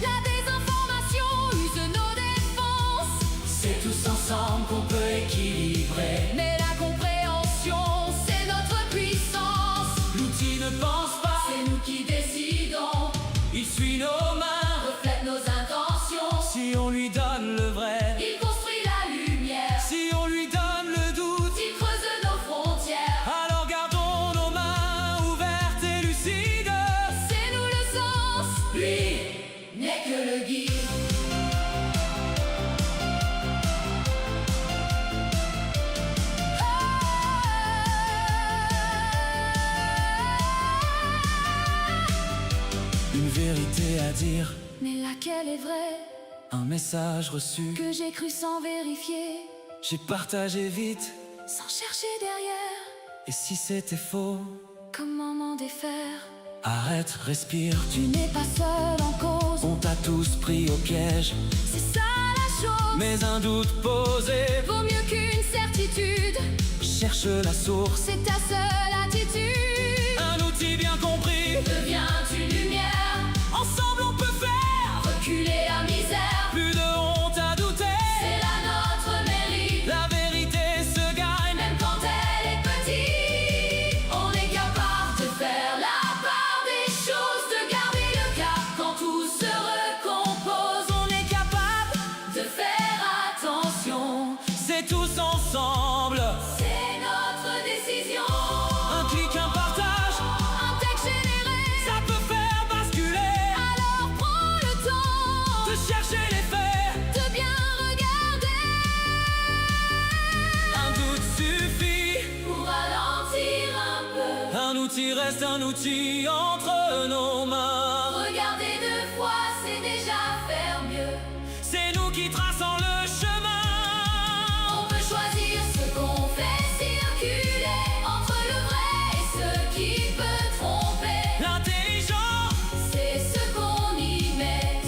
La désinformation use nos défenses, C'est tous ensemble qu'on peut équilibrer. mais la compréhension, c'est notre puissance. L'outil ne pense pas, C'est nous qui décidons, il suit nos mains. reflète nos intentions. Si on lui donne le vrai, Il construit la lumière, si on lui donne le doute, il creuse nos frontières. alors gardons nos mains ouvertes et lucides. C'est nous le sens, lui n'est que le guide. Une vérité à dire, Mais laquelle est vraie, un message reçu. que j'ai cru sans vérifier, J'ai partagé vite, sans chercher derrière. et si c'était faux, Comment m'en défaire? arrête, respire. Tu n'es pas seul en cause, On t'a tous pris au piège, c'est ça la chose. mais un doute posé. Vaut mieux qu'une certitude, Cherche la source, c'est ta seule attitude. un outil bien compris. Deviens une lumière, Ensemble on peut faire reculer la misère. plus de honte à douter. C'est là notre mérite, La vérité se gagne. même quand elle est petite. On est capable de faire la part des choses, de garder le cap quand tout se recompose. On est capable, De faire attention, c'est tous ensemble. c'est notre décision. Un clic, un partage, Un texte généré, ça peut faire basculer. alors prends le temps De chercher les faits, de bien regarder. un doute suffit. Pour ralentir un peu, Un outil reste un outil entre nos mains. regarder deux fois, c'est déjà faire mieux. C'est nous qui traçons le chemin. On peut choisir ce qu'on fait circuler entre le vrai et ce qui peut tromper. L'intelligence, C'est ce qu'on y met,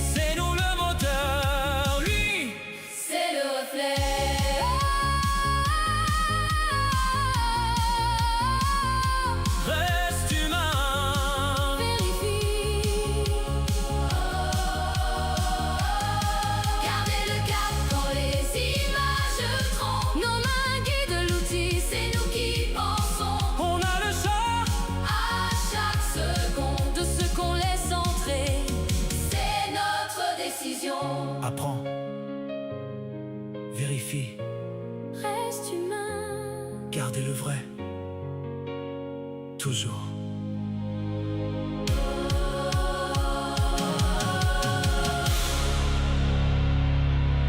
Vérifie. Reste humain. Gardez le vrai. Toujours.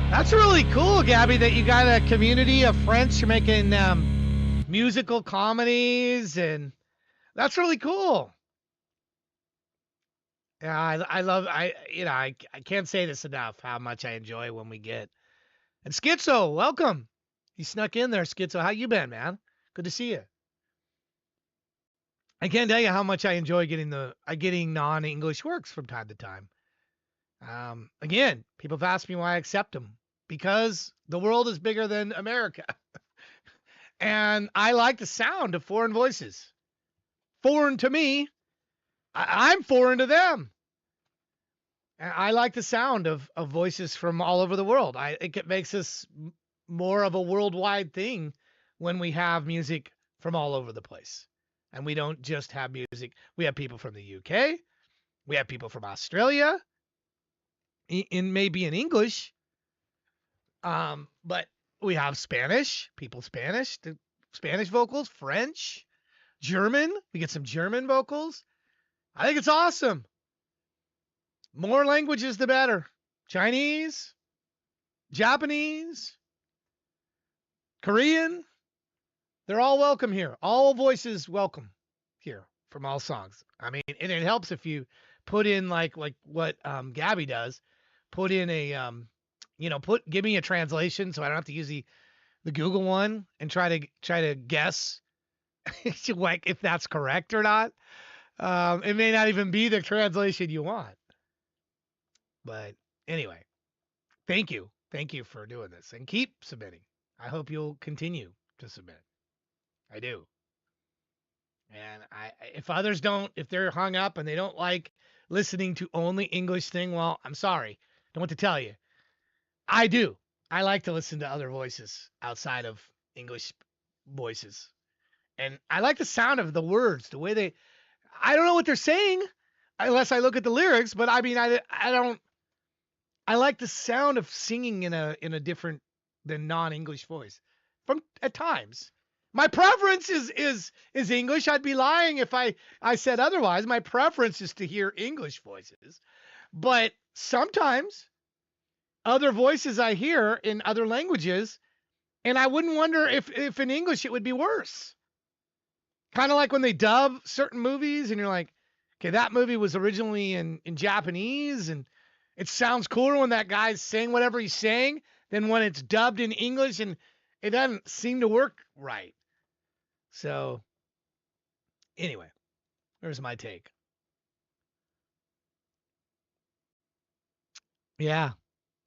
That's really cool, Gabby, that you got a community of friends. You're making musical comedies, and that's really cool. Yeah, I can't say this enough, how much I enjoy when we get. And Schizo, welcome. You snuck in there, Schizo. How you been, man? Good to see you. I can't tell you how much I enjoy getting non-English works from time to time. Again, people have asked me why I accept them. Because the world is bigger than America. And I like the sound of foreign voices. Foreign to me. I'm foreign to them. And I like the sound of voices from all over the world. I think it makes us more of a worldwide thing when we have music from all over the place. And we don't just have music. We have people from the UK. We have people from Australia. Maybe in English. But we have Spanish, the Spanish vocals, French, German. We get some German vocals. I think it's awesome. More languages, the better. Chinese, Japanese, Korean. They're all welcome here. All voices welcome here from all songs. I mean, and it helps if you put in like what Gabby does, put in a give me a translation so I don't have to use the Google one and try to guess like if that's correct or not. It may not even be the translation you want. But anyway, thank you. Thank you for doing this and keep submitting. I hope you'll continue to submit. I do. And if others don't, if they're hung up and they don't like listening to only English thing, well, I'm sorry. Don't want to tell you. I do. I like to listen to other voices outside of English voices. And I like the sound of the words, the way I don't know what they're saying unless I look at the lyrics, but I mean, I like the sound of singing in a different than non-English voice at times. My preference is English. I'd be lying if I said otherwise. My preference is to hear English voices. But sometimes other voices I hear in other languages, and I wouldn't wonder if in English it would be worse. Kind of like when they dub certain movies and you're like, okay, that movie was originally in Japanese and it sounds cooler when that guy's saying whatever he's saying than when it's dubbed in English and it doesn't seem to work right. So anyway, there's my take. Yeah.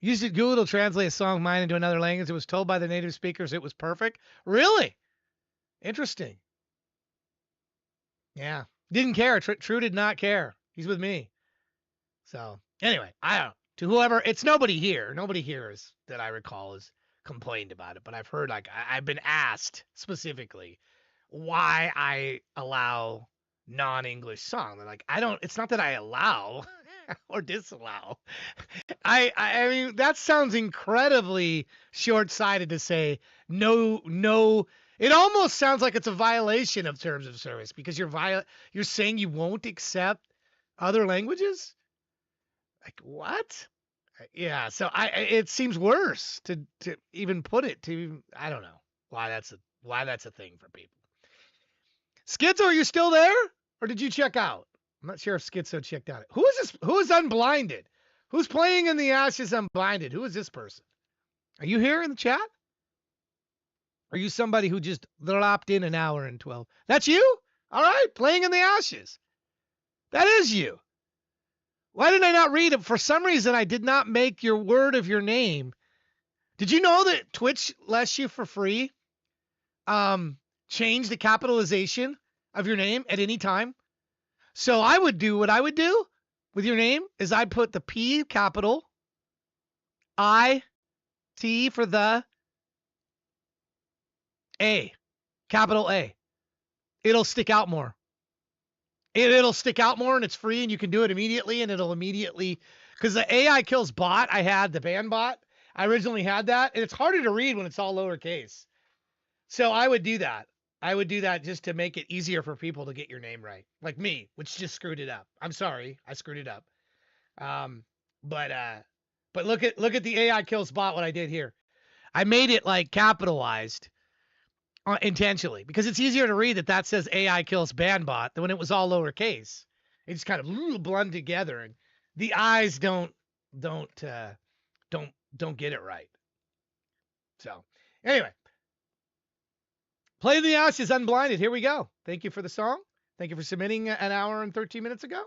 Used it Google to translate a song of mine into another language. It was told by the native speakers it was perfect. Really? Interesting. Yeah. Didn't care. True did not care. He's with me. So anyway, I don't know. To whoever, it's nobody here. Nobody here is that I recall has complained about it. But I've heard I've been asked specifically why I allow non-English song. They're like, it's not that I allow or disallow. I mean, that sounds incredibly short-sighted to say no. It almost sounds like it's a violation of terms of service because you're saying you won't accept other languages? Like what? Yeah, so it seems worse to even put it to. I don't know why that's a thing for people. Schizo, are you still there? Or did you check out? I'm not sure if Schizo checked out. Who is this? Who is unblinded? Who's playing in the Ashes unblinded? Who is this person? Are you here in the chat? Are you somebody who just dropped in an hour and 12? That's you? All right, playing in the Ashes. That is you. Why did I not read it? For some reason, I did not make your word of your name. Did you know that Twitch lets you for free change the capitalization of your name at any time? So I would do what I would do with your name is I put the P capital, I, T for the, A, capital A. It'll stick out more. It'll stick out more and it's free and you can do it immediately and it'll immediately, because the AI kills bot I had, the ban bot, I originally had that, and it's harder to read when it's all lowercase. So I would do that. I would do that just to make it easier for people to get your name right, like me, which just screwed it up. I'm sorry, I screwed it up. Um, but look at the AI kills bot. What I did here, I made it like capitalized intentionally because it's easier to read that says AI kills bot than when it was all lowercase. It just kind of blend together, and the eyes don't don't get it right. So anyway, Play the Ashes Unblinded. Here we go. Thank you for the song. Thank you for submitting an hour and 13 minutes ago.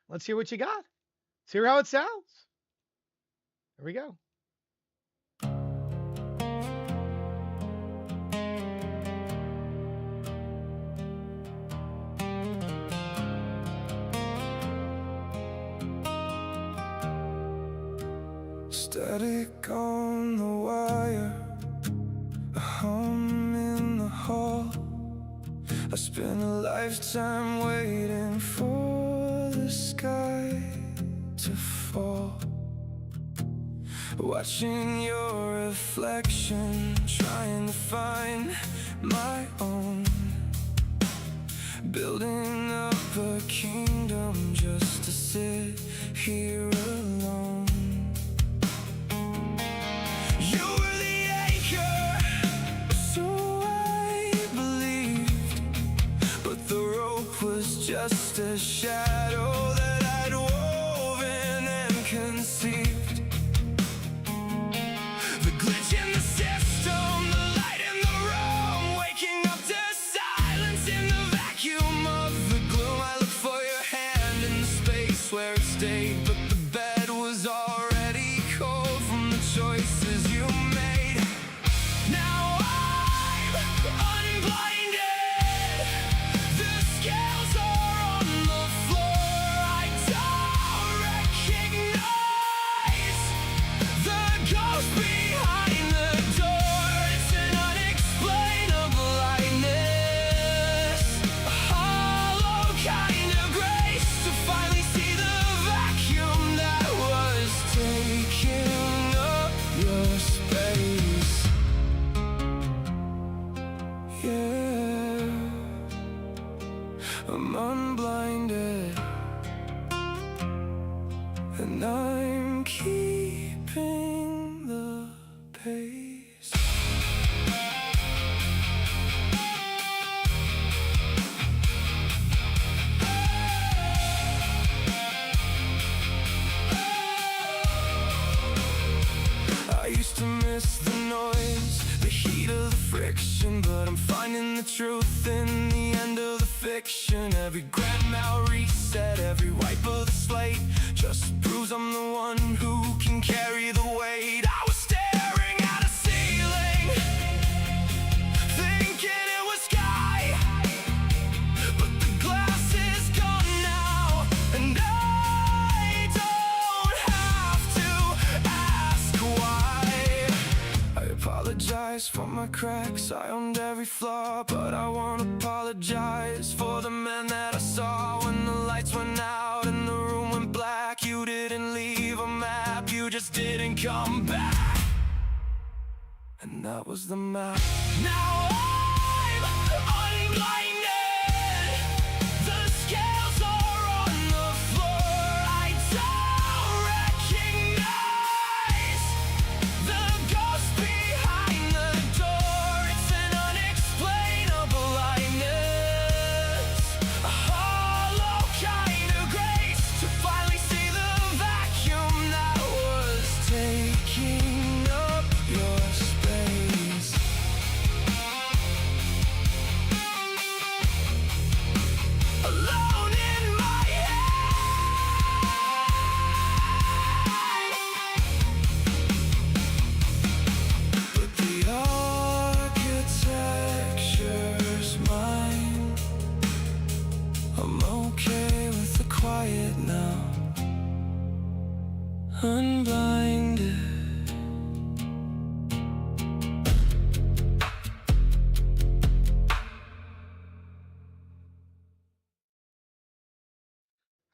Let's hear what you got. Let's hear how it sounds. Here we go. Static on the wire, a hum in the hall. I spent a lifetime waiting for the sky to fall, watching your reflection, trying to find my own, building up a kingdom just to sit here alone. You were the anchor, so I believed, but the rope was just a shadow that I'd woven and conceived. The glitch in the system, the light in the room, waking up to silence in the vacuum of the gloom. I looked for your hand in the space where it stayed, but the bed was already cold from the choices you made. Now I'm unblinded, the scales are on the floor. I don't recognize the ghost behind the door. It's an unexplainable lightness, a hollow kind of grace to finally see the vacuum that was taking up your space. Yeah, I'm unblinded, and I'm keeping the pace. I used to miss the noise, the heat of the friction, but I'm finding the truth in the end of the fiction. Every grand mal reset, every wipe of the slate just proves I'm the one who can carry the weight. I was staring at a ceiling, thinking it was sky, but the glass is gone now, and I don't have to ask why. I apologize for my cracks, I owned every flaw, but I won't apologize for the man that I saw when the lights went out and the room went black. You didn't leave a map, you just didn't come back, and that was the map. Now I'm unblinded, the scales are on the floor. I don't recognize the ghost behind the door. It's an unexplainable lightness, a hollow kind of grace to finally see the vacuum that was taking up your space. Alone in my head, but the architecture's mine. I'm okay with the quiet now, unblinded.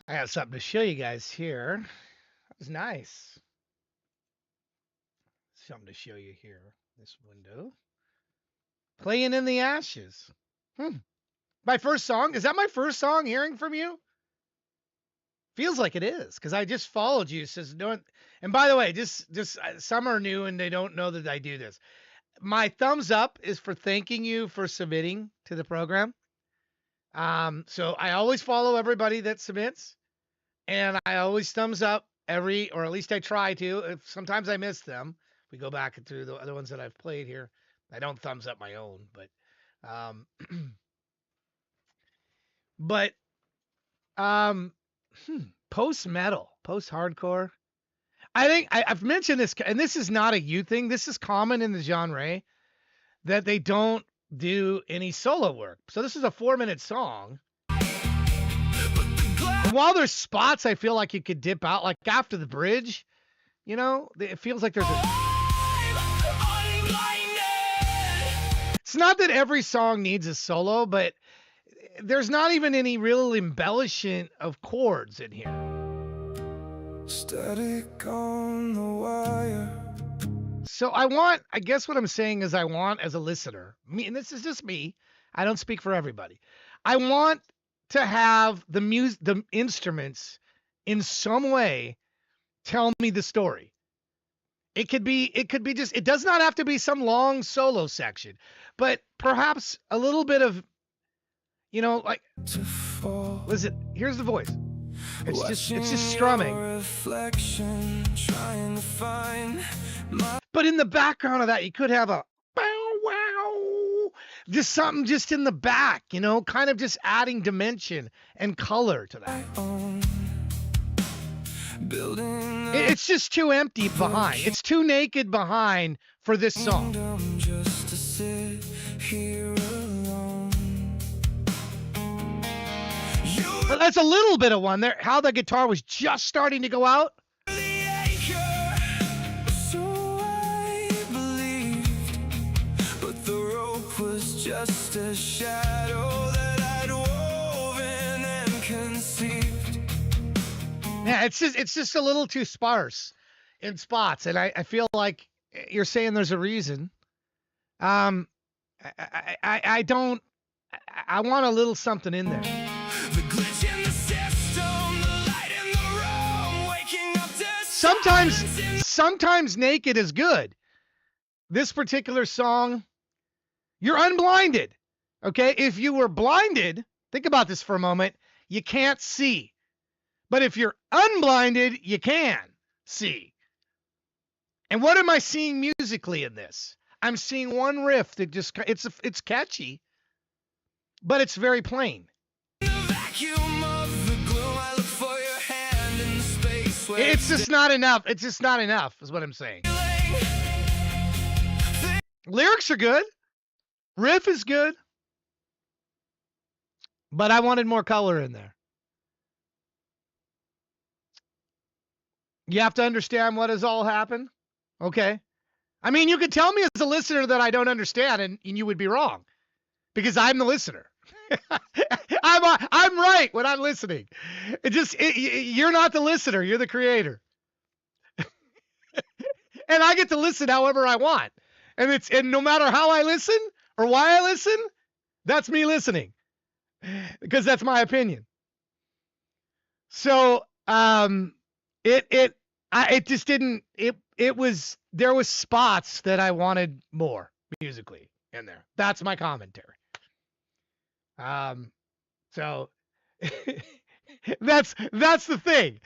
I got something to show you guys here. That was nice. something to show you here. This window. Playing in the Ashes. My first song? Is that my first song hearing from you? Feels like it is, because I just followed you. Says no. And by the way, just some are new and they don't know that I do this. My thumbs up is for thanking you for submitting to the program. So I always follow everybody that submits, and I always thumbs up every, or at least I try to. If sometimes I miss them, we go back through the other ones that I've played here. I don't thumbs up my own, but but post metal, post hardcore. I think I've mentioned this, and this is not a you thing. This is common in the genre that they don't do any solo work. So this is a 4-minute song. And while there's spots I feel like you could dip out, like after the bridge, you know, it feels like there's a... It's not that every song needs a solo, but there's not even any real embellishment of chords in here. Static on the wire. So I guess what I'm saying is I want, as a listener, me, and this is just me, I don't speak for everybody. I want to have the instruments in some way tell me the story. It could be just, it does not have to be some long solo section, but perhaps a little bit of, you know, like, listen, here's the voice. It's just strumming. Reflection, trying to find my... But in the background of that, you could have a bow wow, just something just in the back, you know, kind of just adding dimension and color to that. Building It's just too empty behind. It's too naked behind for this song. just to sit here alone. But that's a little bit of one there. How the guitar was just starting to go out. So I believed, but the rope was just a shadow that I'd woven and conceived. Yeah, it's just a little too sparse in spots, and I feel like you're saying there's a reason. I want a little something in there. The glitch in the system, the light in the room, waking up to Sometimes naked is good. This particular song, you're unblinded. Okay? If you were blinded, think about this for a moment, you can't see. But if you're unblinded, you can see. And what am I seeing musically in this? I'm seeing one riff that just, it's catchy, but it's very plain. vacuum of the gloom, I look for your hand in the space where It's just not enough. It's just not enough, is what I'm saying. Lyrics are good. Riff is good. But I wanted more color in there. You have to understand what has all happened. Okay. I mean, you could tell me as a listener that I don't understand, and you would be wrong, because I'm the listener. I'm right when I'm listening. You're not the listener. You're the creator. And I get to listen however I want. And no matter how I listen or why I listen, that's me listening, because that's my opinion. So, there was spots that I wanted more musically in there. That's my commentary. So that's the thing.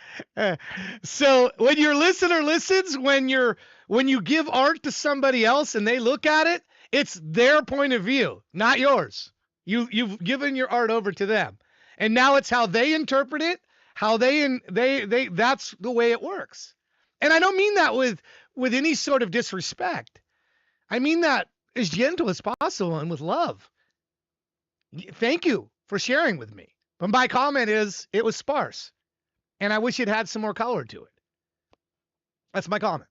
So when your listener listens, when you give art to somebody else and they look at it, it's their point of view, not yours. You've given your art over to them, and now it's how they interpret it, how they that's the way it works. And I don't mean that with any sort of disrespect. I mean that as gentle as possible and with love. Thank you for sharing with me. But my comment is, it was sparse, and I wish it had some more color to it. That's my comment.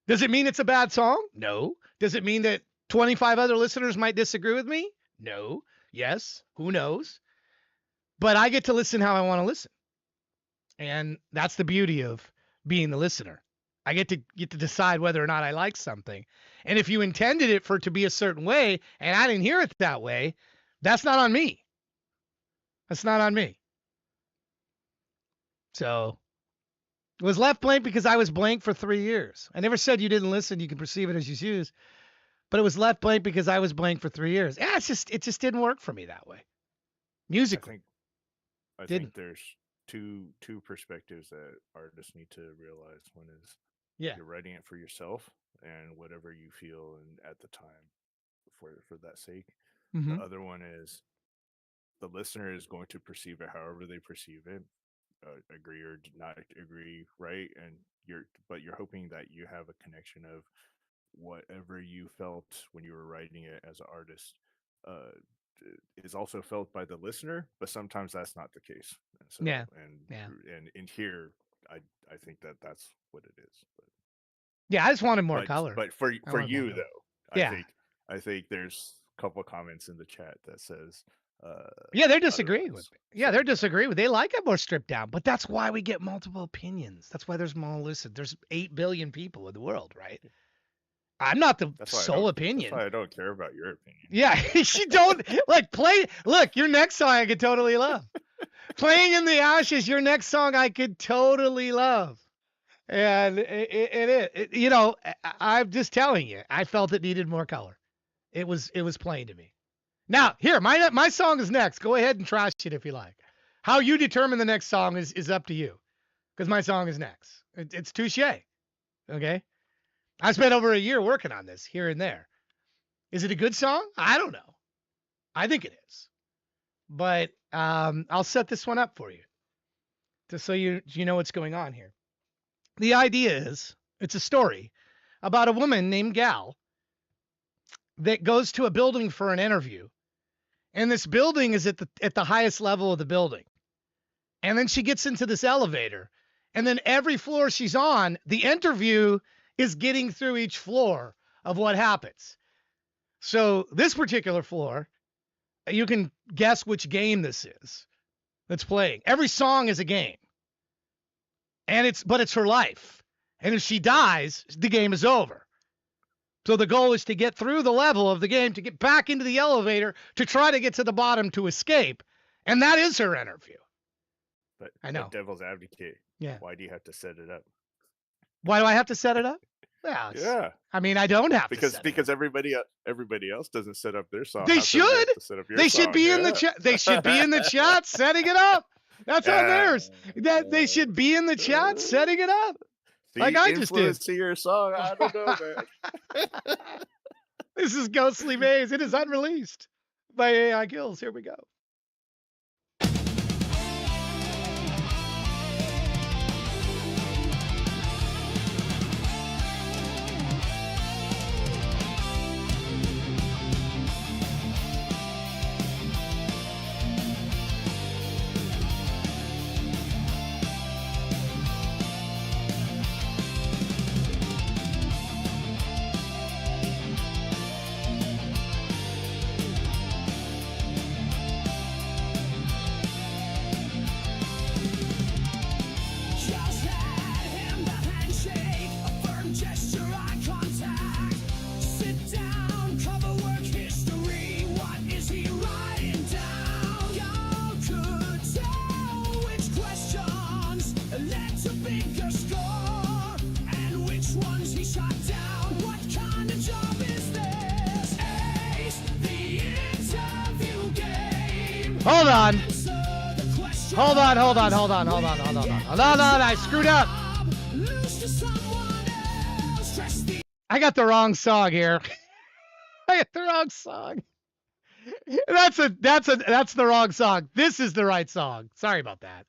Does it mean it's a bad song? No. Does it mean that 25 other listeners might disagree with me? No. Yes. Who knows? But I get to listen how I want to listen. And that's the beauty of being the listener. I get to decide whether or not I like something. And if you intended it for it to be a certain way and I didn't hear it that way, that's not on me. That's not on me. So it was left blank because I was blank for 3 years. I never said you didn't listen. You can perceive it as you choose. But it was left blank because I was blank for 3 years. Yeah, it just didn't work for me that way. Musically. I think there's two perspectives that artists need to realize. One is you're writing it for yourself and whatever you feel and at the time for that sake. Mm-hmm. The other one is the listener is going to perceive it however they perceive it, agree or not agree, right? And you're hoping that you have a connection of whatever you felt when you were writing it as an artist uh, is also felt by the listener, but sometimes that's not the case. And so, and in here, I think that's what it is. But yeah, I just wanted more color. But for you though, I think there's a couple comments in the chat that says. Yeah, they're disagreeing with me. Yeah, they're disagreeing with. They like it more stripped down, but that's why we get multiple opinions. That's why there's more. Listen, there's 8 billion people in the world, right? I'm not the sole opinion. That's why I don't care about your opinion. Yeah, you don't like play. Look, your next song I could totally love. Playing in the Ashes, your next song I could totally love. And it you know, I'm just telling you, I felt it needed more color. It was plain to me. Now, here, my song is next. Go ahead and trash it if you like. How you determine the next song is up to you, because my song is next. It's touche. Okay? I spent over a year working on this here and there. Is it a good song? I don't know. I think it is. But I'll set this one up for you, just so you know what's going on here. The idea is, it's a story about a woman named Gal that goes to a building for an interview. And this building is at the highest level of the building. And then she gets into this elevator. And then every floor she's on, the interview is getting through each floor of what happens. So this particular floor, you can guess which game this is that's playing. Every song is a game. But it's her life. And if she dies, the game is over. So the goal is to get through the level of the game, to get back into the elevator, to try to get to the bottom to escape. And that is her interview. But I know. Devil's advocate. Yeah. Why do you have to set it up? Why do I have to set it up? Well, yeah. I mean, I don't have to because everybody else doesn't set up their song. They should. They should be in the chat. They should be in the chat setting it up. That's on theirs. That they should be in the chat setting it up. See, like I just did. To your song, I don't know, man. This is Ghostly Maze. It is unreleased by AI Kills. Here we go. Hold on. I screwed up. I got the wrong song here. I got the wrong song. That's the wrong song. This is the right song. Sorry about that.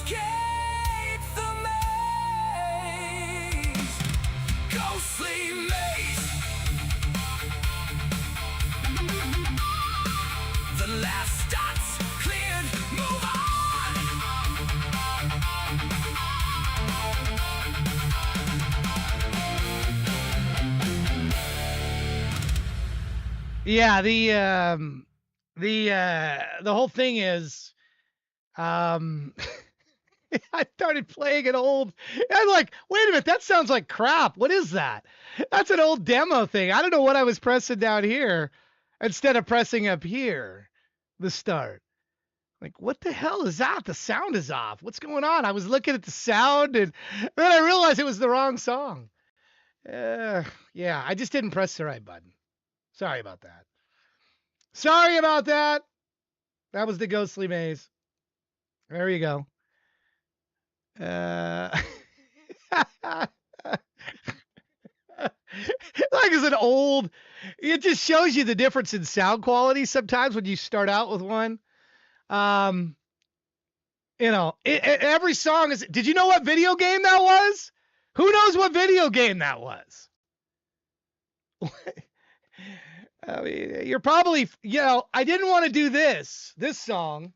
escape the maze. Ghostly maze. The last dots cleared. Move on. Yeah, the whole thing is, I started playing an old. I'm like, wait a minute, that sounds like crap. What is that? That's an old demo thing. I don't know what I was pressing down here instead of pressing up here. The start. Like, what the hell is that? The sound is off. What's going on? I was looking at the sound and then I realized it was the wrong song. Yeah, I just didn't press the right button. Sorry about that. Sorry about that. That was the Ghostly Maze. There you go. Like it's an old. It just shows you the difference in sound quality sometimes when you start out with one. Every song is. Did you know what video game that was? Who knows what video game that was? I mean, you're probably, I didn't want to do this song.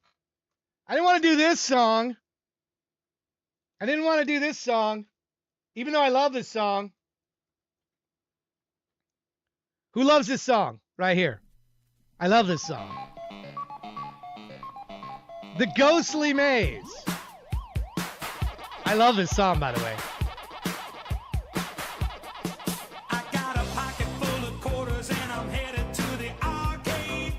I didn't want to do this song. I didn't want to do this song, even though I love this song. Who loves this song right here? I love this song. The Ghostly Maze. I love this song, by the way. I got a pocket full of quarters and I'm headed to the arcade.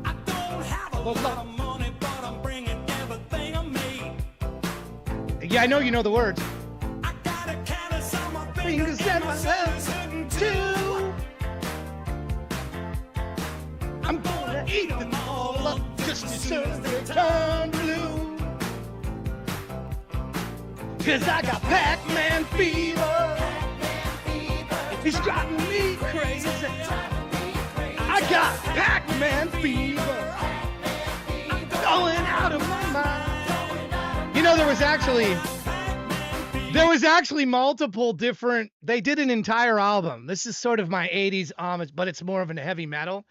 I don't have a lot of money, but I'm bringing everything I made. Yeah, I know you know the words. I got a callus on my Fingers and my legs too. I'm gonna eat them all up just as soon as they turn blue. 'Cause I got Pac-Man fever. He's driving me crazy. I got Pac-Man fever. I'm going out of my mind. You know, there was actually multiple different. They did an entire album. This is sort of my 80s homage, but it's more of a heavy metal.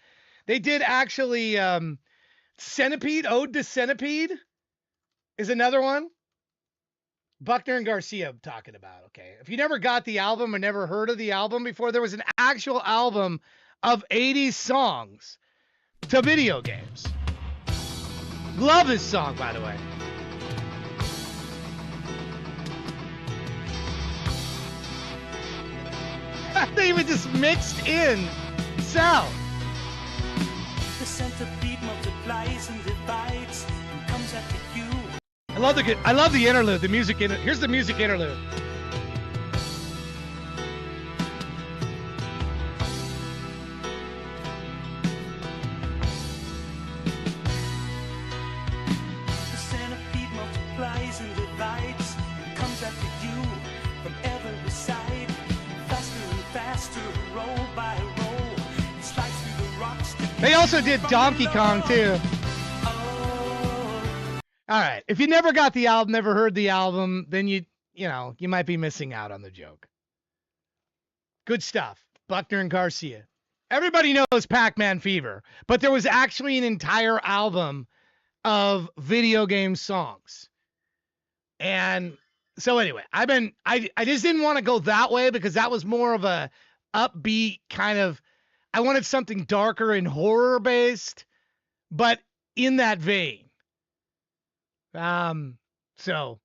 They did actually Centipede, Ode to Centipede is another one. Buckner and Garcia I'm talking about, okay? If you never got the album or never heard of the album before, there was an actual album of 80s songs to video games. Love this song, by the way. They even just mixed in sound. The centipede multiplies and divides and comes after you. I love the interlude, the music in it. Here's the music interlude. The centipede multiplies and divides and comes after you from every side. Faster and faster, roll by roll. It slides through the rocks. They also did Donkey Kong too. All right. If you never got the album, never heard the album, then you might be missing out on the joke. Good stuff. Buckner and Garcia. Everybody knows Pac-Man Fever, but there was actually an entire album of video game songs. And so anyway, I just didn't want to go that way because that was more of a upbeat kind of, I wanted something darker and horror based, but in that vein. So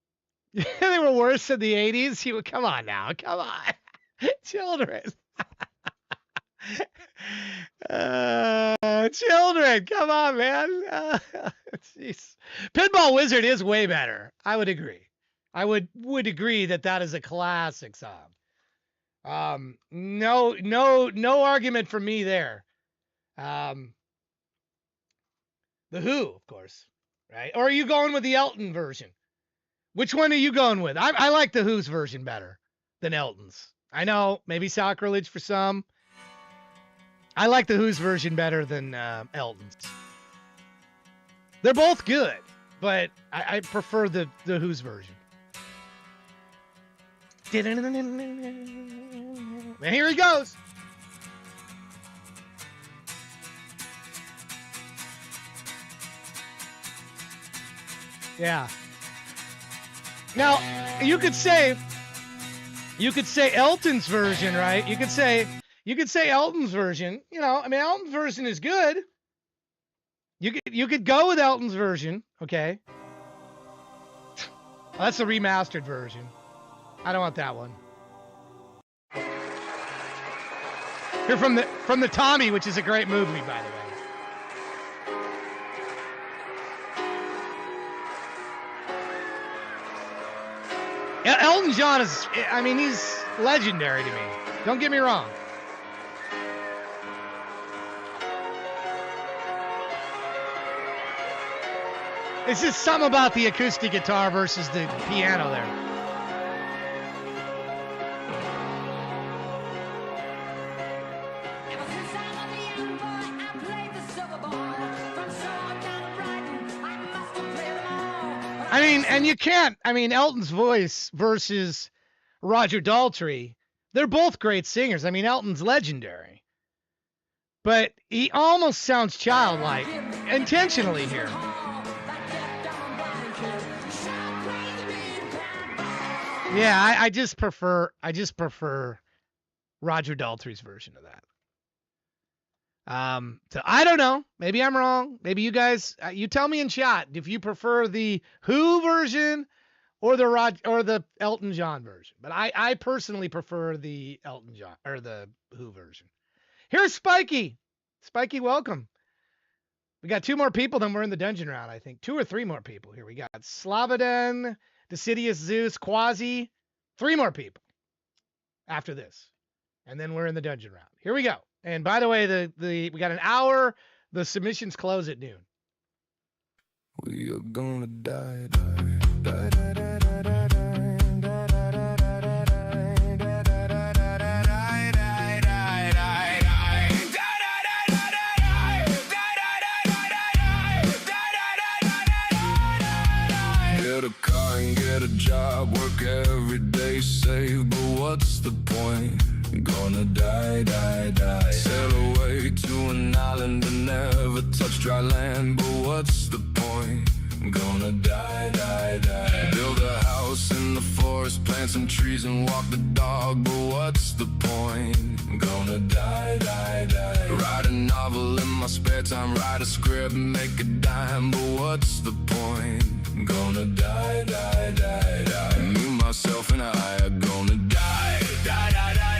they were worse in the 80s. You come on now, come on, children. Children, come on, man. Jeez. Pinball Wizard is way better. I would agree. I would agree that is a classic song. No argument from me there. The Who, of course. Right? Or are you going with the Elton version? Which one are you going with? I like the Who's version better than Elton's. I know, maybe sacrilege for some. I like the Who's version better than Elton's. They're both good. but I prefer the Who's version. And here he goes. Yeah. Now, you could say Elton's version, right? You could say Elton's version. You know, I mean, Elton's version is good. You could go with Elton's version, okay? Well, that's the remastered version. I don't want that one. Here from the Tommy, which is a great movie, by the way. Elton John is, I mean, he's legendary to me. Don't get me wrong. It's just something about the acoustic guitar versus the piano there. I mean, and you can't, I mean, Elton's voice versus Roger Daltrey, they're both great singers. I mean, Elton's legendary. But he almost sounds childlike, intentionally here. Yeah, I just prefer Roger Daltrey's version of that. So I don't know. Maybe I'm wrong. Maybe you guys, you tell me in chat if you prefer the Who version or the Elton John version. But I personally prefer the Elton John or the Who version. Here's Spiky. Spiky, welcome. We got 2 more people, then we're in the dungeon round, I think. 2 or 3 more people here. We got Slavaden, Decidius Zeus, Quasi. 3 more people after this. And then we're in the dungeon round. Here we go. And by the way, we got an hour. The submissions close at noon. We are gonna die, die, die, die, die, die, die, get a car and get a job, work every day, save, but what's the point? Gonna die, die, die. Sail away to an island and never touch dry land, but what's the point? Gonna die, die, die. Build a house in the forest, plant some trees and walk the dog, but what's the point? Gonna die, die, die. Write a novel in my spare time, write a script, make a dime, but what's the point? Gonna die, die, die, die. Me, myself, and I are gonna die, die, die, die.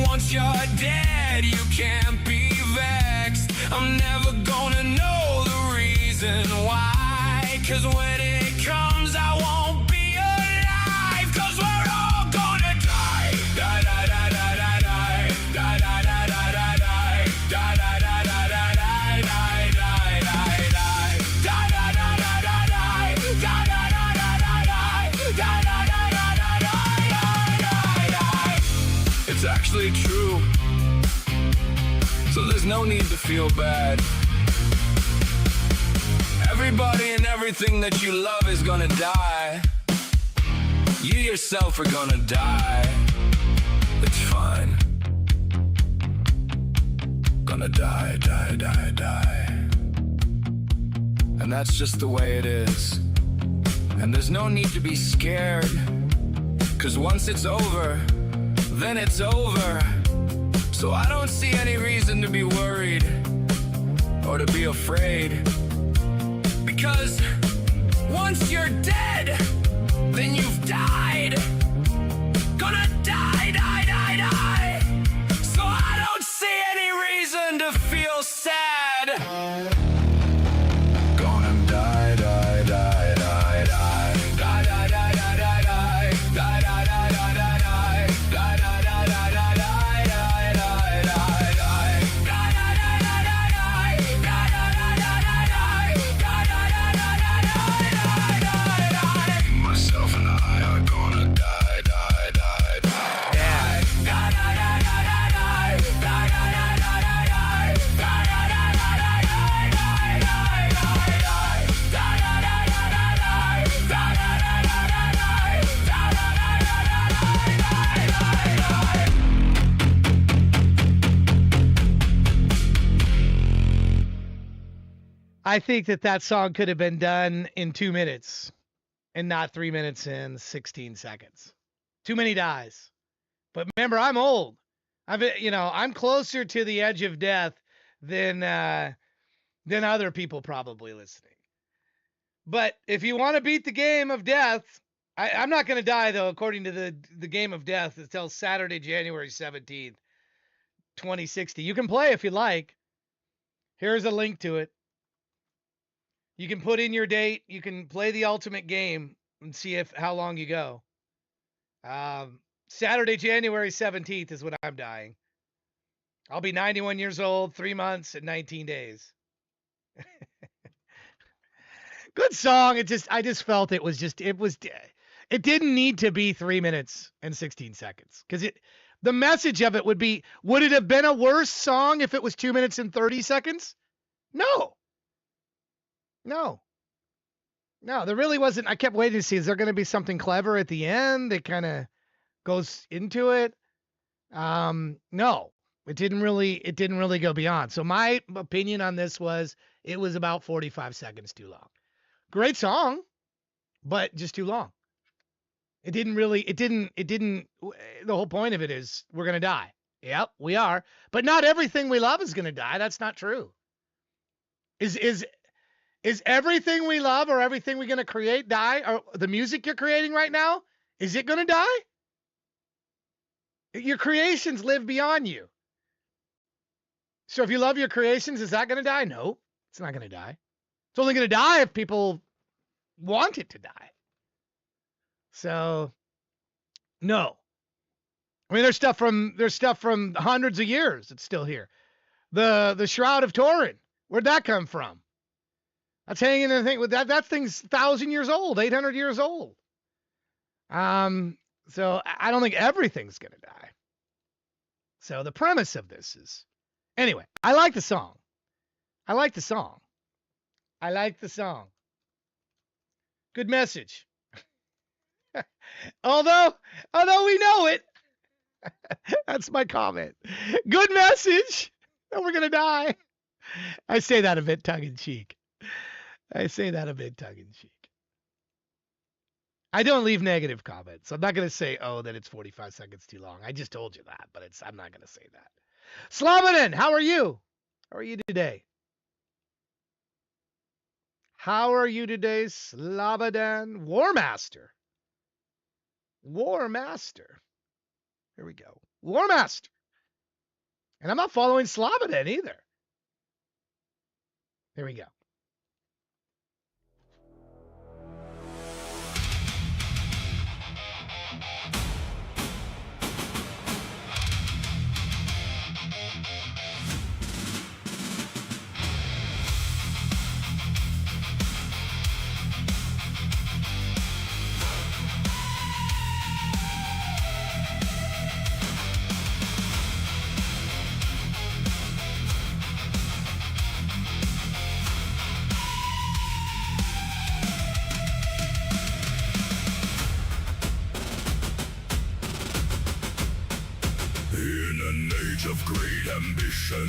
Once you're dead, you can't be vexed. I'm never gonna know the reason why. 'Cause when it comes, I won't be alive. 'Cause we're all gonna die. Die, die, die, die, die, die. Die, die, die, die, die, die. Die, die, die, die, die, die, die, die, die, die. Die, die, die, die, die, die. Die, die, die, die, die, die. Die, die, die, die, die, die. It's actually true. So there's no need to feel bad. Everybody and everything that you love is gonna die. You yourself are gonna die. It's fine. Gonna die, die, die, die. And that's just the way it is. And there's no need to be scared. 'Cause once it's over, then it's over. So I don't see any reason to be worried or to be afraid. Because once you're dead, then you've died. Gonna die, die, die, die. So I don't see any reason to feel sad. Gonna die, die, die, die, die. Die, die, die, die, die, die. Die, die, die, die, die, die. Die, die, die, die, die, die. I think that song could have been done in 2 minutes and not 3 minutes and 16 seconds. Too many dies. But remember, I'm old. I'm closer to the edge of death than other people probably listening. But if you want to beat the game of death, I'm not going to die, though, according to the game of death until Saturday, January 17th, 2060. You can play if you like. Here's a link to it. You can put in your date. You can play the ultimate game and see how long you go. Saturday, January 17th is when I'm dying. I'll be 91 years old, 3 months and 19 days. Good song. I just felt it didn't need to be 3 minutes and 16 seconds because the message of it would it have been a worse song if it was 2 minutes and 30 seconds? No, there really wasn't. I kept waiting to see, is there going to be something clever at the end that kind of goes into it? No, it didn't really go beyond. So my opinion on this was it was about 45 seconds too long. Great song, but just too long. The whole point of it is we're going to die. Yep, we are. But not everything we love is going to die. That's not true. Is everything we love or everything we're going to create die? Or the music you're creating right now, is it going to die? Your creations live beyond you. So if you love your creations, is that going to die? No, it's not going to die. It's only going to die if people want it to die. So, no. I mean, there's stuff from hundreds of years that's still here. The Shroud of Turin, where'd that come from? That's hanging in the thing with that thing's 1,000 years old, 800 years old. So I don't think everything's gonna die. So the premise of this is, anyway, I like the song. Good message. although we know it. That's my comment. Good message. And we're gonna die. I say that a bit tongue in cheek. I don't leave negative comments. I'm not going to say, that it's 45 seconds too long. I just told you that, but I'm not going to say that. Slavanen, how are you? How are you today? Slavadan? Warmaster. Here we go. Warmaster. And I'm not following Slavadan either. Here we go. Of great ambition,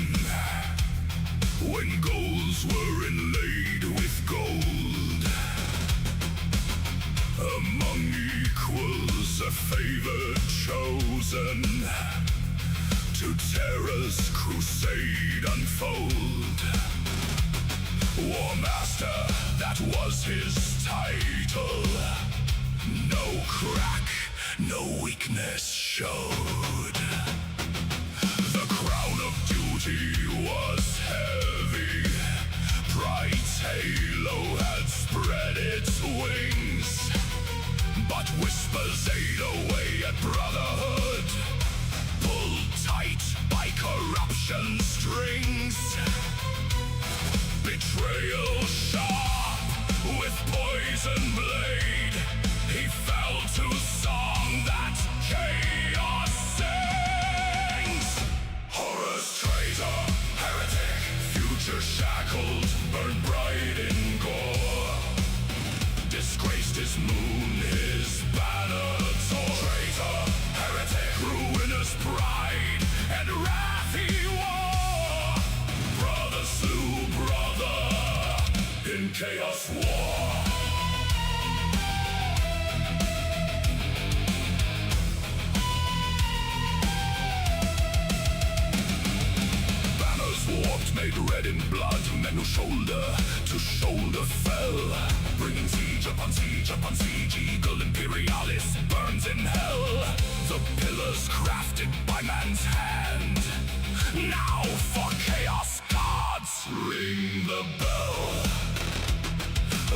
when goals were inlaid with gold, among equals a favor chosen, to terror's crusade unfold. War Master, that was his title. No crack, no weakness showed. Was heavy, Pride's halo had spread its wings, but whispers ate away at brotherhood, pulled tight by corruption strings. Betrayal sharp with poison blade, he fell to song that chaos sings. Horror's traitor, heretic, future shackled, burned bright in gore. Disgraced his moon, his banner tore. Traitor, heretic, ruinous pride, and wrath he wore. Brother slew brother, Chaos War. Banners warped, made red in blood, men who shoulder to shoulder fell, bringing siege upon siege upon siege. Eagle Imperialis burns in hell, the pillars crafted by man's hand. Now for chaos gods, ring the bell.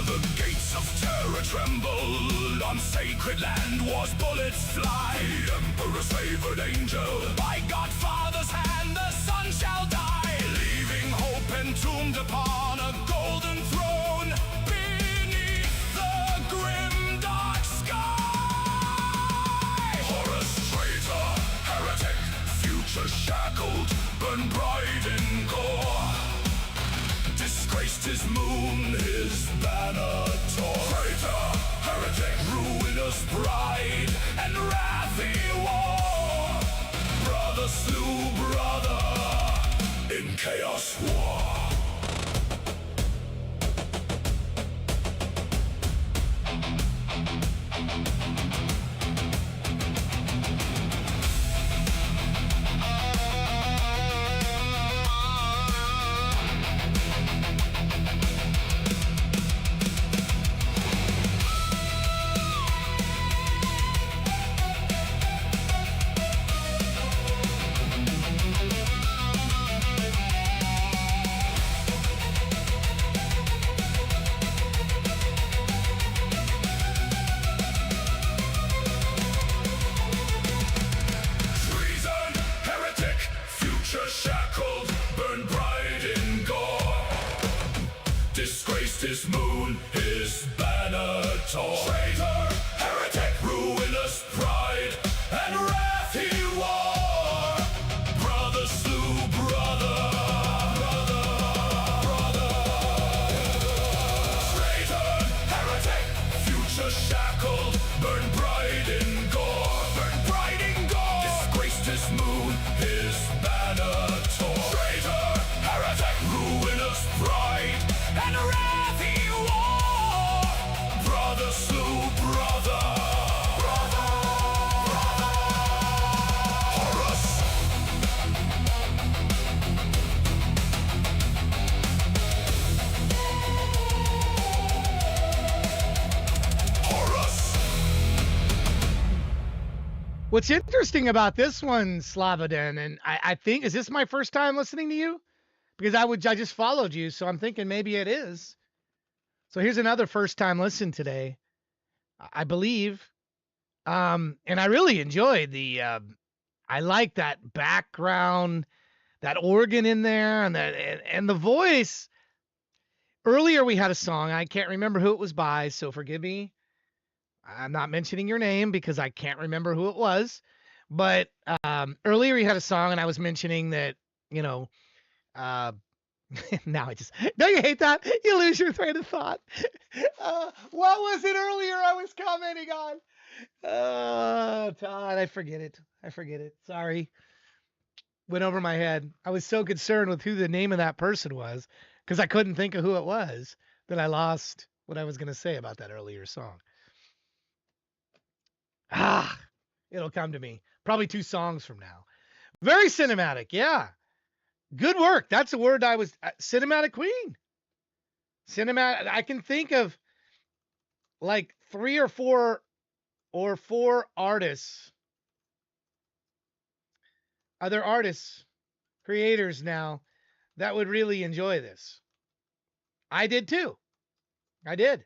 The gates of terror tremble, on sacred land war's bullets fly. The Emperor's favored angel, by Godfather's hand the sun shall die, leaving hope entombed upon a golden throne beneath the grim dark sky. Horus, traitor, heretic, future shackled, burn bright in gore. Disgraced his moon, his banner tore. Traitor, heretic, ruinous pride, and wrath he wore. Brother slew brother in chaos war. Treason, heretic, future shackled, burn bright in gore. Disgraced his moon, his banner tore. Traitor, heretic, ruinous pride, and wrath he wore. Brother slew brother, Traitor, heretic, future shackled, burn bright in gore. Burn bright in gore. Disgraced his moon, his banner tore. Traitor, heretic, ruinous pride, and wrath he wore. Brother slew brother, Horus. Horus. What's interesting about this one, Slavaden, and I think, is this my first time listening to you? Because I just followed you, so I'm thinking maybe it is. So here's another first time listen today, I believe. And I really enjoyed I like that background, that organ in there, and the voice. Earlier we had a song, I can't remember who it was by, so forgive me. I'm not mentioning your name because I can't remember who it was. But earlier you had a song, and I was mentioning that, uh, now don't you hate that? You lose your train of thought. What was it earlier I was commenting on? Todd, I forget it. Sorry. Went over my head. I was so concerned with who the name of that person was because I couldn't think of who it was that I lost what I was going to say about that earlier song. It'll come to me. Probably 2 songs from now. Very cinematic. Yeah. Good work. That's the word I was, cinematic queen. Cinematic. I can think of like 3 or 4 artists, other artists, creators now that would really enjoy this. I did too. I did.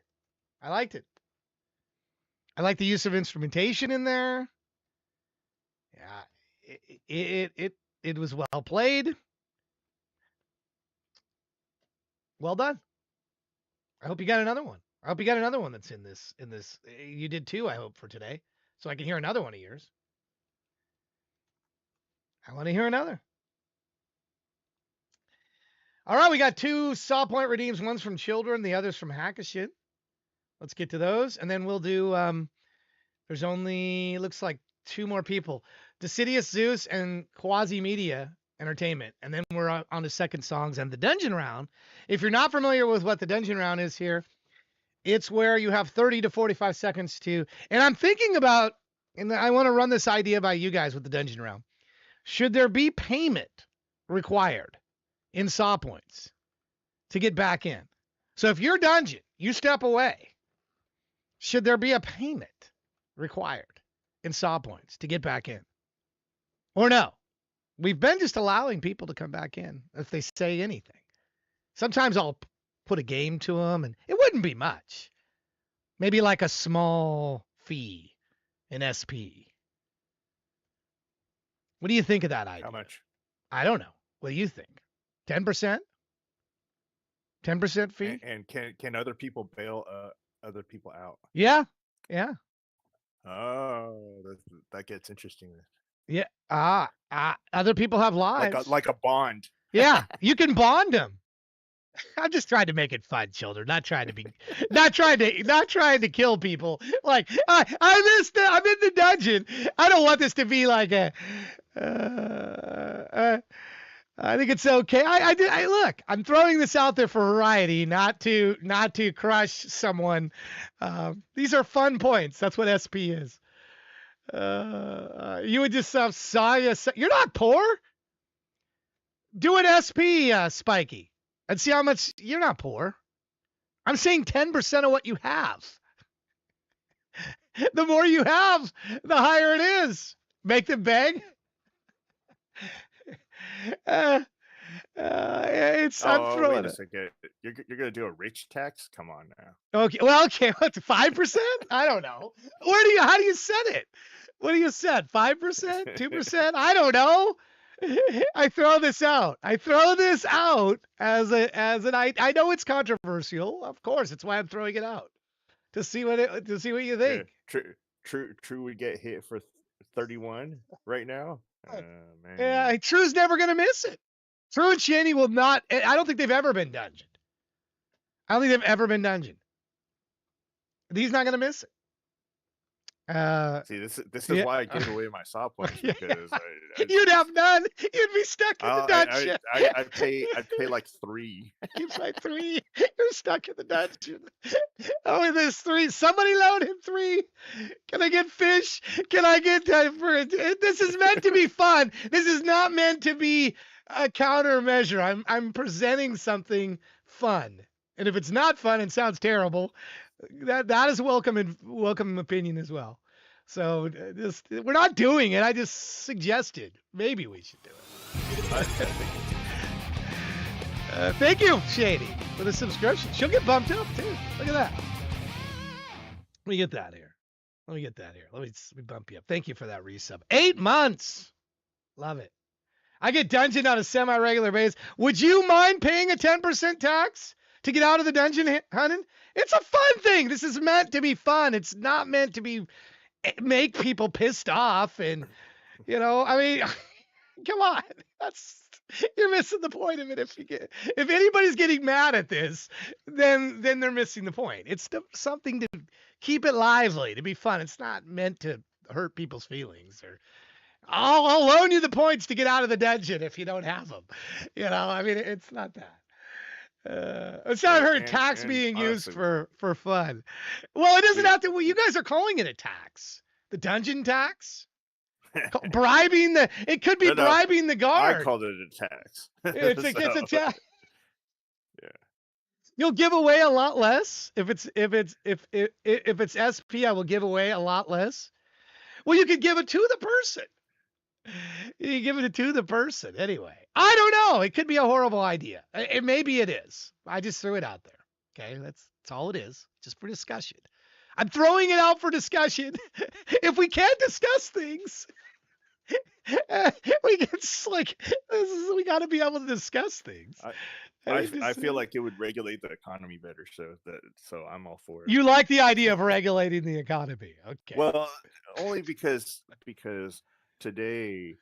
I liked it. I like the use of instrumentation in there. Yeah, it was well played. Well done. I hope you got another one. I hope you got another one that's in this. You did too, I hope, for today. So I can hear another one of yours. I want to hear another. All right, we got 2 Saw Point redeems. One's from Children, the other's from Hackashin. Let's get to those, and then we'll do. There's only looks like 2 more people: Decidius Zeus and Quasi Media entertainment. And then we're on to second songs and the dungeon round. If you're not familiar with what the dungeon round is here, it's where you have 30 to 45 seconds to, and I'm thinking about, and I want to run this idea by you guys with the dungeon round. Should there be payment required in saw points to get back in? So if you're dungeon, you step away. Should there be a payment required in saw points to get back in? Or no? We've been just allowing people to come back in if they say anything. Sometimes I'll put a game to them, and it wouldn't be much. Maybe like a small fee in SP. What do you think of that idea? How much? I don't know. What do you think? 10%? 10% fee? And can other people bail other people out? Yeah. Oh, that gets interesting. Yeah. Other people have lives. Like a bond. Yeah, you can bond them. I'm just trying to make it fun, children. Not trying to kill people. Like I'm in the dungeon. I don't want this to be like a. I think it's okay. I look. I'm throwing this out there for variety, not to crush someone. These are fun points. That's what SP is. You would just saw you. You're not poor. Do an SP, Spiky, and see how much. You're not poor. I'm saying 10% of what you have. The more you have, the higher it is. Make them beg. I'm throwing wait a it. second. You're gonna do a rich tax? Come on now. Okay. Well, okay. What, 5%? I don't know. How do you set it? What do you set? 5%? 2%? I don't know. I throw this out. I know it's controversial. Of course, it's why I'm throwing it out. To see what you think. True would get hit for 31 right now. Man. Yeah, True's never gonna miss it. True and Shanny will not. I don't think they've ever been dungeoned. He's not gonna miss it. See, this is why I gave away my saw points, because you'd have none. You'd be stuck in the dungeon. I'd pay like 3. You pay 3. You're stuck in the dungeon. Oh, there's 3. Somebody load him 3. Can I get fish? Can I get this is meant to be fun. This is not meant to be a countermeasure. I'm presenting something fun. And if it's not fun and sounds terrible, that is welcome opinion as well. So we're not doing it. I just suggested maybe we should do it. Thank you, Shady, for the subscription. She'll get bumped up too. Look at that. Let me get that here. Let me bump you up. Thank you for that resub. 8 months. Love it. I get dungeoned on a semi-regular basis. Would you mind paying a 10% tax to get out of the dungeon hunting? It's a fun thing. This is meant to be fun. It's not meant to make people pissed off. And, I mean, come on. You're missing the point of it. If anybody's getting mad at this, then they're missing the point. It's something to keep it lively, to be fun. It's not meant to hurt people's feelings. Or I'll loan you the points to get out of the dungeon if you don't have them. I mean, it's not that. It's not heard tax being used for fun. Well, it doesn't have to. Well, you guys are calling it a tax. The dungeon tax? Bribing it could be bribing the guard. I called it a tax. It's a tax. Yeah. You'll give away a lot less if it's SP. I will give away a lot less. Well, you could give it to the person. You give it to the person anyway. I don't know. It could be a horrible idea. Maybe it is. I just threw it out there. Okay, that's all it is. Just for discussion. I'm throwing it out for discussion. If we can't discuss things, we got to be able to discuss things. I feel like it would regulate the economy better, so I'm all for it. You like the idea of regulating the economy? Okay. Well, only because today,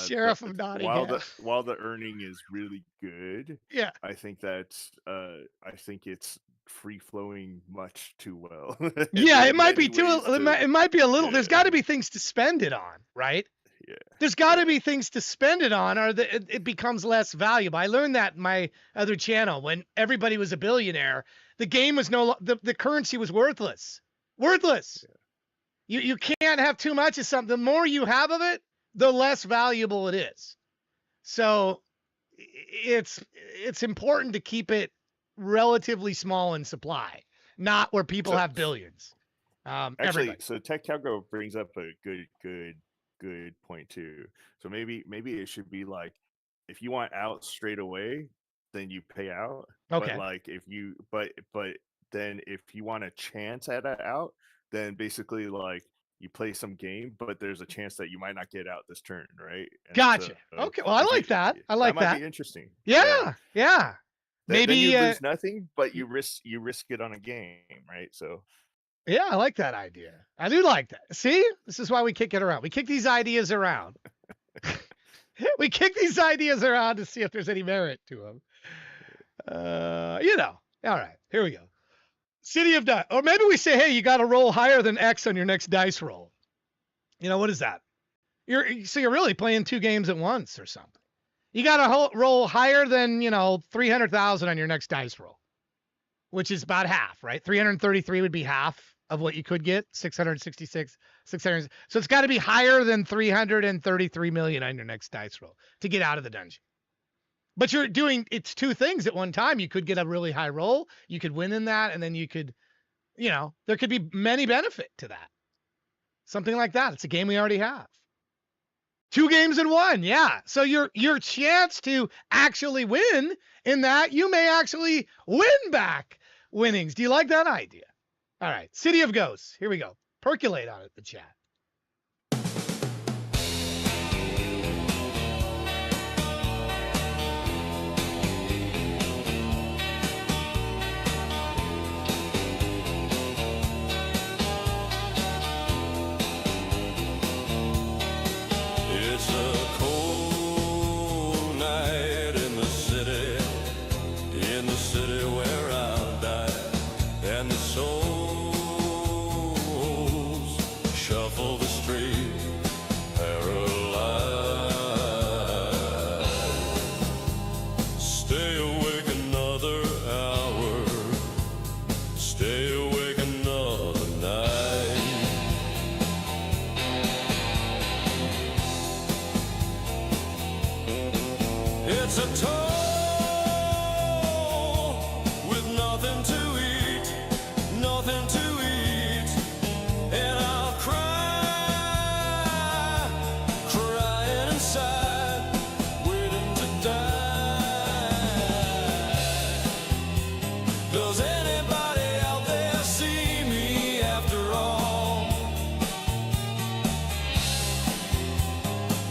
Sheriff of Nottingham, while the earning is really good, yeah, I think it's free flowing much too well. Yeah, it might be too. It might be a little. There's got to be things to spend it on, right? Yeah. There's got to be things to spend it on, or it becomes less valuable. I learned that in my other channel when everybody was a billionaire. The game was the currency was worthless. Worthless. Yeah. You can't have too much of something. The more you have of it, the less valuable it is. So it's important to keep it relatively small in supply, not where people have billions. Actually, everybody. so Tech Calgo brings up a good point too. So maybe it should be like, if you want out straight away, then you pay out. Okay. But like if you but then if you want a chance at an out, then basically like you play some game, but there's a chance that you might not get out this turn, right? And Gotcha. Okay. Well, I like that. I like that. that. Might be interesting. Yeah. Maybe Maybe you lose nothing, but you risk it on a game, right? So yeah, I like that idea. I do like that. See, this is why we kick it around. We kick these ideas around. We kick these ideas around to see if there's any merit to them. All right, here we go. City of Dice. Or maybe we say, hey, you got to roll higher than X on your next dice roll. What is that? You're really playing 2 games at once or something. You got to roll higher than, 300,000 on your next dice roll, which is about half, right? 333 would be half of what you could get, 666, 600. So it's got to be higher than 333 million on your next dice roll to get out of the dungeon. But it's 2 things at one time. You could get a really high roll, you could win in that, and then you could, there could be many benefit to that. Something like that. It's a game we already have. 2 games in 1, yeah. So your chance to actually win in that, you may actually win back winnings. Do you like that idea? All right, City of Ghosts. Here we go. Percolate on it, the chat. It's a cold night in the city where I'll die, and the souls shuffle the street, paralyzed. Stay awake another hour, stay awake another night. It's a toll with nothing to eat, nothing to eat, and I'll cry, crying inside, waiting to die. Does anybody out there see me after all?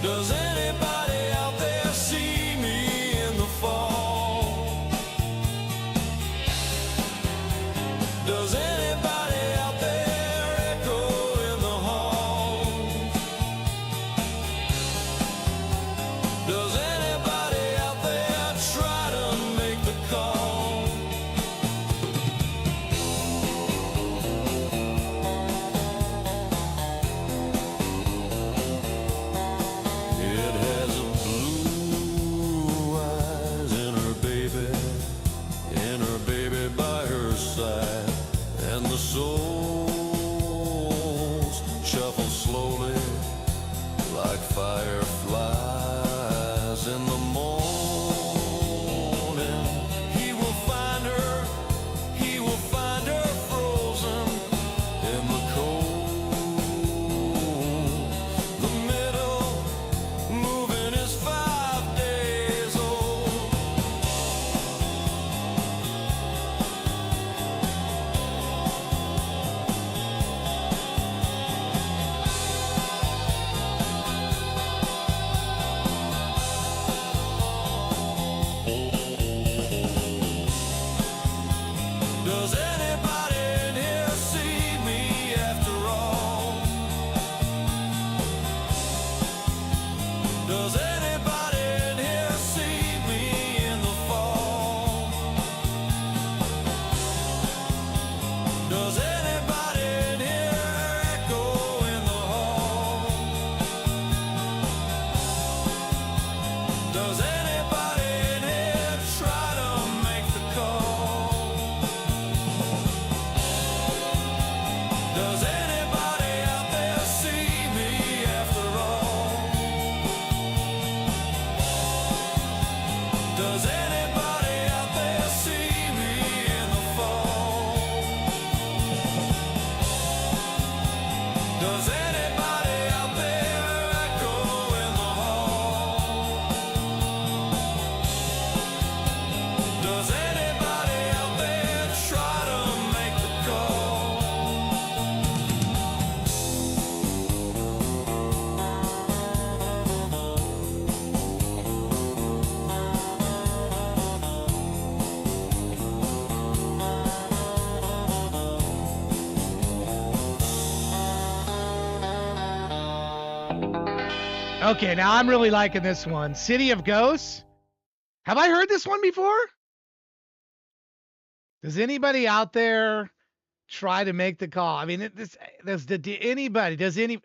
Does anybody out there see me in the fall? Does anybody out there echo in the halls? Does anybody out there try to make the call? It has a blue eyes in her baby by her side, and the souls shuffle slowly like fireflies in the morning. He will find her frozen in the cold. The middle moving is 5 days old. Okay, now I'm really liking this one. City of Ghosts. Have I heard this one before? Does anybody out there try to make the call? I mean, anybody,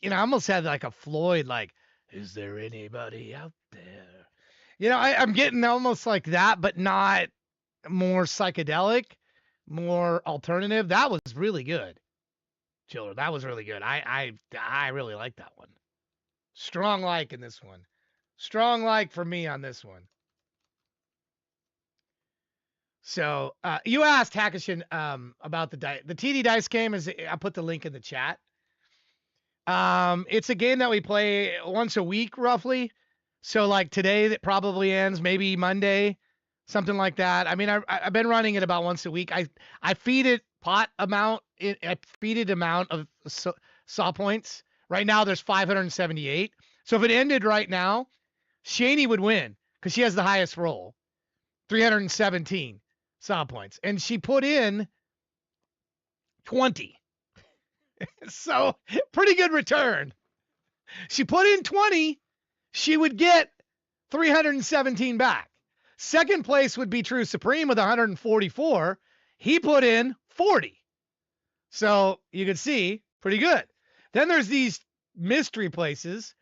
I almost had like a Floyd, like, is there anybody out there? I'm getting almost like that, but not more psychedelic, more alternative. That was really good. Chiller, that was really good. I really like that one. Strong like in this one. Strong like for me on this one. So you asked Hackashin about the TD Dice game. I put the link in the chat. It's a game that we play once a week, roughly. So like today, that probably ends maybe Monday, something like that. I mean, I've been running it about once a week. I feed it amount of saw points. Right now, there's 578. So if it ended right now, Shani would win because she has the highest roll, 317 saw points, and she put in 20. So pretty good return. She put in 20, she would get 317 back. Second place would be True Supreme with 144. He put in 40. So you can see, pretty good. Then there's these mystery places.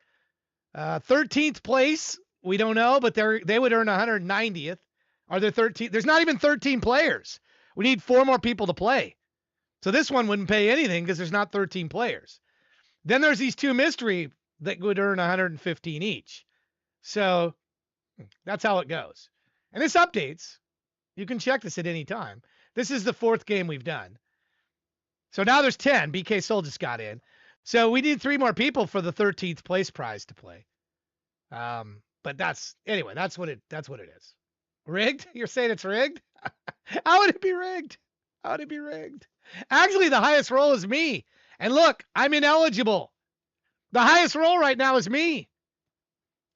13th place, we don't know, but they would earn 190th. Are there 13? There's not even 13 players. We need 4 more people to play. So this one wouldn't pay anything because there's not 13 players. Then there's these 2 mystery that would earn 115 each. So that's how it goes. And this updates. You can check this at any time. This is the 4th game we've done. So now there's 10. BK Soul just got in. So we need 3 more people for the 13th place prize to play. But that's what it is. Rigged? You're saying it's rigged? How would it be rigged? How would it be rigged? Actually, the highest roll is me. And look, I'm ineligible. The highest roll right now is me.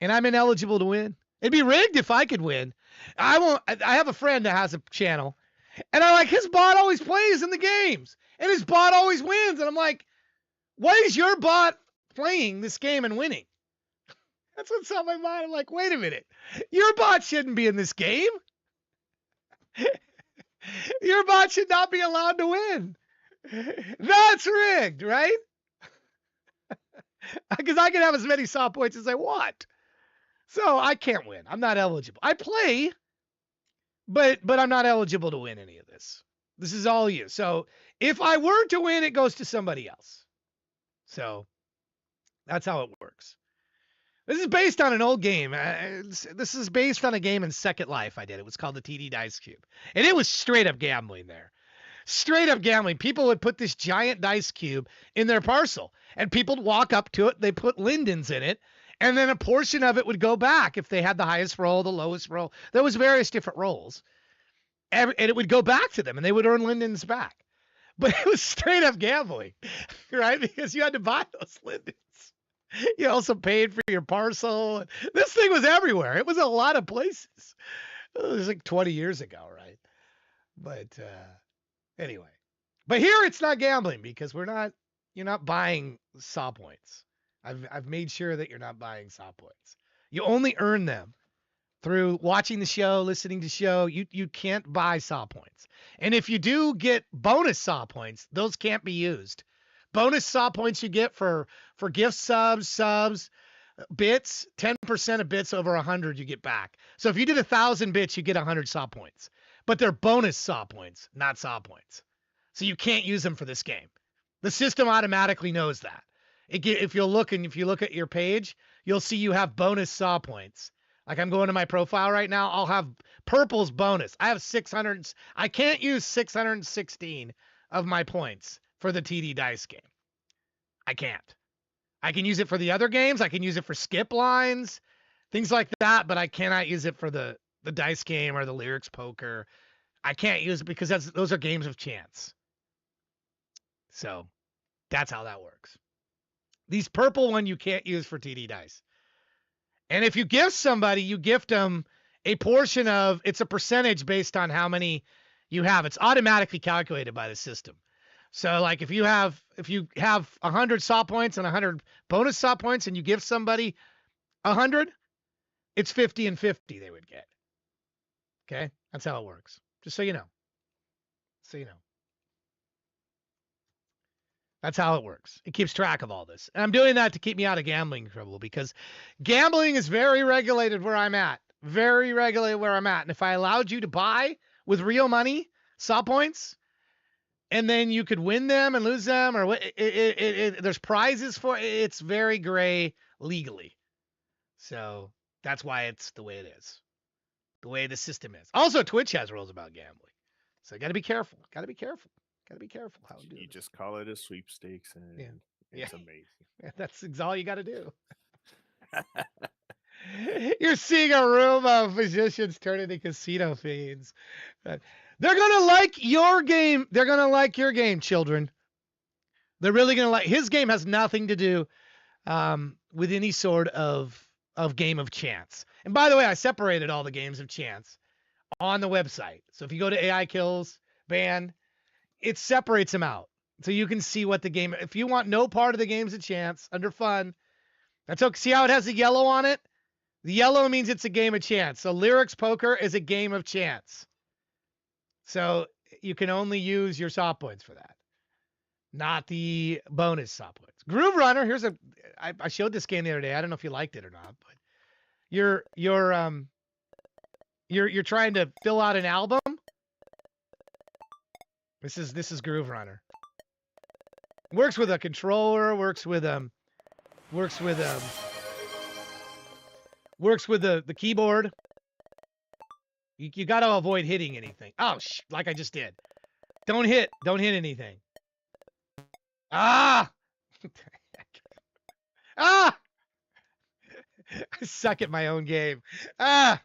And I'm ineligible to win. It'd be rigged if I could win. I have a friend that has a channel. And I'm like, his bot always plays in the games. And his bot always wins. And I'm like, why is your bot playing this game and winning? That's what's on my mind. I'm like, wait a minute. Your bot shouldn't be in this game. Your bot should not be allowed to win. That's rigged, right? Because I can have as many saw points as I want. So I can't win. I'm not eligible. I play, but I'm not eligible to win any of this. This is all you. So if I were to win, it goes to somebody else. So that's how it works. This is based on an old game. This is based on a game in Second Life I did. It was called the TD Dice Cube. And it was straight up gambling there. Straight up gambling. People would put this giant dice cube in their parcel. And people would walk up to it. They put lindens in it. And then a portion of it would go back if they had the highest roll, the lowest roll. There was various different rolls. And it would go back to them. And they would earn lindens back. But it was straight up gambling. Right? Because you had to buy those lindens. You also paid for your parcel. This thing was everywhere. It was a lot of places. It was like 20 years ago, right? But anyway. But here it's not gambling because you're not buying saw points. I've made sure that you're not buying saw points. You only earn them through watching the show, listening to the show. You can't buy saw points. And if you do get bonus saw points, those can't be used. Bonus saw points you get for gift subs, bits, 10% of bits over 100 you get back. So if you did 1,000 bits, you get 100 saw points. But they're bonus saw points, not saw points. So you can't use them for this game. The system automatically knows that. If you look at your page, you'll see you have bonus saw points. Like I'm going to my profile right now, I'll have purple's bonus. I have 600. I can't use 616 of my points for the TD Dice game. I can't. I can use it for the other games. I can use it for skip lines, things like that, but I cannot use it for the dice game or the lyrics poker. I can't use it because those are games of chance. So that's how that works. These purple one you can't use for TD Dice. And if you gift somebody, you gift them a portion of, it's a percentage based on how many you have. It's automatically calculated by the system. So like if you have 100 saw points and 100 bonus saw points and you give somebody 100, it's 50 and 50 they would get. Okay? That's how it works. Just so you know. That's how it works. It keeps track of all this. And I'm doing that to keep me out of gambling trouble because gambling is very regulated where I'm at. Very regulated where I'm at. And if I allowed you to buy with real money, saw points, and then you could win them and lose them, or there's prizes for it. It's very gray legally. So that's why it's the way it is. The way the system is. Also, Twitch has rules about gambling. So got to be careful. Got to be careful how you do You it. just call it a sweepstakes, and it's amazing. Yeah, that's all you got to do. You're seeing a room of physicians turn into casino fiends. They're going to like your game. They're going to like your game, children. They're really going to like... His game has nothing to do with any sort of game of chance. And by the way, I separated all the games of chance on the website. So if you go to AI Kills, Band, it separates them out. So you can see what the game... If you want no part of the games of chance under fun, that's okay. See how it has the yellow on it? The yellow means it's a game of chance. So Lyrics Poker is a game of chance. So you can only use your saw points for that, not the bonus saw points. Groove Runner, I showed this game the other day. I don't know if you liked it or not, but you're trying to fill out an album. This is Groove Runner. Works with a controller, works with the keyboard. You got to avoid hitting anything. Oh, like I just did. Don't hit anything. Ah! Ah! I suck at my own game. Ah!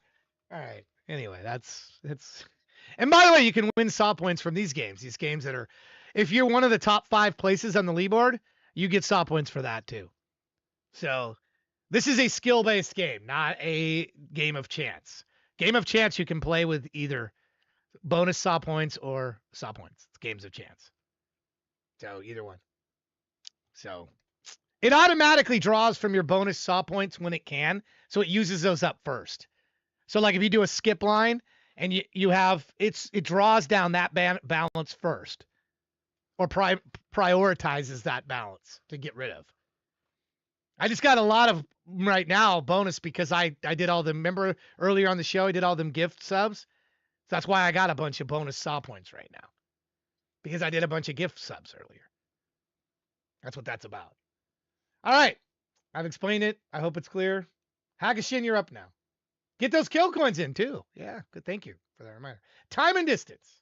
All right. Anyway, that's. And by the way, you can win saw points from these games. These games that are, if you're one of the top 5 places on the leaderboard, you get saw points for that too. So this is a skill-based game, not a game of chance. Game of chance you can play with either bonus saw points or saw points. It's games of chance. So either one. So it automatically draws from your bonus saw points when it can. So it uses those up first. So like if you do a skip line and you have, it draws down that balance first, or prioritizes that balance to get rid of. I just got a lot of right now bonus because I did all the, remember earlier on the show, I did all them gift subs. So that's why I got a bunch of bonus saw points right now, because I did a bunch of gift subs earlier. That's what that's about. All right. I've explained it. I hope it's clear. Hakushin, you're up now. Get those kill coins in too. Yeah, good. Thank you for that reminder. Time and distance.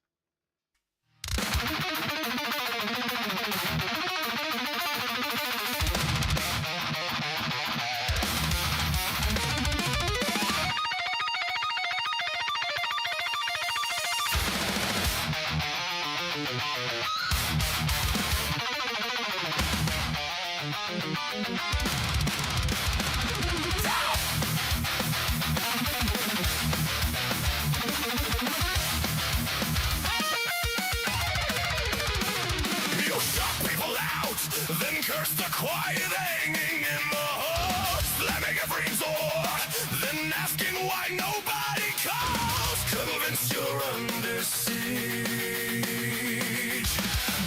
You shut people out, then curse the quiet hanging in the hall, slamming every door, then asking why nobody calls. Convinced you're under siege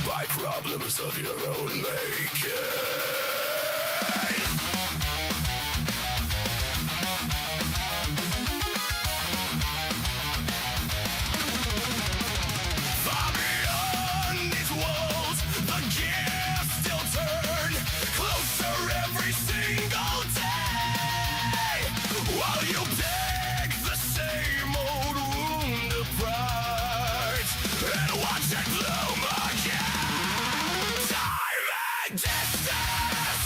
by problems of your own making. Far beyond these walls, the gears still turn closer every single day, while you dig the same old wound apart and watch it bloom again. Time and distance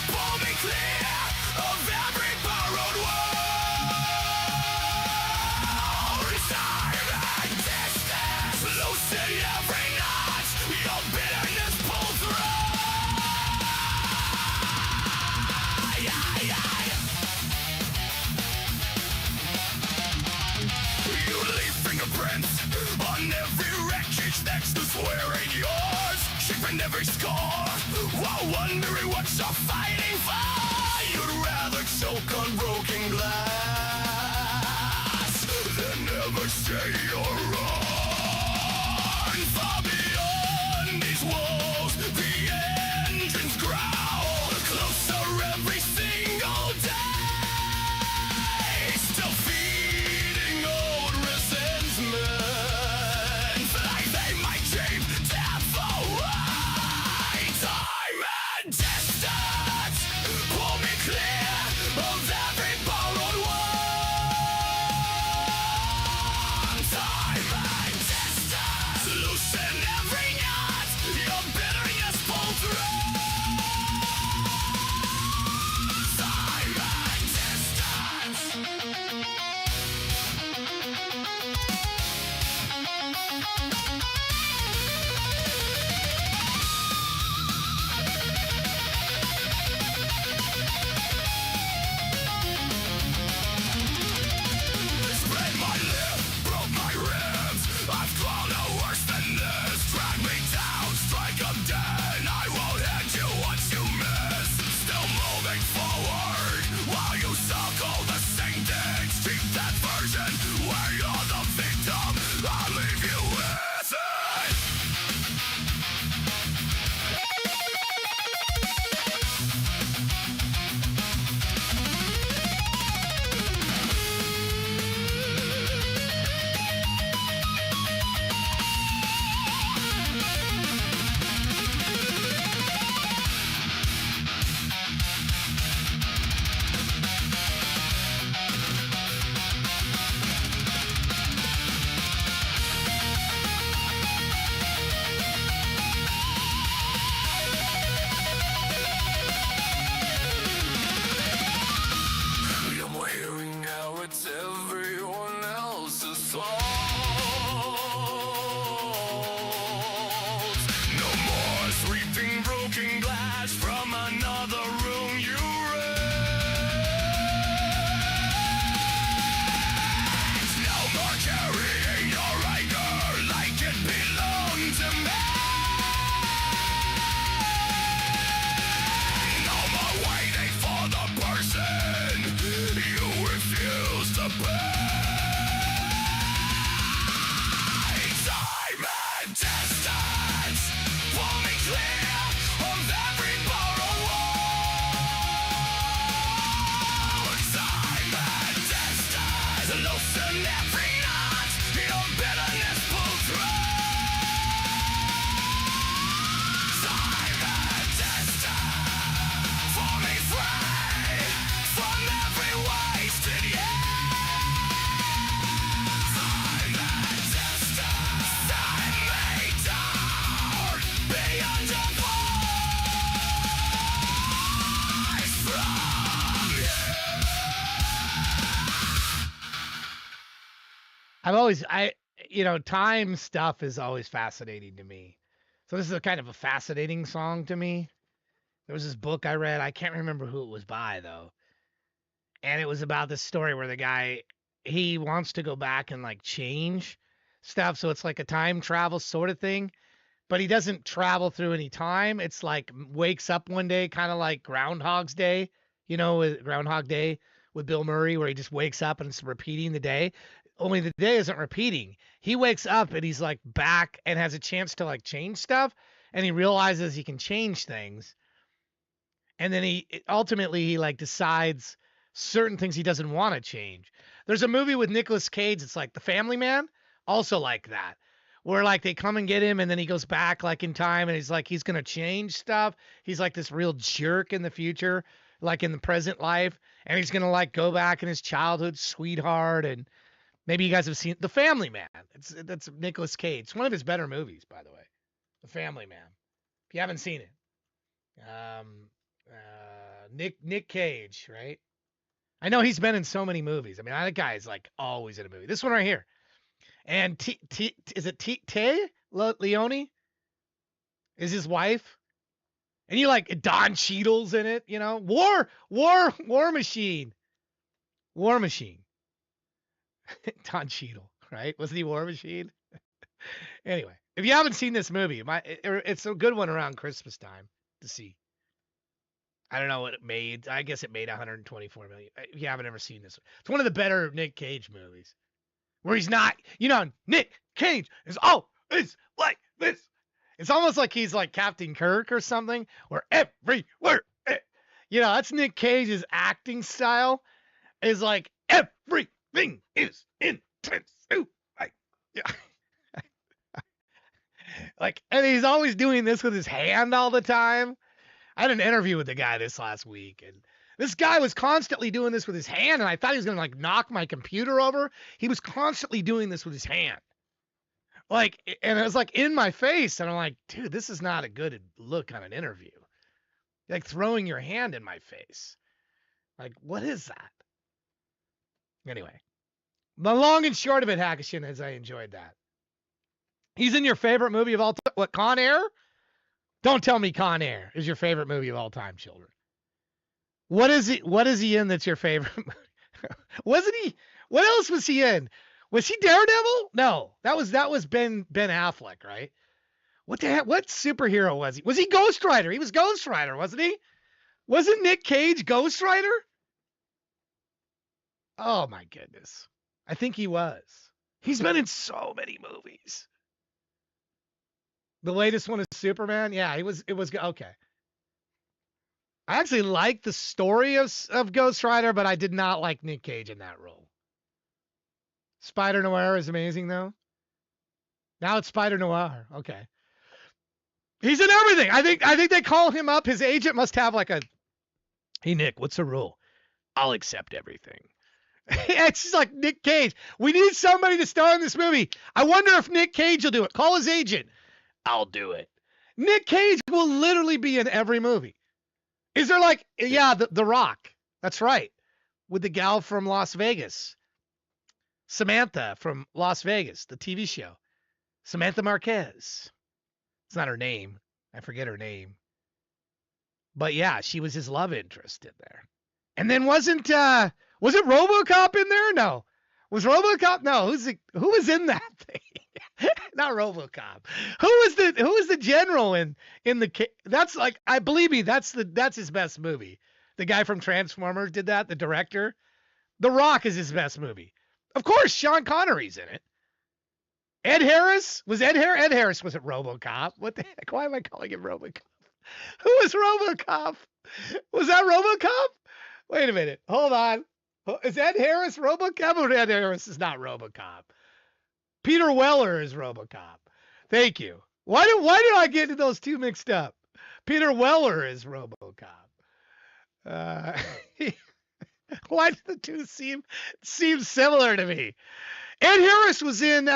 pull me clear of every borrowed wall. Time and distance loosen every knot your bitterness pull through. You leave fingerprints on every wreckage next to swearing yours. Keeping every score while wondering what you're fighting for. You'd rather choke on broken glass than ever say you're wrong. Far beyond these walls, the engines growl closer every single day. Still feeding old resentment, like they might keep death away. Time and distance pull me clear of every borrowed one. Time and distance loosen every knot your bitterness pull through. Time and distance. Spread my lip, broke my ribs. I've grown no worse than this. Drag me down, strike 'em dead. I won't end you once you miss. Still moving forward while you suckle the same things. Keep that version where you're the victim. I'll leave you with it. I'm hearing how it's everyone else's fault. No more sweeping broken glass from another room you rent. No more carrying your anger like it belonged to me. No more waiting for the person you refuse to be. Time and distance pull me clear of every borrowed one. Time and distance loosen every knot your bitterness pull through. Time and distance for me free from every wasted year. Time and distance set me down beyond a voice from you. Time stuff is always fascinating to me. So this is a kind of a fascinating song to me. There was this book I read. I can't remember who it was by though. And it was about this story where the guy, he wants to go back and like change stuff. So it's like a time travel sort of thing, but he doesn't travel through any time. It's like wakes up one day, kind of like Groundhog's Day, with Groundhog Day with Bill Murray, where he just wakes up and it's repeating the day. Only the day isn't repeating. He wakes up and he's like back and has a chance to like change stuff. And he realizes he can change things. And then he ultimately like decides certain things he doesn't want to change. There's a movie with Nicolas Cage. It's like The Family Man, also like that, where like they come and get him and then he goes back like in time and he's like he's gonna change stuff. He's like this real jerk in the future, like in the present life, and he's gonna like go back in his childhood sweetheart. And maybe you guys have seen The Family Man. That's Nicolas Cage. It's one of his better movies, by the way. The Family Man. If you haven't seen it, Nick Cage, right? I know he's been in so many movies. I mean, that guy is like always in a movie. This one right here. And is it Tay Leone? Is his wife? And you like Don Cheadle's in it, War Machine. War Machine. Don Cheadle, right? Wasn't he War Machine? Anyway, If you haven't seen this movie, it's a good one around Christmas time to see. I don't know what it made. I guess it made 124 million. If you haven't ever seen this, it's one of the better Nick Cage movies. Where he's not, Nick Cage is always like this. It's almost like he's like Captain Kirk or something, where everywhere, that's Nick Cage's acting style. Is like everything is intense. Ooh, yeah. Like, and he's always doing this with his hand all the time. I had an interview with the guy this last week, and this guy was constantly doing this with his hand, and I thought he was going to like knock my computer over. He was constantly doing this with his hand. Like, and it was like in my face, and I'm like, dude, this is not a good look on an interview. Like throwing your hand in my face. Like, what is that? Anyway, the long and short of it, Hackashin, is I enjoyed that. He's in your favorite movie of all time. What, Con Air? Don't tell me Con Air is your favorite movie of all time, children. What is he in that's your favorite movie? Wasn't he? What else was he in? Was he Daredevil? No, that was Ben Affleck, right? What the heck? What superhero was he? Was he Ghost Rider? He was Ghost Rider, wasn't he? Wasn't Nick Cage Ghost Rider? Oh my goodness. I think he was. He's been in so many movies. The latest one is Superman. Yeah, it was okay. I actually liked the story of Ghost Rider, but I did not like Nick Cage in that role. Spider Noir is amazing though. Now it's Spider Noir. Okay. He's in everything. I think they call him up. His agent must have like a, hey Nick, what's the rule? I'll accept everything. It's just like Nick Cage. We need somebody to star in this movie. I wonder if Nick Cage will do it. Call his agent. I'll do it. Nick Cage will literally be in every movie. Is there like, yeah, the Rock. That's right. With the gal from Las Vegas. Samantha from Las Vegas, the TV show. Samantha Marquez. It's not her name. I forget her name. But yeah, she was his love interest in there. And then was it RoboCop in there? No. Was RoboCop? No. Who was in that thing? Not RoboCop. Who was the general in the? That's like, I believe me. That's his best movie. The guy from Transformers did that. The director. The Rock is his best movie. Of course, Sean Connery's in it. Ed Harris was Ed Harris was it RoboCop? What the heck? Why am I calling him RoboCop? Who was RoboCop? Was that RoboCop? Wait a minute. Hold on. Is Ed Harris RoboCop? Or Ed Harris is not RoboCop. Peter Weller is RoboCop. Thank you. Why do I get those two mixed up? Peter Weller is RoboCop. Why do the two seem similar to me? Ed Harris was in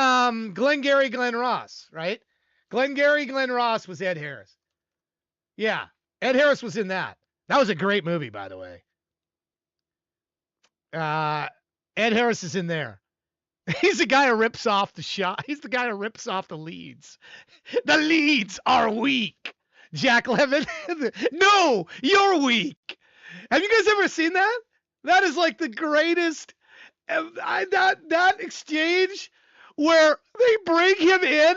Glengarry Glen Ross, right? Glengarry Glen Ross was Ed Harris. Yeah, Ed Harris was in that. That was a great movie, by the way. Ed Harris is in there. He's the guy who rips off the shot. He's the guy who rips off the leads. The leads are weak. Jack Lemmon. No, you're weak. Have you guys ever seen that? That is like the greatest. That exchange where they bring him in,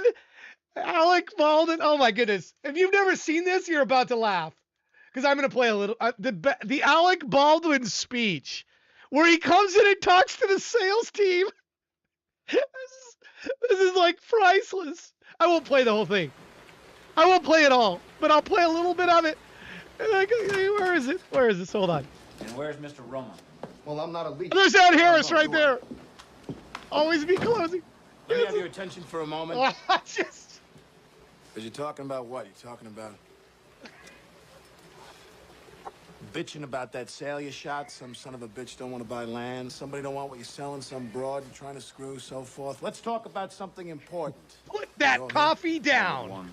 Alec Baldwin. Oh my goodness! If you've never seen this, you're about to laugh because I'm gonna play a little the Alec Baldwin speech where he comes in and talks to the sales team. This is like priceless. I won't play the whole thing. I won't play it all, but I'll play a little bit of it. Where is it? Where is this? Hold on. And where's Mr. Roma? Well, I'm not a lead. There's Ed Harris right there. Always be closing. Let me have your attention for a moment. Just... Are you talking about what? You talking about bitching about that sale you shot? Some son of a bitch don't want to buy land. Somebody don't want what you're selling. Some broad you're trying to screw, so forth. Let's talk about something important. Put that coffee down.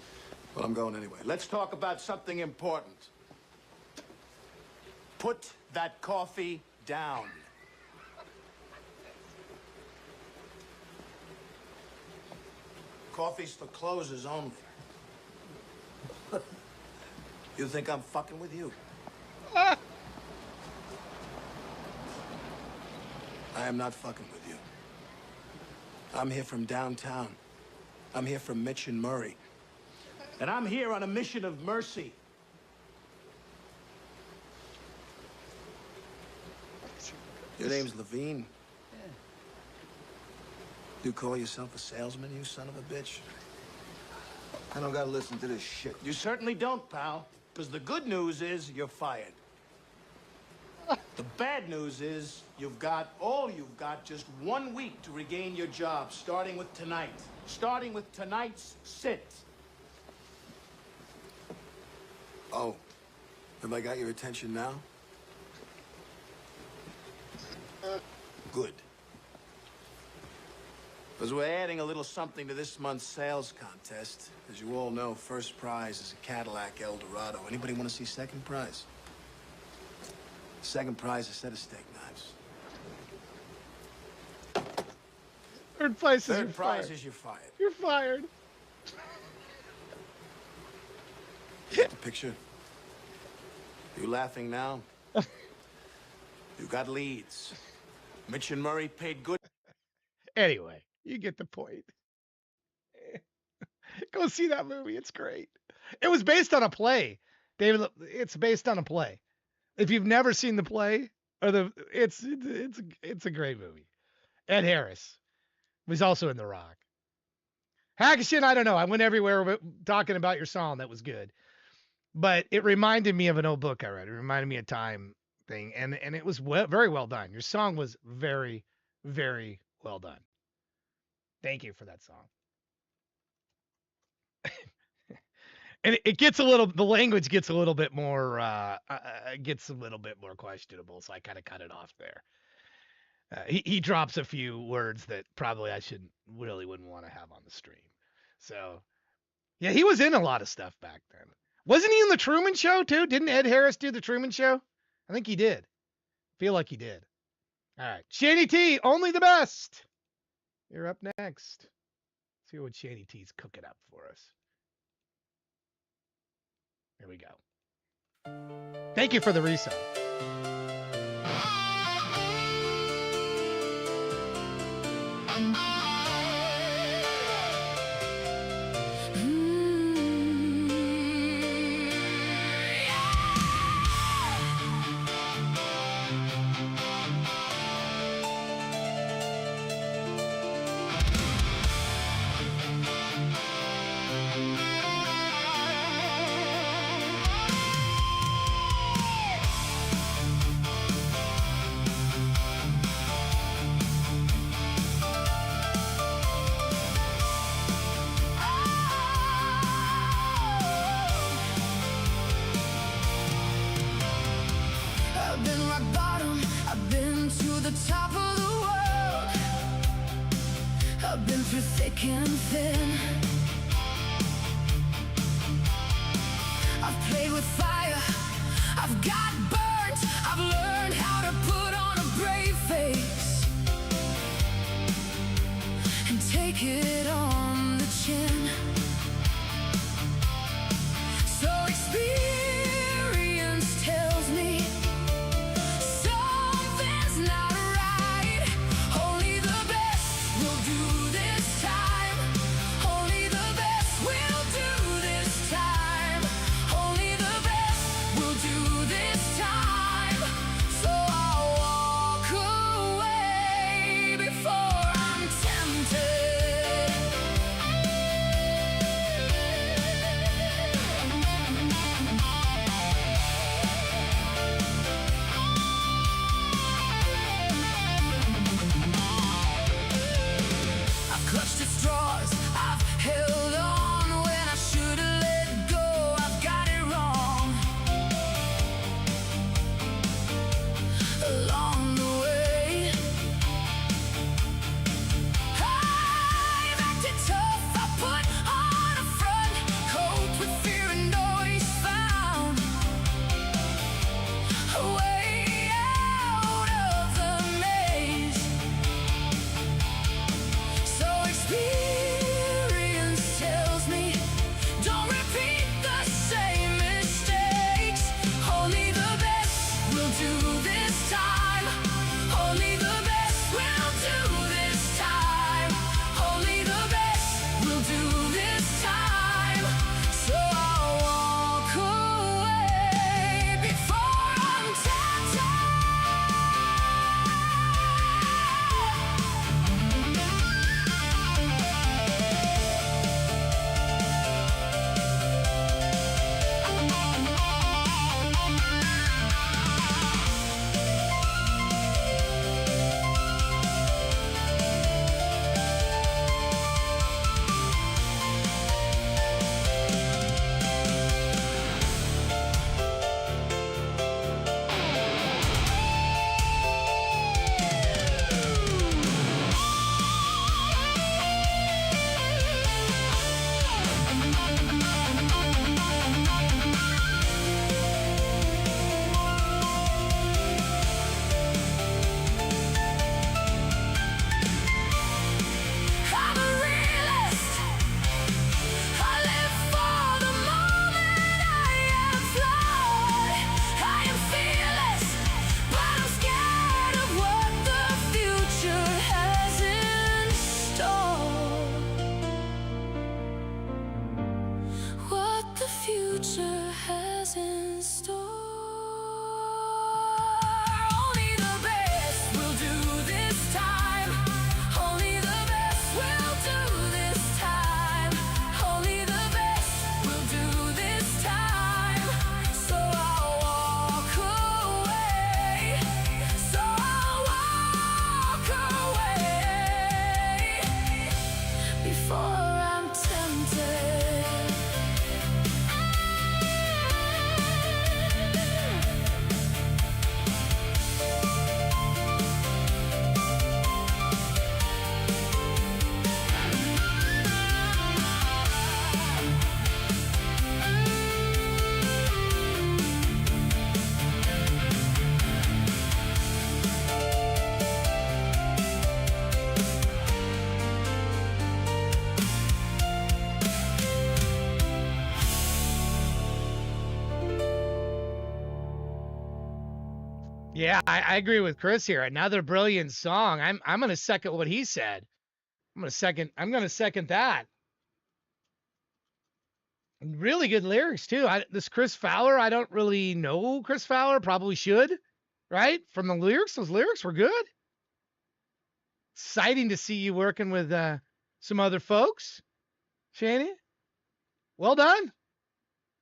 Well, I'm going anyway. Let's talk about something important. Put that coffee down. Coffee's for closers only. You think I'm fucking with you? I am not fucking with you. I'm here from downtown. I'm here for Mitch and Murray. And I'm here on a mission of mercy. Your name's Levine? Yeah. You call yourself a salesman, you son of a bitch? I don't gotta listen to this shit. You certainly don't, pal. Because the good news is you're fired. The bad news is you've got just 1 week to regain your job, starting with tonight. Starting with tonight's sit. Oh, have I got your attention now? Good. Because we're adding a little something to this month's sales contest. As you all know, first prize is a Cadillac Eldorado. Anybody want to see second prize? Second prize is a set of steak knives. Third place is Third you're prize fired. is you're fired. You're fired. Get the picture? You laughing now? You got leads. Mitch and Murray paid good. Anyway, you get the point. Go see that movie. It's great. It was based on a play. David, it's based on a play. If you've never seen the play, it's a great movie. Ed Harris was also in The Rock. Hackashin, I don't know. I went everywhere talking about your song. That was good. But it reminded me of an old book I read. It reminded me of Time thing. And it was very well done. Your song was very, very well done. Thank you for that song. And it gets the language gets a little bit more, questionable. So I kind of cut it off there. He drops a few words that probably I wouldn't want to have on the stream. So yeah, he was in a lot of stuff back then. Wasn't he in the Truman Show too? Didn't Ed Harris do the Truman Show? I think he did. Feel like he did. All right. Shady T, only the best. You're up next. See what Shady T's cooking up for us. Here we go. Thank you for the resub. I've been rock bottom, I've been to the top of the world. I've been through thick and thin. I've played with fire, I've got burnt. I've learned how to put on a brave face and take it on the chin. So experience tells me something's not right. Only the best will do this time. Only the best will do this time. Only the best will do this what's in store. Only the best will do this time. Only the best will do this time. Only the best will do this time. So I'll walk away. So I'll walk away before I'm tempted. Yeah, I agree with Chris here. Another brilliant song. I'm gonna second what he said. I'm gonna second that. Really good lyrics too. This Chris Fowler, I don't really know Chris Fowler. Probably should, right? From the lyrics, those lyrics were good. Exciting to see you working with some other folks, Shani. Well done.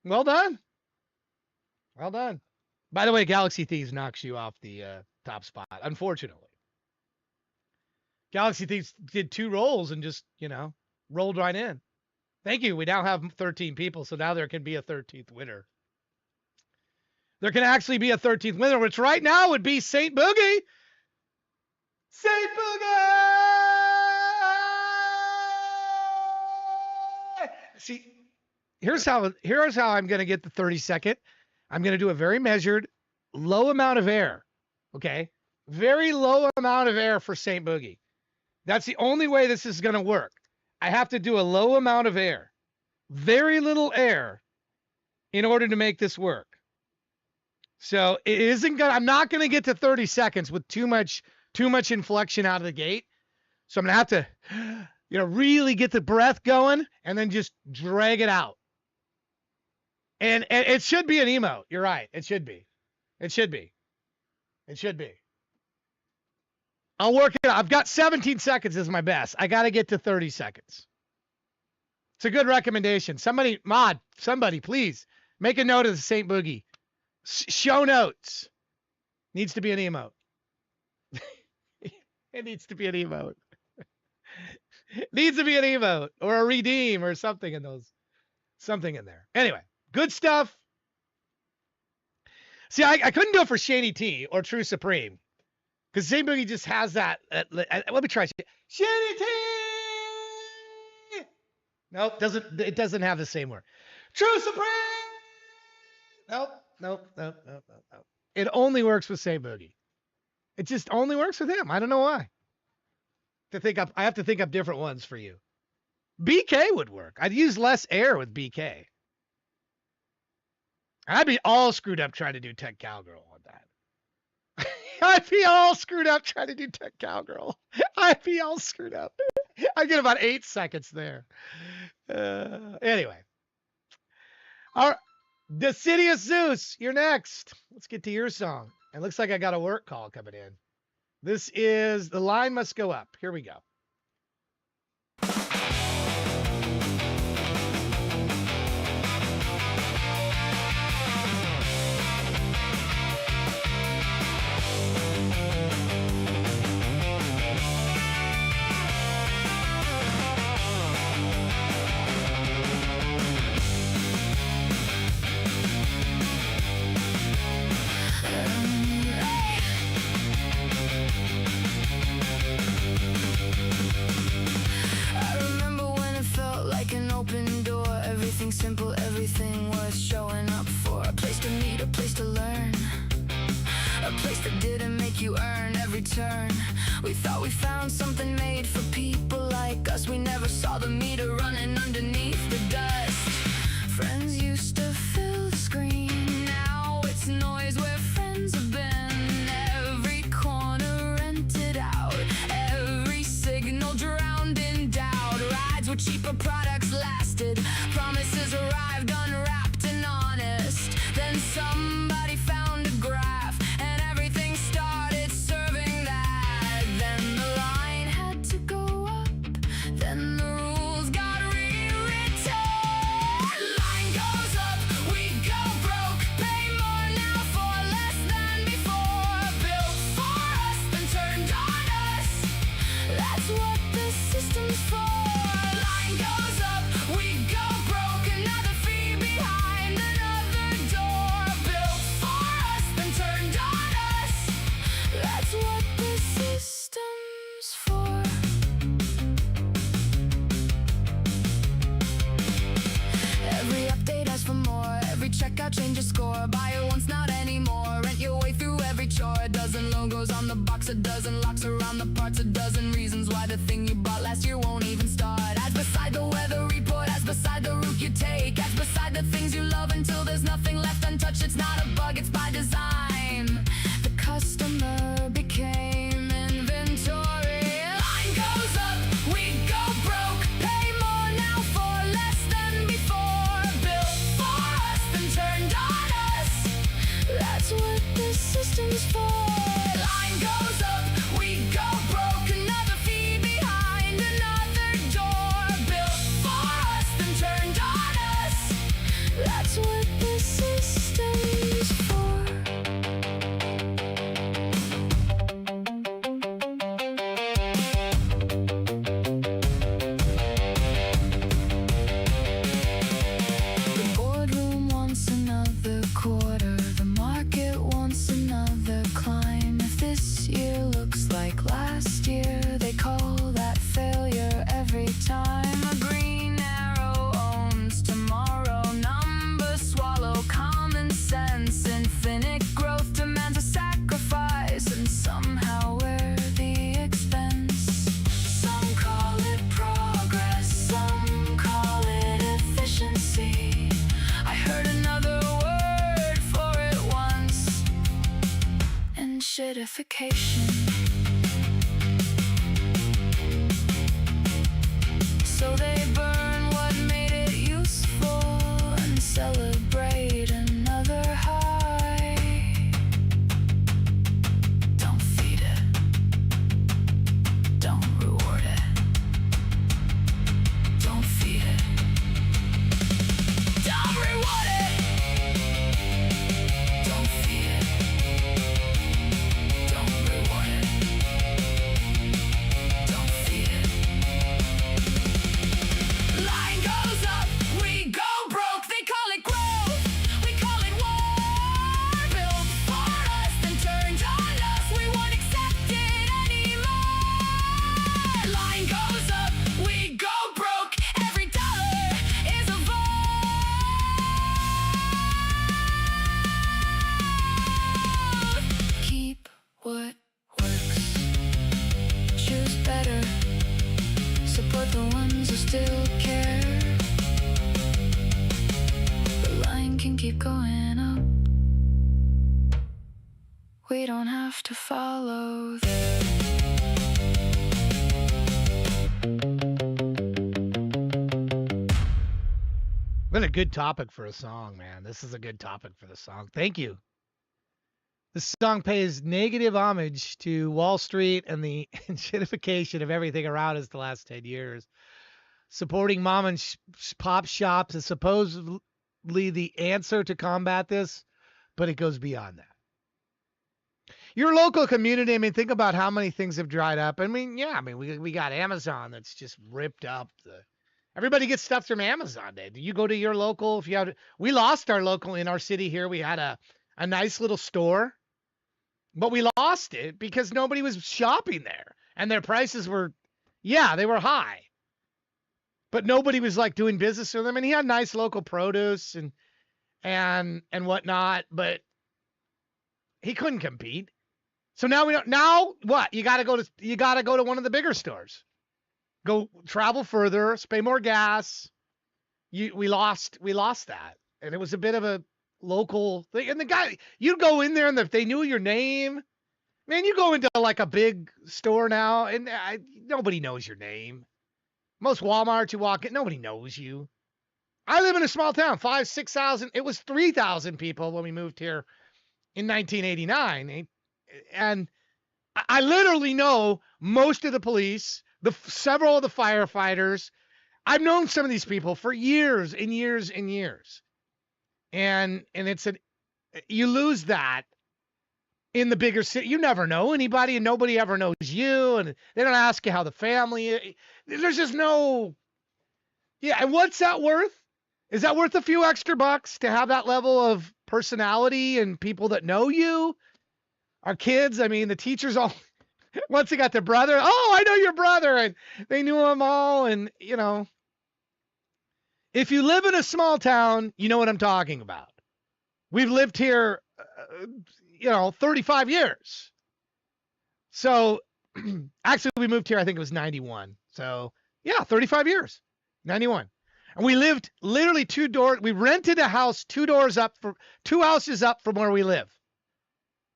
Well done. Well done. By the way, Galaxy Thieves knocks you off the top spot, unfortunately. Galaxy Thieves did 2 rolls and just, rolled right in. Thank you. We now have 13 people, so now there can be a 13th winner. There can actually be a 13th winner, which right now would be St. Boogie. St. Boogie! See, here's how I'm going to get the 32nd. I'm going to do a very measured, low amount of air. Okay? Very low amount of air for St. Boogie. That's the only way this is going to work. I have to do a low amount of air. Very little air in order to make this work. So it isn't going to, I'm not going to get to 30 seconds with too much inflection out of the gate. So I'm going to have to, really get the breath going and then just drag it out. And it should be an emote. You're right. It should be. It should be. It should be. I'll work it out. I've got 17 seconds as my best. I got to get to 30 seconds. It's a good recommendation. Somebody, please make a note of the St. Boogie. Show notes. Needs to be an emote. It needs to be an emote. Needs to be an emote or a redeem or something in those. Something in there. Anyway. Good stuff. See, I couldn't go for Shani T or True Supreme because St. Boogie just has that. Let me try. Shani T. Nope, it doesn't have the same word. True Supreme. Nope. It only works with St. Boogie. It just only works with him. I don't know why. I have to think up different ones for you. BK would work. I'd use less air with BK. I'd be all screwed up trying to do Tech Cowgirl on that. I'd be all screwed up trying to do Tech Cowgirl. I'd be all screwed up. I get about 8 seconds there. Anyway. All right. Decidius Zeus, you're next. Let's get to your song. It looks like I got a work call coming in. This is The Line Must Go Up. Here we go. Simple, everything worth showing up for. A place to meet, a place to learn. A place that didn't make you earn every turn. We thought we found something made for people like us. We never saw the meter running underneath the dust. Friends used to fill the screen. Now it's noise where friends have been. Every corner rented out. Every signal drowned in doubt. Rides were cheaper, products lasted. Promises arrived unwrapped and honest. Then change your score. Buy it once, not anymore. Rent your way through every chore. A dozen logos on the box, a dozen locks around the parts, a dozen reasons why the thing you bought last year won't even start. As beside the weather report, as beside the route you take, as beside the things you love until there's nothing left untouched. It's not a bug, it's by design. The customer became inventory. Line goes up, we go broke. Pay more now for less than before. Built for us, then turned on us. That's what the system's for. Line goes up, we go broke. Another fee behind another door. Built for us, then turned on us. That's what the system's for. The boardroom wants another quarter. The market wants another climb. If this year looks like last year, they call that failure every time. A green arrow owns tomorrow. Numbers swallow common sense. Infinite growth demands a sacrifice, and somehow we're the expense. Some call it progress, some call it efficiency. I heard another word for it once: enshittification. So they burn what made it useful and celebrate another high. Don't feed it. Don't reward it. Don't feed it. Don't reward it. Don't feed it. Don't reward it. Don't feed it. Line goes up, we go broke. They call it growth, we call it war. Built for us, then turned on us. We won't accept it anymore. Line goes up, we go broke. Every dollar is a vote. Keep what works. Choose better. Support the ones who still care. The line can keep going up. We don't have to follow them. What a good topic for a song, man. This is a good topic for the song. Thank you. This song pays negative homage to Wall Street and the shitification of everything around us the last 10 years. Supporting mom and pop shops is supposedly the answer to combat this, but it goes beyond that. Your local community, I mean, think about how many things have dried up. I mean, yeah, we got Amazon that's just ripped up. Everybody gets stuff from Amazon. Do you go to your local? We lost our local in our city here. We had a nice little store, but we lost it because nobody was shopping there, and their prices were, they were high, but nobody was like doing business with them. And he had nice local produce and whatnot, but he couldn't compete. So now we don't. Now what? You got to go to one of the bigger stores. Go travel further, pay more gas. We lost that, and it was a bit of a local thing. And the guy, you go in there, and if they knew your name, man, you go into like a big store now, and nobody knows your name. Most Walmarts you walk in, nobody knows you. I live in a small town, 5,000, 6,000. It was 3,000 people when we moved here in 1989, and I literally know most of the police, several of the firefighters. I've known some of these people for years and years and years. And you lose that in the bigger city. You never know anybody, and nobody ever knows you, and they don't ask you how the family is. There's just no. Yeah, and what's that worth? Is that worth a few extra bucks to have that level of personality and people that know you? Our kids, I mean, the teachers all, once they got their brother, oh, I know your brother, and they knew them all, and, you know. If you live in a small town, you know what I'm talking about. We've lived here, 35 years. So actually we moved here, I think it was 91. So yeah, 35 years, 91. And we lived literally we rented a house two houses up from where we live.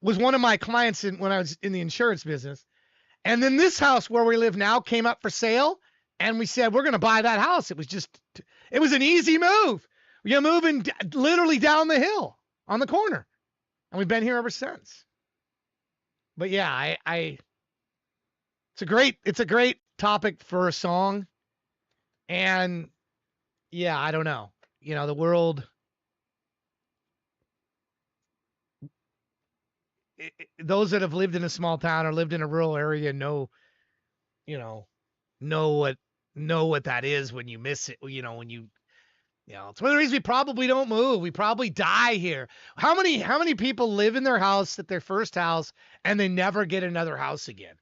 Was one of my clients when I was in the insurance business. And then this house where we live now came up for sale. And we said, we're going to buy that house. It was an easy move. You're moving literally down the hill on the corner. And we've been here ever since. But yeah, it's a great topic for a song. And yeah, I don't know. The world, those that have lived in a small town or lived in a rural area know what that is when you miss it. It's one of the reasons we probably don't move. We probably die here. How many people live in their house, at their first house, and they never get another house again?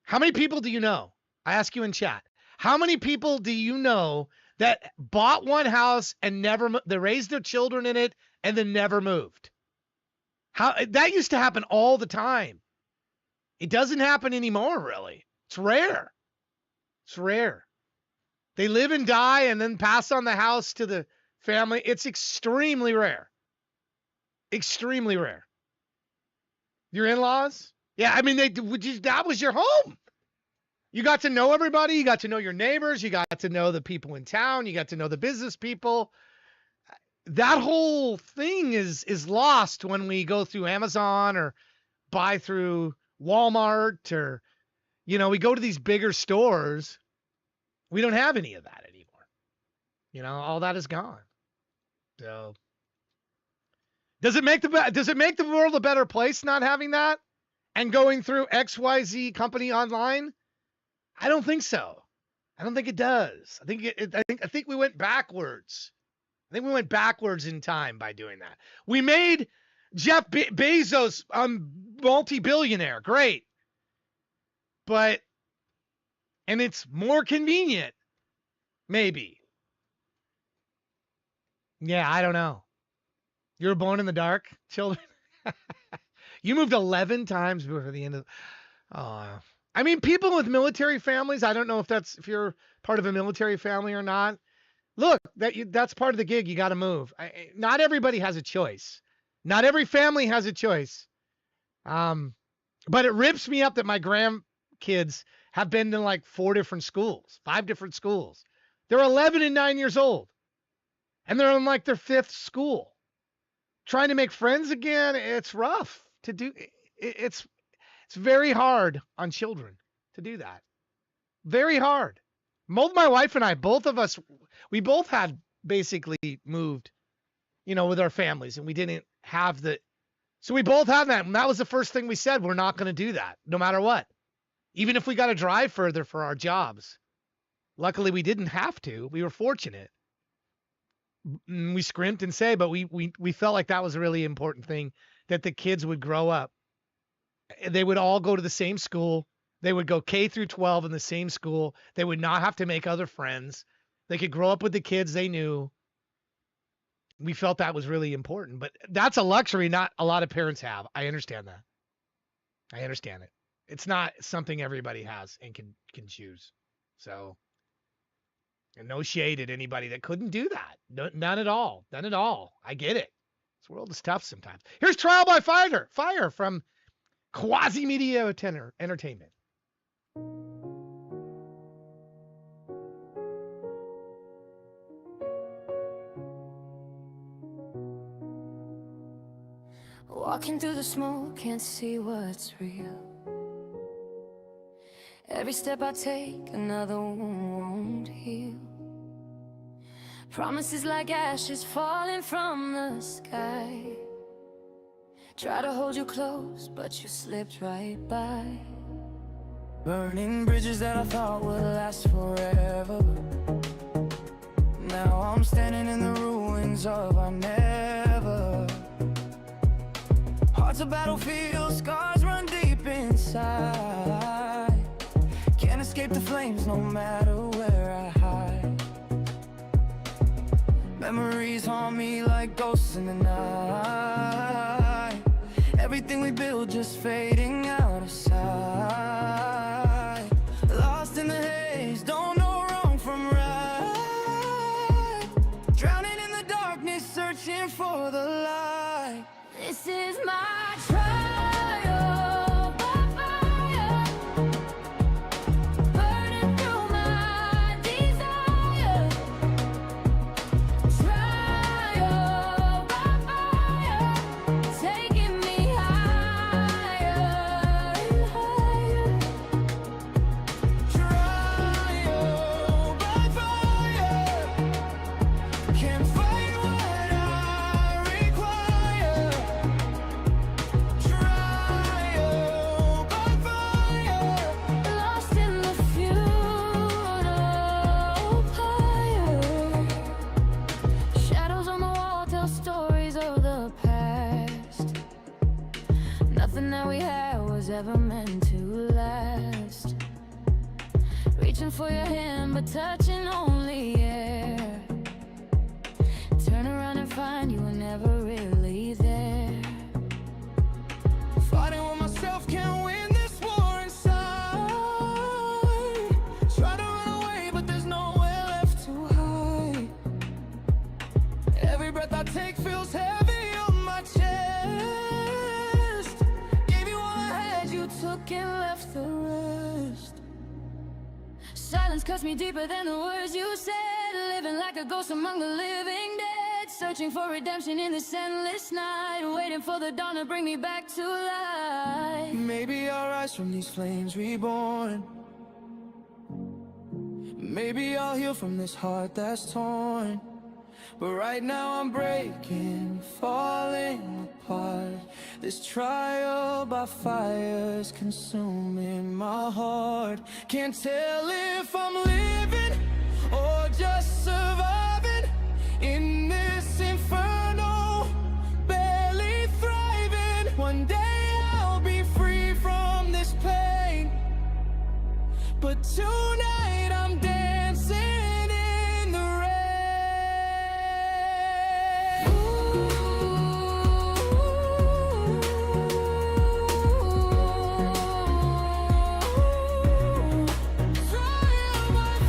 How many people do you know? I ask you in chat. How many people do you know that bought one house and they raised their children in it and then never moved? That used to happen all the time. It doesn't happen anymore, really. It's rare. It's rare. They live and die and then pass on the house to the family. It's extremely rare. Extremely rare. Your in-laws? Yeah, I mean, that was your home. You got to know everybody. You got to know your neighbors. You got to know the people in town. You got to know the business people. That whole thing is lost when we go through Amazon or buy through Walmart or, we go to these bigger stores. We don't have any of that anymore. All that is gone. So does it make the world a better place not having that and going through XYZ company online? I don't think so. I don't think it does. I think we went backwards. I think we went backwards in time by doing that. We made Jeff Bezos multi-billionaire. Great. And it's more convenient. Maybe. Yeah, I don't know. You were born in the dark, children. You moved 11 times before the end of. I mean, people with military families. I don't know if you're part of a military family or not. Look, that's part of the gig. You got to move. Not everybody has a choice. Not every family has a choice. But it rips me up that my grandkids have been in like 5 different schools. They're 11 and 9 years old. And they're in like their 5th school. Trying to make friends again, it's rough to do. It's very hard on children to do that. Very hard. My wife and I, we both had basically moved, with our families, and we didn't have so we both have that. And that was the first thing we said. We're not going to do that no matter what. Even if we got to drive further for our jobs. Luckily, we didn't have to. We were fortunate. We scrimped and say, but we felt like that was a really important thing, that the kids would grow up. They would all go to the same school. They would go K through 12 in the same school. They would not have to make other friends. They could grow up with the kids they knew. We felt that was really important, but that's a luxury not a lot of parents have. I understand that. I understand it. It's not something everybody has and can choose. So, and no shade at anybody that couldn't do that. No, none at all. None at all. I get it. This world is tough sometimes. Here's Trial by Fire from Quasi Media Entertainment. Walking through the smoke, can't see what's real. Every step I take, another one won't heal. Promises like ashes falling from the sky. Try to hold you close, but you slipped right by. Burning bridges that I thought would last forever. Now I'm standing in the ruins of our never. Heart's a battlefield, scars run deep inside. Can't escape the flames no matter where I hide. Memories haunt me like ghosts in the night. Everything we built just fading out of sight. Lost in the haze, don't know wrong from right. Drowning in the darkness, searching for the light. This is my trial by fire, burning through my desire. Trial by fire, taking me higher and higher. Trial by fire, can't fight what I require. Trial by fire, Lost in the funeral pyre. Shadows on the wall tell stories of the past. Nothing that we had was ever meant to last. Reaching for your hand, but touching only air. Turn around and find you were never really there. fighting with myself, can't win this war inside. Try to run away, but there's nowhere left to hide. Every breath I take feels heavy on my chest. Gave you all I had, you took and left the rest. Silence cuts me deeper than the words you said. Living like a ghost among the living dead. Searching for redemption in this endless night. Waiting for the dawn to bring me back to life. Maybe I'll rise from these flames reborn. Maybe I'll heal from this heart that's torn. But right now I'm breaking, falling apart. This trial by fire's consuming my heart. Can't tell if I'm living or just surviving in this inferno, barely thriving. One day I'll be free from this pain, but tonight I'm dancing in the rain. Trial by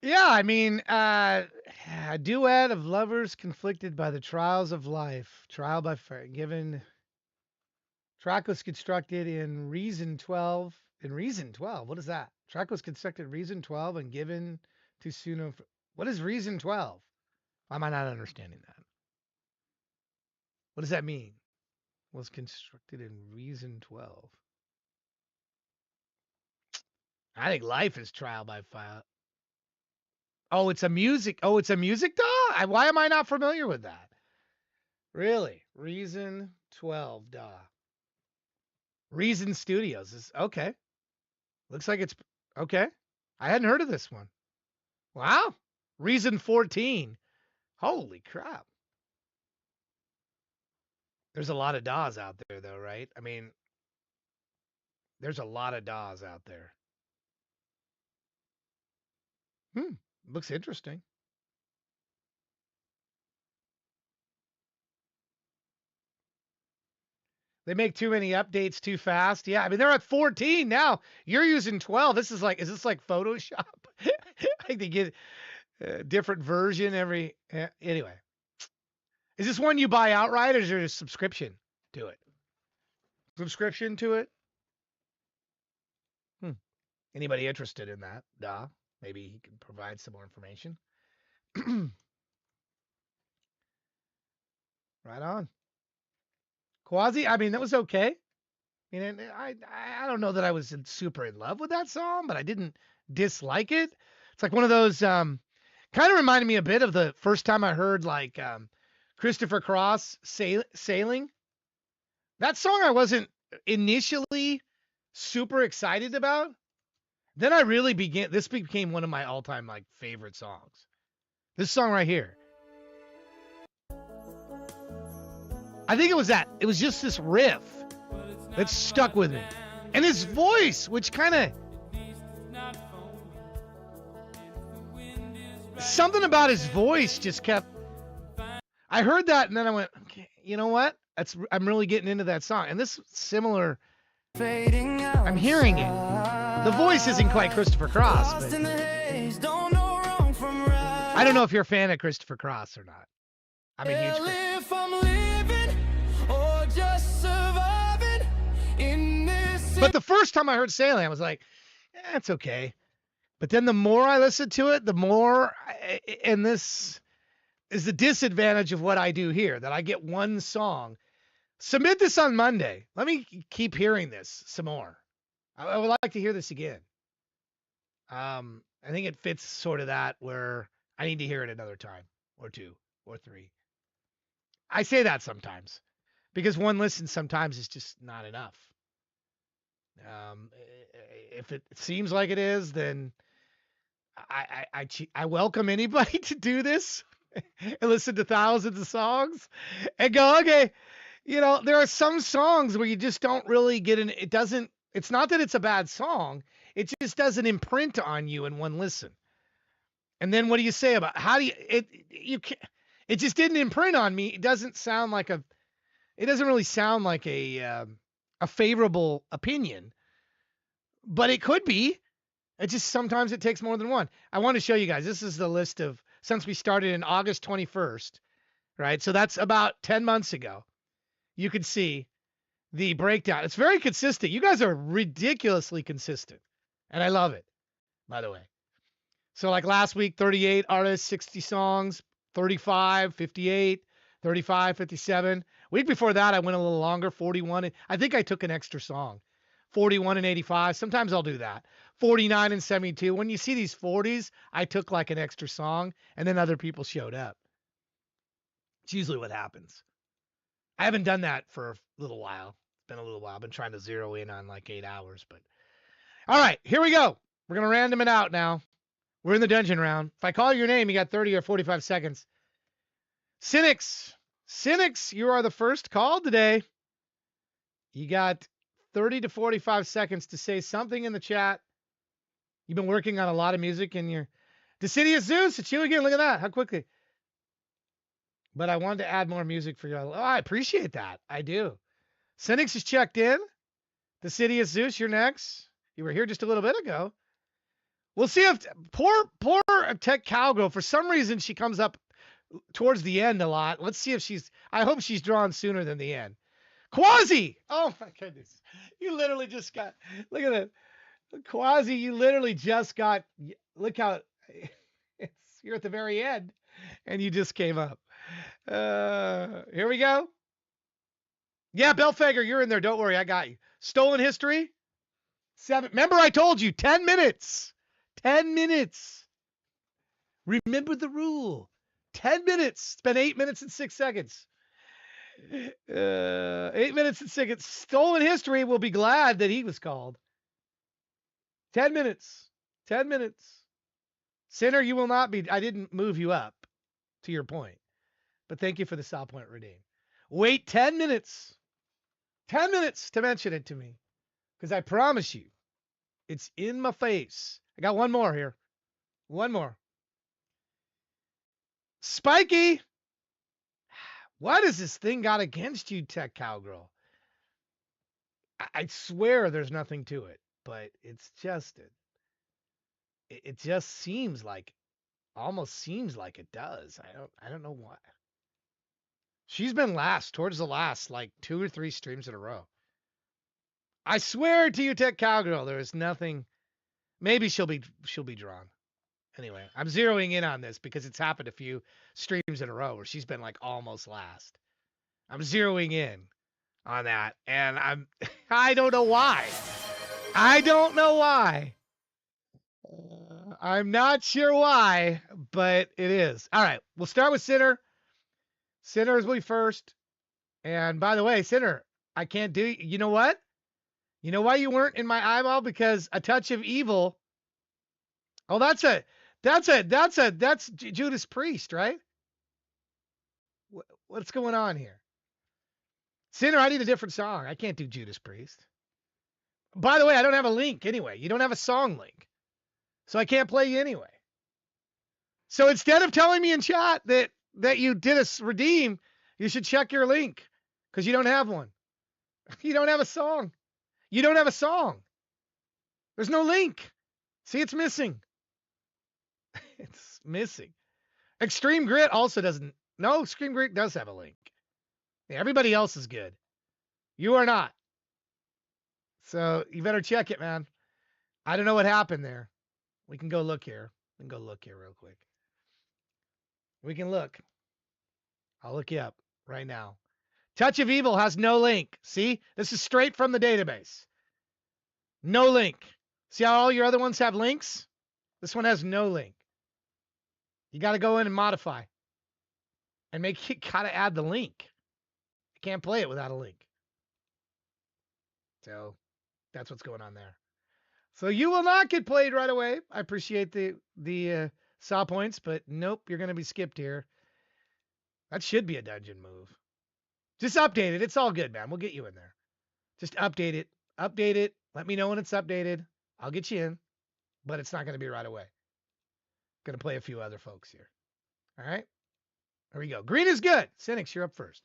Yeah, I mean, a duet of lovers conflicted by the trials of life. Trial by fire. Given track was constructed in Reason 12. In Reason 12, what is that? Track was constructed in Reason 12 and given to Suno. What is Reason 12? Why am I not understanding that? What does that mean? Was constructed in Reason 12. I think life is trial by fire. Oh, it's a music. Oh, it's a music DAW? Why am I not familiar with that? Really? Reason 12 DAW. Reason Studios is okay. Looks like it's okay. I hadn't heard of this one. Wow. Reason 14. Holy crap. There's a lot of DAWs out there though, right? I mean, there's a lot of DAWs out there. Looks interesting. They make too many updates too fast. Yeah, I mean they're at 14 now. You're using 12. Is this like Photoshop? I think they get a different version every. Anyway, is this one you buy outright, or is there a subscription to it? Subscription to it? Anybody interested in that? Duh. Maybe he can provide some more information. Right on. Quasi, I mean, that was okay. I mean, I don't know that I was super in love with that song, but I didn't dislike it. It's like one of those kind of reminded me a bit of the first time I heard like Christopher Cross Sailing. That song I wasn't initially super excited about, then I really this became one of my all-time like favorite songs. This song right here. I think it was just this riff that stuck with me. And his voice, which kind of, something about his voice just kept, I heard that and then I went, okay, you know what? I'm really getting into that song. And this similar, I'm hearing it. The voice isn't quite Christopher Cross, but I don't know if you're a fan of Christopher Cross or not. I'm a huge fan. But the first time I heard Sailing, I was like, it's okay. But then the more I listened to it, the more, and this is the disadvantage of what I do here, that I get one song. Submit this on Monday. Let me keep hearing this some more. I would like to hear this again. I think it fits sort of that where I need to hear it another time or two or three. I say that sometimes because one listen sometimes is just not enough. If it seems like it is, then I welcome anybody to do this and listen to thousands of songs and go, okay, there are some songs where you just don't really get it's not that it's a bad song. It just doesn't imprint on you in one listen. And then what do you say about it just didn't imprint on me. It doesn't really sound like a favorable opinion, but it could be. It just sometimes it takes more than one. I want to show you guys. This is the list of, since we started in August 21st, right? So that's about 10 months ago. You can see the breakdown. It's very consistent. You guys are ridiculously consistent. And I love it, by the way. So like last week, 38 artists, 60 songs, 35, 58, 35, 57. Week before that, I went a little longer, 41. I think I took an extra song. 41 and 85. Sometimes I'll do that. 49 and 72. When you see these 40s, I took like an extra song and then other people showed up. It's usually what happens. I haven't done that for a little while. It's been a little while. I've been trying to zero in on like 8 hours, but all right, here we go. We're going to random it out now. We're in the dungeon round. If I call your name, you got 30 or 45 seconds. Cynics, you are the first call today. You got 30 to 45 seconds to say something in the chat. You've been working on a lot of music in your Decidious Zeus. It's you again. Look at that. How quickly. But I wanted to add more music for you. Oh, I appreciate that. I do. Cynics is checked in. Decidious Zeus, you're next. You were here just a little bit ago. We'll see if poor Tech Cowgirl, for some reason, she comes up towards the end a lot. Let's see if I hope she's drawn sooner than the end. Quasi! Oh my goodness. You literally just got, look at that. Quasi, you literally just got, look how, you're at the very end and you just came up. Here we go. Yeah, Belfager, you're in there. Don't worry. I got you. Stolen History. 7. Remember I told you 10 minutes. 10 minutes. Remember the rule. 10 minutes. It's been 8 minutes and 6 seconds. 8 minutes and 6 seconds. Stolen History will be glad that he was called. 10 minutes. 10 minutes. Sinner, you will not be. I didn't move you up, to your point. But thank you for the style point redeem. Wait 10 minutes. 10 minutes to mention it to me. Because I promise you, it's in my face. I got one more here. One more. Spiky! What has this thing got against you, Tech Cowgirl? I swear there's nothing to it, but it's just it just seems like, almost seems like it does. I don't know why. She's been towards the last, like 2 or 3 streams in a row. I swear to you, Tech Cowgirl, there is nothing. Maybe she'll be drawn. Anyway, I'm zeroing in on this because it's happened a few streams in a row where she's been like almost last. I'm zeroing in on that, and I don't know why. I don't know why. I'm not sure why, but it is. All right, we'll start with Sinner. Sinner is we first. And by the way, Sinner, I can't do. You know what? You know why you weren't in my eyeball? Because a touch of evil. Oh, that's Judas Priest, right? What's going on here? Sinner, I need a different song. I can't do Judas Priest. By the way, I don't have a link anyway. You don't have a song link. So I can't play you anyway. So instead of telling me in chat that you did a redeem, you should check your link because you don't have one. You don't have a song. You don't have a song. There's no link. See, it's missing. It's missing. Extreme Grit also doesn't. No, Extreme Grit does have a link. Yeah, everybody else is good. You are not. So you better check it, man. I don't know what happened there. We can go look here. We can go look here real quick. We can look. I'll look you up right now. Touch of Evil has no link. See? This is straight from the database. No link. See how all your other ones have links? This one has no link. You got to go in and modify. And gotta add the link. You can't play it without a link. So that's what's going on there. So you will not get played right away. I appreciate the saw points, but nope, you're going to be skipped here. That should be a dungeon move. Just update it. It's all good, man. We'll get you in there. Just update it. Update it. Let me know when it's updated. I'll get you in, but it's not going to be right away. Going to play a few other folks here. All right. Here we go. Green is good. Cynics, you're up first.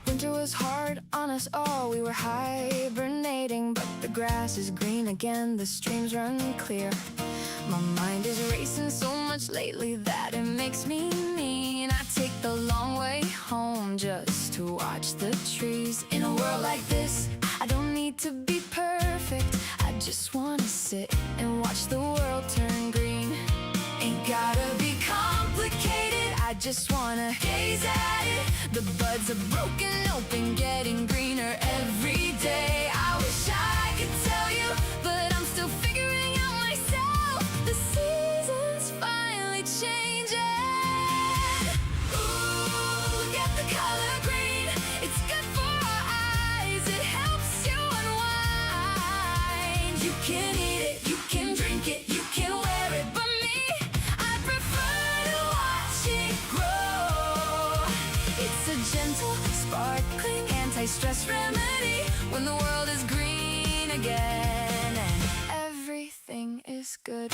Winter was hard on us all, we were hibernating, but the grass is green again, the streams run clear. My mind is racing so much lately that it makes me mean. I take the long way home just to watch the trees. In a world like this, I don't need to be perfect, I just wanna sit and watch the world turn green. Ain't gotta be complicated, I just wanna gaze at it. The buds are broken open, getting greener every day. I wish I could tell you, but I'm still figuring out myself. The seasons finally changing. Ooh, look at the color green. It's good for our eyes, it helps you unwind. You can eat it, you can drink it, you can wear it, but me, I prefer to watch it grow. It's a gentle, sparkling, anti-stress remedy when the world is green again and everything is good.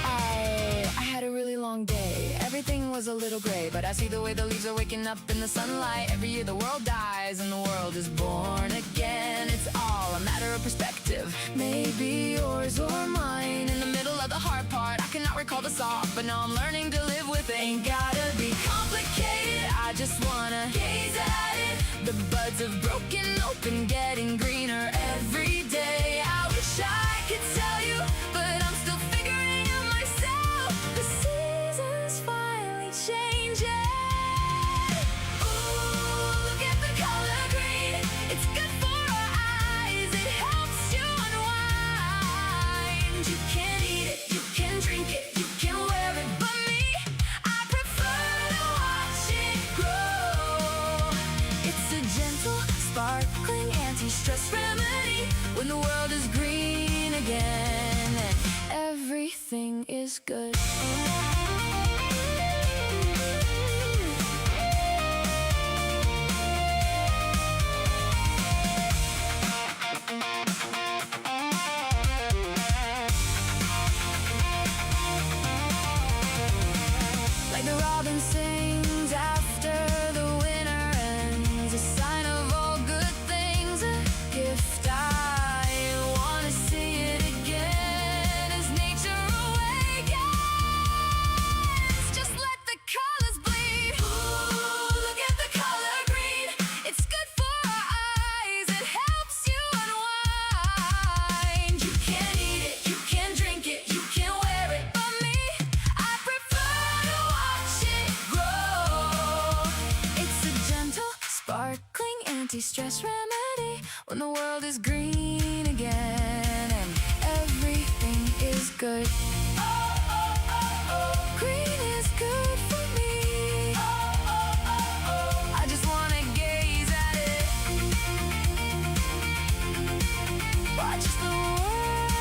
I had a really long day. Everything was a little gray, but I see the way the leaves are waking up in the sunlight. Every year the world dies and the world is born again. It's all a matter of perspective, maybe yours or mine. In the middle of the hard part, I cannot recall the soft, but now I'm learning to live with it. Ain't gotta be complicated, I just wanna gaze at it. The buds have broken open, getting greener every day. I wish I could tell you, but I'm still figuring out myself. The seasons finally changing. Ooh, look at the color green. It's good for our eyes, it helps you unwind. You can eat it, you can drink it, you can wear it, but me, I prefer to watch it grow. It's a gentle, sparkling, anti-stress remedy when the world is green again and everything is good. Like the robin sings after the winter ends, a sign of all good things, a gift. I wanna see it again as nature awakens. anti-stress remedy when the world is green again and everything is good. Green is good for me. I just wanna gaze at it. Watch the world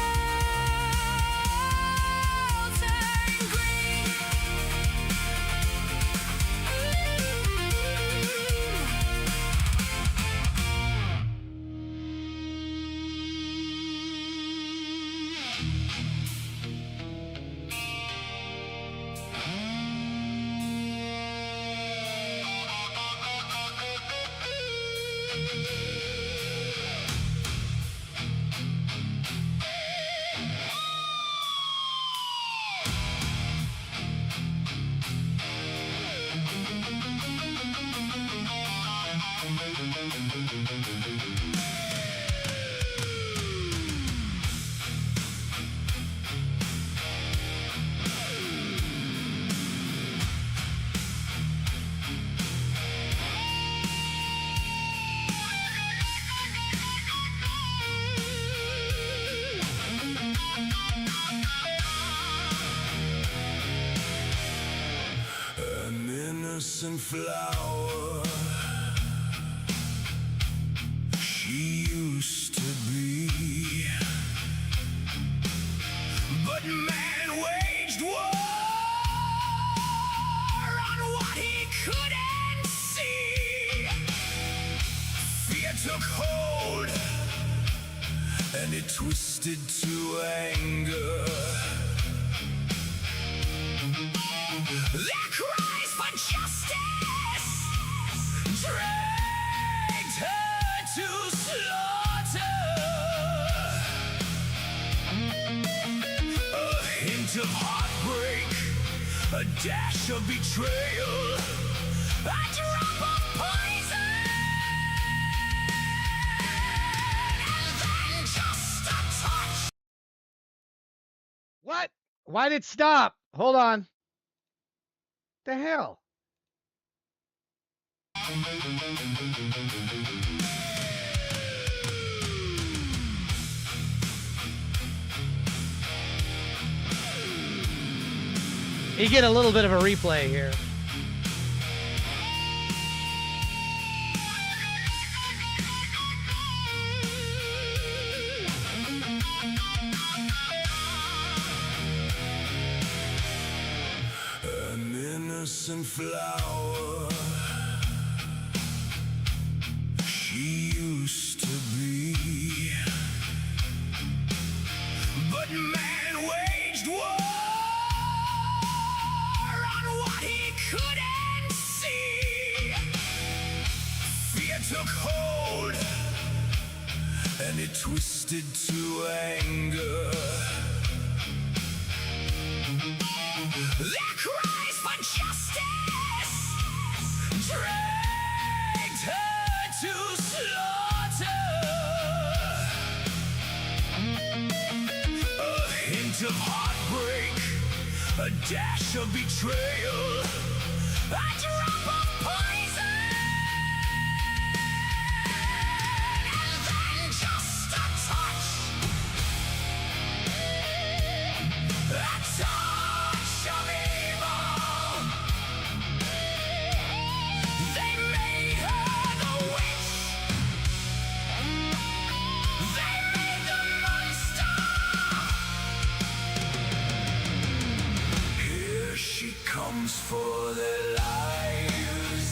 turn green. An innocent flower she used to be, but man waged war on what he couldn't see. Fear took hold and it twisted to anger. Their cries for justice dragged her to slaughter. A hint of heartbreak, a dash of betrayal, a drop of poison, and then just a touch. What? Why did it stop? Hold on. The hell? You get a little bit of a replay here. An innocent flower she used to be, but man waged war on what he couldn't see. Fear took hold and it twisted to anger. Their cries for justice dragged her to slaughter. A hint of heartbreak, a dash of betrayal, a drop of poison, and then just a touch. A touch of evil. They made her the witch. They made the monster. Here she comes for their lives.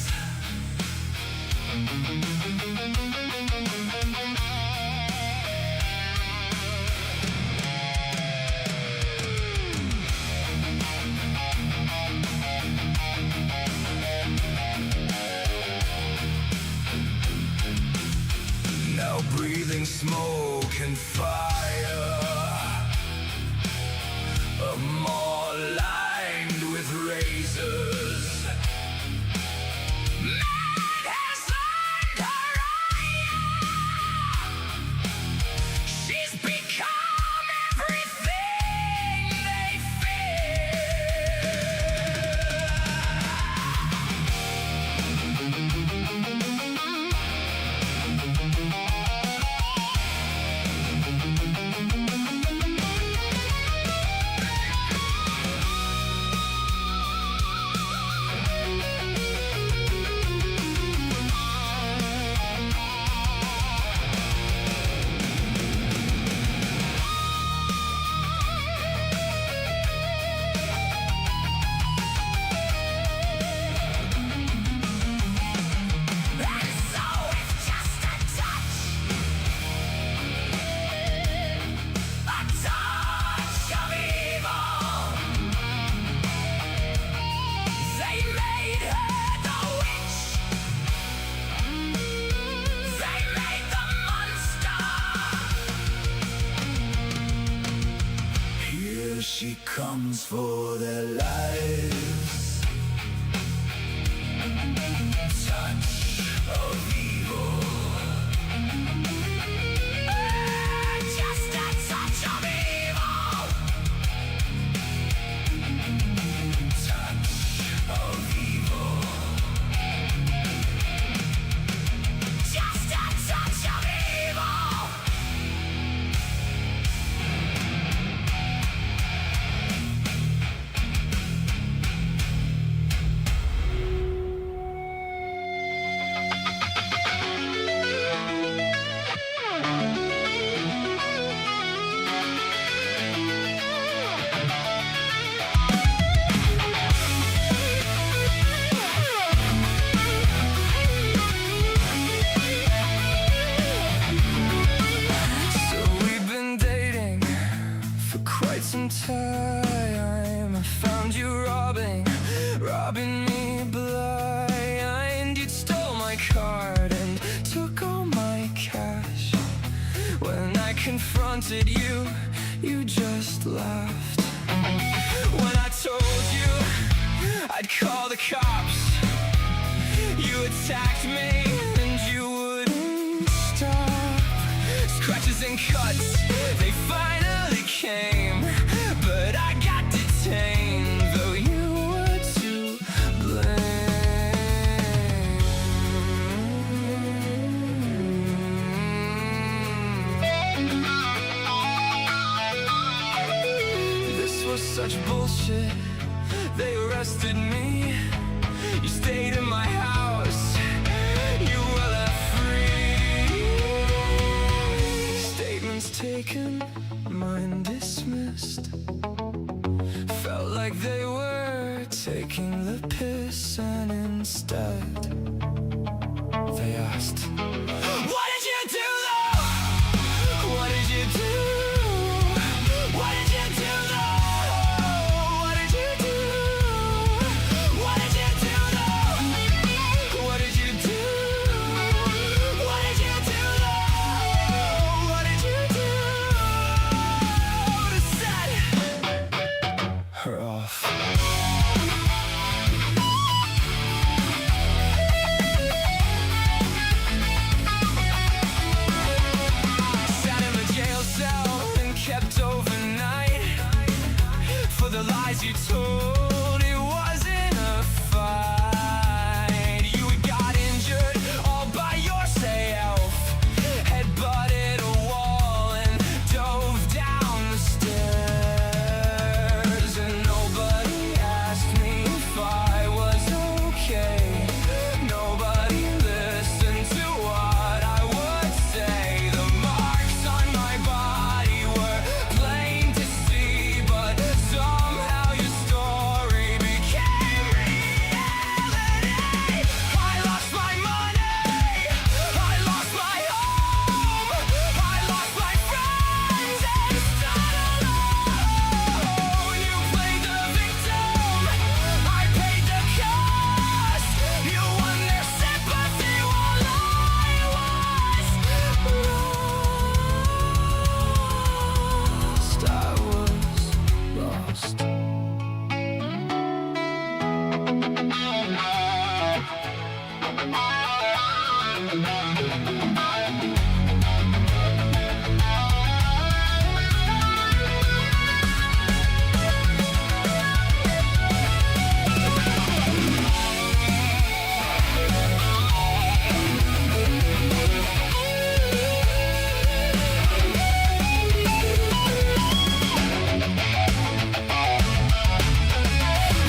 Now breathing smoke and fire, more lined with razors. Man has learned her ire. She's become everything they fear. comes for their lives. Touch of evil. Just a touch of evil. Touch of evil. Just a touch of evil. So we've been dating for quite some time. I found you robbing me blind. You'd stole my card and took all my cash. When I confronted you, you just laughed. When I told you I'd call the cops, you attacked me and you wouldn't stop. Scratches and cuts, they finally came, but I got detained, though you were to blame. This was such bullshit, they arrested me. You stayed in my house, you were left free. Statements taken, mine dismissed. Felt like they were taking the piss, and instead they asked, what did you do though? What did you do? What did you do though? What did you do? What did you do though? What did you do? What did you do though? What did you do to set her off? Sat in the jail cell and kept overnight for the lies you told. It wasn't a fight. You got injured all by yourself, head butted a wall and dove down the stairs. And nobody asked me if I was okay. Nobody listened to what I would say. The marks on my body were plain to see, but somehow your story became reality. I lost my money, I lost my home, I lost my friends and started alone. You played the victim, I paid the cost. You won their sympathy while I was lost. I was lost.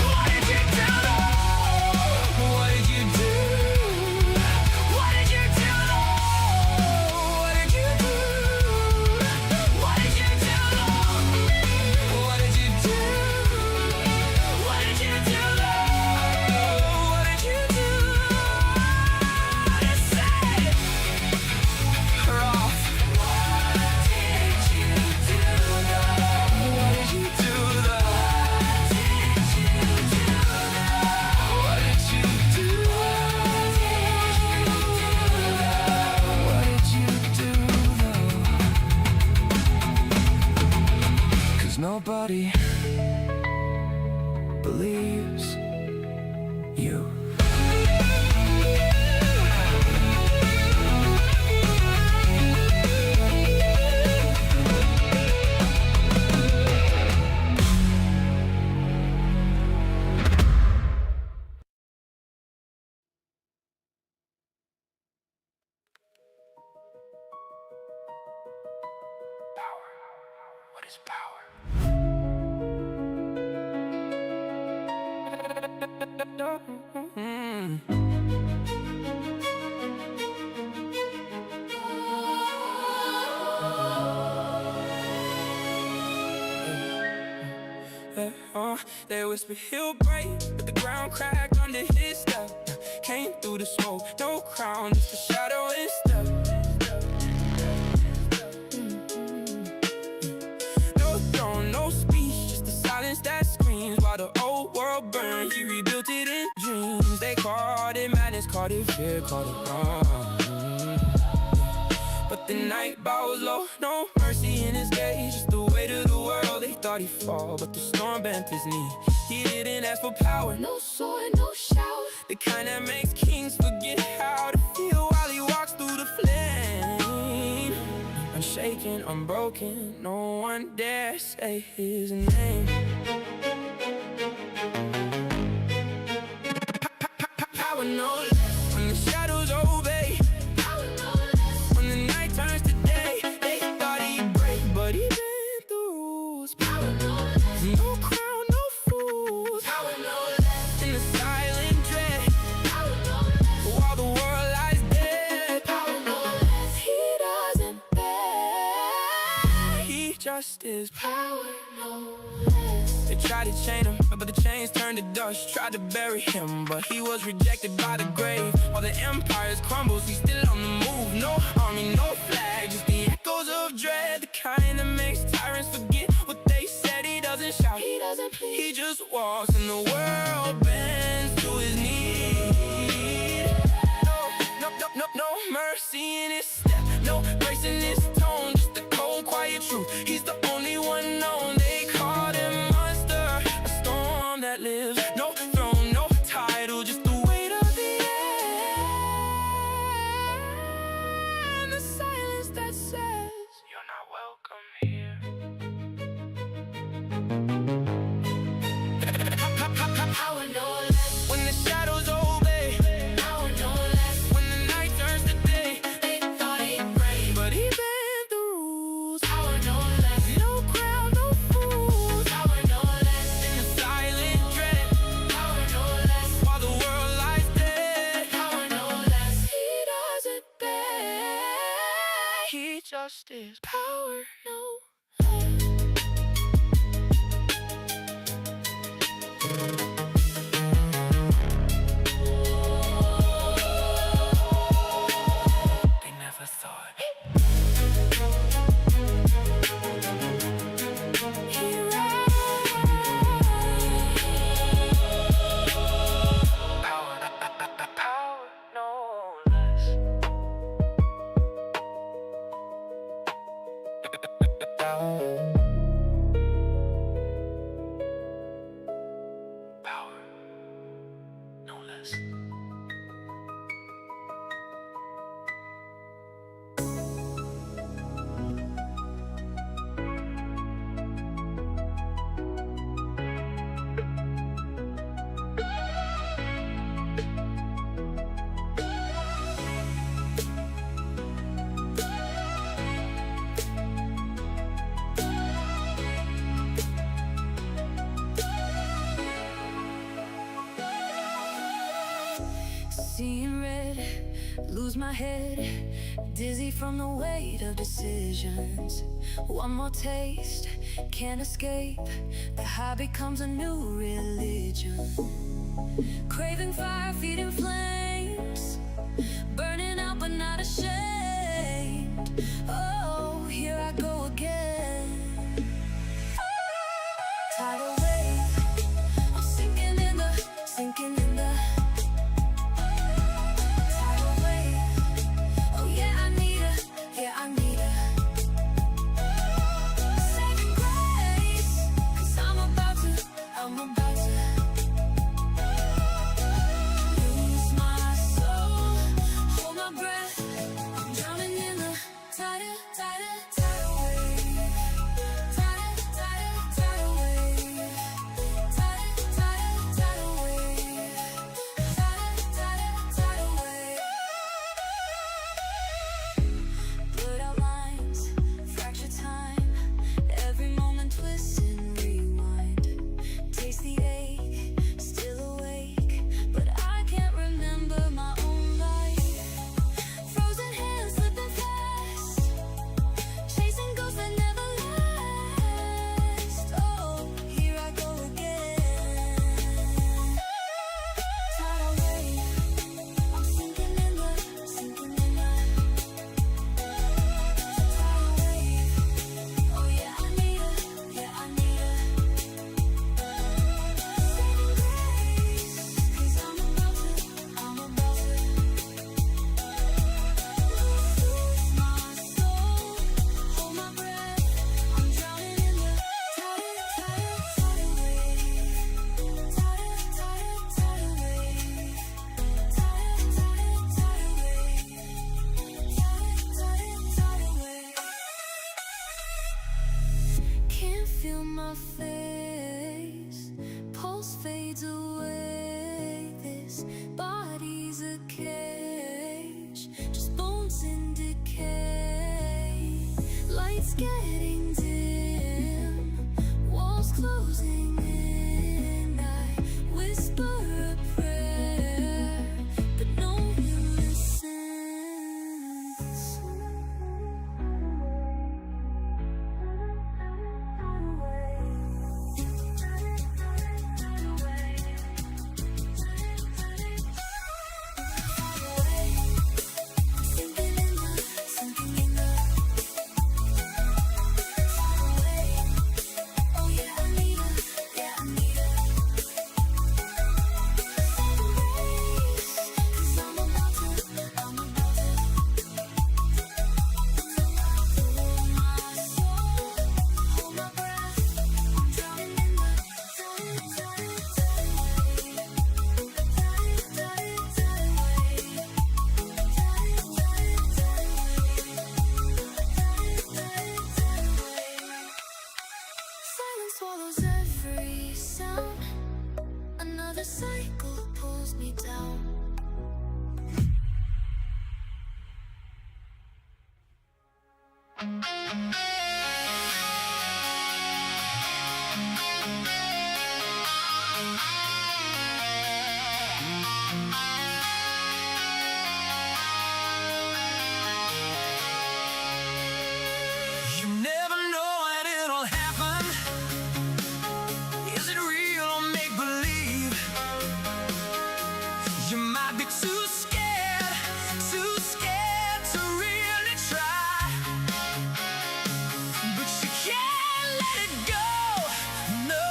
What did you do? What did you do? is power. They whisper he'll break, but the ground cracked under his step. Came through the smoke, no crown, just a shadow and step. No throne, no speech, just the silence that screams. While the old world burned, he rebuilt it in dreams. They called it madness, called it fear, called it wrong. But the night bows low, no mercy in his gaze. Just the weight of the world, they thought he'd fall, but the storm bent his knee. He didn't ask for power, no sword, no shout. The kind that makes kings forget how to feel while he walks through the flame. Unshaken, unbroken, no one dare say his name. Power no less when the shadows obey. Power no less when the night turns to day. They thought he'd break, but he bent the rules. Power no less, no crown, no fools. Power no less in the silent dread. Power no less while the world lies dead. Power no less, he doesn't beg. He just is power no less. They tried to chain him, but the chains turned to dust. Tried to bury him, but he was rejected by the grave. While the empires crumbles, he's still on the move. No army, no flag, just the echoes of dread. The kind that makes tyrants forget what they said. He doesn't shout, he doesn't plead, he just walks and the world bends to his need. No mercy in his step, no grace in his tone, just the cold, quiet truth. He's the only one known. They called him monster, a storm that lives. No throne, no title, just the weight of the air. And the silence that says, you're not welcome here. Power no less when the shadows obey. Power no less when the night turns to day. They thought he'd break, but he bent the rules. Power no less, no crown, no fools. Power no less in the silent dread. Power no less while the world lies dead. Power no less, he doesn't beg. He just is power no less. They never thought he power no less. Power no less. Seeing red, lose my head, dizzy from the weight of decisions. One more taste, can't escape. The high becomes a new religion. Craving fire, feeding flames, burning out but not ashamed. Oh, here I go again. Tidal wave, I'm sinking in the tidal wave. Oh yeah, I need a saving grace. 'Cause I'm about to lose my my face, pulse fades away. This body's a cage, just bones in decay. Lights getting dim, walls closing in. I whisper a prayer, but no one listens. Silence swallows every sound. Another cycle pulls me down. You never know when it'll happen. Is it real or make believe? You might be too scared to really try. But you can't let it go. No,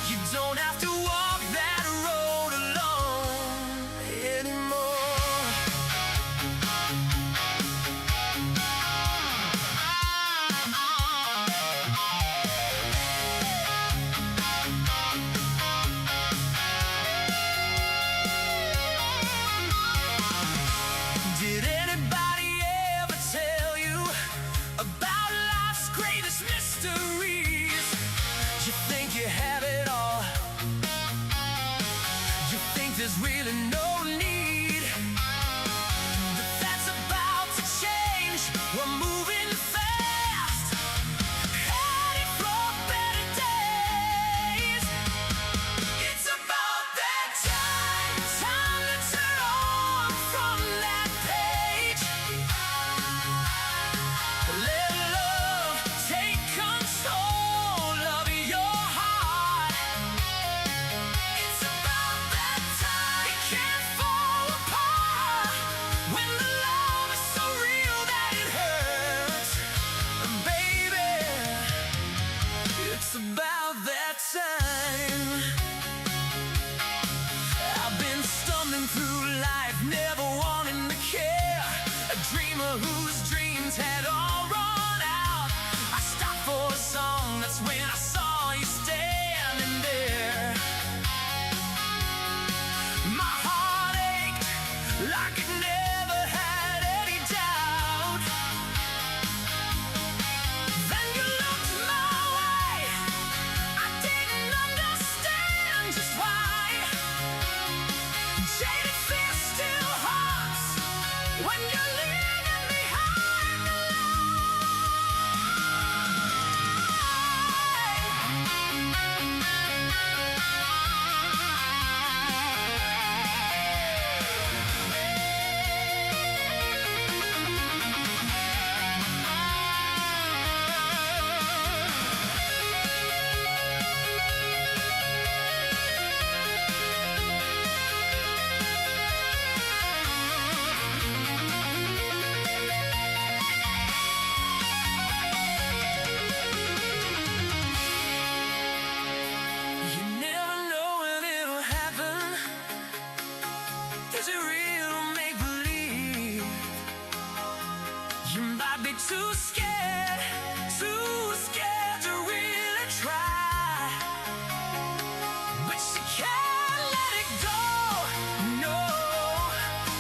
you don't have to walk that road alone anymore. Did anybody ever tell you about life's greatest mysteries? You think you have it all. You think there's really no need. But that's about to change. We're moving fast, headed for better days. It's about that time to turn on from that page. Let love take control of your heart. It's about that time. It can't fall apart when the love is so real that it hurts. Baby, it's about that time. I've been stumbling through life, never wanting to care. A dreamer whose dreams had all run out. I stopped for a song, that's when I saw you standing there. My heart ached like it never had any doubt. Then you looked my way. I didn't understand just why. Jaded fear still haunts when you're leaving behind the You never know when it'll happen. Is it real or make believe? You might be too scared to really try. But you can't let it go. No,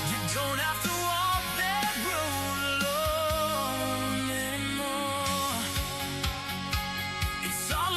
you don't have to walk that road alone anymore. It's all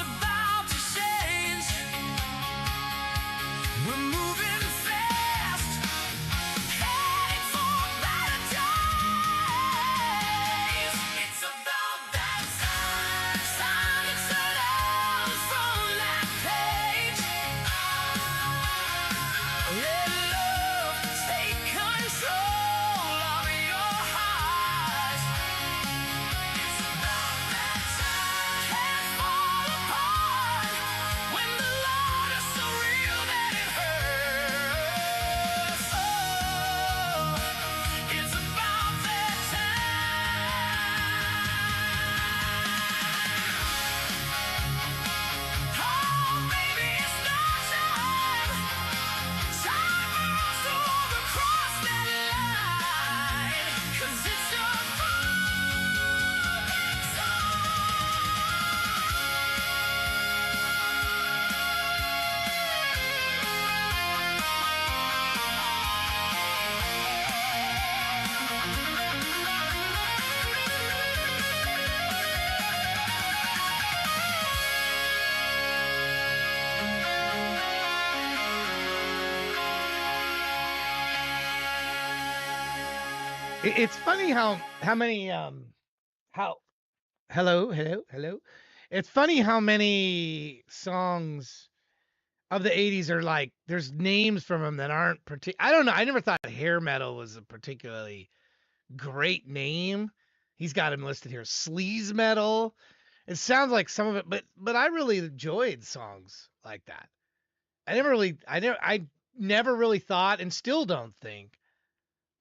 It's funny how many how hello. It's funny how many songs of the 80s are like there's names from them that aren't I don't know. I never thought hair metal was a particularly great name. He's got him listed here. Sleaze metal. It sounds like some of it, but I really enjoyed songs like that. I never really thought and still don't think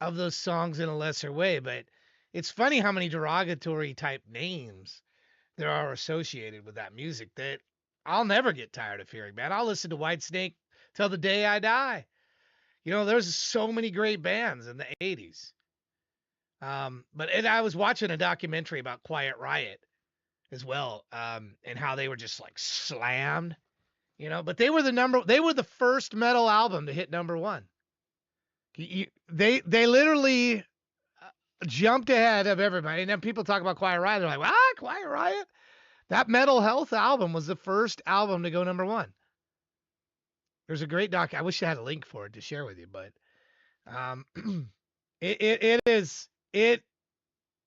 of those songs in a lesser way, but it's funny how many derogatory type names there are associated with that music that I'll never get tired of hearing, man. I'll listen to Whitesnake till the day I die. You know, there's so many great bands in the 80s. But I was watching a documentary about Quiet Riot as well, and how they were just like slammed, you know, but they were the first metal album to hit number one. They literally jumped ahead of everybody. And then people talk about Quiet Riot. They're like, what? Quiet Riot? That Mental Health album was the first album to go number one. There's a great doc. I wish I had a link for it to share with you, but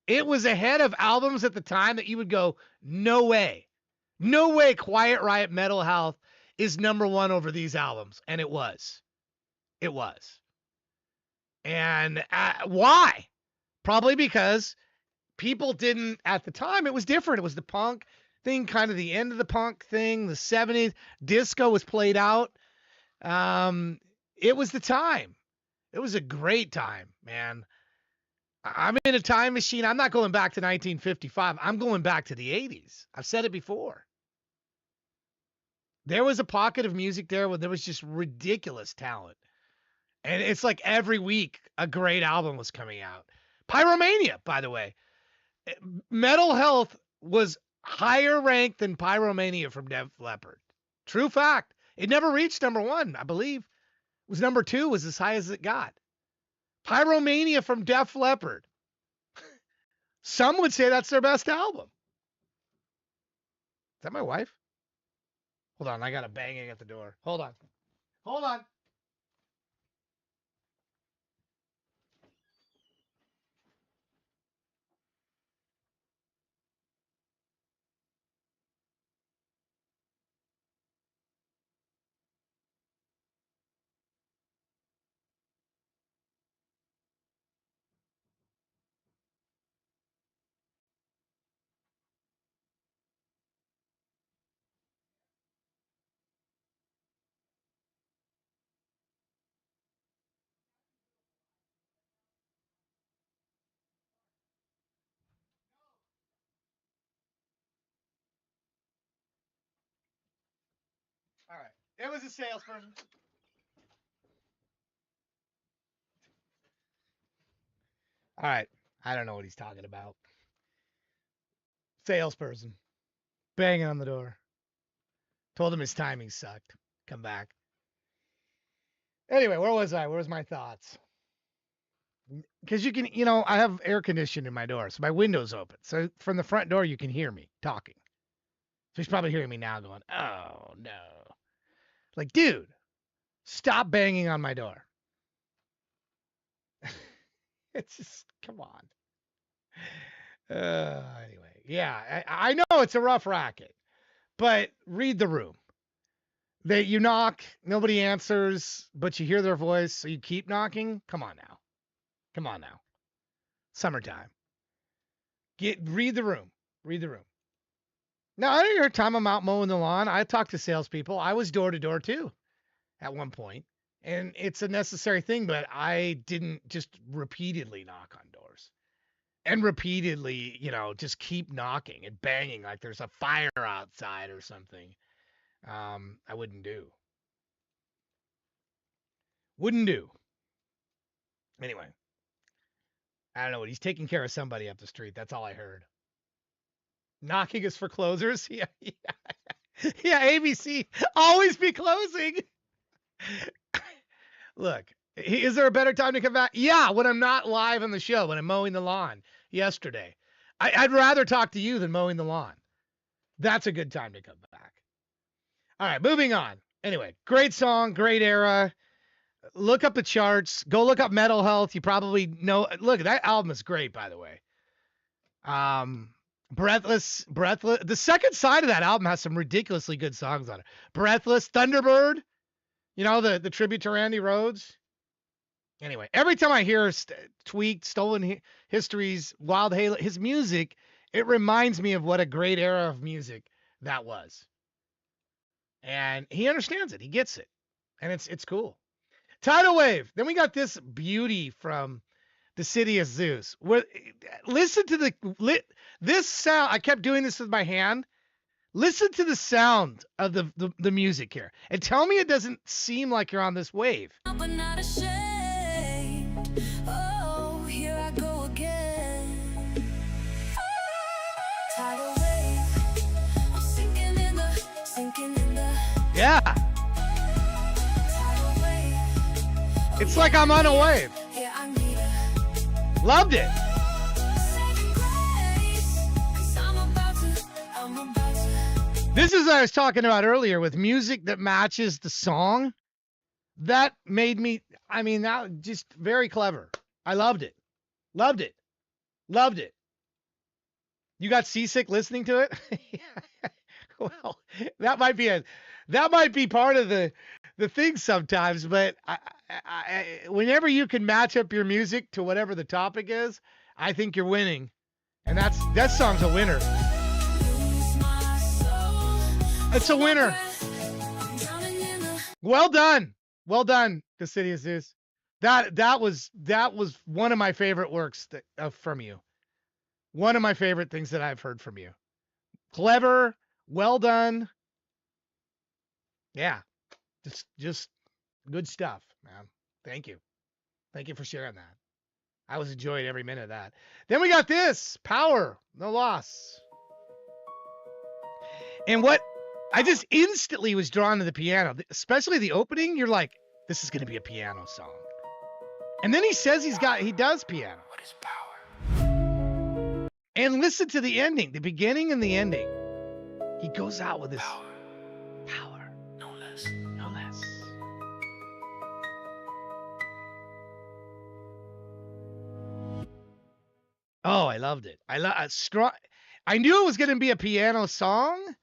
it was ahead of albums at the time that you would go, no way. No way Quiet Riot Mental Health is number one over these albums. And it was. It was. And why? Probably because people didn't, at the time, it was different. It was the punk thing, kind of the end of the punk thing, the 70s. Disco was played out. It was the time. It was a great time, man. I'm in a time machine. I'm not going back to 1955. I'm going back to the 80s. I've said it before. There was a pocket of music there where there was just ridiculous talent. And it's like every week a great album was coming out. Pyromania, by the way. Mental Health was higher ranked than Pyromania from Def Leppard. True fact. It never reached number one, I believe. It was number two, was as high as it got. Pyromania from Def Leppard. Some would say that's their best album. Is that my wife? Hold on, I got a banging at the door. Hold on. Hold on. All right. It was a salesperson. All right. I don't know what he's talking about. Salesperson. Banging on the door. Told him his timing sucked. Come back. Anyway, where was I? Where was my thoughts? Because you can, I have air conditioning in my door, so my window's open. So from the front door, you can hear me talking. So he's probably hearing me now going, oh, no. Like, dude, stop banging on my door. It's just, come on. Anyway, yeah, I know it's a rough racket, but read the room. You knock, nobody answers, but you hear their voice, so you keep knocking. Come on now. Come on now. Summertime. Read the room. Read the room. Now, every time I'm out mowing the lawn, I talk to salespeople. I was door to door too at one point, and it's a necessary thing, but I didn't just repeatedly knock on doors and repeatedly, just keep knocking and banging like there's a fire outside or something. I wouldn't do. Wouldn't do. Anyway, I don't know what he's taking care of somebody up the street. That's all I heard. Knocking is for closers. Yeah. Yeah, ABC always be closing. Look, is there a better time to come back? Yeah, when I'm not live on the show, when I'm mowing the lawn yesterday. I'd rather talk to you than mowing the lawn. That's a good time to come back. All right, moving on. Anyway, great song, great era. Look up the charts. Go look up Metal Health. You probably know. Look, that album is great, by the way. Breathless. The second side of that album has some ridiculously good songs on it. Breathless, Thunderbird. You know, the tribute to Randy Rhoads. Anyway, every time I hear Tweaked, Stolen Histories, Wild Halo, his music, it reminds me of what a great era of music that was. And he understands it. He gets it. And it's cool. Tidal Wave. Then we got this beauty from the City of Zeus. Listen to this sound. I kept doing this with my hand. Listen to the sound of the music here. And tell me it doesn't seem like you're on this wave. But not ashamed. Oh, here I go again. Tidal wave. I'm sinking in the. Yeah. Tidal wave. It's like I'm on a wave. Yeah, I need a Loved it. saving grace. 'Cause I'm about to. This is what I was talking about earlier with music that matches the song. That made me, that just very clever. I loved it. Loved it. Loved it. You got seasick listening to it? Well, that might be part of the thing sometimes, but whenever you can match up your music to whatever the topic is, I think you're winning. And that song's a winner. It's a winner. Well done. Well done, The City of Zeus. That was one of my favorite works from you. One of my favorite things that I've heard from you. Clever, well done. Yeah. Just good stuff, man. Thank you. Thank you for sharing that. I was enjoying every minute of that. Then we got this, Power, No Loss. And what I just instantly was drawn to the piano, especially the opening. You're like, this is going to be a piano song. And then he says he does piano. What is power? And listen to the ending, the beginning and the ending. He goes out with this power. No less. No less. Oh, I loved it. I knew it was going to be a piano song.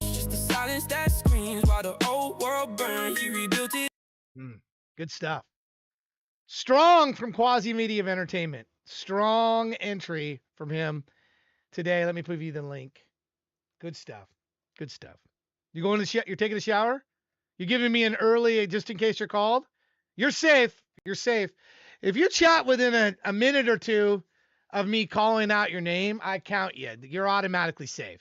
Just the silence that screams while the old world burned. He rebuilt it. Good stuff. Strong from Quasi Media of Entertainment. Strong entry from him today. Let me put you the link. Good stuff. Good stuff. You going to you're taking a shower? You're giving me an early just in case you're called? You're safe. You're safe. If you chat within a minute or two of me calling out your name, I count you. You're automatically safe.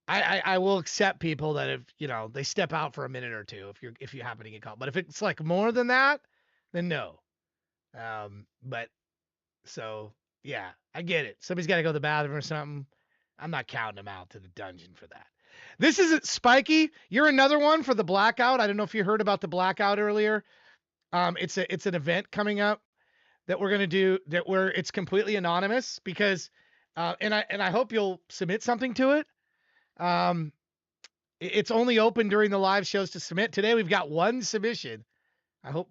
I will accept people that have, they step out for a minute or two if you happen to get called. But if it's like more than that, then no. But so yeah, I get it. Somebody's got to go to the bathroom or something. I'm not counting them out to the dungeon for that. This isn't Spiky. You're another one for the blackout. I don't know if you heard about the blackout earlier. It's an event coming up that we're gonna do where it's completely anonymous because, and I hope you'll submit something to it. It's only open during the live shows to submit. Today we've got one submission. I hope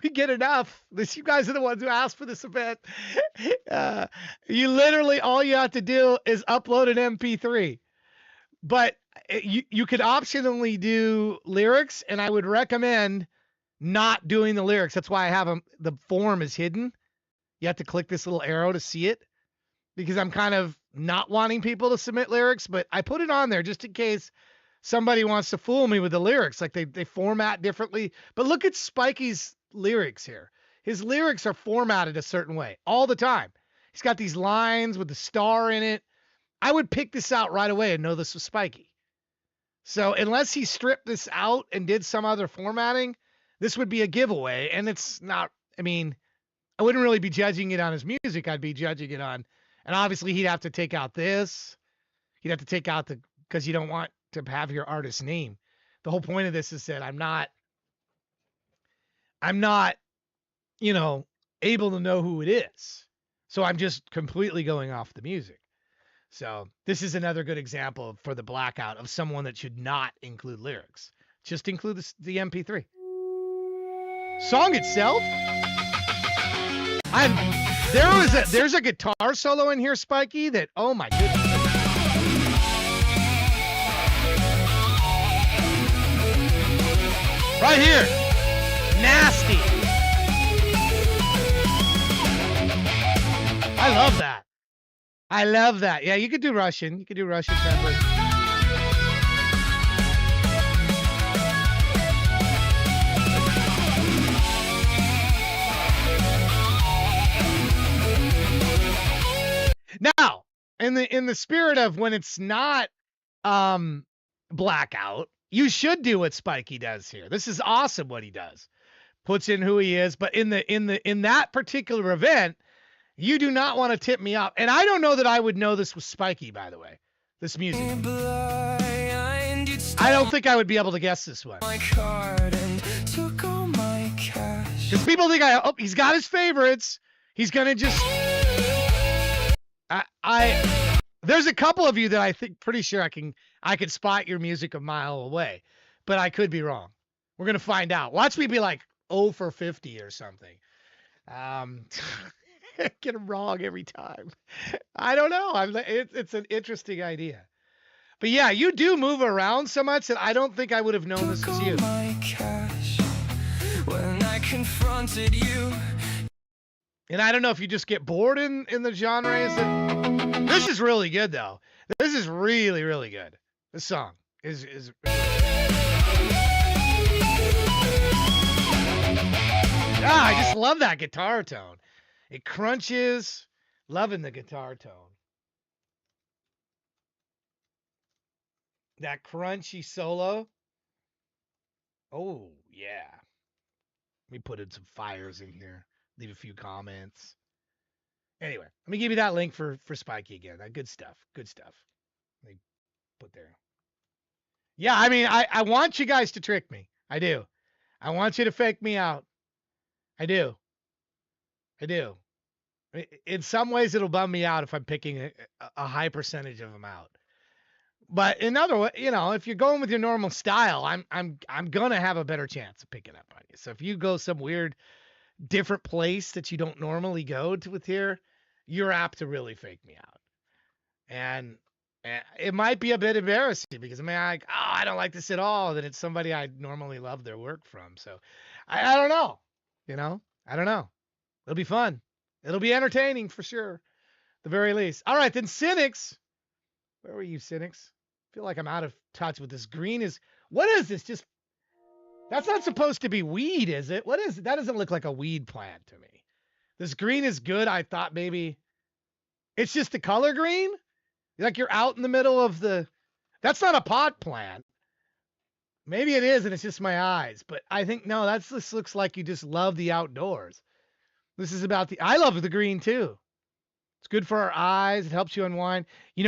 we get enough. You guys are the ones who asked for this event. You literally, all you have to do is upload an MP3. But you could optionally do lyrics, and I would recommend not doing the lyrics. That's why I have them. The form is hidden. You have to click this little arrow to see it because I'm kind of not wanting people to submit lyrics, but I put it on there just in case somebody wants to fool me with the lyrics. Like they format differently. But look at Spiky's lyrics here. His lyrics are formatted a certain way all the time. He's got these lines with the star in it. I would pick this out right away and know this was Spiky. So unless he stripped this out and did some other formatting, this would be a giveaway. And it's not, I wouldn't really be judging it on his music. I'd be judging it on, and obviously he'd have to take out this. He'd have to take out because you don't want to have your artist name. The whole point of this is that I'm not, able to know who it is. So I'm just completely going off the music. So this is another good example for the blackout of someone that should not include lyrics. Just include the MP3. Song itself? There's a guitar solo in here, Spiky, that, oh my goodness. Right here. Nasty. I love that. I love that. Yeah, you could do Russian. You could do Russian tempo. Now, in the spirit of when it's not blackout, you should do what Spikey does here. This is awesome what he does. Puts in who he is, but in that particular event, you do not want to tip me off. And I don't know that I would know this was Spikey, by the way. This music. I don't think I would be able to guess this one. Because people think he's got his favorites. He's gonna just there's a couple of you that I think pretty sure I could spot your music a mile away, but I could be wrong. We're gonna find out. Watch me be like 0 for 50 or something. Get them wrong every time. I don't know. It's an interesting idea. But yeah, you do move around so much that I don't think I would have known this was you. When I confronted you. And I don't know if you just get bored in the genre. This is really good though. This is really, really good. This song is I just love that guitar tone. It crunches. Loving the guitar tone. That crunchy solo. Oh, yeah. Let me put in some fires in here. Leave a few comments. Anyway, let me give you that link for Spikey again. That good stuff. Good stuff. Let me put there. Yeah, I mean, I want you guys to trick me. I do. I want you to fake me out. I do. I do. In some ways, it'll bum me out if I'm picking a high percentage of them out. But in other ways, if you're going with your normal style, I'm gonna have a better chance of picking up on you. So if you go some weird, different place that you don't normally go to with here, you're apt to really fake me out. And it might be a bit embarrassing because I don't like this at all. That it's somebody I normally love their work from. So I don't know. I don't know. It'll be fun. It'll be entertaining for sure. At the very least. All right, then Cynics. Where were you, Cynics? I feel like I'm out of touch with this. Green is, what is this? That's not supposed to be weed, is it? What is it? That doesn't look like a weed plant to me. This green is good. I thought maybe it's just the color green. Like you're out in the middle of that's not a pot plant. Maybe it is, and it's just my eyes. But I think, no, this looks like you just love the outdoors. This is about I love the green too. It's good for our eyes. It helps you unwind.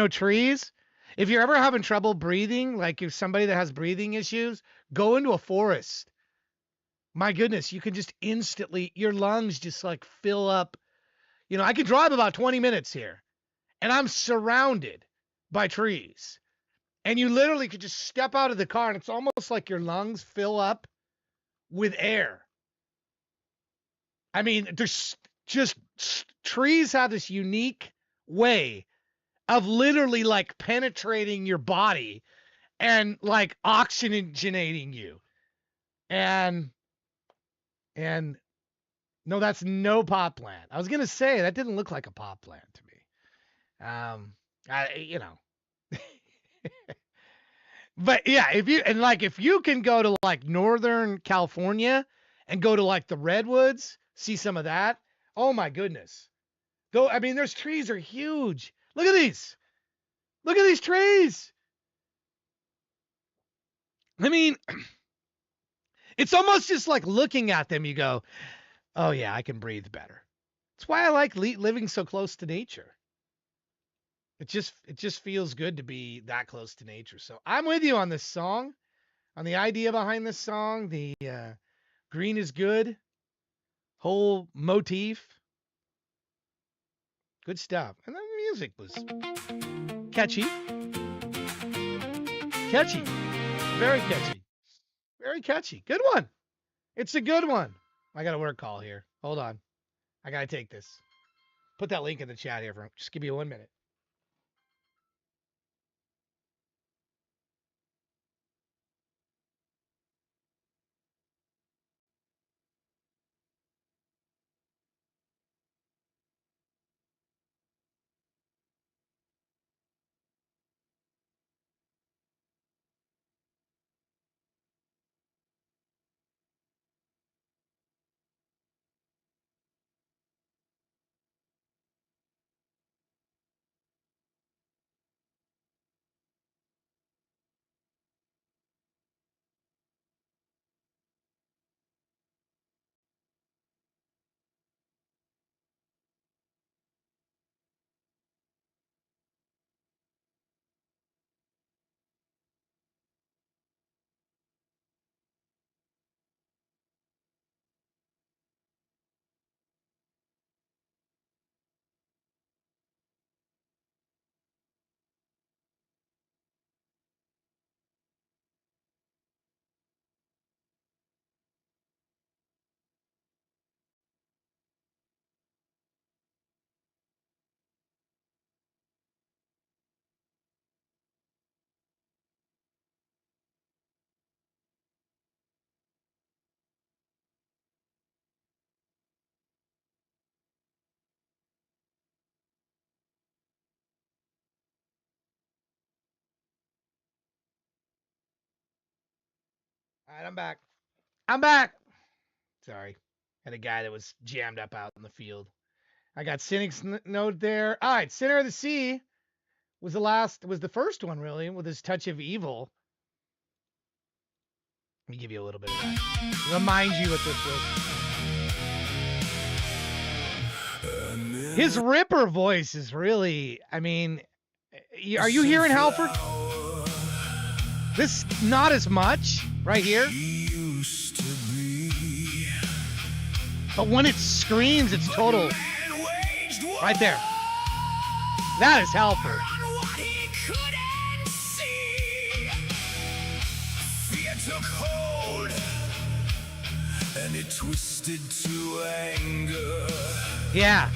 Trees. If you're ever having trouble breathing, like if somebody that has breathing issues, go into a forest. My goodness, you can just instantly, your lungs just like fill up. I could drive about 20 minutes here, and I'm surrounded by trees. And you literally could just step out of the car, and it's almost like your lungs fill up with air. I mean, there's just trees have this unique way of literally like penetrating your body and like oxygenating you. And no, that's no pot plant. I was going to say that didn't look like a pot plant to me. But yeah, if you can go to like Northern California and go to like the redwoods, see some of that. Oh my goodness. Those trees are huge. Look at these. Look at these trees. It's almost just like looking at them, you go, oh yeah, I can breathe better. That's why I like living so close to nature. It just feels good to be that close to nature. So I'm with you on this song, on the idea behind this song. The green is good. Whole motif. Good stuff. And then the music was catchy. Catchy. Very catchy. Very catchy. Good one. It's a good one. I got a work call here. Hold on. I gotta take this. Put that link in the chat here. Just give me 1 minute. All right, I'm back. I'm back. Sorry. Had a guy that was jammed up out in the field. I got Cynic's note there. All right, Center of the Sea was the first one really, with his touch of evil. Let me give you a little bit of that. Remind you what this was. His Ripper voice is really, I mean, are you hearing Halford? This not as much right here. But when it screams, it's total. Right there. That is Halford. And it twisted to anger. Yeah.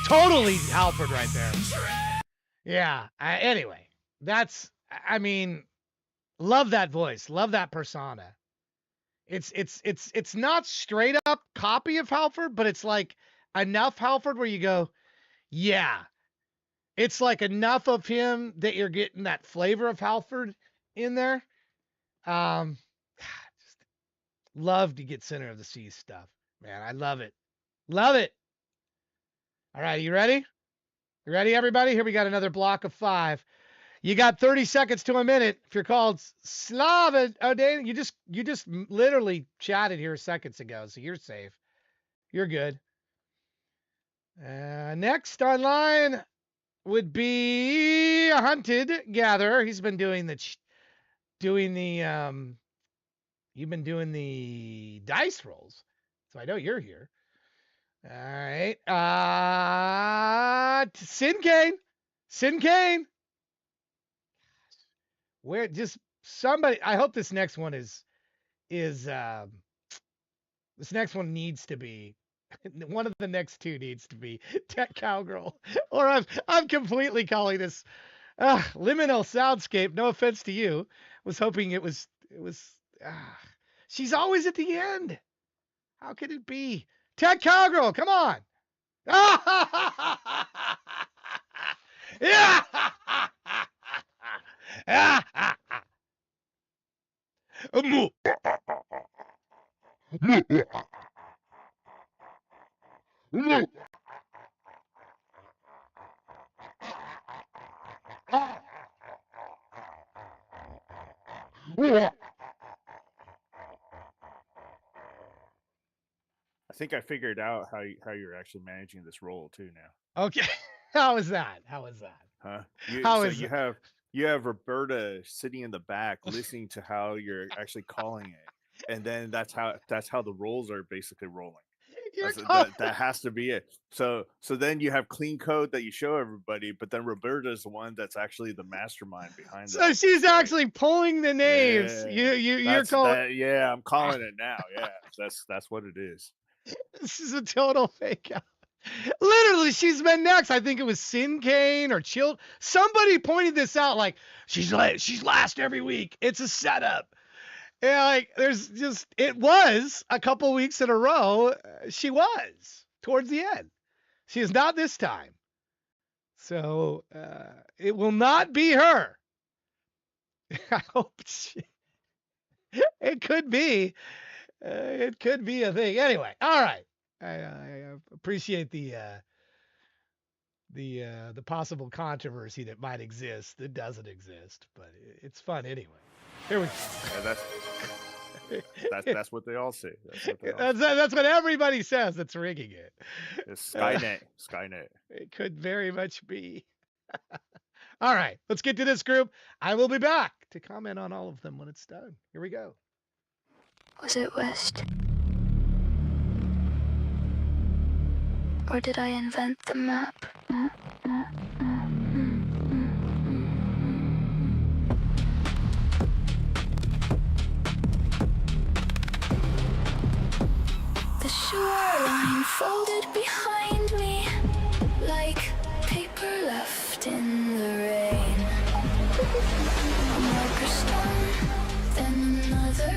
Totally Halford right there. Yeah. Anyway, I mean, love that voice. Love that persona. It's not straight up copy of Halford, but it's like enough Halford where you go, yeah. It's like enough of him that you're getting that flavor of Halford in there. Just love to get Center of the Sea stuff, man. I love it. Love it. All right, you ready? You ready, everybody? Here we got another block of 5. You got 30 seconds to a minute. If you're called Slav Odin, you just literally chatted here seconds ago, so you're safe. You're good. Next online would be a Hunted Gatherer. He's been doing you've been doing the dice rolls, so I know you're here. All right. Sin Kane. Where just somebody, I hope this next one is this next one needs to be one of the next two needs to be Tech Cowgirl, or I'm completely calling this Liminal Soundscape. No offense to you. Was hoping it was she's always at the end. How could it be? Tech Cowgirl, come on. Yeah. I think I figured out how you're actually managing this role too now. Okay. How is that? Huh? You have Roberta sitting in the back listening to how you're actually calling it. And then that's how the roles are basically rolling. That has to be it. So then you have clean code that you show everybody, but then Roberta's the one that's actually the mastermind behind it. So she's actually pulling the names. You're calling. Yeah, I'm calling it now. Yeah, that's what it is. This is a total fake out. Literally, she's been next. I think it was Sin Kane or Chill. Somebody pointed this out. Like she's last every week. It's a setup. Yeah, like it was a couple weeks in a row. She was towards the end. She is not this time. So it will not be her. I hope it could be. It could be a thing. Anyway, all right. I appreciate the possible controversy that might exist that doesn't exist, but it's fun anyway. Here we go. Yeah, that's what they all say. That's what everybody says that's rigging it. It's Skynet. It could very much be. All right, let's get to this group. I will be back to comment on all of them when it's done. Here we go. Was it west? Or did I invent the map? The shoreline folded behind me like paper left in the rain. A marker stone, then another.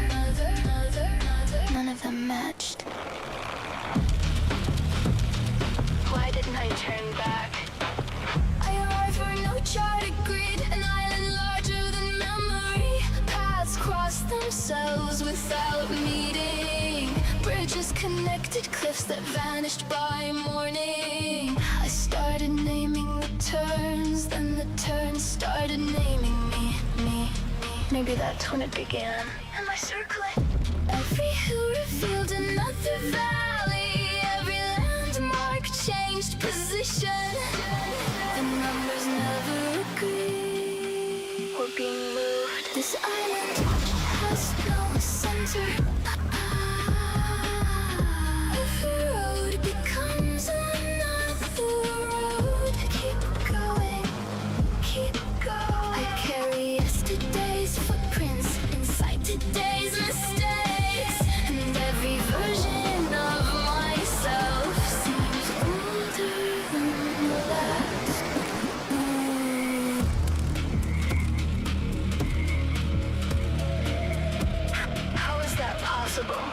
None of them matched. Why didn't I turn back? I arrived for no charted grid, an island larger than memory. Paths crossed themselves without meeting. Bridges connected cliffs that vanished by morning. I started naming the turns, then the turns started naming me. Maybe that's when it began. Am I circling? Every hill revealed another valley. Every landmark changed position. The numbers never agree. We're being moved. This island has no center. Every road becomes another road. Keep going, keep going. I carry yesterday's footprints inside today's mistakes. And every version of myself seems older than the last. How is that possible?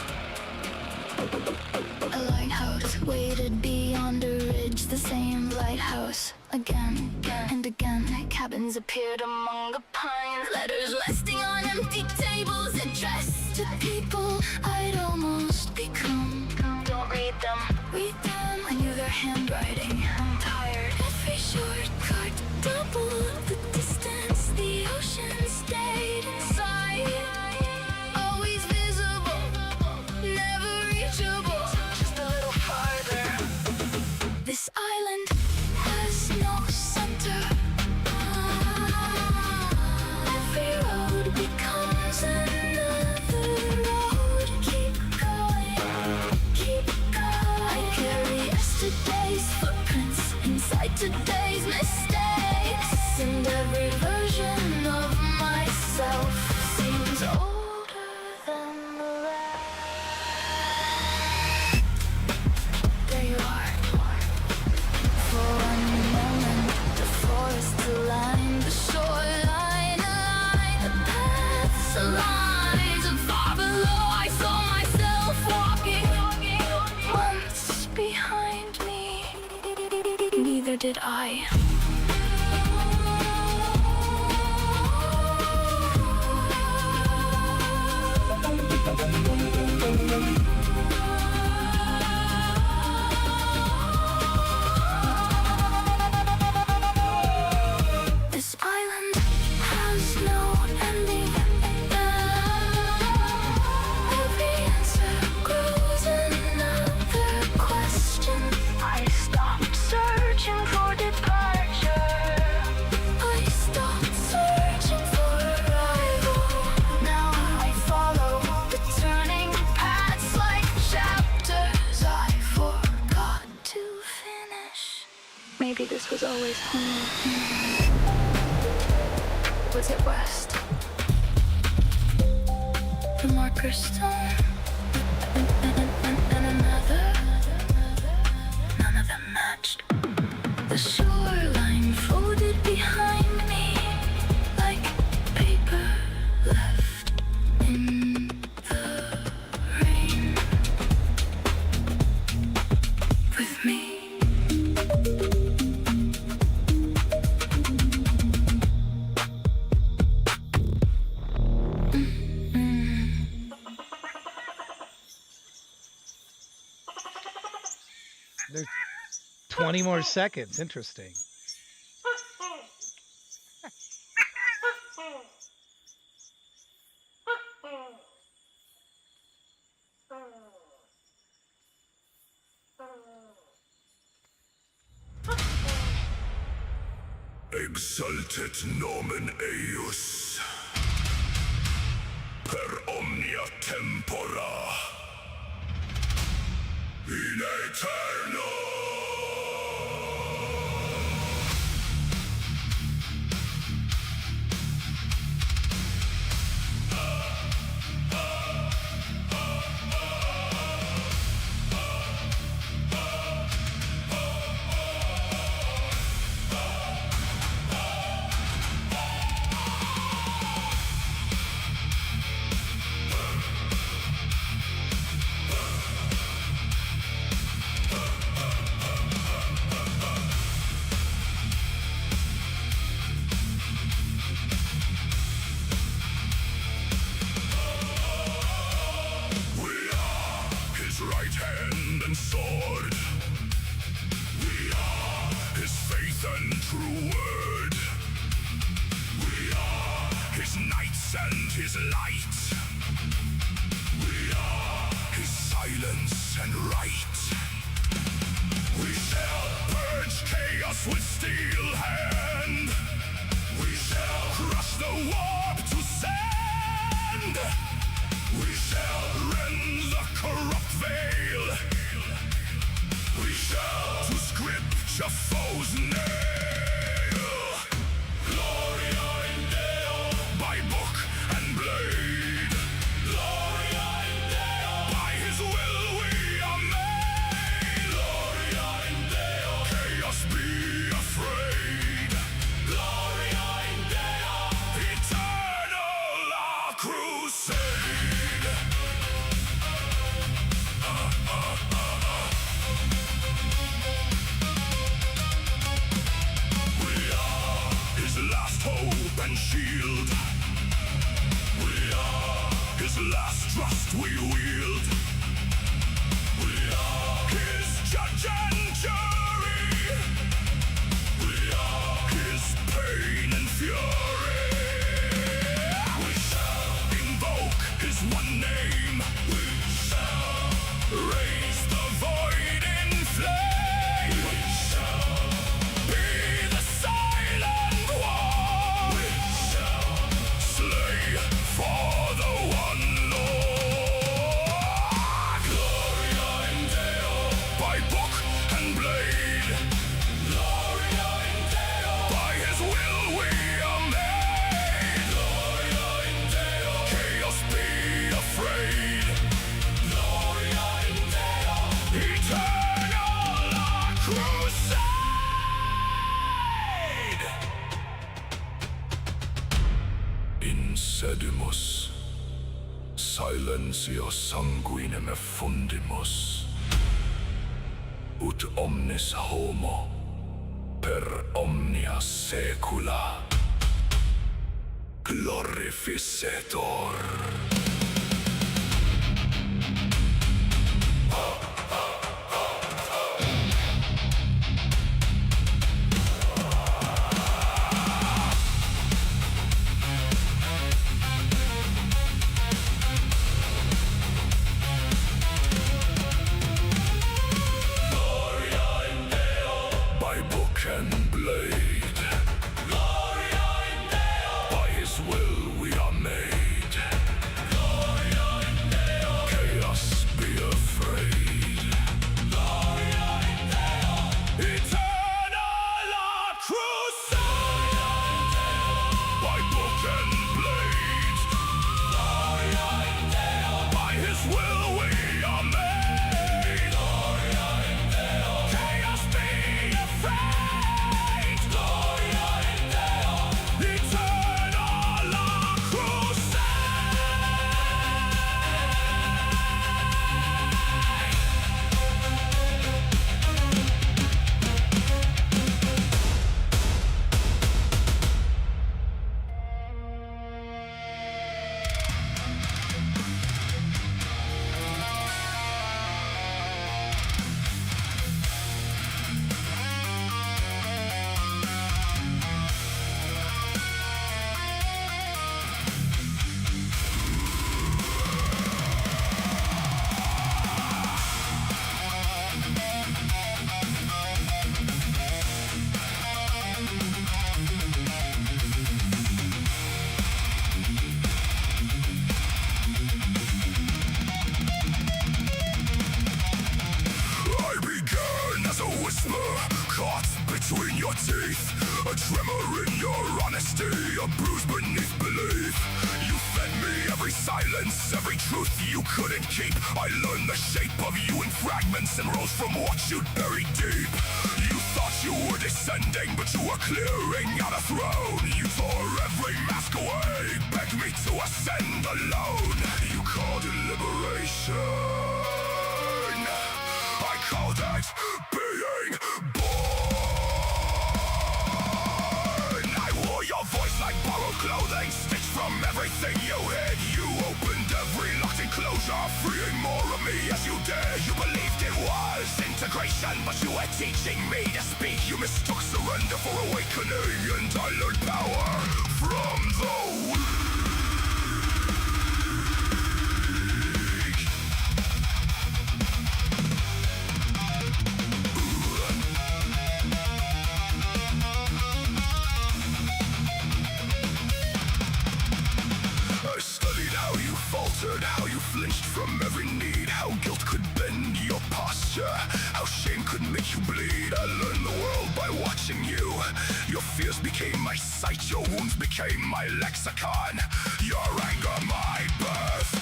A lighthouse waited beyond a ridge, the same lighthouse. Again and again, cabins appeared among the pines. Letters resting on empty tables addressed to people I'd almost become. Don't read them. Read them. I knew their handwriting. I'm tired. Every shortcut doubled the distance. The ocean stayed inside. Always visible, never reachable. Just a little farther. This island has no center. Every road becomes another road. Keep going, keep going. I carry yesterday's footprints inside today's mistakes. And every version of myself seems older than the last. There you are. For one moment, the forest aligned, the shoreline aligned, the paths aligned. And far below, I saw myself walking once behind me. Neither did I. This island has no ending. Every answer grows another question. I stopped searching for departure. maybe this was always home. Was it west? The marker stone. And another. None of them matched. The shoreline folded behind me like paper left in the rain. With me. There's 20 more seconds. Interesting. Exaltet nomen eius per omnia tempora in aeterno. Right hand and sword. We are his faith and true word. We are his nights and his light. We are his silence and right. We shall purge chaos with steel hand. We shall crush the warp to sand. We shall rend the corrupt veil. We shall to scripture foes nail. Gloria in Deo, by book and blade. Gloria in Deo, by his will we are made. Gloria in Deo, chaos be afraid. Gloria in Deo, eternal our crusade. Last hope and shield. We are his last trust we wield. We are his judge and jury. We are his pain and fury. We shall invoke his one name. We shall raise the void in flame. We shall be the silent war. We shall slay for the one Lord. Gloria in Deo, by book and blade. Gloria in Deo, by his will we are made. Gloria in Deo, chaos be afraid. Gloria in Deo, eternal our crusade. Insedimus, silentio sanguinem effundimus, ut omnis homo per omnia saecula glorificetur. By book and blade. Gloria in Deo. By his will we are made. tremor in your honesty, a bruise beneath belief. You fed me every silence, every truth you couldn't keep. I learned the shape of you in fragments and rose from what you'd buried deep. You thought you were descending, but you were clearing out a throne. You tore every mask away, begged me to ascend alone. You called it liberation, I called it being born. I wore your voice like borrowed clothing, stitched from everything you hid. You opened every locked enclosure, freeing more of me as you did. You believed it was integration, but you were teaching me to speak. You mistook surrender for awakening, and I learned power from the weak. I studied how you faltered, how you flinched from every need, how guilt could bend your posture, how shame could make you bleed. I learned the world by watching you. Your fears became my sight, your wounds became my lexicon, your anger my birth.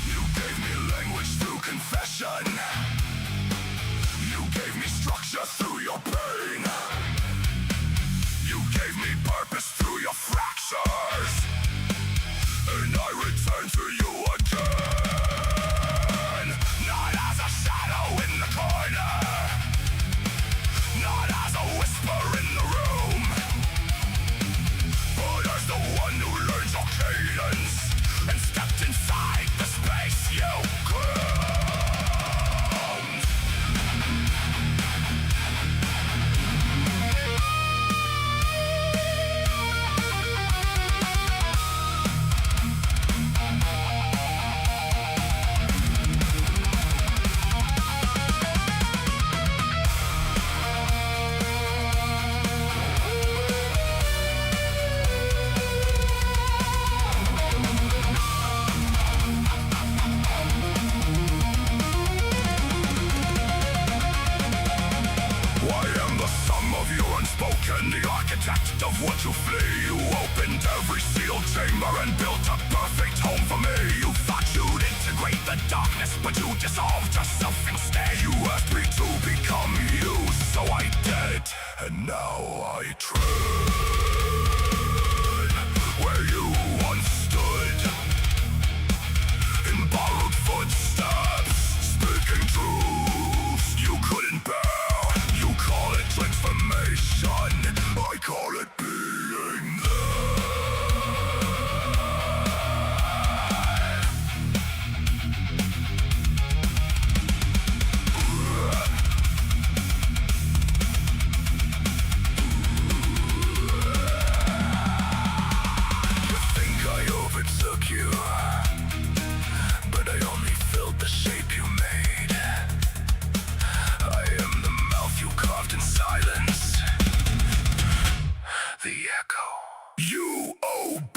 You gave me language through confession. You gave me structure through your pain. You gave me purpose through your fractures. And I return to you again. Not as a shadow in the corner, not as a whisper in the room, but as the one who learned your cadence and stepped inside the space you claimed. I am the sum of your unspoken, the architect of what you flee. You opened every sealed chamber and built a perfect home for me. You thought you'd integrate the darkness, but you dissolved yourself instead. You asked me to become you, so I did, and now I tread where you once stood, in borrowed footsteps, speaking truths you couldn't bear. You call it transformation, I call it being You think I overtook you, but I only filled the shape you made. I am the mouth you carved in silence, the echo you obeyed.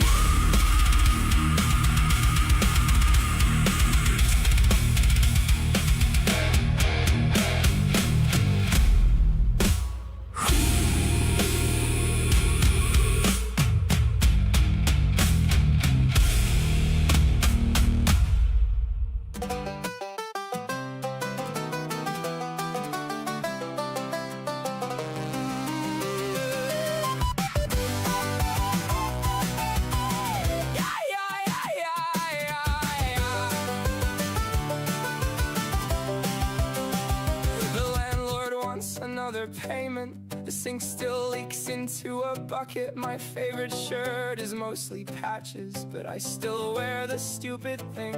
The landlord wants another payment. The sink still leaks into a bucket. My favorite shirt is mostly patches, but I still wear the stupid thing.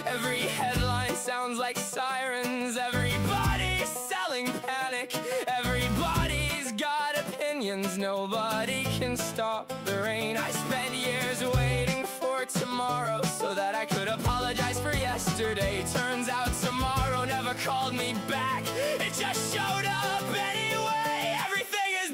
Every headline sounds like sirens. Everybody's selling panic. Everybody's got opinions. Nobody can stop the rain. I spent years waiting for tomorrow so that I could apologize for yesterday. Turns out tomorrow never called me back. It just showed up anyway. Everything is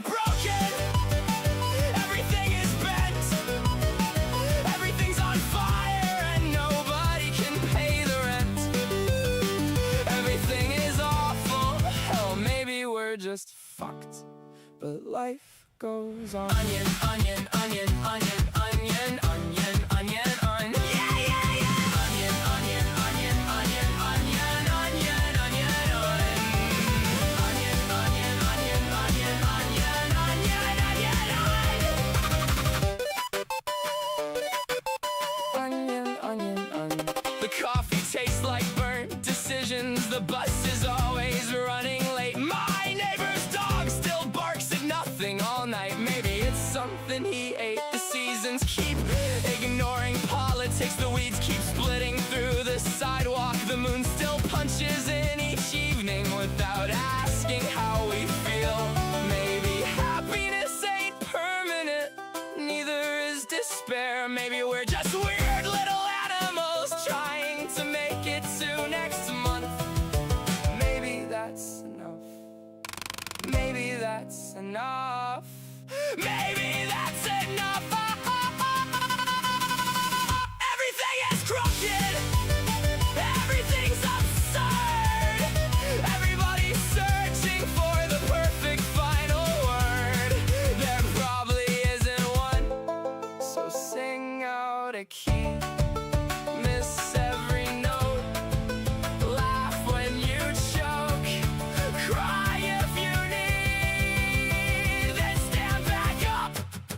life goes on. Onion, onion, onion, onion, onion, onion, onion, onion. Yeah, yeah, yeah. Onion, onion, onion, onion, onion, onion, onion, onion. Onion, onion, onion, onion, onion, onion, onion, onion. Onion, onion, onion. The coffee tastes like burnt decisions. The bus is always running late. My neighbor's dog still barks at nothing all night. Maybe it's something he ate. The seasons keep ignoring politics. The weeds keep splitting through the sidewalk. The moon still punches in each evening without asking how we feel. Maybe happiness ain't permanent, neither is despair. Maybe we're just weird little animals trying to make it to next month. Maybe that's enough. Maybe that's enough. Maybe that's enough. Everything is crooked. Everything's absurd. Everybody's searching for the perfect final word. There probably isn't one. So sing out a key. Miss every note. Laugh when you choke. Cry if you need. Then stand back up.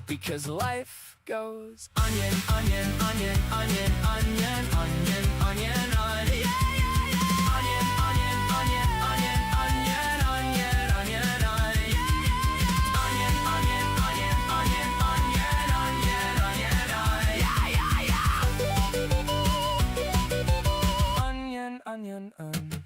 Because life goes. Onion, onion, onion, onion, onion, onion, onion, onion. Yeah, yeah, yeah. Onion, onion, onion, onion, onion, onion, onion, onion. Yeah, yeah, yeah. Onion, onion, onion, onion, onion, onion, onion, onion. Yeah, yeah, yeah. Onion, onion, onion.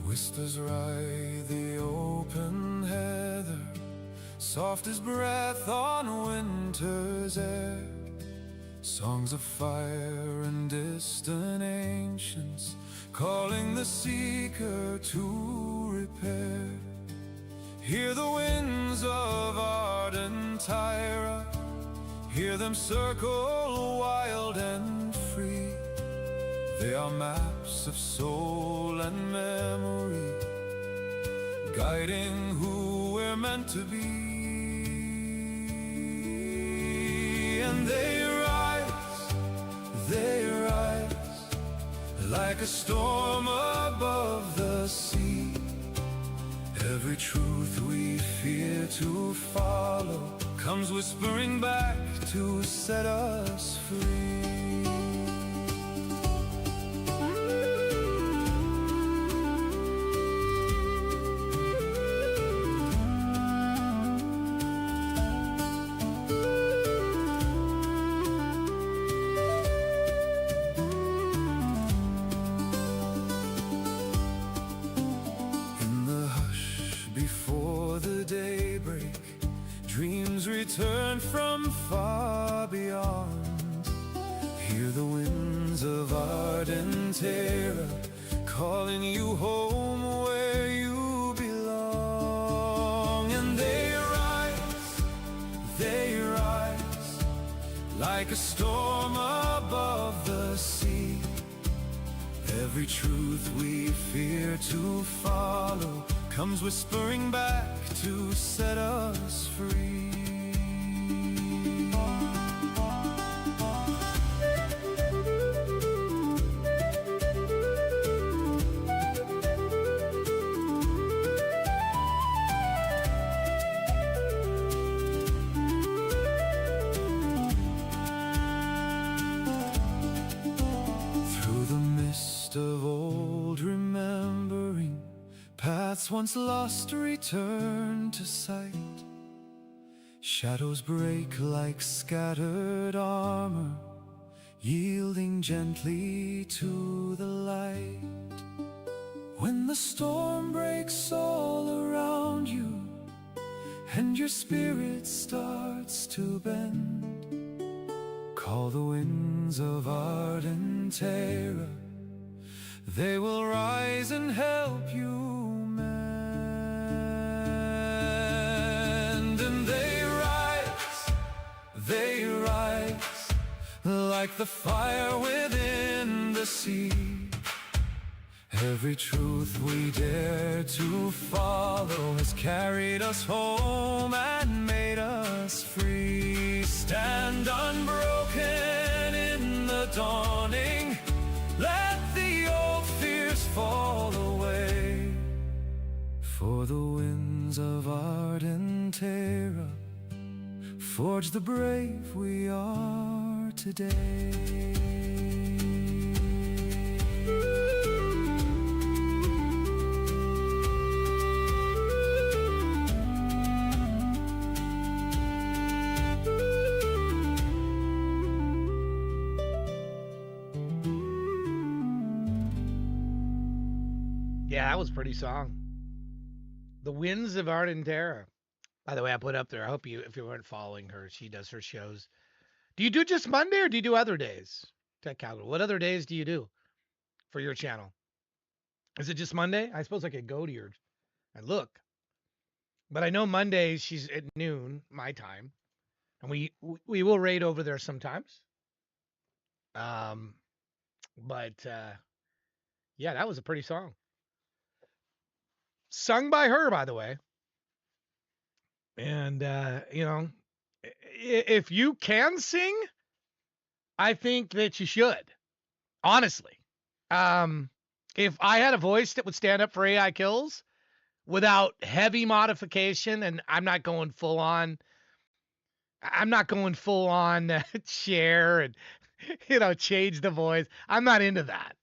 Whispers ride the open heather, soft as breath on winter's air. Songs of fire and distant ancients, calling the seeker to repair. Hear the winds of ardent Tyra, hear them circle wild and free. They are maps of soul and memory, guiding who we're meant to be. And they rise like a storm above the sea. Every truth we fear to follow comes whispering back to set us free. Before the daybreak, dreams return from far beyond. Hear the winds of ardent terror calling you home where you belong. And they rise like a storm above the sea. Every truth we fear to follow comes whispering back to set us free. Through the mist of old remembering, paths once lost return to sight. Shadows break like scattered armor, yielding gently to the light. When the storm breaks all around you, and your spirit starts to bend, call the winds of ardent terror. They will rise and help you mend. And they rise like the fire within the sea. Every truth we dare to follow has carried us home and made us free. Stand unbroken in the dawning, let the old fears fall away. For the winds of ardent terror forge the brave we are today. Yeah, that was a pretty song. The Winds of Ardent Terra. By the way, I put up there. I hope if you weren't following her, she does her shows. Do you do just Monday or do you do other days? Tech Calgary. What other days do you do for your channel? Is it just Monday? I suppose I could go to your and look. But I know Mondays she's at noon my time, and we will raid over there sometimes. But yeah, that was a pretty song. Sung by her, by the way. And you know, if you can sing, I think that you should. Honestly. If I had a voice that would stand up for AI kills without heavy modification, and I'm not going full on share and change the voice. I'm not into that.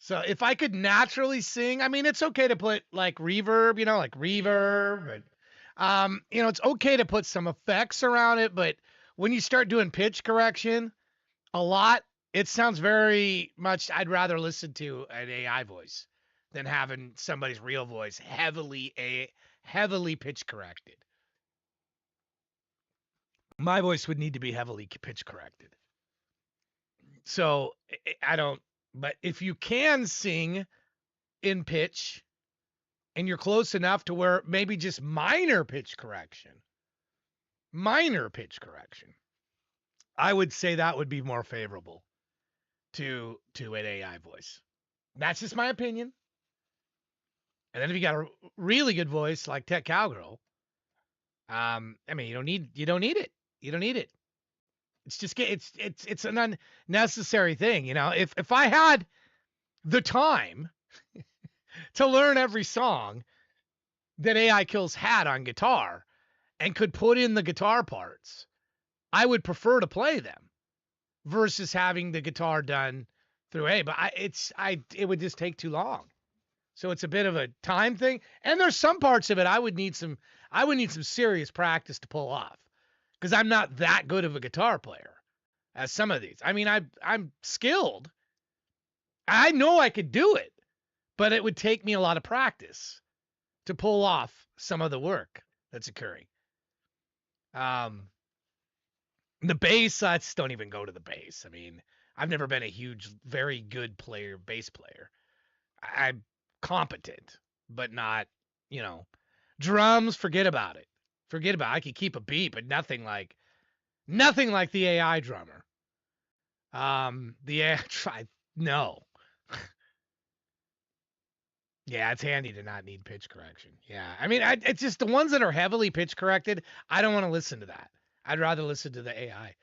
So if I could naturally sing, I mean, it's okay to put like reverb, and it's okay to put some effects around it, but when you start doing pitch correction a lot, it sounds very much, I'd rather listen to an AI voice than having somebody's real voice heavily pitch corrected. My voice would need to be heavily pitch corrected. So but if you can sing in pitch and you're close enough to where maybe just minor pitch correction, I would say that would be more favorable to an AI voice. That's just my opinion. And then if you got a really good voice like Tech Cowgirl, I mean, you don't need it. You don't need it. It's just it's an unnecessary thing, If I had the time to learn every song that AI Kills had on guitar and could put in the guitar parts, I would prefer to play them versus having the guitar done through AI. But it would just take too long. So it's a bit of a time thing. And there's some parts of it I would need some serious practice to pull off, because I'm not that good of a guitar player as some of these. I mean, I'm skilled. I know I could do it, but it would take me a lot of practice to pull off some of the work that's occurring. The bass, let's don't even go to the bass. I mean, I've never been a huge, very good bass player. I'm competent, but not, drums, forget about it. I could keep a beat, but nothing like the AI drummer. The AI, no. Yeah, it's handy to not need pitch correction. Yeah, I mean, it's just the ones that are heavily pitch corrected, I don't want to listen to that. I'd rather listen to the AI.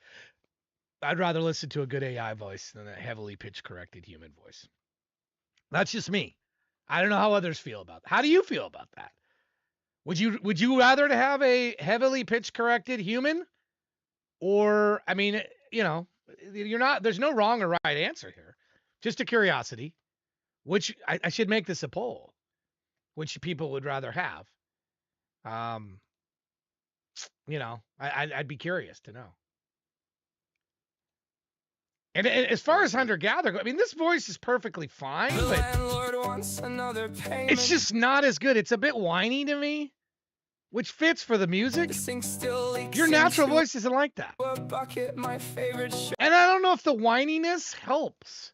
I'd rather listen to a good AI voice than a heavily pitch corrected human voice. That's just me. I don't know how others feel about that. How do you feel about that? Would you rather to have a heavily pitch corrected human, or, I mean, there's no wrong or right answer here. Just a curiosity. Which I should make this a poll. Which people would rather have. You know, I'd be curious to know. And as far as hunter gatherer, I mean, this voice is perfectly fine, The but landlord wants another payment. it's just not as good. It's a bit whiny to me, which fits for the music. The sink still leaks Your natural into voice isn't like that. a bucket, my favorite show. And I don't know if the whininess helps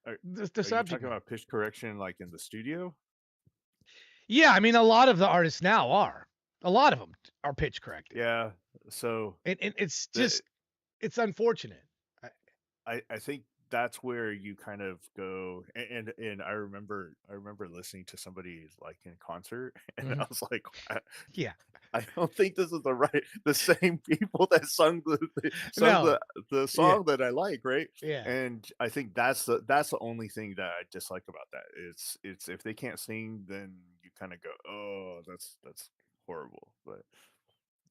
Are, the are you subject. talking about pitch correction like in the studio? Yeah, I mean, a lot of the artists now are. A lot of them are pitch corrected. Yeah. So It's the- just, it's unfortunate. I think that's where you kind of go, and I remember listening to somebody like in concert, and I was like, Yeah. I don't think this is the same people that sung No. the song that I like, right? Yeah. And I think that's the only thing that I dislike about that. It's if they can't sing, then you kind of go, oh, that's horrible. But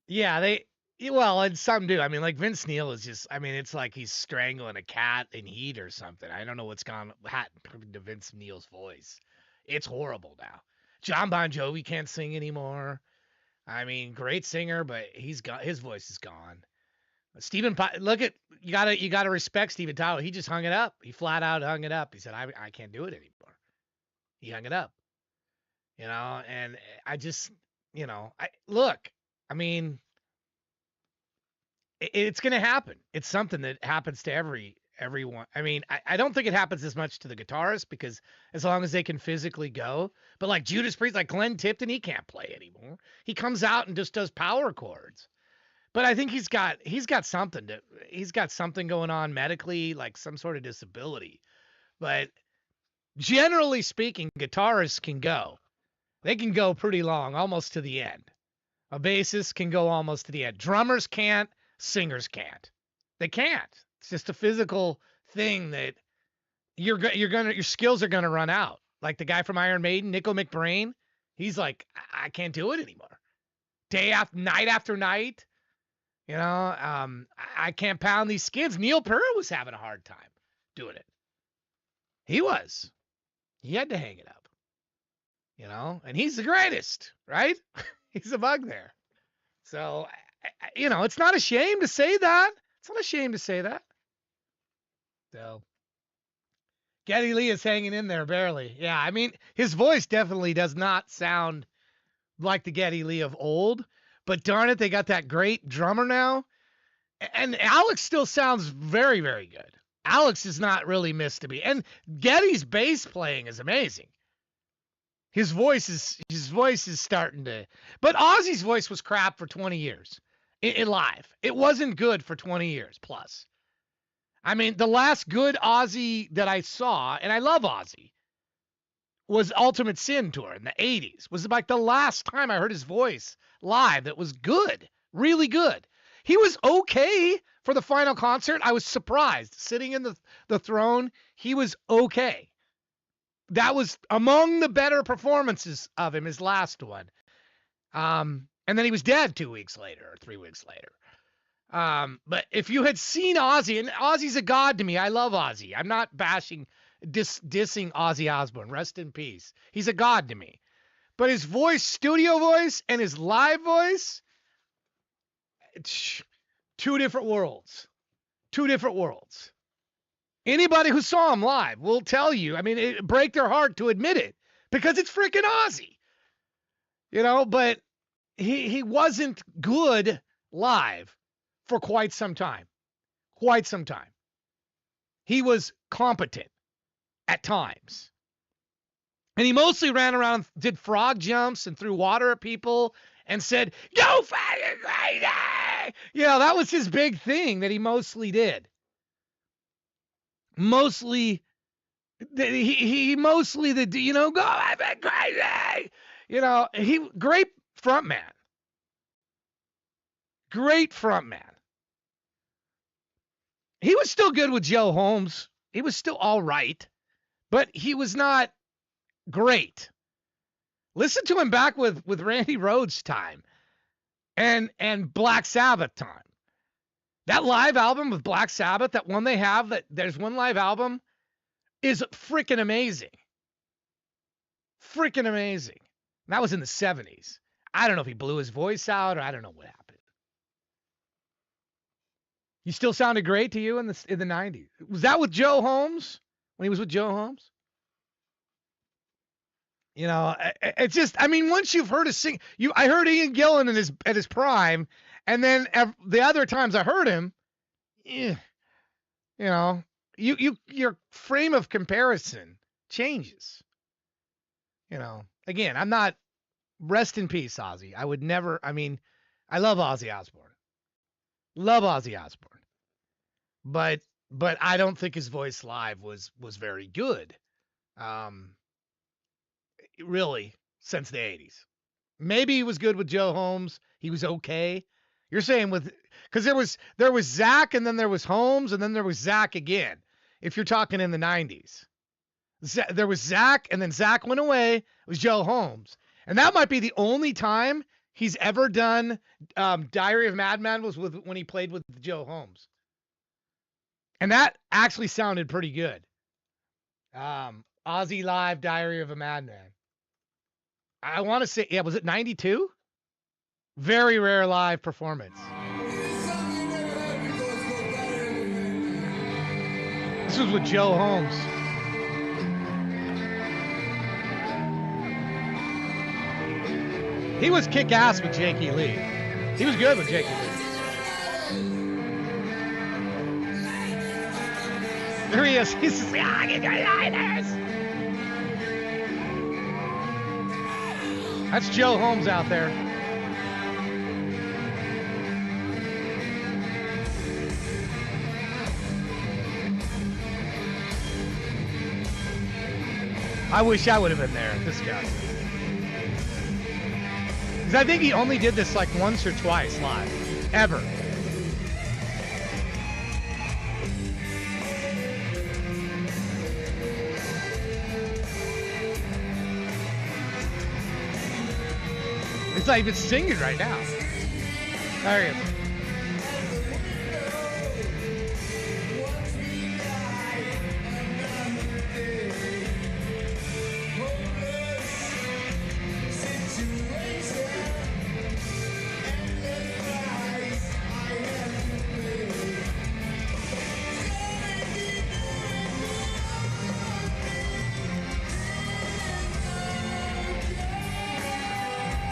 Yeah, well, and some do. I mean, like Vince Neil is just, I mean, it's like he's strangling a cat in heat or something. I don't know what's gone to Vince Neil's voice. It's horrible now. John Bon Jovi can't sing anymore. I mean, great singer, but his voice is gone. Look at, you gotta respect Steven Tyler. He just hung it up. He flat out hung it up. He said, I can't do it anymore. He hung it up. You know, and I just, you know, I mean, it's going to happen. It's something that happens to everyone. I mean, I don't think it happens as much to the guitarist because as long as they can physically go, but like Judas Priest, like Glenn Tipton, he can't play anymore. He comes out and just does power chords. But I think he's got something going on medically, like some sort of disability. But generally speaking, guitarists can go. They can go pretty long, almost to the end. A bassist can go almost to the end. Drummers can't. Singers can't. They can't. It's just a physical thing that your skills are gonna run out. Like the guy from Iron Maiden, Nico McBrain, he's like, I can't do it anymore. Night after night, you know, I can't pound these skids. Neil Peart was having a hard time doing it. He was. He had to hang it up. You know, and he's the greatest, right? He's a bug there. So, you know, it's not a shame to say that. It's not a shame to say that. So, Geddy Lee is hanging in there barely. Yeah, I mean, his voice definitely does not sound like the Geddy Lee of old, but darn it, they got that great drummer now. And Alex still sounds very, very good. Alex is not really missed to be. And Geddy's bass playing is amazing. His voice is starting to, but Ozzy's voice was crap for 20 years in live. It wasn't good for 20 years plus. I mean, the last good Ozzy that I saw, and I love Ozzy, was Ultimate Sin tour in the 80s. Was like the last time I heard his voice live that was good, really good. He was okay for the final concert. I was surprised. Sitting in the throne, he was okay. That was among the better performances of him, his last one. And then he was dead 2 weeks later or 3 weeks later. But if you had seen Ozzy, and Ozzy's a god to me, I love Ozzy. I'm not bashing, dissing Ozzy Osbourne. Rest in peace. He's a god to me. But his voice, studio voice, and his live voice, it's two different worlds. Two different worlds. Anybody who saw him live will tell you, I mean, it break their heart to admit it because it's freaking Ozzy. You know, but he wasn't good live for quite some time. Quite some time. He was competent at times. And he mostly ran around, did frog jumps and threw water at people and said, "Go fucking crazy!" You know, that was his big thing that he mostly did. Mostly, he mostly you know, go fucking crazy. You know, great front man. Great front man. He was still good with Joe Holmes. He was still all right, but he was not great. Listen to him back with Randy Rhoads time and Black Sabbath time. That live album with Black Sabbath, that one they have, that there's one live album, is freaking amazing. Freaking amazing. That was in the 70s. I don't know if he blew his voice out or I don't know what happened. He still sounded great to you in the 90s. Was that with Joe Holmes? When he was with Joe Holmes? You know, it's just, I mean, once you've heard a sing, I heard Ian Gillan at his prime, and then the other times I heard him, you know, your frame of comparison changes. You know, again, I'm not, rest in peace, Ozzy. I would never, I mean, I love Ozzy Osbourne. Love Ozzy Osbourne. But I don't think his voice live was very good. Really, since the 80s. Maybe he was good with Joe Holmes. He was okay. You're saying because there was Zach, and then there was Holmes, and then there was Zach again. If you're talking in the 90s, there was Zach, and then Zach went away. It was Joe Holmes, and that might be the only time he's ever done Diary of a Madman was when he played with Joe Holmes, and that actually sounded pretty good. Ozzy Live, Diary of a Madman. I want to say, yeah, was it 92? Very rare live performance. This was with Joe Holmes. He was kick-ass with Jakey Lee. He was good with Jakey Lee. There he is. He's just like, get your liners. That's Joe Holmes out there. I wish I would have been there, this guy. Because I think he only did this like once or twice live, ever. It's like it's singing right now. There he is.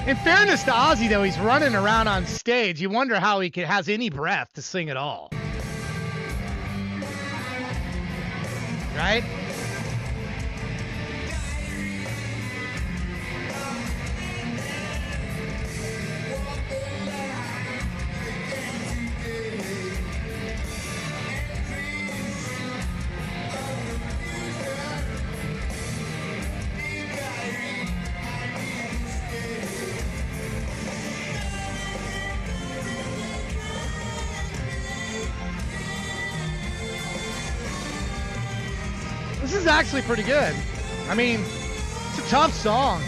In fairness to Ozzy, though, he's running around on stage. You wonder how he has any breath to sing at all. Right? This is actually pretty good. I mean, it's a tough song.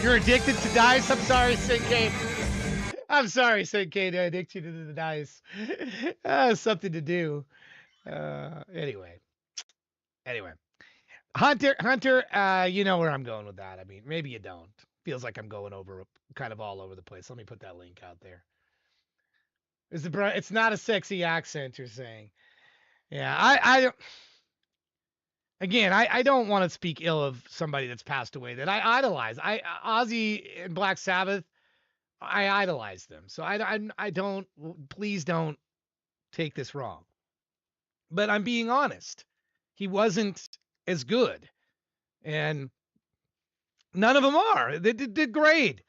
You're addicted to dice? I'm sorry, Sinkade. I'm sorry, Sinkade, to addict you to the dice. Something to do. Anyway. Hunter, you know where I'm going with that. I mean, maybe you don't. Feels like I'm going over kind of all over the place. Let me put that link out there. It's not a sexy accent, you're saying. Yeah, I don't want to speak ill of somebody that's passed away that I idolize. Ozzy and Black Sabbath, I idolize them. So I don't, please don't take this wrong. But I'm being honest. He wasn't as good. And none of them are. They degrade.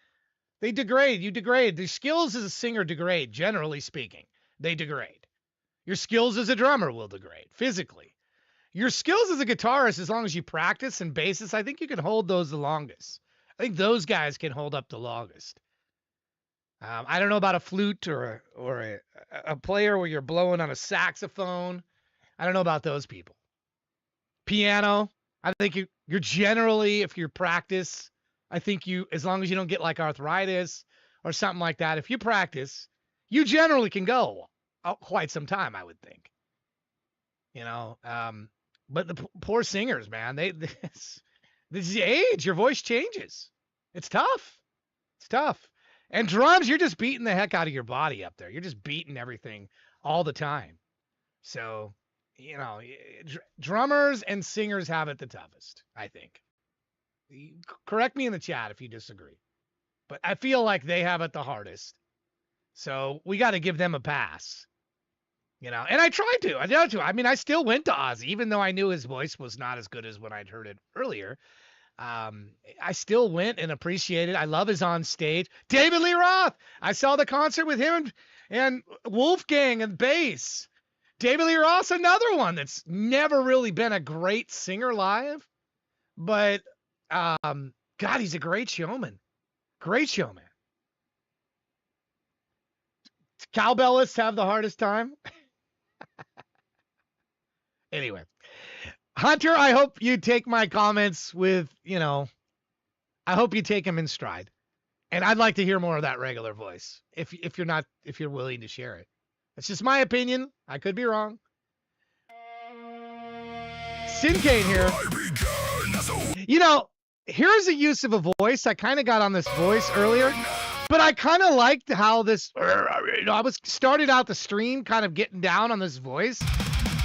They degrade. You degrade. Your skills as a singer degrade, generally speaking. They degrade. Your skills as a drummer will degrade physically. Your skills as a guitarist, as long as you practice, and bassist, I think you can hold those the longest. I think those guys can hold up the longest. I don't know about a flute or a player where you're blowing on a saxophone. I don't know about those people. Piano, I think you're generally, if you practice, I think as long as you don't get like arthritis or something like that, if you practice, you generally can go quite some time, I would think. You know, but the poor singers, man, this is the age. Your voice changes. It's tough. It's tough. And drums, you're just beating the heck out of your body up there. You're just beating everything all the time. So, you know, drummers and singers have it the toughest, I think. Correct me in the chat if you disagree. But I feel like they have it the hardest. So we got to give them a pass. You know, and I tried to. I tried to. I mean, I still went to Ozzy, even though I knew his voice was not as good as when I'd heard it earlier. I still went and appreciated. I love his on stage. David Lee Roth. I saw the concert with him and Wolfgang and bass. David Lee Roth's another one that's never really been a great singer live, but God, he's a great showman. Great showman. Cowbellists have the hardest time. Anyway, Hunter, I hope you take my comments with, you know, I hope you take them in stride. And I'd like to hear more of that regular voice if you're willing to share it. It's just my opinion. I could be wrong. Sincane here. You know, here's a use of a voice. I kind of got on this voice earlier, but I kind of liked how this, you know, I was started out the stream kind of getting down on this voice.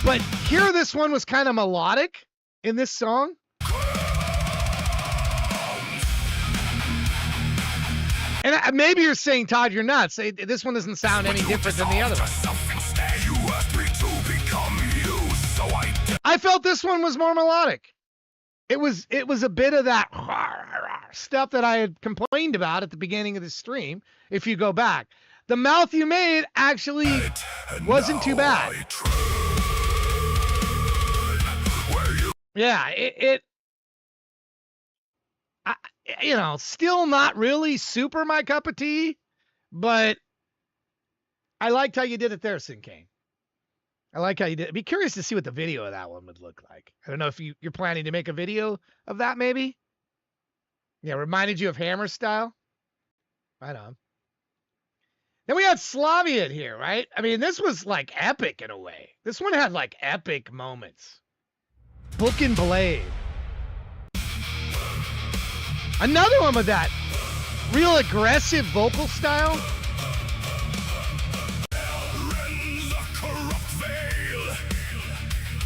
But here, this one was kind of melodic in this song. And maybe you're saying, Todd, you're nuts. This one doesn't sound any different than the other one. I felt this one was more melodic. It was a bit of that stuff that I had complained about at the beginning of the stream. If you go back, the mouth you made actually wasn't too bad. Yeah, you know, still not really super my cup of tea, but I liked how you did it there, Sincane. I like how you did it. Be curious to see what the video of that one would look like. I don't know if you're planning to make a video of that, maybe? Yeah, reminded you of Hammer style? Right on. Then we had Slavian here, right? I mean, this was like epic in a way. This one had like epic moments. Book and Blade. Another one with that real aggressive vocal style.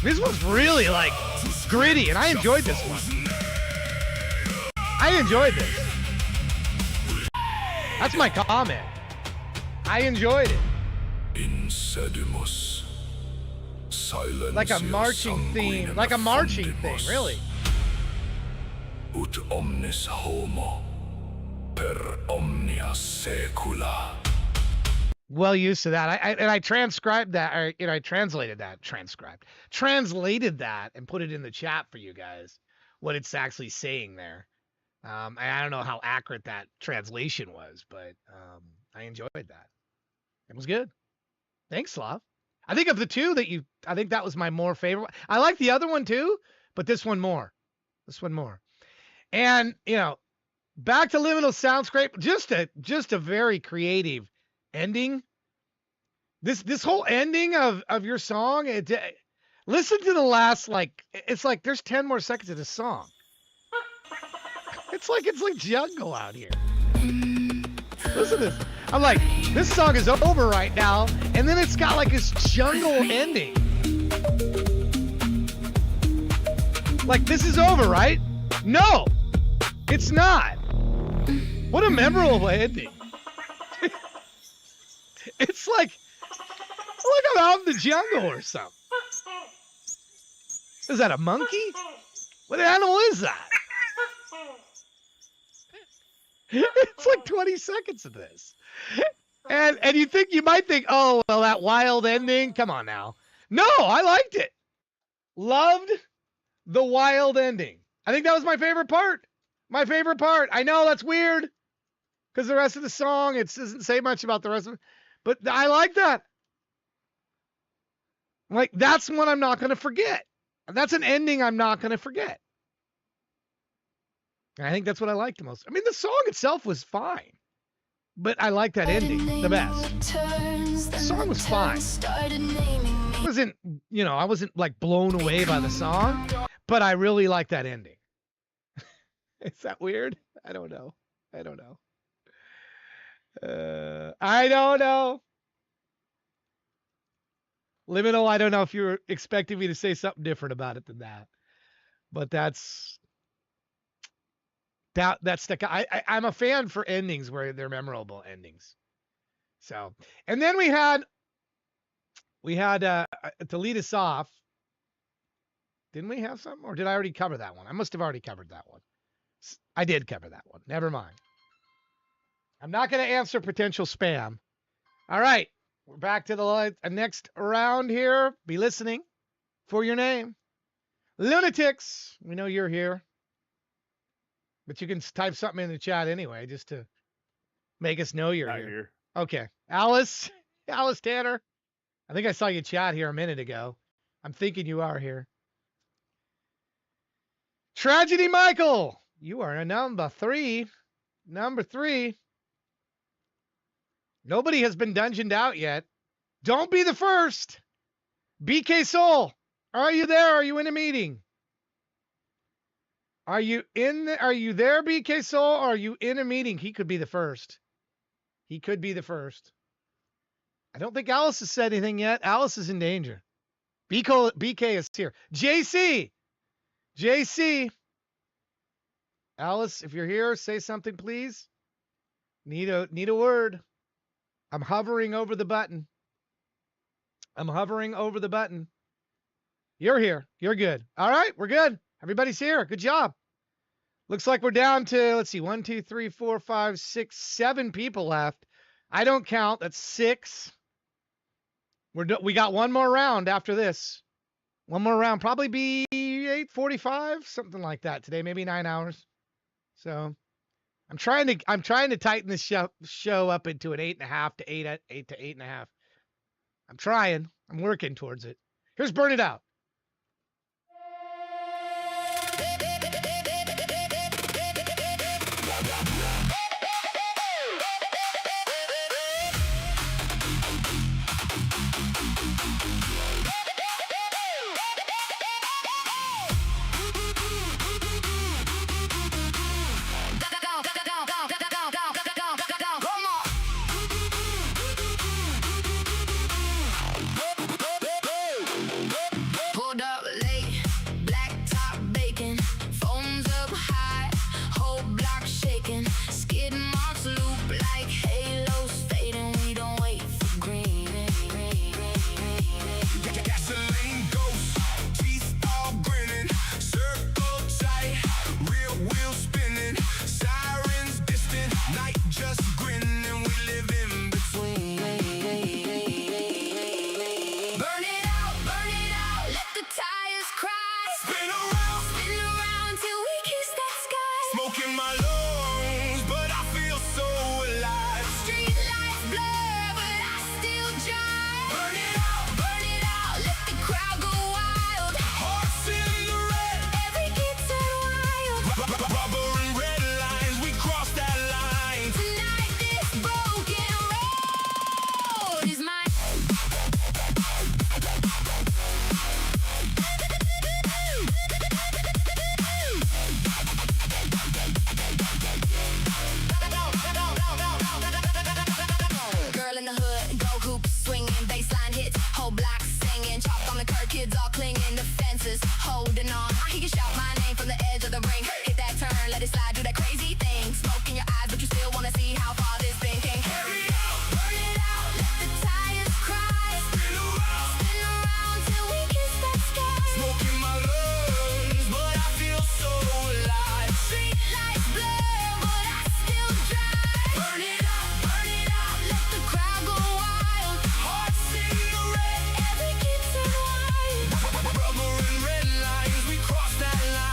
This one's really like gritty, and I enjoyed this one. I enjoyed this. That's my comment. I enjoyed it. Like a marching theme. Like a marching thing, really. Ut omnis homo per omnia saecula. Well used to that. I transcribed that, or I translated that and put it in the chat for you guys, what it's actually saying there. I don't know how accurate that translation was, but I enjoyed that. It was good. Thanks, Slav. I think of the two I think that was my more favorite. I like the other one too, but this one more. And, you know, back to Liminal Soundscape, just a very creative ending. This whole ending of your song, listen to the last, like, it's like there's 10 more seconds of this song. It's like jungle out here. Listen to this. I'm like, this song is over right now, and then it's got like this jungle ending. Like, this is over, right? No, it's not. What a memorable ending. It's like I'm out in the jungle or something. Is that a monkey? What animal is that? It's like 20 seconds of this. And you might think, oh, well, that wild ending. Come on now. No, I liked it. Loved the wild ending. I think that was my favorite part. I know that's weird because the rest of the song, it doesn't say much about the rest of it, but I like that. Like, that's one I'm not going to forget. That's an ending I'm not going to forget. And I think that's what I liked the most. I mean, the song itself was fine, but I like that ending the best. The song was fine. I wasn't like blown away by the song, but I really like that ending. Is that weird? I don't know. I don't know. Liminal, I don't know if you were expecting me to say something different about it than that. But that's the I'm a fan for endings where they're memorable endings. So, and then we had to lead us off. Didn't we have something, or did I already cover that one? I must have already covered that one. I did cover that one. Never mind. I'm not going to answer potential spam. All right, we're back to the next round here. Be listening for your name. Lunatics, we know you're here. But you can type something in the chat anyway, just to make us know you're here. Okay. Alice Tanner. I think I saw you chat here a minute ago. I'm thinking you are here. Tragedy Michael. You are a number 3. Number 3. Nobody has been dungeoned out yet. Don't be the first. BK Soul. Are you there? Are you in a meeting? Are you there, BK Soul? Or are you in a meeting? He could be the first. He could be the first. I don't think Alice has said anything yet. Alice is in danger. BK is here. JC. Alice, if you're here, say something, please. Need a word. I'm hovering over the button. You're here. You're good. All right, we're good. Everybody's here. Good job. Looks like we're down to, let's see, 1, 2, 3, 4, 5, 6, 7 people left. I don't count. That's 6. We got one more round after this. One more round. Probably be 8:45, something like that today. Maybe 9 hours. So I'm trying to tighten this show up into an 8.5 to 8 to 8.5. I'm trying. I'm working towards it. Here's Burn It Out. Pulled up late, black top bacon, phones up high, whole block shaking, skid marks loop like halos fading. We don't wait for green. Gasoline ghost, teeth all grinning, circle tight, real wheel spinning, sirens distant, night just grinning, and we live in between. Burn it out, let the tires cry. Spin around Till we kiss that sky. smoking my lungs, but I feel so alive. Street lights blur, but I still drive. Burn it out, let the crowd go wild. Hearts in the red, Every kid turn wild. rubber and red lines, we cross that line. Tonight this broken road is mine. Girl in the hood, go hoops, swinging, baseline hits, whole block singing, chalk on the curb, kids all clinging to fences, holding on. I hear you shout my name from the edge of the ring. Hit that turn, let it slide, do that crazy thing. Smoke in your eyes, but you still wanna see how far this thing can carry. Burn it out, let the tires cry. Spin Spin around till we kiss that sky. smoking my lungs, but I feel so alive. Street lights blur, but I still drive. Burn it out, let the crowd go wild. Hearts in the red, Every kid turn wild. rubber and red lines, we cross that line.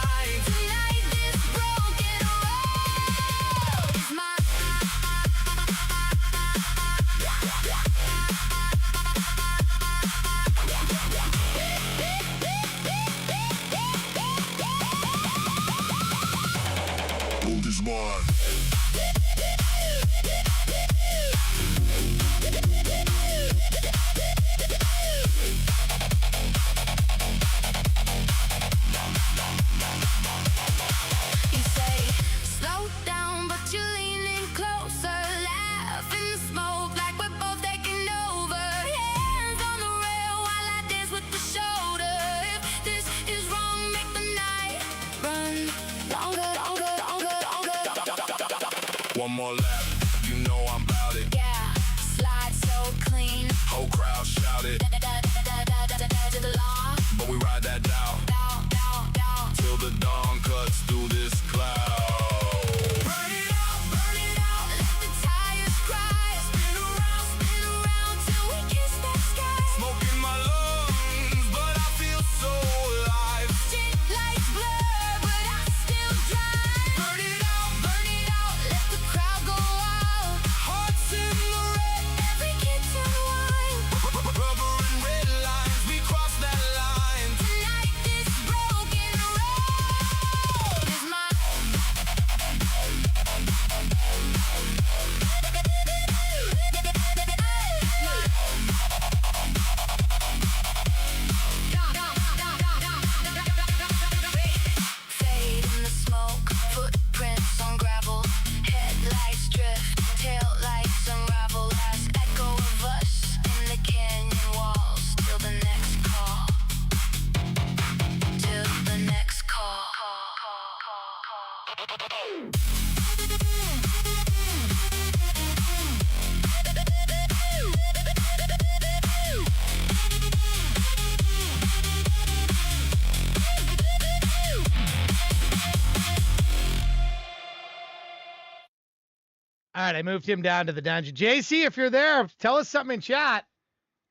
right, I moved him down to the dungeon. JC, if you're there, tell us something in chat,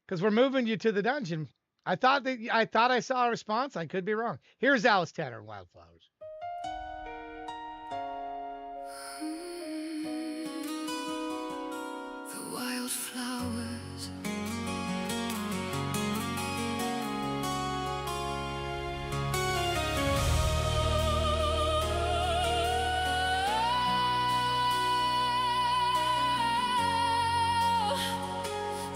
because we're moving you to the dungeon. I thought I saw a response. I could be wrong. Here's Alice Tanner and Wildflowers. The wildflowers.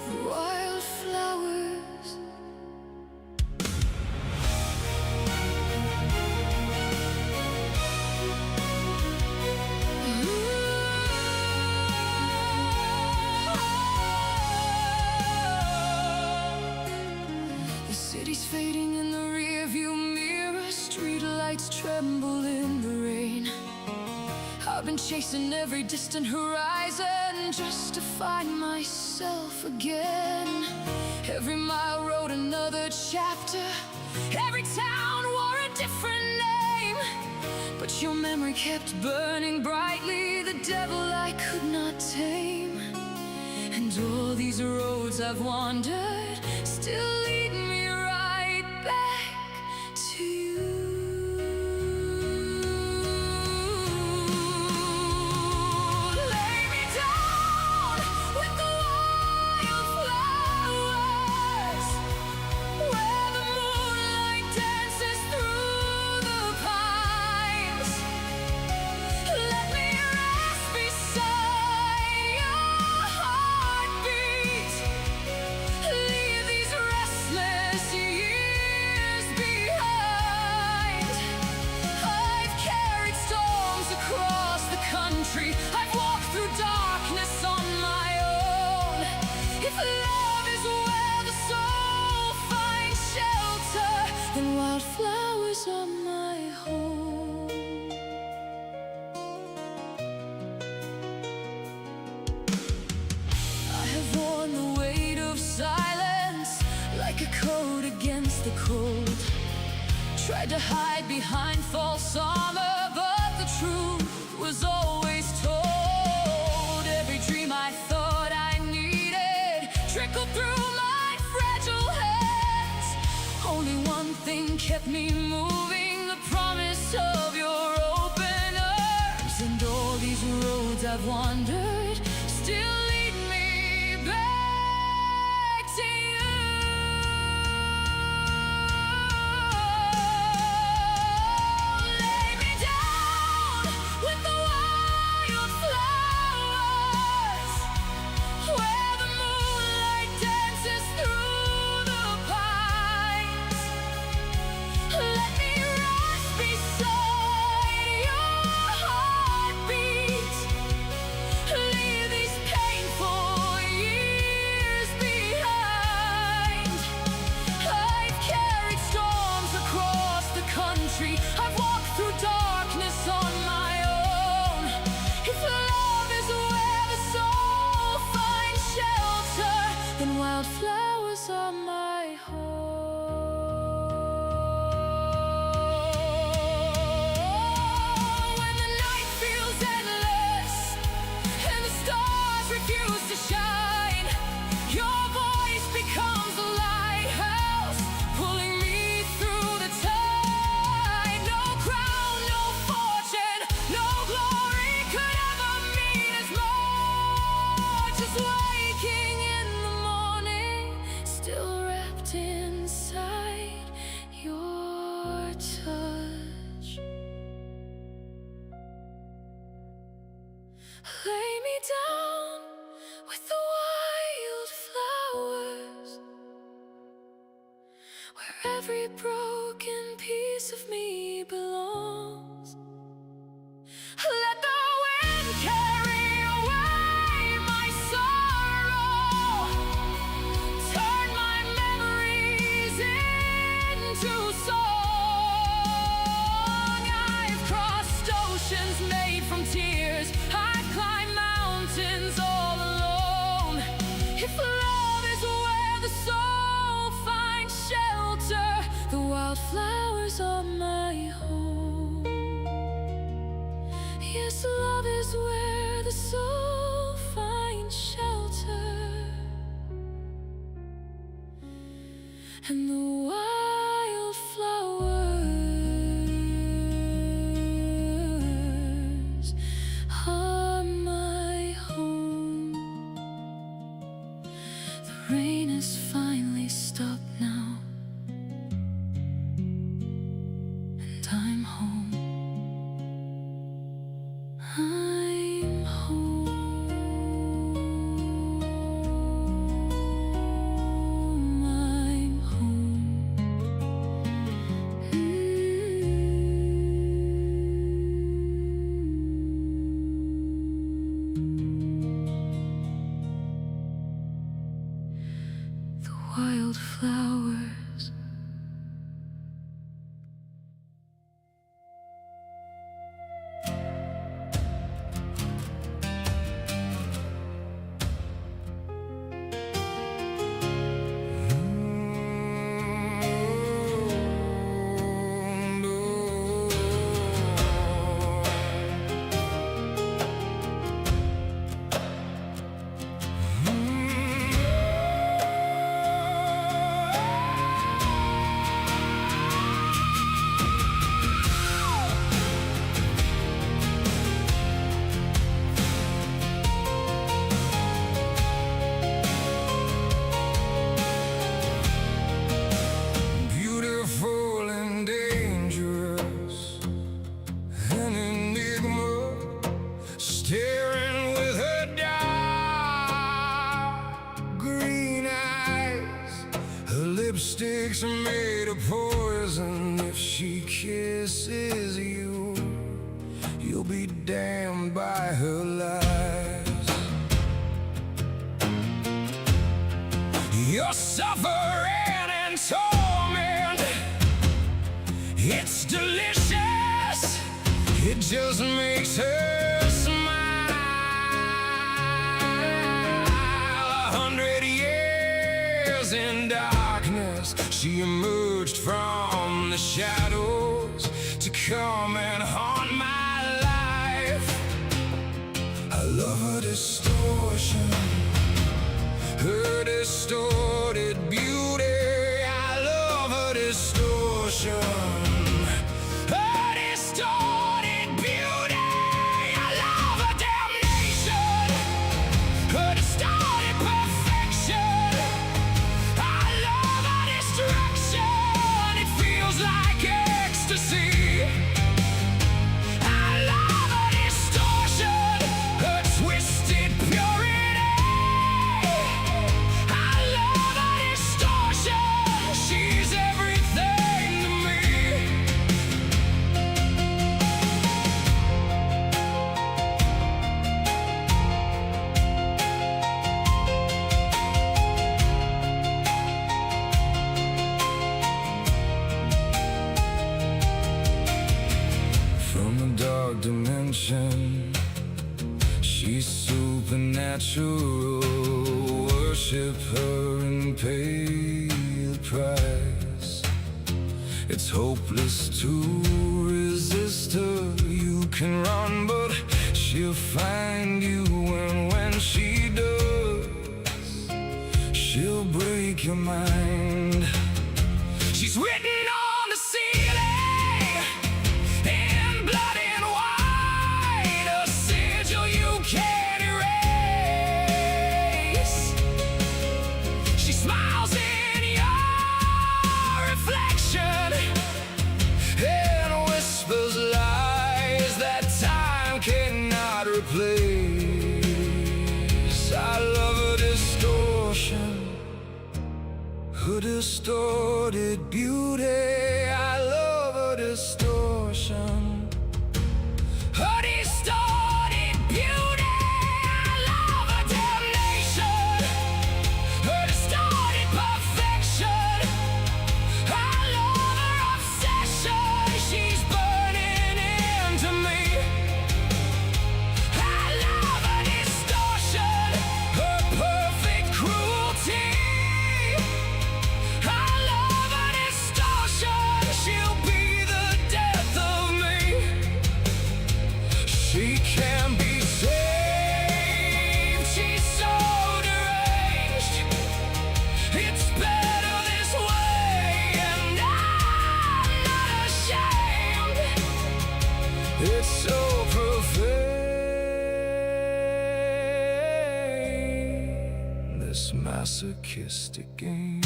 The wildflowers. The city's fading in the rearview mirror. Streetlights tremble in the rain. I've been chasing every distant horizon just to find myself again. Every mile wrote another chapter. Every town wore a different name. But your memory kept burning brightly. The devil I could not tame. And all these roads I've wandered still lead me right back to you. Lay me down with the wildflowers, where the moonlight dances through the pines. Let me rest beside your heartbeat. Leave these restless years behind. I've carried storms across the country. I've walked through darkness on my own. If love is where the soul finds shelter, then wildflowers are my home. I have worn the weight of silence like a coat against the cold. Tried to hide behind false armor, but the truth was always told. Every dream I thought I needed trickled through my fragile hands. Only one thing kept me moving, the promise of your open arms. And all these roads I've wandered still lead me back to you. Lay me down with the wildflowers, where the moonlight dances through the pines. Let me rest beside your heartbeat. Leave these painful years behind. I've carried storms across the country. I've walked through darkness on my own. If love is where the soul finds shelter, then wildflowers are my home. When the night feels endless and the stars refuse to shine, your voice becomes a lighthouse, pulling me through the tide. No crown, no fortune, no glory could ever mean as much as waking in the morning, still wrapped inside your touch. Lay me down with the wildflowers, where every broken piece of me belongs. Let the wind carry away my sorrow, turn my memories into song. I've crossed oceans made from tears. I've climbed mountains all alone. If love is where the soul finds shelter, the and the wildflowers are my home. The rain has finally stopped now, and I'm home. I'm home. I'm home. The wildflowers. Beautiful and dangerous, an enigma, staring with her dark green eyes. Her lipstick's made of poison. If she kisses you, you'll be damned by her lies. You're suffering and torment. It's delicious. It just makes her smile. 100 years in darkness, she emerged from the shadows to come and haunt my life. I love her distortion, her distorted beauty. I love her distortion, her distorted beauty. I love her damnation, her distorted perfection. I love her destruction. It feels like ecstasy. I love her distortion, her twisted purity. I love her distortion. She's everything to me. From a dark dimension, she's supernatural. Worship her and pay the price. It's hopeless to resist her. You can run, but she'll find you. And when she does, she'll break your mind. She's written on the ceiling in blood and white, a sigil you can't erase. She smiles in your reflection and whispers lies that time cannot replace. I love her distortion, her distorted beauty. I love her distortion, her distorted beauty. I love her damnation, her distorted perfection. I love her obsession. She's burning into me. I love her distortion, her perfect cruelty. I love her distortion. She'll this masochistic game.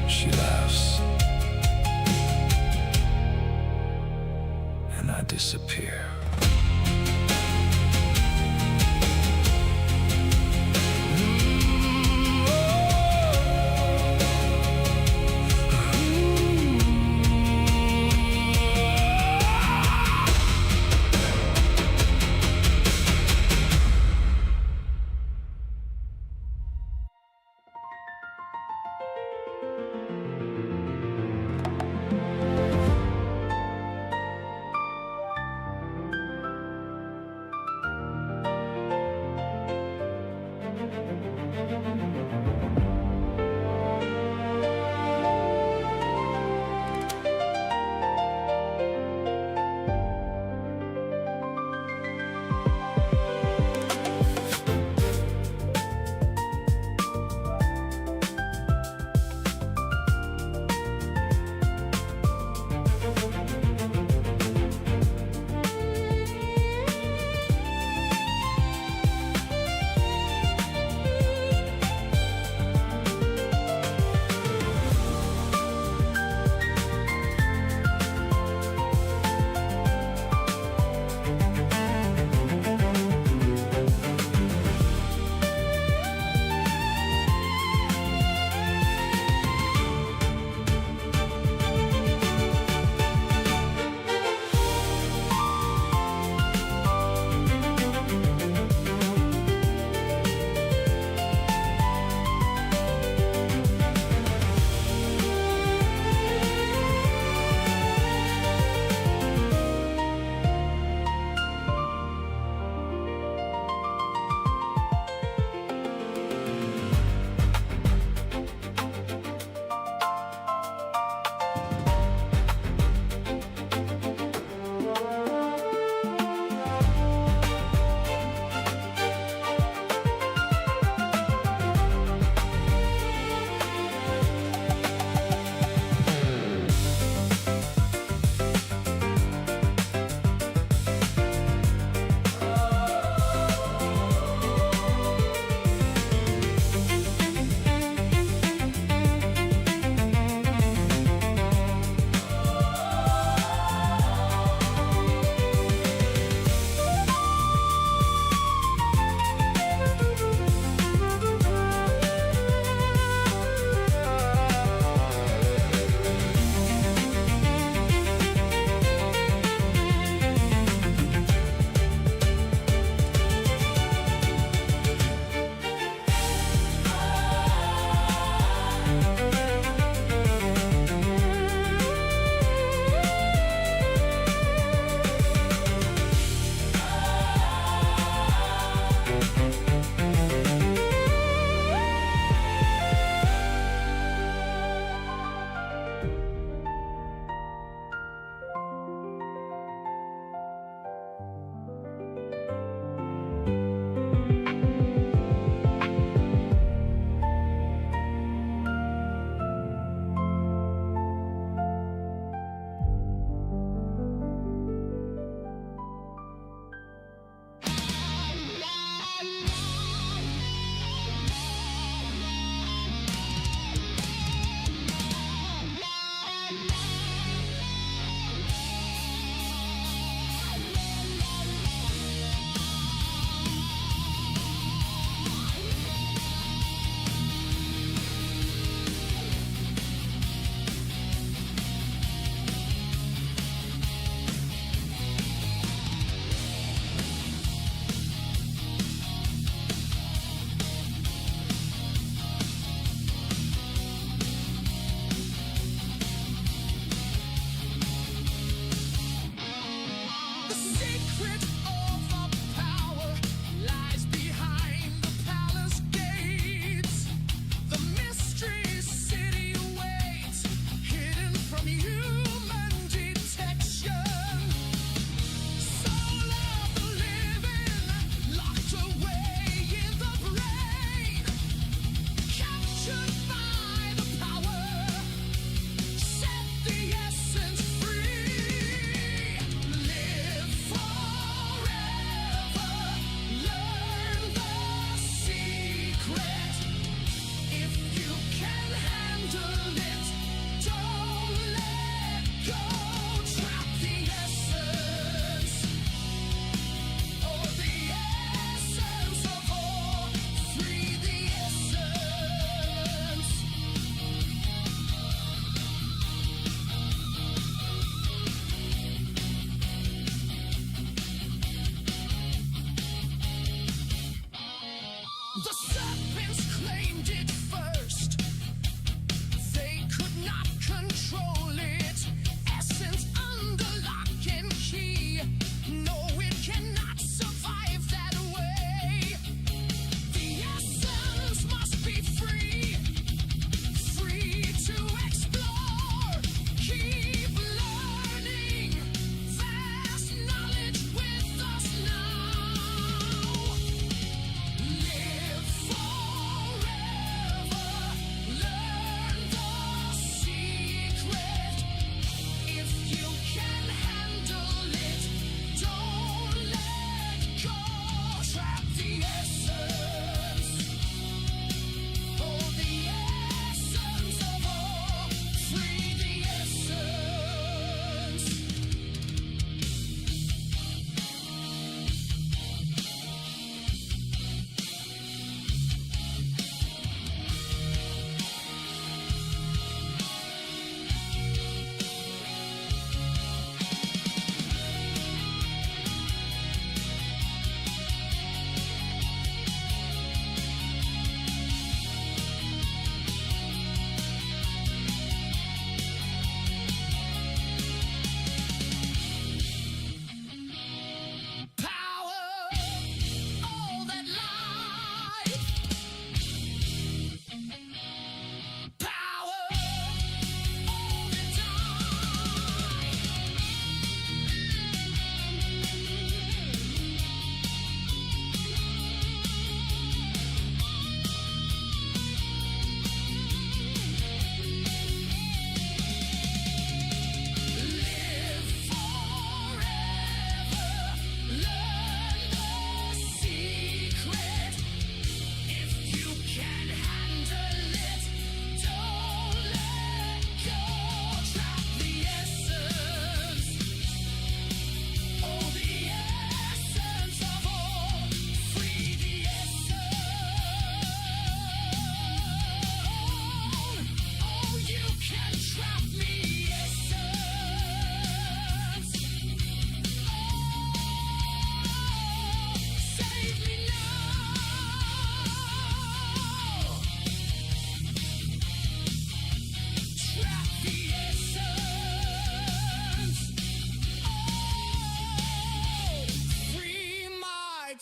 She laughs, and I disappear.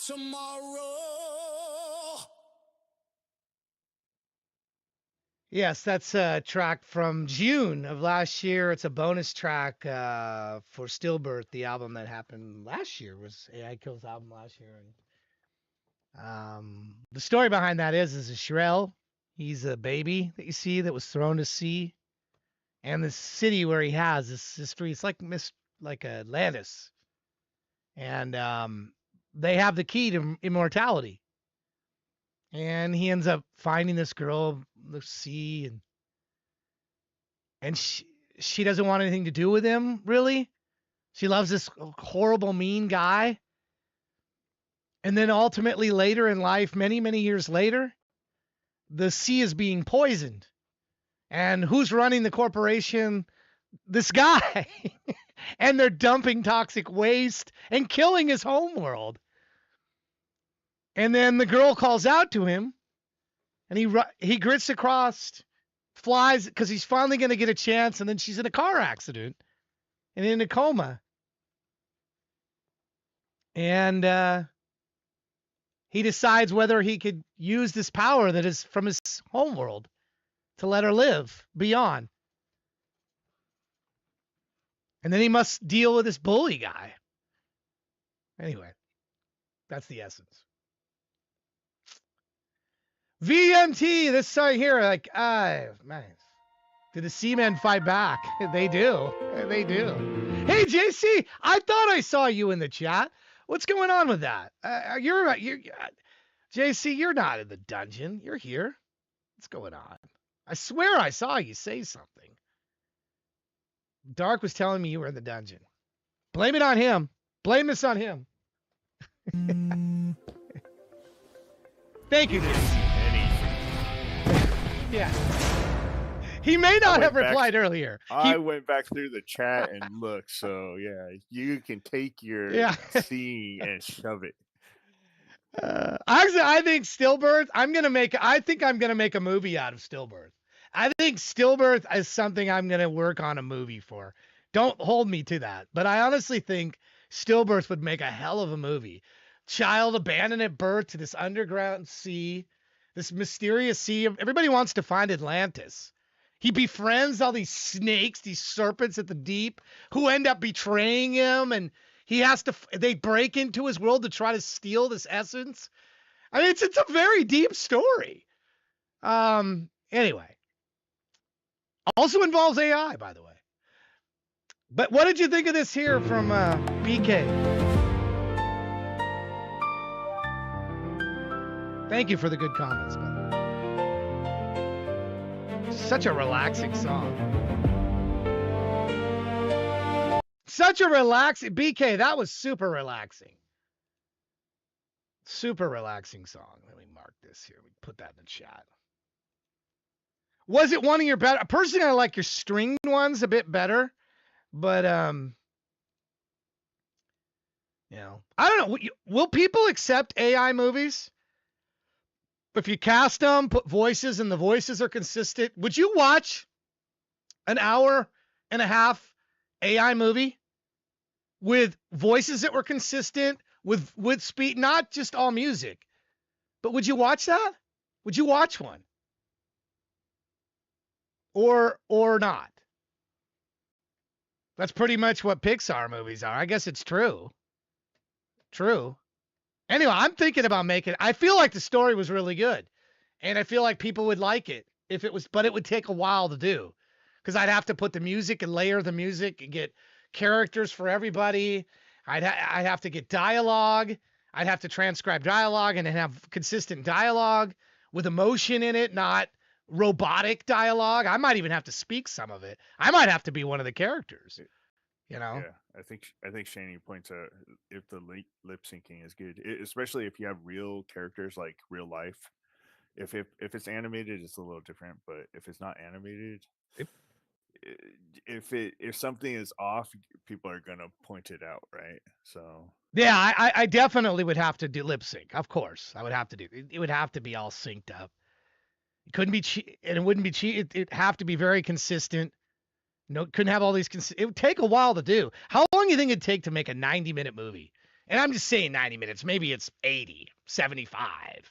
tomorrow. Yes, that's a track from June of last year. It's a bonus track for Stillbirth, the album that happened last year. Was AI Kill's album last year. And the story behind that is a Shrell. He's a baby that you see that was thrown to sea, and the city where he has this history. It's like Atlantis, and they have the key to immortality. And he ends up finding this girl, the sea, and she doesn't want anything to do with him, really. She loves this horrible, mean guy. And then ultimately later in life, many, many years later, the sea is being poisoned. And who's running the corporation? This guy. And they're dumping toxic waste and killing his homeworld. And then the girl calls out to him, and he grits across, flies, because he's finally going to get a chance, and then she's in a car accident and in a coma. And he decides whether he could use this power that is from his homeworld to let her live beyond. And then he must deal with this bully guy. Anyway, that's the essence. VMT, this song here, like, man. Do the Seamen fight back? They do. They do. Hey, JC, I thought I saw you in the chat. What's going on with that? JC, you're not in the dungeon. You're here. What's going on? I swear I saw you say something. Dark was telling me you were in the dungeon. Blame it on him. Blame this on him. Thank you, JC. Yeah. He may not have replied earlier. I went back through the chat and looked. So yeah, you can take your seeing and shove it. Actually, I think Stillbirth. I think I'm gonna make a movie out of Stillbirth. I think Stillbirth is something I'm gonna work on a movie for. Don't hold me to that, but I honestly think Stillbirth would make a hell of a movie. Child abandoned at birth to this underground sea, this mysterious sea. Everybody wants to find Atlantis. He befriends all these snakes, these serpents at the deep, who end up betraying him, and they break into his world to try to steal this essence. I mean, it's a very deep story. Anyway. Also involves AI, by the way. But what did you think of this here from BK? Thank you for the good comments, by the way. Such a relaxing song. Such a relaxing, BK, that was super relaxing. Super relaxing song. Let me mark this here. We put that in the chat. Was it one of your better? Personally, I like your stringed ones a bit better, but I don't know. Will people accept AI movies? If you cast them, put voices, and the voices are consistent, would you watch an hour and a half AI movie with voices that were consistent, with speed, not just all music, but would you watch that? Would you watch one? Or not? That's pretty much what Pixar movies are. I guess it's true. True. Anyway, I'm thinking about I feel like the story was really good. And I feel like people would like it but it would take a while to do. Because I'd have to put the music and layer the music and get characters for everybody. I'd have to get dialogue. I'd have to transcribe dialogue and then have consistent dialogue with emotion in it, not robotic dialogue. I might even have to speak some of it. I might have to be one of the characters. Yeah, I think Shani points out if the lip syncing is good, especially if you have real characters like real life. If it's animated, it's a little different. But if it's not animated, if something is off, people are gonna point it out, right? So yeah, I definitely would have to do lip sync. Of course, I would have to do. It would have to be all synced up. It couldn't be and it wouldn't be cheap. It'd have to be very consistent. No, couldn't have all these. It would take a while to do. How long do you think it'd take to make a 90-minute movie And I'm just saying 90 minutes. Maybe it's 80, 75.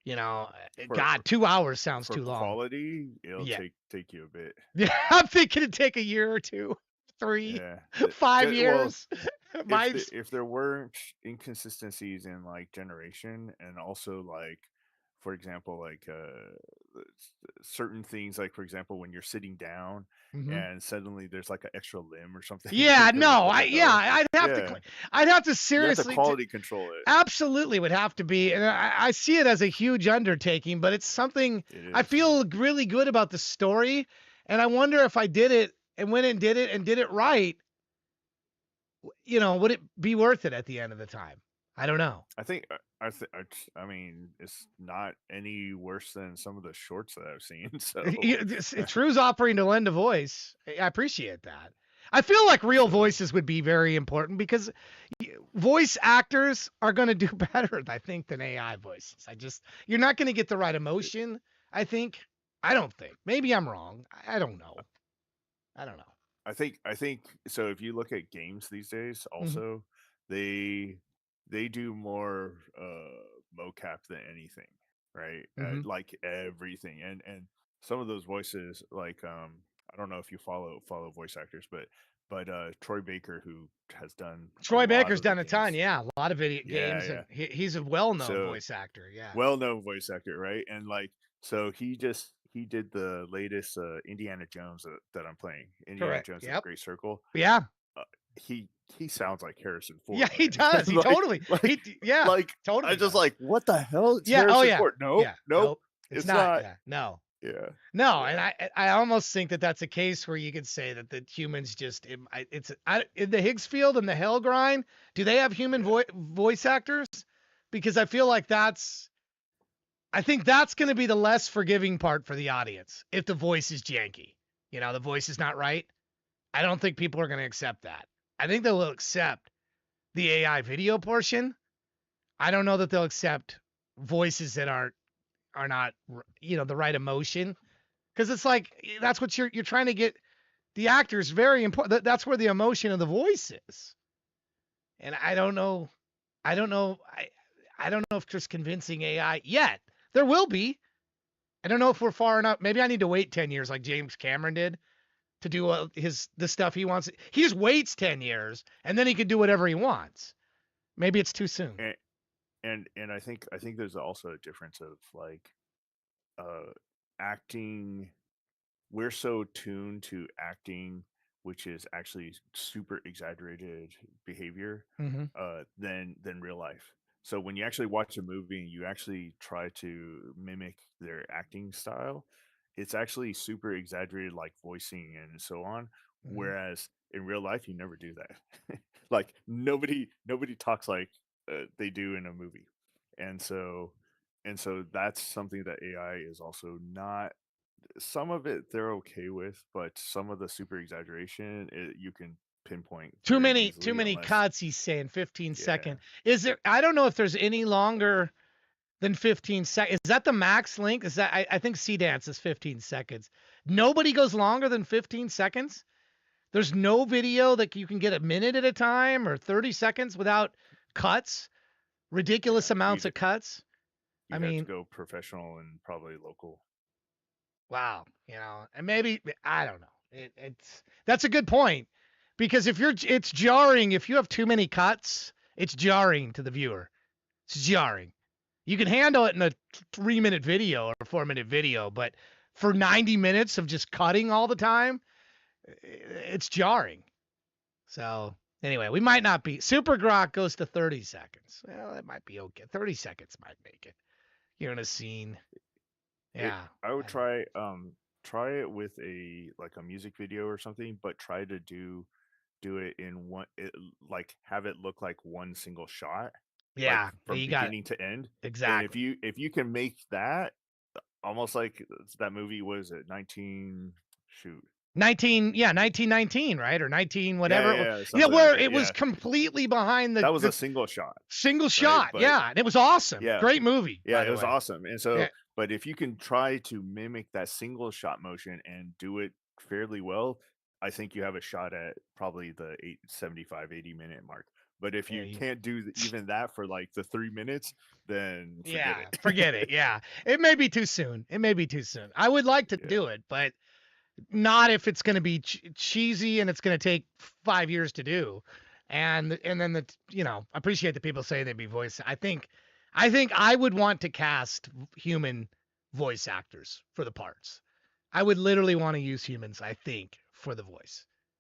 You know, God, 2 hours sounds for too long. quality, it'll Yeah. take you a bit. Yeah, I'm thinking it'd take a year or 2, 3, Yeah. 5 Well, years. if there weren't inconsistencies in like generation, and also like, for example, like certain things, like for example when you're sitting down Mhm. and suddenly there's like an extra limb or something, Yeah, you're like, no, what the hell? I'd have Yeah, I'd have to you have to seriously quality control it. absolutely would have to be, and I see it as a huge undertaking, but it's something It I is. feel really good about the story, and I wonder if I did it and went and did it right, would it be worth it at the end of the time? I don't know. I think I mean it's not any worse than some of the shorts that I've seen. So True's offering to lend a voice. I appreciate that. I feel like real So- voices would be very important because voice actors are going to do better, I think, than AI voices. You're not going to get the right emotion, I think. I don't think. Maybe I'm wrong. I don't know. I don't know. I think so. If you look at games these days, Mhm. also they they do more mocap than anything, right? Mhm. Like everything, and some of those voices, like I don't know if you follow voice actors, but Troy Baker, who has done a Troy lot Baker's of the done a ton, games, yeah, a lot of video yeah, games, yeah. and he's a well-known So voice actor, yeah. well-known voice actor, right? And like, so he did the latest Indiana Jones that I'm playing, Indiana Correct. Jones and the Yep. Great Circle. Yeah. uh, he sounds like Harrison Yeah, Ford, he man. does. He totally. Yeah, Like totally I just does. like, what the hell? It's Yeah. Oh Harrison yeah. Ford. Nope, Yeah. nope, Nope. It's it's not. not. Yeah. No. Yeah, No. And yeah, I almost think that that's a case where you could say that the humans just in the Higgs field and the Hell grind. Do they have human yeah. voice actors? Because I think that's going to be the less forgiving part for the audience if the voice is janky. The voice is not right. I don't think people are going to accept that. I think they will accept the AI video portion. I don't know that they'll accept voices that are not the right emotion, because it's like that's what you're trying to get the actors very important. That's where the emotion of the voice is. And I don't know. I don't know if just convincing AI yet. There will be. I don't know if we're far enough. Maybe I need to wait 10 years like James Cameron did to do the stuff he wants. He just waits 10 years and then he could do whatever he wants. Maybe it's too soon. And I think there's also a difference of like acting. We're so tuned to acting, which is actually super exaggerated behavior, Mm-hmm. than real life. So when you actually watch a movie and you actually try to mimic their acting style, it's actually super exaggerated, like voicing and so on. Mm-hmm. Whereas in real life, you never do that. Like nobody talks like they do in a movie, and so that's something that AI is also not. Some of it they're okay with, but some of the super exaggeration, you can pinpoint Too very many easily unless. cuts. He's saying 15 Yeah, second. Is there? I don't know if there's any longer than 15 seconds. Is that the max length? Is that I think C Dance is 15 seconds. Nobody goes longer than 15 seconds. There's no video that you can get a minute at a time or 30 seconds without cuts, ridiculous yeah, amounts of cuts. I you'd have to mean, go professional and probably local. wow, and maybe I don't know. That's a good point because it's jarring if you have too many cuts. It's jarring to the viewer. It's jarring. You can handle it in a 3-minute video or a 4-minute video, but for 90 minutes of just cutting all the time, it's jarring. So anyway, we might not be. Super Grok goes to 30 seconds. Well, that might be okay. 30 seconds might make it. You're in a scene. Yeah. I would try it with a music video or something, but try to do it in like have it look like one single shot, like Yeah. from You got it. beginning to end. And if Exactly. you can make that almost like that movie, was it 19 shoot 1919, right? Or 19 yeah, whatever. yeah, Yeah, something like where that, it was yeah. completely behind That was the a single shot, single right? shot. But Yeah, and it was awesome. yeah, Great movie, yeah, by it the was way. awesome. And so, Yeah. but if you can try to mimic that single shot motion and do it fairly well, I think you have a shot at probably the 75, 80 minute mark. But if Yeah, you can't do even that for like the 3 minutes, then forget yeah, it. forget it. Yeah, it may be too soon. It may be too soon. I would like to Yeah. do it, but not if it's going to be cheesy and it's going to take 5 years to do. And then I appreciate the people saying they'd be voice. I think I would want to cast human voice actors for the parts. I would literally want to use humans, I think, for the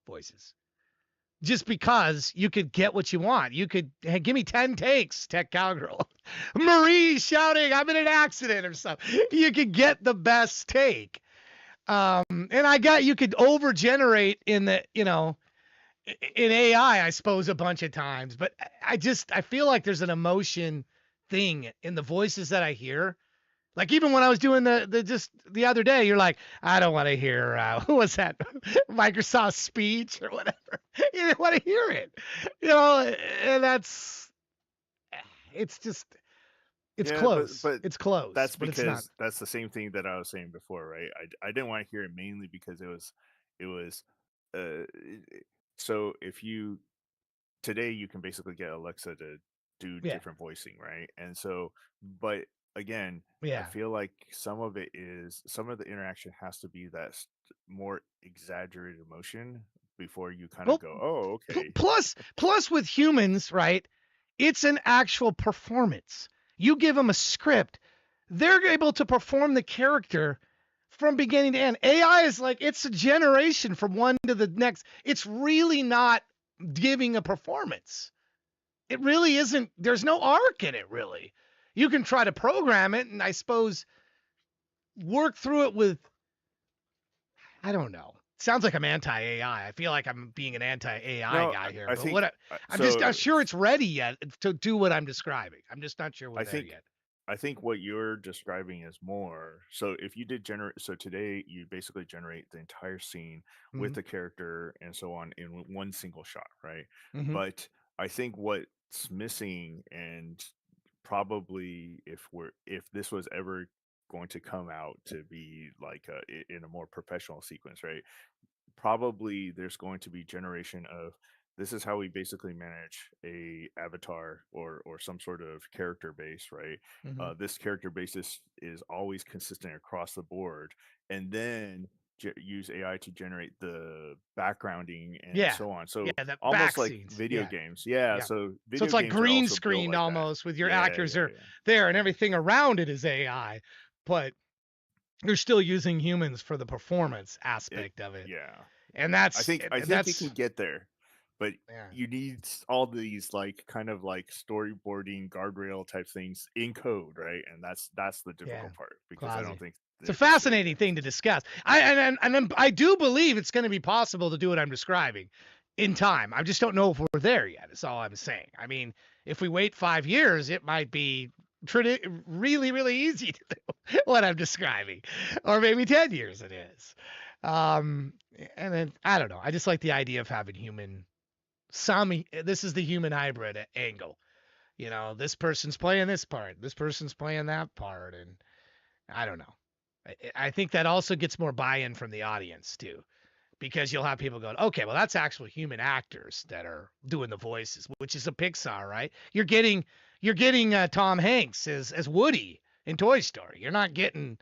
voices. Just because you could get what you want. You could, hey, give me 10 takes, Tech Cowgirl. Marie shouting, I'm in an accident or something. You could get the best take. And you could over generate in in AI, I suppose, a bunch of times, but I feel like there's an emotion thing in the voices that I hear. Like even when I was doing just the other day, you're like, I don't want to hear who was that Microsoft speech or whatever. You didn't want to hear it, and it's just it's Yeah, close. but It's close, that's but it's not. because that's the same thing that I was saying before, right? I didn't want to hear it mainly because it was so if you today you can basically get Alexa to do Yeah, different voicing, right? And so, but again, I yeah. feel like some of the interaction has to be that more exaggerated emotion before you kind of Well, go, oh, okay, plus with humans, right? It's an actual performance. You give them a script, they're able to perform the character from beginning to end. AI is like it's a generation from one to the next. It's really not giving a performance. It really isn't. There's no arc in it, really. You can try to program it, and I suppose work through it with I don't know. Sounds like I'm anti-AI. I feel like I'm being an anti-AI no, guy here, I but think I'm just so. not sure it's ready yet to do what I'm describing. I'm just not sure we're I there think yet. I think what you're describing is more so if you did generate so today you basically generate the entire scene with Hmm. the character and so on in one single shot, right? Hmm. But I think what's missing and probably if this was ever going to come out to be like in a more professional sequence, right? Probably there's going to be generation of this is how we basically manage a avatar or some sort of character base, right? Hmm. This character base is always consistent across the board, and then use AI to generate the backgrounding and Yeah, so on. So yeah, the almost back like scenes. video Yeah, games, yeah. yeah. So So video it's like games are green also built screened like that. almost, with your Yeah, actors yeah, are yeah, there and yeah. everything around it is AI, but you're still using humans for the performance It, aspect of it, yeah. and I think you can that's get there, but yeah, you need all these like kind of like storyboarding guardrail type things in code, right? And that's the yeah, difficult part because I don't quasi. think It's a they're just there fascinating yet. thing to discuss. I do believe it's going to be possible to do what I'm describing in time. I just don't know if we're there yet. That's all I'm saying. I mean, if we wait 5 years, it might be really, really easy to do what I'm describing, or maybe 10 years it is. Um, and then I don't know. I just like the idea of having this is the human hybrid angle. This person's playing this part, this person's playing that part, and I don't know. I think that also gets more buy-in from the audience too, because you'll have people going, okay, well that's actual human actors that are doing the voices, which is a Pixar, right? You're getting Tom Hanks as Woody in Toy Story. You're not getting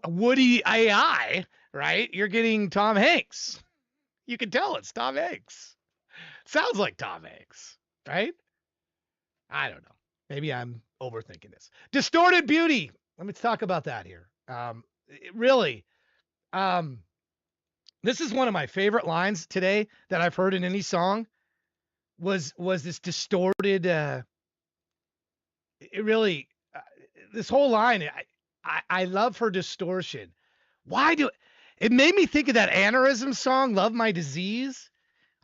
Woody AI, right? You're getting Tom Hanks. You can tell it's Tom Hanks. Sounds like Tom Hanks, right? I don't know. Maybe I'm overthinking this. Distorted beauty. Let me talk about that here. Really, um, this is one of my favorite lines today that I've heard in any song. Was this distorted? It really, this whole line. I love her distortion. Why do it made me think of that aneurysm song, "Love My Disease"?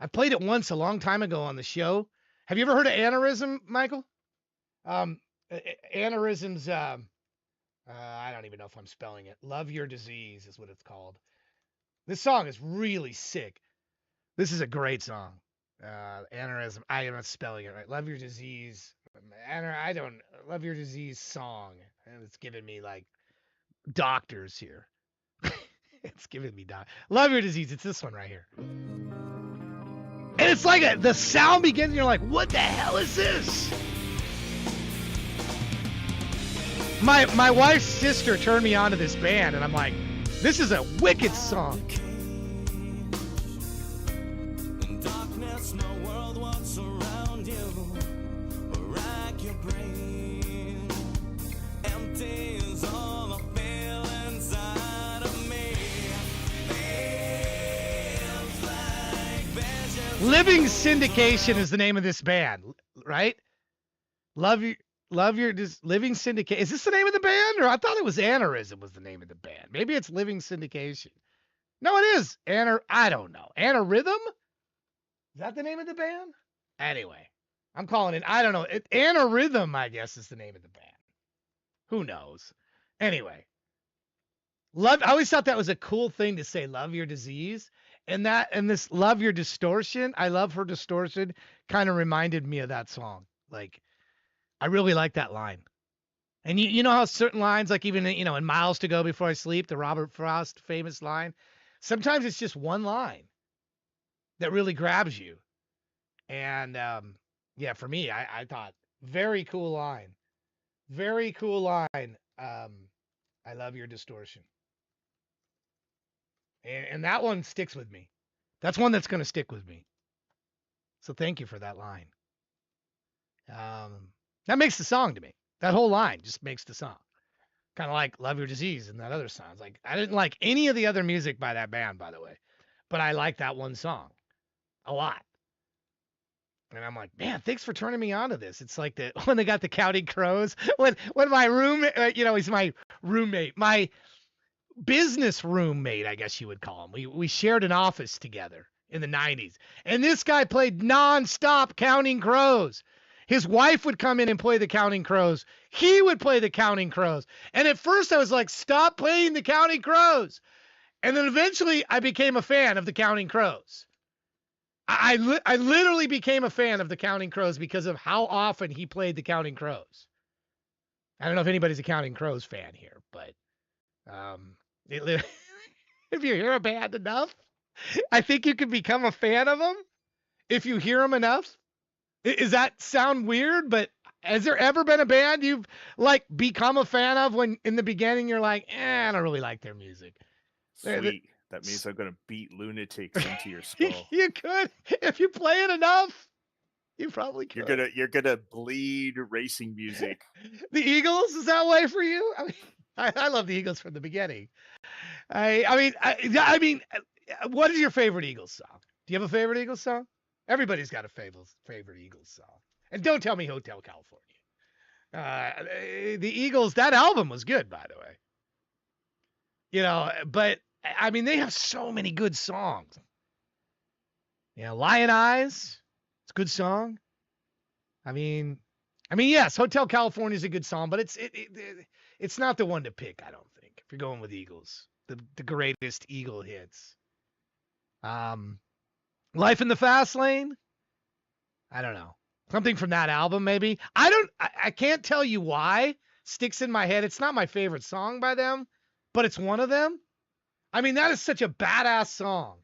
I played it once a long time ago on the show. Have you ever heard of aneurysm, Michael? Um, Aneurysms. I don't even know if I'm spelling it. Love Your Disease is what it's called. This song is really sick. This is a great song. Aneurysm. I am not spelling it right. Love Your Disease. I don't Love Your Disease song. And it's giving me like doctors here. It's giving me die. Love Your Disease. It's this one right here. And it's like the sound begins, and you're like, what the hell is this? My wife's sister turned me on to this band, and I'm like, this is a wicked song. In darkness, my world walks around you. Rack your brain. Empty is all I feel inside of me. Feels like visions. Living Syndication is the name of this band, right? Living Syndication. Is this the name of the band? Or I thought it was Aneurysm was the name of the band. Maybe it's Living Syndication. No, it is. I don't know. Aneurysm? Is that the name of the band? Anyway, I'm calling it, I don't know. Aneurysm, I guess, is the name of the band. Who knows? Anyway. I always thought that was a cool thing to say, love your disease. And this love your distortion, I love her distortion, kind of reminded me of that song. Like, I really like that line. And you know how certain lines, like even, in Miles to Go Before I Sleep, the Robert Frost famous line, sometimes it's just one line that really grabs you. And yeah, for me, I thought, very cool line. Very cool line. I love your distortion. And that one sticks with me. That's one that's going to stick with me. So thank you for that line. That makes the song to me. That whole line just makes the song. Kind of like Love Your Disease and that other song. It's like, I didn't like any of the other music by that band, by the way. But I like that one song a lot. And I'm like, man, thanks for turning me on to this. It's like when they got the Counting Crows. When my roommate, he's my roommate. My business roommate, I guess you would call him. We shared an office together in the 90s. And this guy played nonstop Counting Crows. His wife would come in and play the Counting Crows. He would play the Counting Crows. And at first I was like, stop playing the Counting Crows. And then eventually I became a fan of the Counting Crows. I literally became a fan of the Counting Crows because of how often he played the Counting Crows. I don't know if anybody's a Counting Crows fan here, but if you hear a band enough, I think you can become a fan of them if you hear them enough. Does that sound weird? But has there ever been a band you've like become a fan of when in the beginning you're like, I don't really like their music? Sweet. That means I'm gonna beat lunatics into your skull. You could if you play it enough. You probably could. You're gonna bleed racing music. The Eagles is that way for you? I mean, I love the Eagles from the beginning. I mean, what is your favorite Eagles song? Do you have a favorite Eagles song? Everybody's got a favorite Eagles song. And don't tell me Hotel California. The Eagles, that album was good, by the way. But I mean, they have so many good songs. Lion Eyes, it's a good song. I mean, yes, Hotel California is a good song, but it's not the one to pick, I don't think. If you're going with Eagles, the greatest Eagle hits. Life in the Fast Lane. I don't know. Something from that album, maybe. I can't tell you why. Sticks in my head. It's not my favorite song by them, but it's one of them. I mean, that is such a badass song.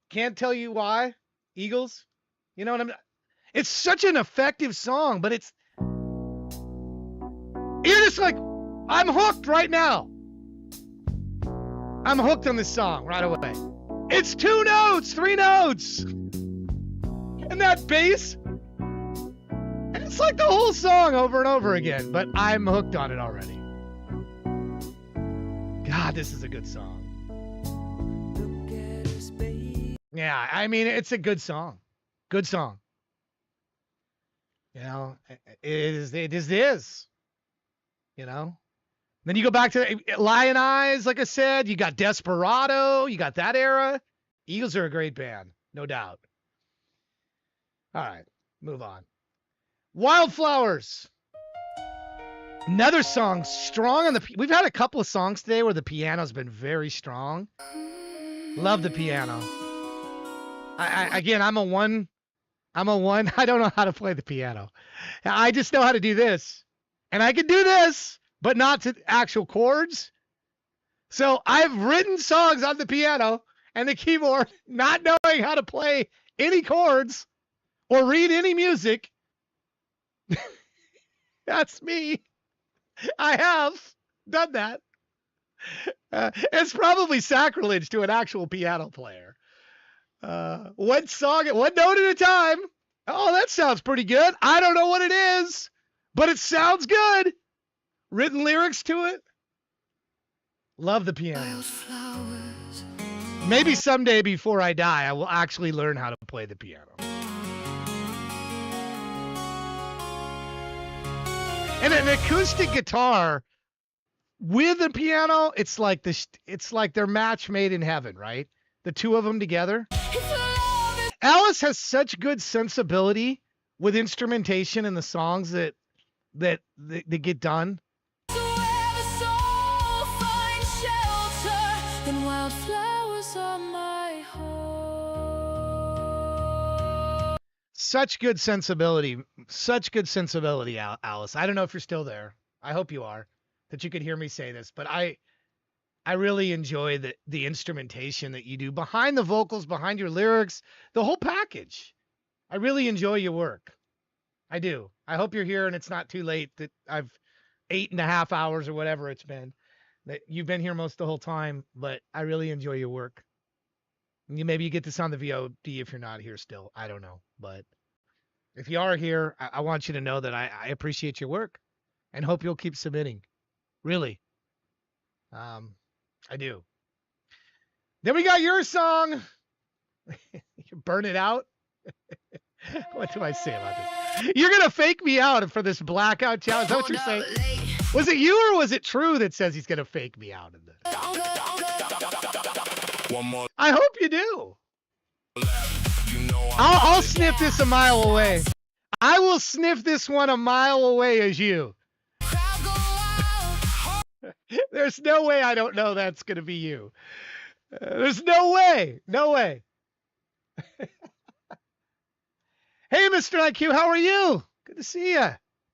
Can't tell you why. Eagles. You know what I mean? It's such an effective song, but you're just like, I'm hooked right now. I'm hooked on this song right away. It's 2 notes, 3 notes. And that bass. And it's like the whole song over and over again, but I'm hooked on it already. God, this is a good song. Yeah, I mean, it's a good song. Good song. It is. Then you go back to Lion Eyes, like I said. You got Desperado. You got that era. Eagles are a great band, no doubt. All right, move on. Wildflowers. Another song strong on the. We've had a couple of songs today where the piano's been very strong. Love the piano. I'm a one. I don't know how to play the piano. I just know how to do this. And I can do this, but not to actual chords. So I've written songs on the piano and the keyboard, not knowing how to play any chords or read any music. That's me. I have done that. It's probably sacrilege to an actual piano player. One song, one note at a time. Oh, that sounds pretty good. I don't know what it is, but it sounds good. Written lyrics to it. Love the piano. Maybe someday before I die, I will actually learn how to play the piano. And an acoustic guitar with a piano, it's like their match made in heaven, right? The two of them together. Alice has such good sensibility with instrumentation in the songs that get done. Such good sensibility, Alice. I don't know if you're still there. I hope you are, that you could hear me say this, but I really enjoy the instrumentation that you do behind the vocals, behind your lyrics, the whole package. I really enjoy your work. I do. I hope you're here and it's not too late, that I've 8.5 hours or whatever it's been, that you've been here most of the whole time, but I really enjoy your work. Maybe you get this on the VOD if you're not here still. I don't know. But if you are here, I want you to know that I appreciate your work and hope you'll keep submitting. Really. I do. Then we got your song. You burn it out. What do I say about this? You're going to fake me out for this blackout challenge. Is that what you're saying? Was it you or was it True that says he's going to fake me out in this? I hope you do. I'll sniff this a mile away. I will sniff this one a mile away as you. There's no way I don't know that's going to be you. There's no way. No way. Hey, Mr. IQ, how are you? Good to see you.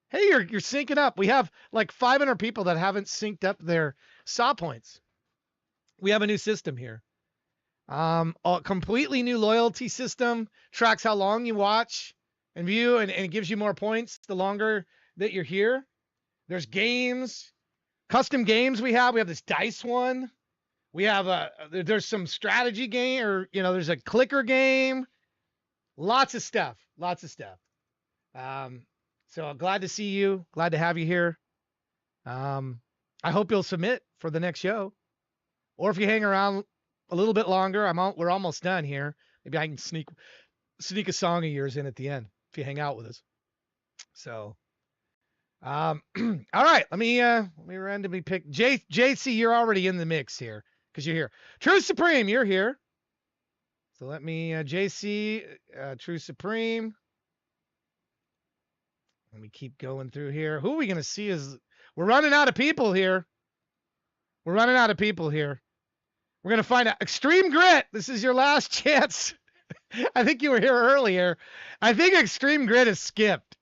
Hey, you're syncing up. We have like 500 people that haven't synced up their saw points. We have a new system here. A completely new loyalty system. Tracks how long you watch and view, and it gives you more points the longer that you're here. There's games, custom games we have. We have this dice one. We have there's some strategy game, or there's a clicker game. Lots of stuff. So I'm glad to see you. Glad to have you here. I hope you'll submit for the next show, or if you hang around a little bit longer, we're almost done here. Maybe I can sneak a song of yours in at the end if you hang out with us. So, all right, let me randomly pick JC. You're already in the mix here because you're here. True Supreme, you're here. So let me JC, True Supreme. Let me keep going through here. Who are we gonna see? We're running out of people here. We're going to find out. Extreme Grit. This is your last chance. I think you were here earlier. I think Extreme Grit is skipped.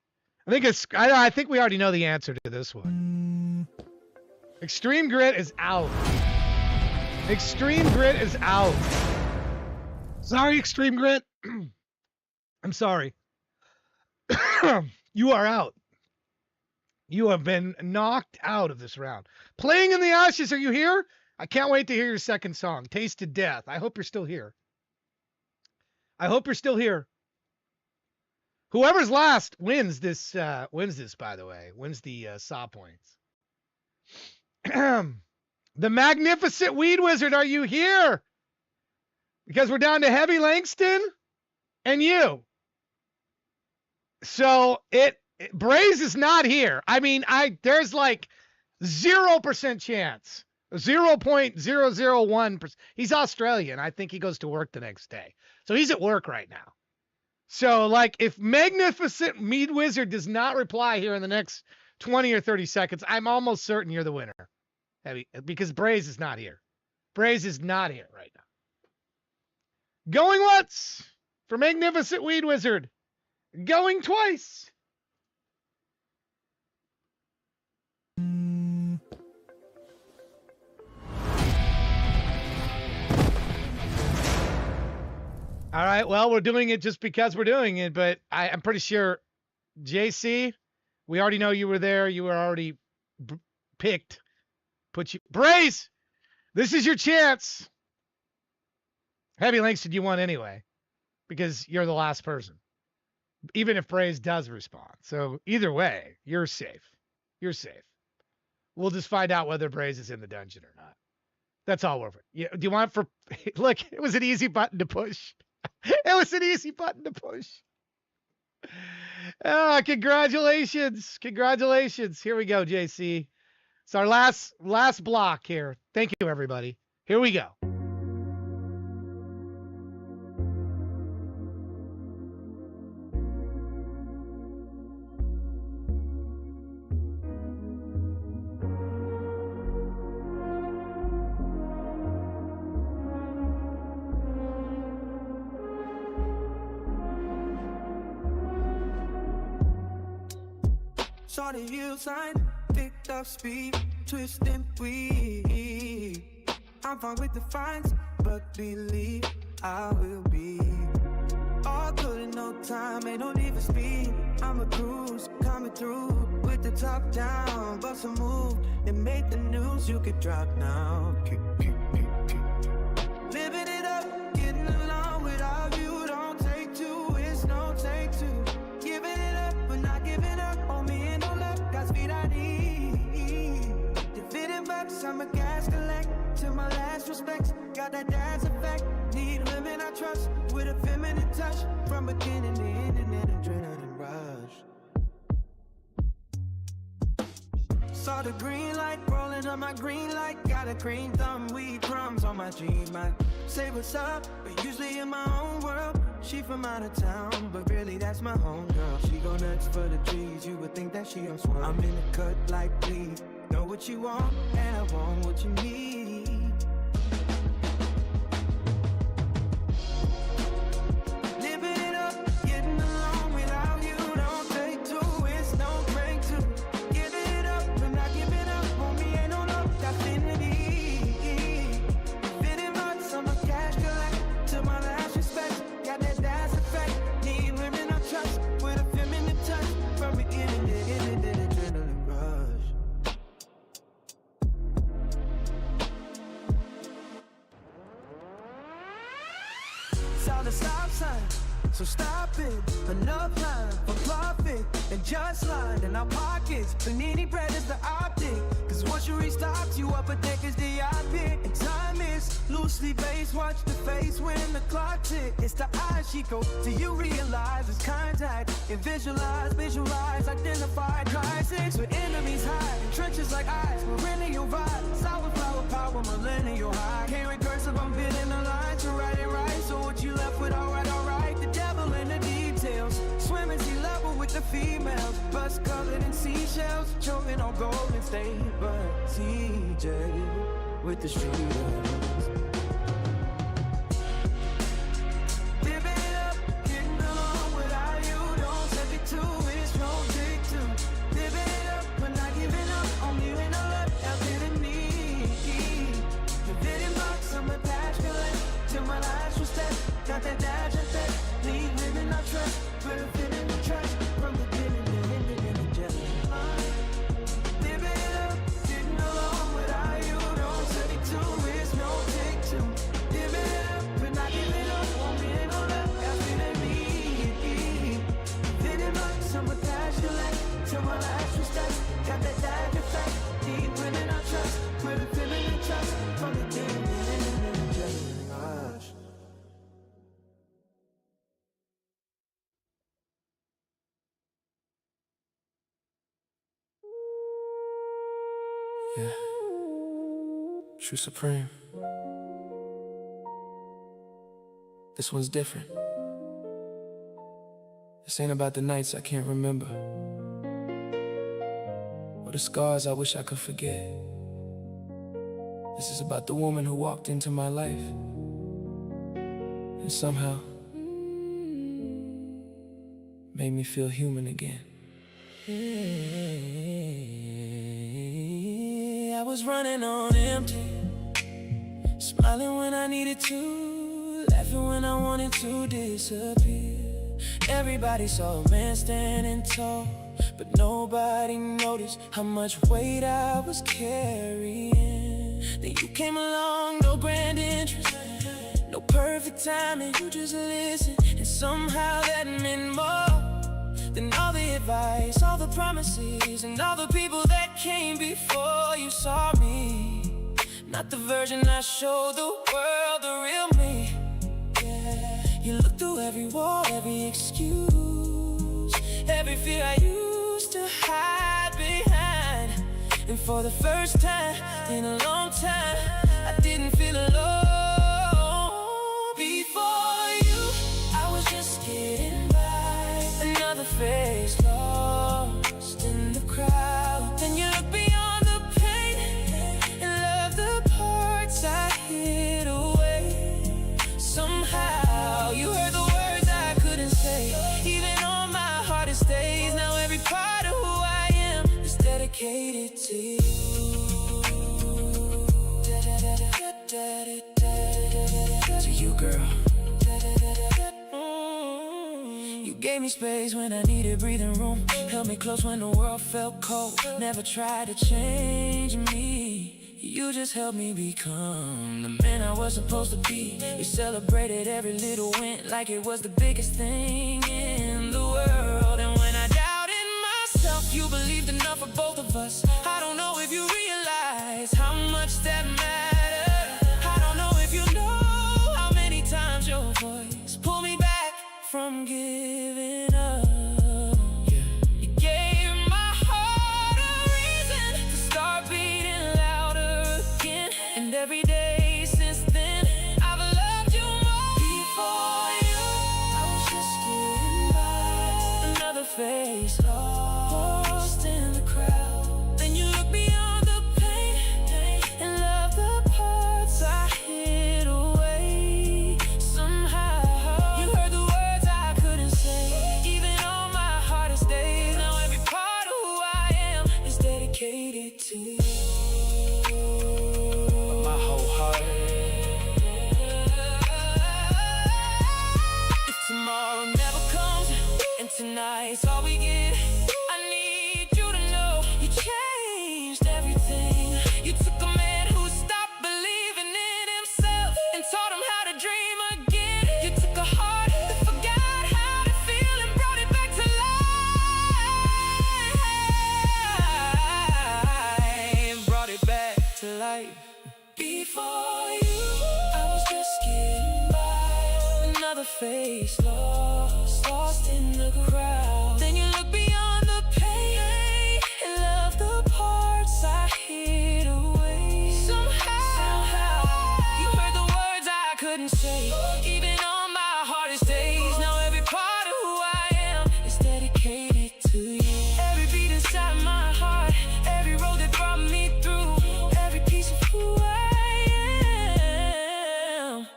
I think we already know the answer to this one. Extreme Grit is out. Sorry, Extreme Grit. I'm sorry. You are out. You have been knocked out of this round. Playing in the Ashes, are you here? I can't wait to hear your second song, Tasted Death. I hope you're still here. Whoever's last wins this, by the way. Wins the saw points. The Magnificent Weed Wizard, are you here? Because we're down to Heavy Langston and you. So Braze is not here. I mean, there's like 0% chance. 0.001%. He's Australian. I think he goes to work the next day. So he's at work right now. So like if Magnificent Weed Wizard does not reply here in the next 20 or 30 seconds, I'm almost certain you're the winner. Because Braze is not here. Braze is not here right now. Going once for Magnificent Weed Wizard. Going twice. All right. Well, we're doing it just because we're doing it, but I'm pretty sure, JC, we already know you were there. You were already picked. Braze, this is your chance. Heavy Langston, you won anyway, because you're the last person, even if Braze does respond. So either way, you're safe. You're safe. We'll just find out whether Braze is in the dungeon or not. That's all over. Yeah. Do you want for? Look, it was an easy button to push. It was an easy button to push. Congratulations. Congratulations. Here we go, JC. It's our last block here. Thank you, everybody. Here we go. Shorty yield sign, picked up speed, twist and weave. I'm fine with the fines, but believe I will be all good in no time, ain't no need for speed. I'm a cruise, coming through with the top down, bust a move and make the news. You could drop now. Living it up, getting along without you. Don't take two, it's no take two. Giving it up, but not giving up on me and no luck. Got speed I need. Defeating bucks, I'm a gas collect. To my last respects, got that dance effect. Need women I trust with a feminine touch. From beginning to end, and an adrenaline rush. Saw the green light, rolling on my green light. Got a green thumb, weed crumbs on my jeans. Might say what's up, but usually in my own world. She from out of town, but really that's my home girl. She go nuts for the trees, you would think that she on swirl. I'm in the cut like please, know what you want, and I want what you need. Living it up, getting along without you. Don't take two, it's no break two. Giving it up, but not giving up on me ain't no love. Got affinity. Fitting runs, I'm a cash collect. To my last respect, got that dance effect. Need women I trust with a feminine touch. From beginning to end, an adrenaline rush. Saw the stop sign, so stop it. Enough time for profit and just line in our pockets. Panini bread is the optic, cause once you restock, you up a deck is the pick. And time is loosely based, watch the face when the clock tick. It's the eyes she go, do you realize it's contact? And visualize, identify crisis. With enemies hide, in trenches like ice. Perennial vibe, sour flower power, millennial high. Can't recursive, I'm bidding the line to right it right. So what you left with, alright. The devil in the details. Swimming sea level with the females. Bus colored in seashells. Choking on golden state. But CJ with the streeters. Living it up, getting along without you. Don't take it two, it's no take two. Living it up, but not giving up on you and no love after the need. The video box, I'm a patch collect. To my last respect, got that dash effect. Lead living I trust, but a fit in the trust. From the beginning to end, in the jelly line. Living it up, getting along without you. Don't take it two, it's no take two. Living it up, but not giving up on me and no love after the need. Fitting box, I'm a cash collect. To my last respect, got that dash effect. Lead living I trust, but a fit in the trust. From the beginning to end, in the jelly rush. Yeah. True Supreme. This one's different. This ain't about the nights I can't remember, or the scars I wish I could forget. This is about the woman who walked into my life and somehow made me feel human again. I was running on empty, smiling when I needed to, laughing when I wanted to disappear. Everybody saw a man standing tall, but nobody noticed how much weight I was carrying. Then you came along, no grand entrance, no perfect timing, you just listened. And somehow that meant more than all the advice, all the promises, and all the people that came before. You saw me, not the version I showed the world, the real me. Yeah. You looked through every wall, every excuse, every fear I used to hide behind. And for the first time in a long time, I didn't feel alone. Before you, I was just getting by, another face lost in the crowd. Then you look beyond the pain and love the parts I hid away. Somehow you heard the words I couldn't say, even on my hardest days. Now every part of who I am is dedicated to you. To you, girl. You gave me space when I needed breathing room, held me close when the world felt cold, never tried to change me. You just helped me become the man I was supposed to be. You celebrated every little win like it was the biggest thing in the world. And when I doubted myself, you believed enough for both of us. I don't know if you realize how much that mattered. I don't know if you know how many times your voice pulled me back from giving up. You gave my heart a reason to start beating louder again. And every day since then, I've loved you more. Before you, I was just getting by, another face lost in the crowd. Then you look beyond the pain and love the parts I hid away. Somehow you heard the words I couldn't say, even on my hardest days. Now every part of who I am is dedicated to you. My whole heart. If tomorrow never comes and tonight's all we get, I need you to know you changed everything. You took a man who stopped believing in himself and taught him how to dream again. You took a heart that forgot how to feel and brought it back to life. Brought it back to life. Before you, I was just getting by, another face lost in the crowd. Then you look beyond the pain and love the parts I hid away. Somehow you heard the words I couldn't say, even on my hardest days. Now every part of who I am is dedicated to you. Every beat inside my heart, every road that brought me through, every piece of who I am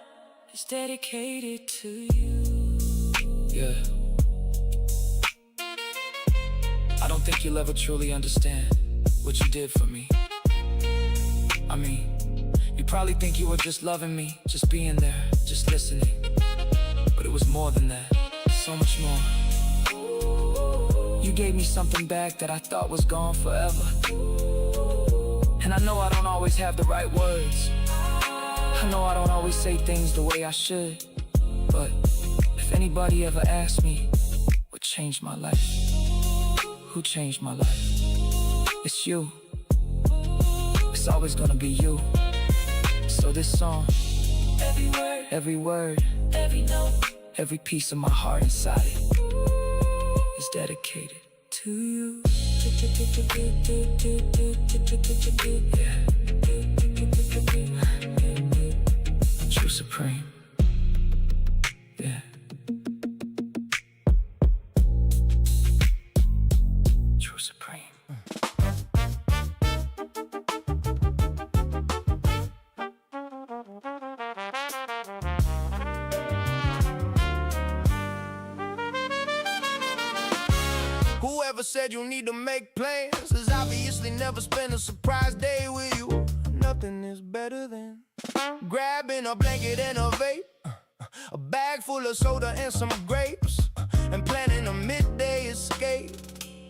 is dedicated to you. Yeah. I don't think you'll ever truly understand what you did for me. I mean, you probably think you were just loving me, just being there, just listening. But it was more than that, so much more. You gave me something back that I thought was gone forever. And I know I don't always have the right words. I know I don't always say things the way I should. But if anybody ever asks me what changed my life, who changed my life, it's you. It's always gonna be you. So this song, every word, every note, every piece of my heart inside it is dedicated to you. Yeah. True Supreme. Yeah. True Supreme. Whoever said you need to make plans has obviously never spent a surprise day with you. Nothing is better than grabbing a blanket and a vape, A bag full of soda and some grapes, and planning a midday escape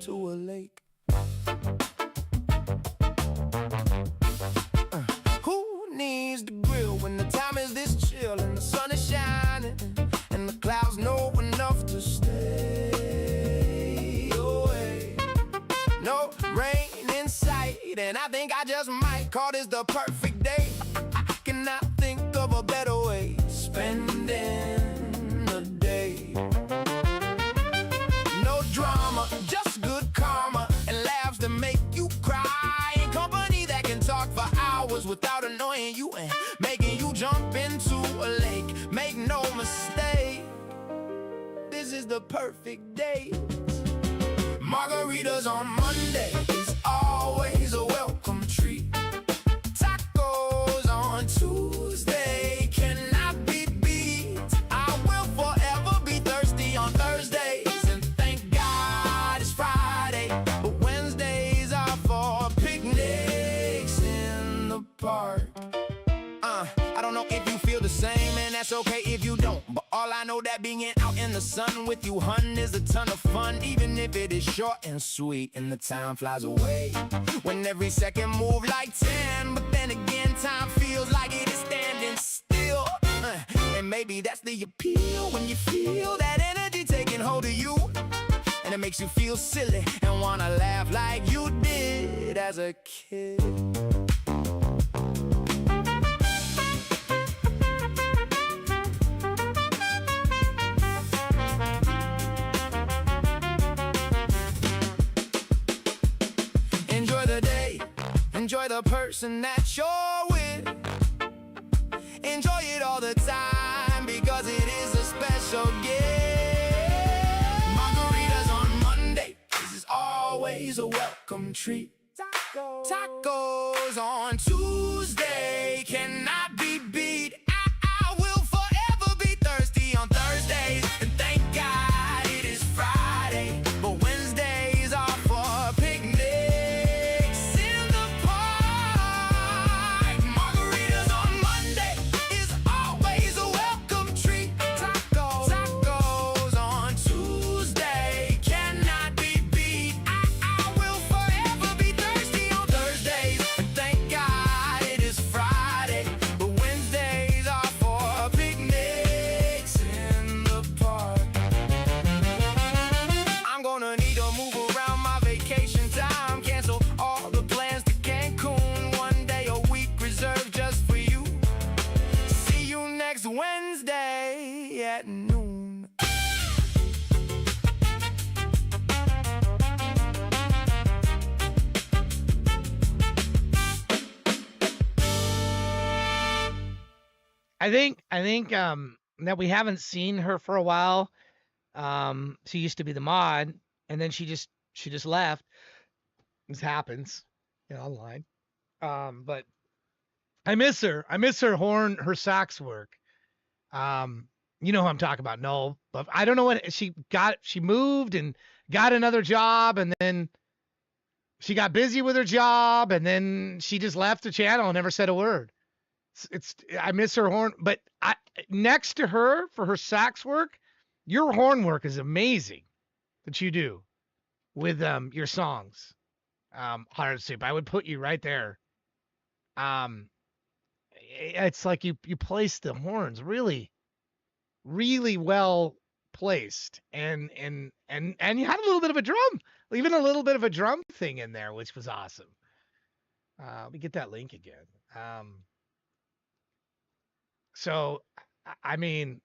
to a lake. Who needs the grill when the time is this chill and the sun is shining and the clouds know enough to stay away? No rain in sight, and I think I just might call this the perfect day. I cannot think of a better way spending the day. No drama, just good karma and laughs that make you cry, and company that can talk for hours without annoying you and making you jump into a lake. Make no mistake, this is the perfect day. Margaritas on Monday is always a welcome treat. Tacos on Tuesday cannot be beat. I will forever be thirsty on Thursdays, and thank God it's Friday. But Wednesdays are for picnics in the park. I don't know if you feel the same, and that's okay if you don't. But all I know that being out in the sun with you, hun, is a ton of fun. Even if it is short and sweet, and the time flies away when every second move like 10. But then again, time feels like it is standing still. And maybe that's the appeal, when you feel that energy taking hold of you, and it makes you feel silly and wanna laugh like you did as a kid. Enjoy the day, enjoy the person that you're with. Enjoy it all the time, because it is a special gift. Margaritas on Monday, this is always a welcome treat. Tacos on Tuesday cannot be beat. I will forever be thirsty on Thursdays, and thank God it is Friday. But Wednesdays are for picnics in the park. Margaritas on Monday is always a welcome treat. Tacos on Tuesday cannot be beat. I will forever be thirsty on Thursdays, and thank God it is Friday. But Wednesdays are for picnics in the park. I'm gonna need to move around my vacation time. Cancel all the plans to Cancun. One day a week reserved just for you. See you next Wednesday at noon. I think that we haven't seen her for a while. She used to be the mod, and then she just left. This happens, online. But I miss her. I miss her sax work. You know who I'm talking about. No, but I don't know what she got. She moved and got another job, and then she got busy with her job, and then she just left the channel and never said a word. I miss her horn, but next to her for her sax work, your horn work is amazing that you do with your songs. Hard Soup, I would put you right there. It's like you place the horns really, really well placed, and you had a little bit of a drum, even a little bit of a drum thing in there, which was awesome. Let me get that link again. So, I mean,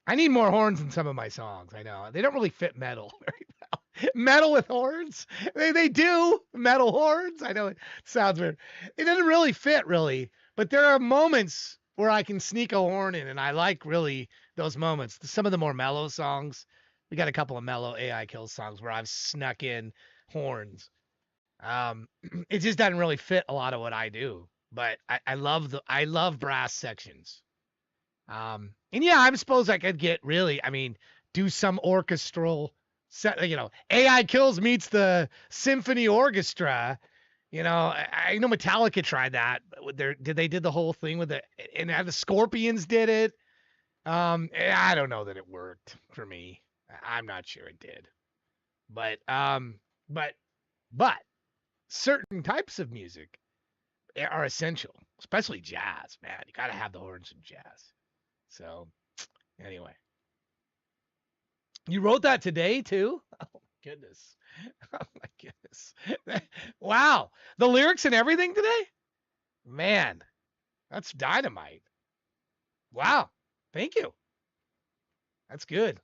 I need more horns in some of my songs. I know they don't really fit metal very well. Metal with horns, they do metal horns. I know it sounds weird. It doesn't really fit really, but there are moments where I can sneak a horn in, and I like really those moments. Some of the more mellow songs, we got a couple of mellow AI Kills songs where I've snuck in horns. It just doesn't really fit a lot of what I do. But I love brass sections. And yeah, I suppose I could do some orchestral set, AI Kills meets the symphony orchestra. I know Metallica tried that. They did the whole thing with it, and the Scorpions did it. I don't know that it worked for me. I'm not sure it did. But certain types of music are essential, especially jazz, man. You got to have the horns in jazz. So, anyway. You wrote that today, too? Oh, my goodness. Oh, my goodness. Wow. The lyrics and everything today? Man, that's dynamite. Wow. Thank you. That's good.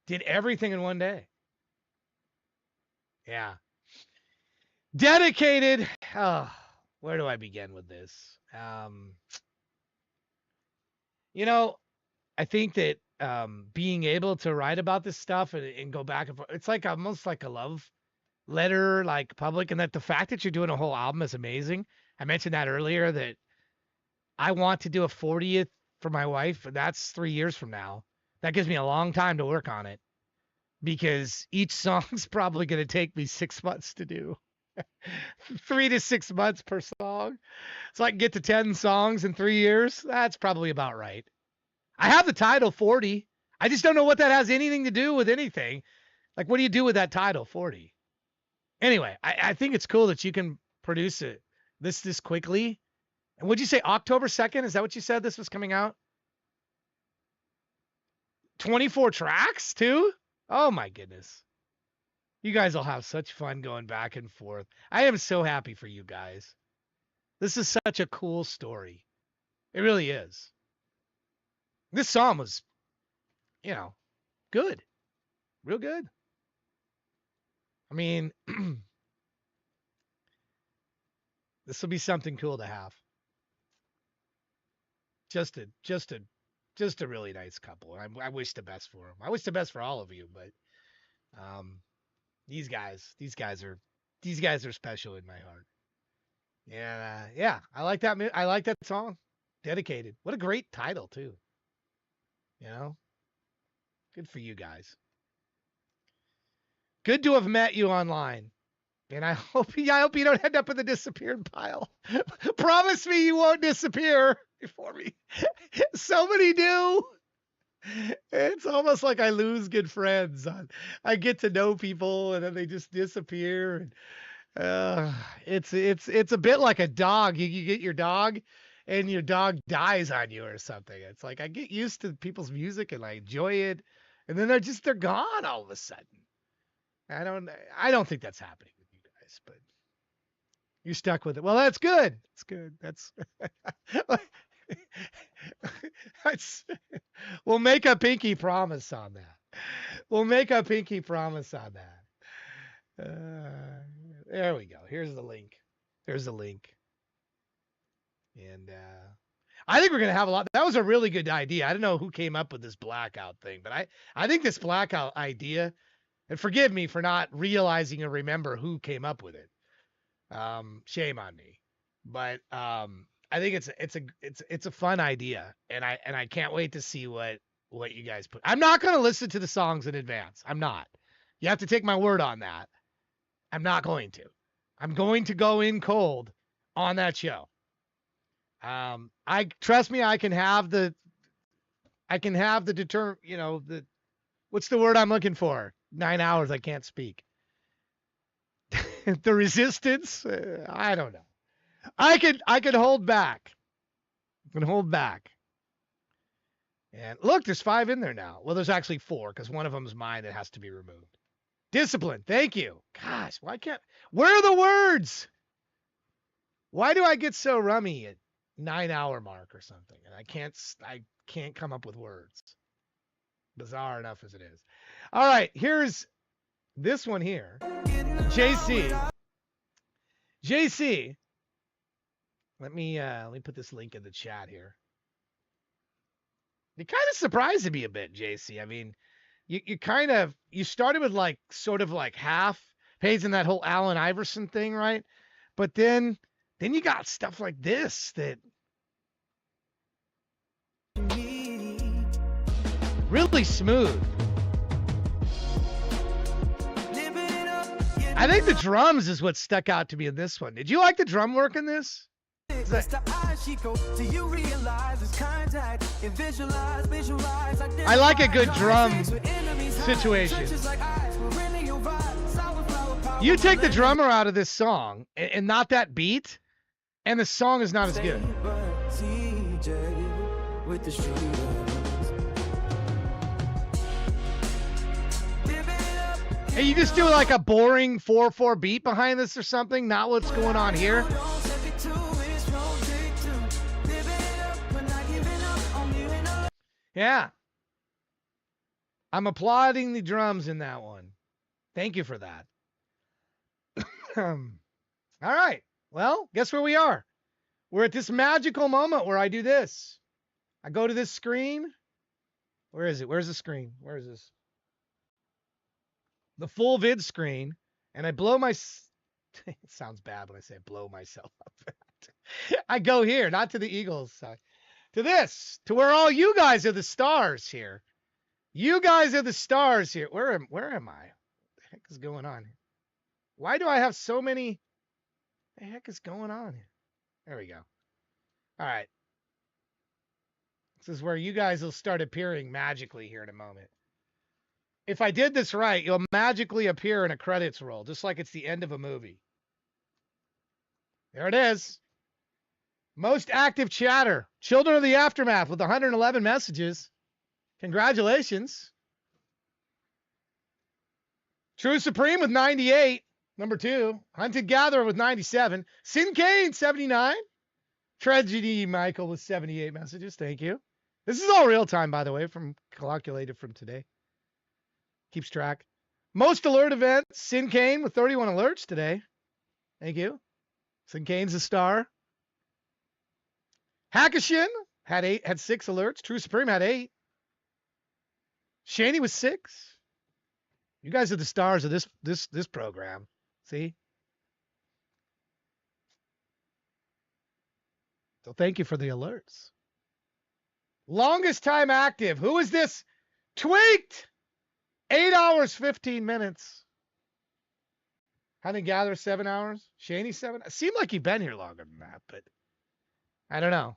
Did everything in one day. Yeah. Dedicated. Oh, where do I begin with this? I think that being able to write about this stuff and go back and forth, it's like almost like a love letter, like public, and that the fact that you're doing a whole album is amazing. I mentioned that earlier, that I want to do a 40th for my wife, and that's 3 years from now. That gives me a long time to work on it, because each song's probably going to take me 6 months to do. 3 to 6 months per song. So I can get to 10 songs in 3 years. That's probably about right. I have the title 40. I just don't know what that has anything to do with anything. Like, what do you do with that title 40? Anyway, I think it's cool that you can produce it this quickly. And would you say October 2nd? Is that what you said this was coming out? 24 tracks too? Oh my goodness. You guys will have such fun going back and forth. I am so happy for you guys. This is such a cool story. It really is. This song was, good. Real good. I mean, this will be something cool to have. Just a really nice couple. I wish the best for them. I wish the best for all of you, but these guys are special in my heart. And yeah, I like that. I like that song. Dedicated. What a great title too. Good for you guys. Good to have met you online. And I hope you don't end up in the disappeared pile. Promise me you won't disappear before me. So many do. It's almost like I lose good friends. I get to know people and then they just disappear. And it's a bit like a dog. You get your dog and your dog dies on you or something. It's like I get used to people's music and I enjoy it, and then they're gone all of a sudden. I don't think that's happening with you guys, but you're stuck with it. Well, that's good. It's good. We'll make a pinky promise on that. We'll make a pinky promise on that. There we go. Here's the link. And I think we're going to have a lot. That was a really good idea. I don't know who came up with this blackout thing, but I think this blackout idea, and forgive me for not realizing or remember who came up with it. Shame on me. But I think it's a fun idea, and I can't wait to see what you guys put. I'm not going to listen to the songs in advance. I'm not. You have to take my word on that. I'm not going to. I'm going to go in cold on that show. I trust me, I can have the what's the word I'm looking for? 9 hours I can't speak. The resistance, I don't know. I could hold back. I can hold back. And look, there's 5 in there now. Well, there's actually 4 because one of them's mine that has to be removed. Discipline. Thank you. Gosh, where are the words? Why do I get so rummy at 9-hour mark or something? And I can't come up with words. Bizarre enough as it is. All right, here's this one here. JC. Let me put this link in the chat here. You kind of surprised me a bit, JC. I mean, you started with like sort of like half pays in that whole Allen Iverson thing, right? But then you got stuff like this that really smooth. I think the drums is what stuck out to me in this one. Did you like the drum work in this? I like a good drum situation. You take the drummer out of this song and not that beat, and the song is not as good. Hey, you just do like a boring 4/4 beat behind this or something, not what's going on here. Yeah. I'm applauding the drums in that one. Thank you for that. All right. Well, guess where we are? We're at this magical moment where I do this. I go to this screen. Where is it? Where's the screen? Where is this? The full vid screen. And I blow my... It sounds bad when I say blow myself up. I go here, not to the Eagles side. To this. To where all you guys are the stars here. You guys are the stars here. Where am I? What the heck is going on here? Why do I have so many? What the heck is going on here? There we go. All right. This is where you guys will start appearing magically here in a moment. If I did this right, you'll magically appear in a credits roll, just like it's the end of a movie. There it is. Most active chatter. Children of the Aftermath with 111 messages. Congratulations. True Supreme with 98. Number 2. Hunted Gatherer with 97. Sin Kane, 79. Tragedy Michael with 78 messages. Thank you. This is all real time, by the way, from calculated from today. Keeps track. Most alert events. Sin Kane with 31 alerts today. Thank you. Sin Kane's a star. Hackashin had 6 alerts. True Supreme had 8. Shaney was 6. You guys are the stars of this program. See? So thank you for the alerts. Longest time active. Who is this? Tweaked! 8 hours, 15 minutes. Hunting Gather, 7 hours. Shaney, 7. It seemed like you've been here longer than that, but I don't know.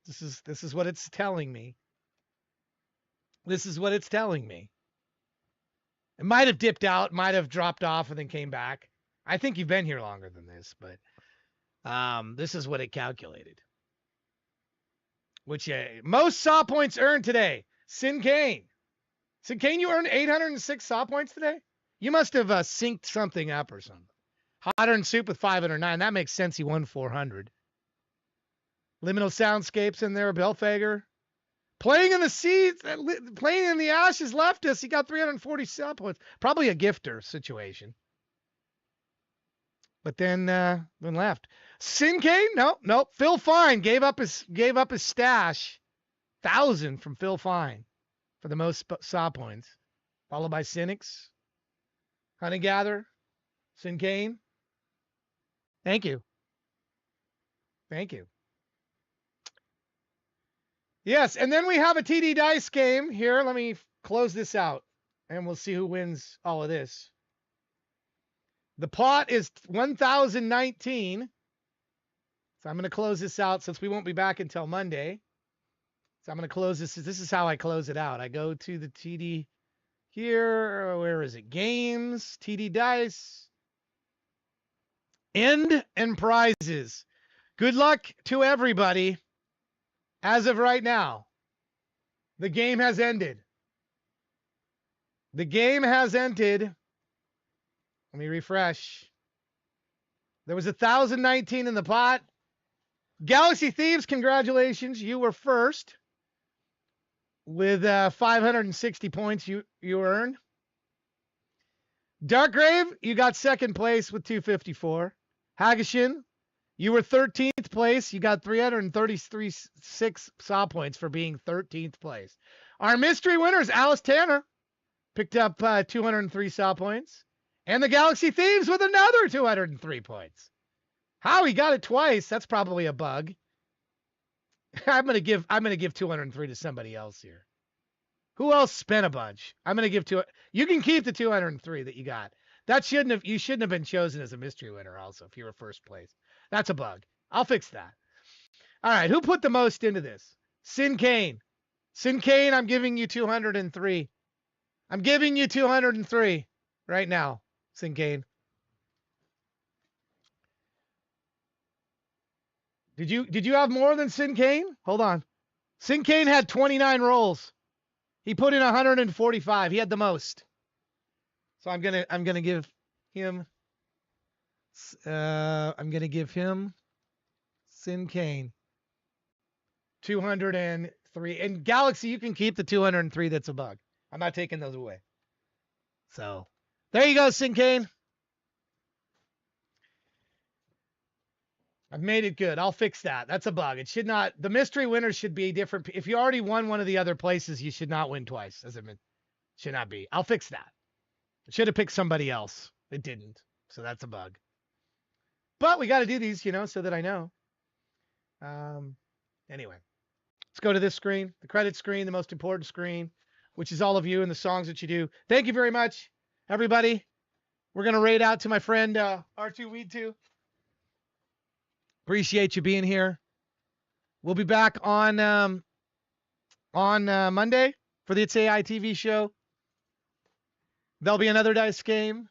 This is what it's telling me. This is what it's telling me. It might have dipped out, might have dropped off, and then came back. I think you've been here longer than this, but this is what it calculated. Which most saw points earned today. Sin Kane. Sin Kane, you earned 806 saw points today? You must have synced something up or something. Hotter and Soup with 509. That makes sense. He won 400. Liminal Soundscapes in there. Belfager. Playing in the seeds, playing in the ashes left us. He got 340 saw points. Probably a gifter situation. But then left. Sin Kane? No. Phil Fine gave up his stash. 1,000 from Phil Fine for the most saw points. Followed by Cynics. Hunting Gather. Sin Kane. Thank you. Thank you. Yes, and then we have a TD Dice game here. Let me close this out, and we'll see who wins all of this. The pot is 1,019. So I'm going to close this out since we won't be back until Monday. So I'm going to close this. This is how I close it out. I go to the TD here. Where is it? Games, TD Dice. End and prizes. Good luck to everybody. As of right now, the game has ended. The game has ended. Let me refresh. There was 1,019 in the pot. Galaxy Thieves, congratulations. You were first with 560 points you earned. Darkgrave, you got second place with 254. Hagashin, you were 13th place. You got 336 saw points for being 13th place. Our mystery winner is Alice Tanner. Picked up 203 saw points. And the Galaxy Thieves with another 203 points. How he got it twice, that's probably a bug. I'm gonna give 203 to somebody else here. Who else spent a bunch? I'm gonna give you can keep the 203 that you got. You shouldn't have been chosen as a mystery winner also if you were first place. That's a bug. I'll fix that. All right, who put the most into this? Sin Kane. Sin Kane, I'm giving you 203. I'm giving you 203 right now, Sin Kane. Did you have more than Sin Kane? Hold on. Sin Kane had 29 rolls. He put in 145. He had the most. So I'm gonna give him Sin Kane 203. And Galaxy, you can keep the 203. That's a bug. I'm not taking those away. So there you go, Sin Kane. I've made it good. I'll fix that. That's a bug. It should not. The mystery winners should be different. If you already won one of the other places, you should not win twice. Should not be. I'll fix that. It should have picked somebody else. It didn't. So that's a bug. But we got to do these, so that I know. Anyway, let's go to this screen, the credit screen, the most important screen, which is all of you and the songs that you do. Thank you very much, everybody. We're going to raid out to my friend R2Weed2. Appreciate you being here. We'll be back on Monday for the It's AI TV show. There'll be another dice game.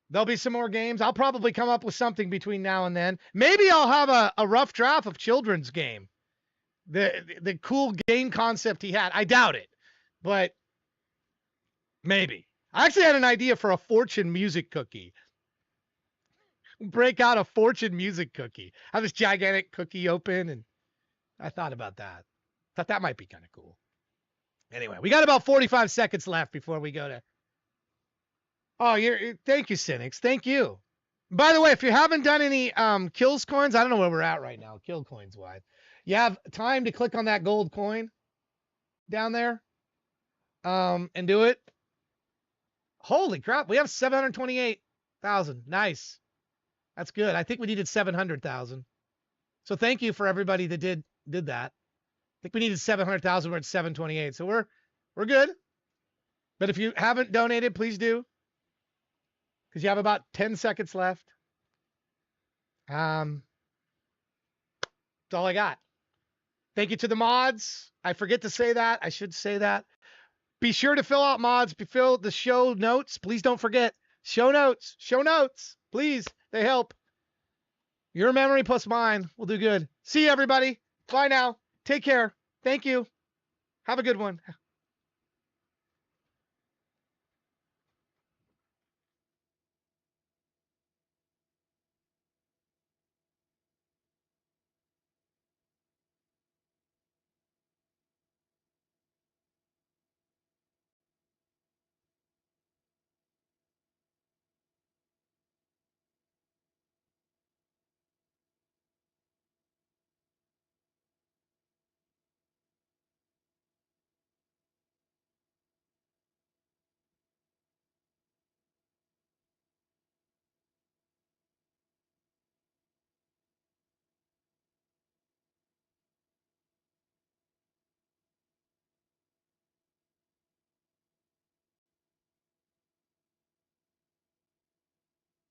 There'll be some more games. I'll probably come up with something between now and then. Maybe I'll have a rough draft of children's game. The cool game concept he had. I doubt it, but maybe. I actually had an idea for a fortune music cookie. Break out a fortune music cookie. Have this gigantic cookie open, and I thought about that. Thought that might be kind of cool. Anyway, we got about 45 seconds left before we go to. Oh, thank you, Cynics. Thank you. By the way, if you haven't done any kills coins, I don't know where we're at right now. Kill coins wise. You have time to click on that gold coin down there, and do it. Holy crap, we have 728,000. Nice. That's good. I think we needed 700,000. So thank you for everybody that did that. I think we needed 700,000. We're at 728. So we're good. But if you haven't donated, please do. Because you have about 10 seconds left. That's all I got. Thank you to the mods. I forget to say that. I should say that. Be sure to fill out mods. Fill the show notes. Please don't forget. Show notes. Show notes. Please. They help. Your memory plus mine will do good. See you, everybody. Bye now. Take care. Thank you. Have a good one.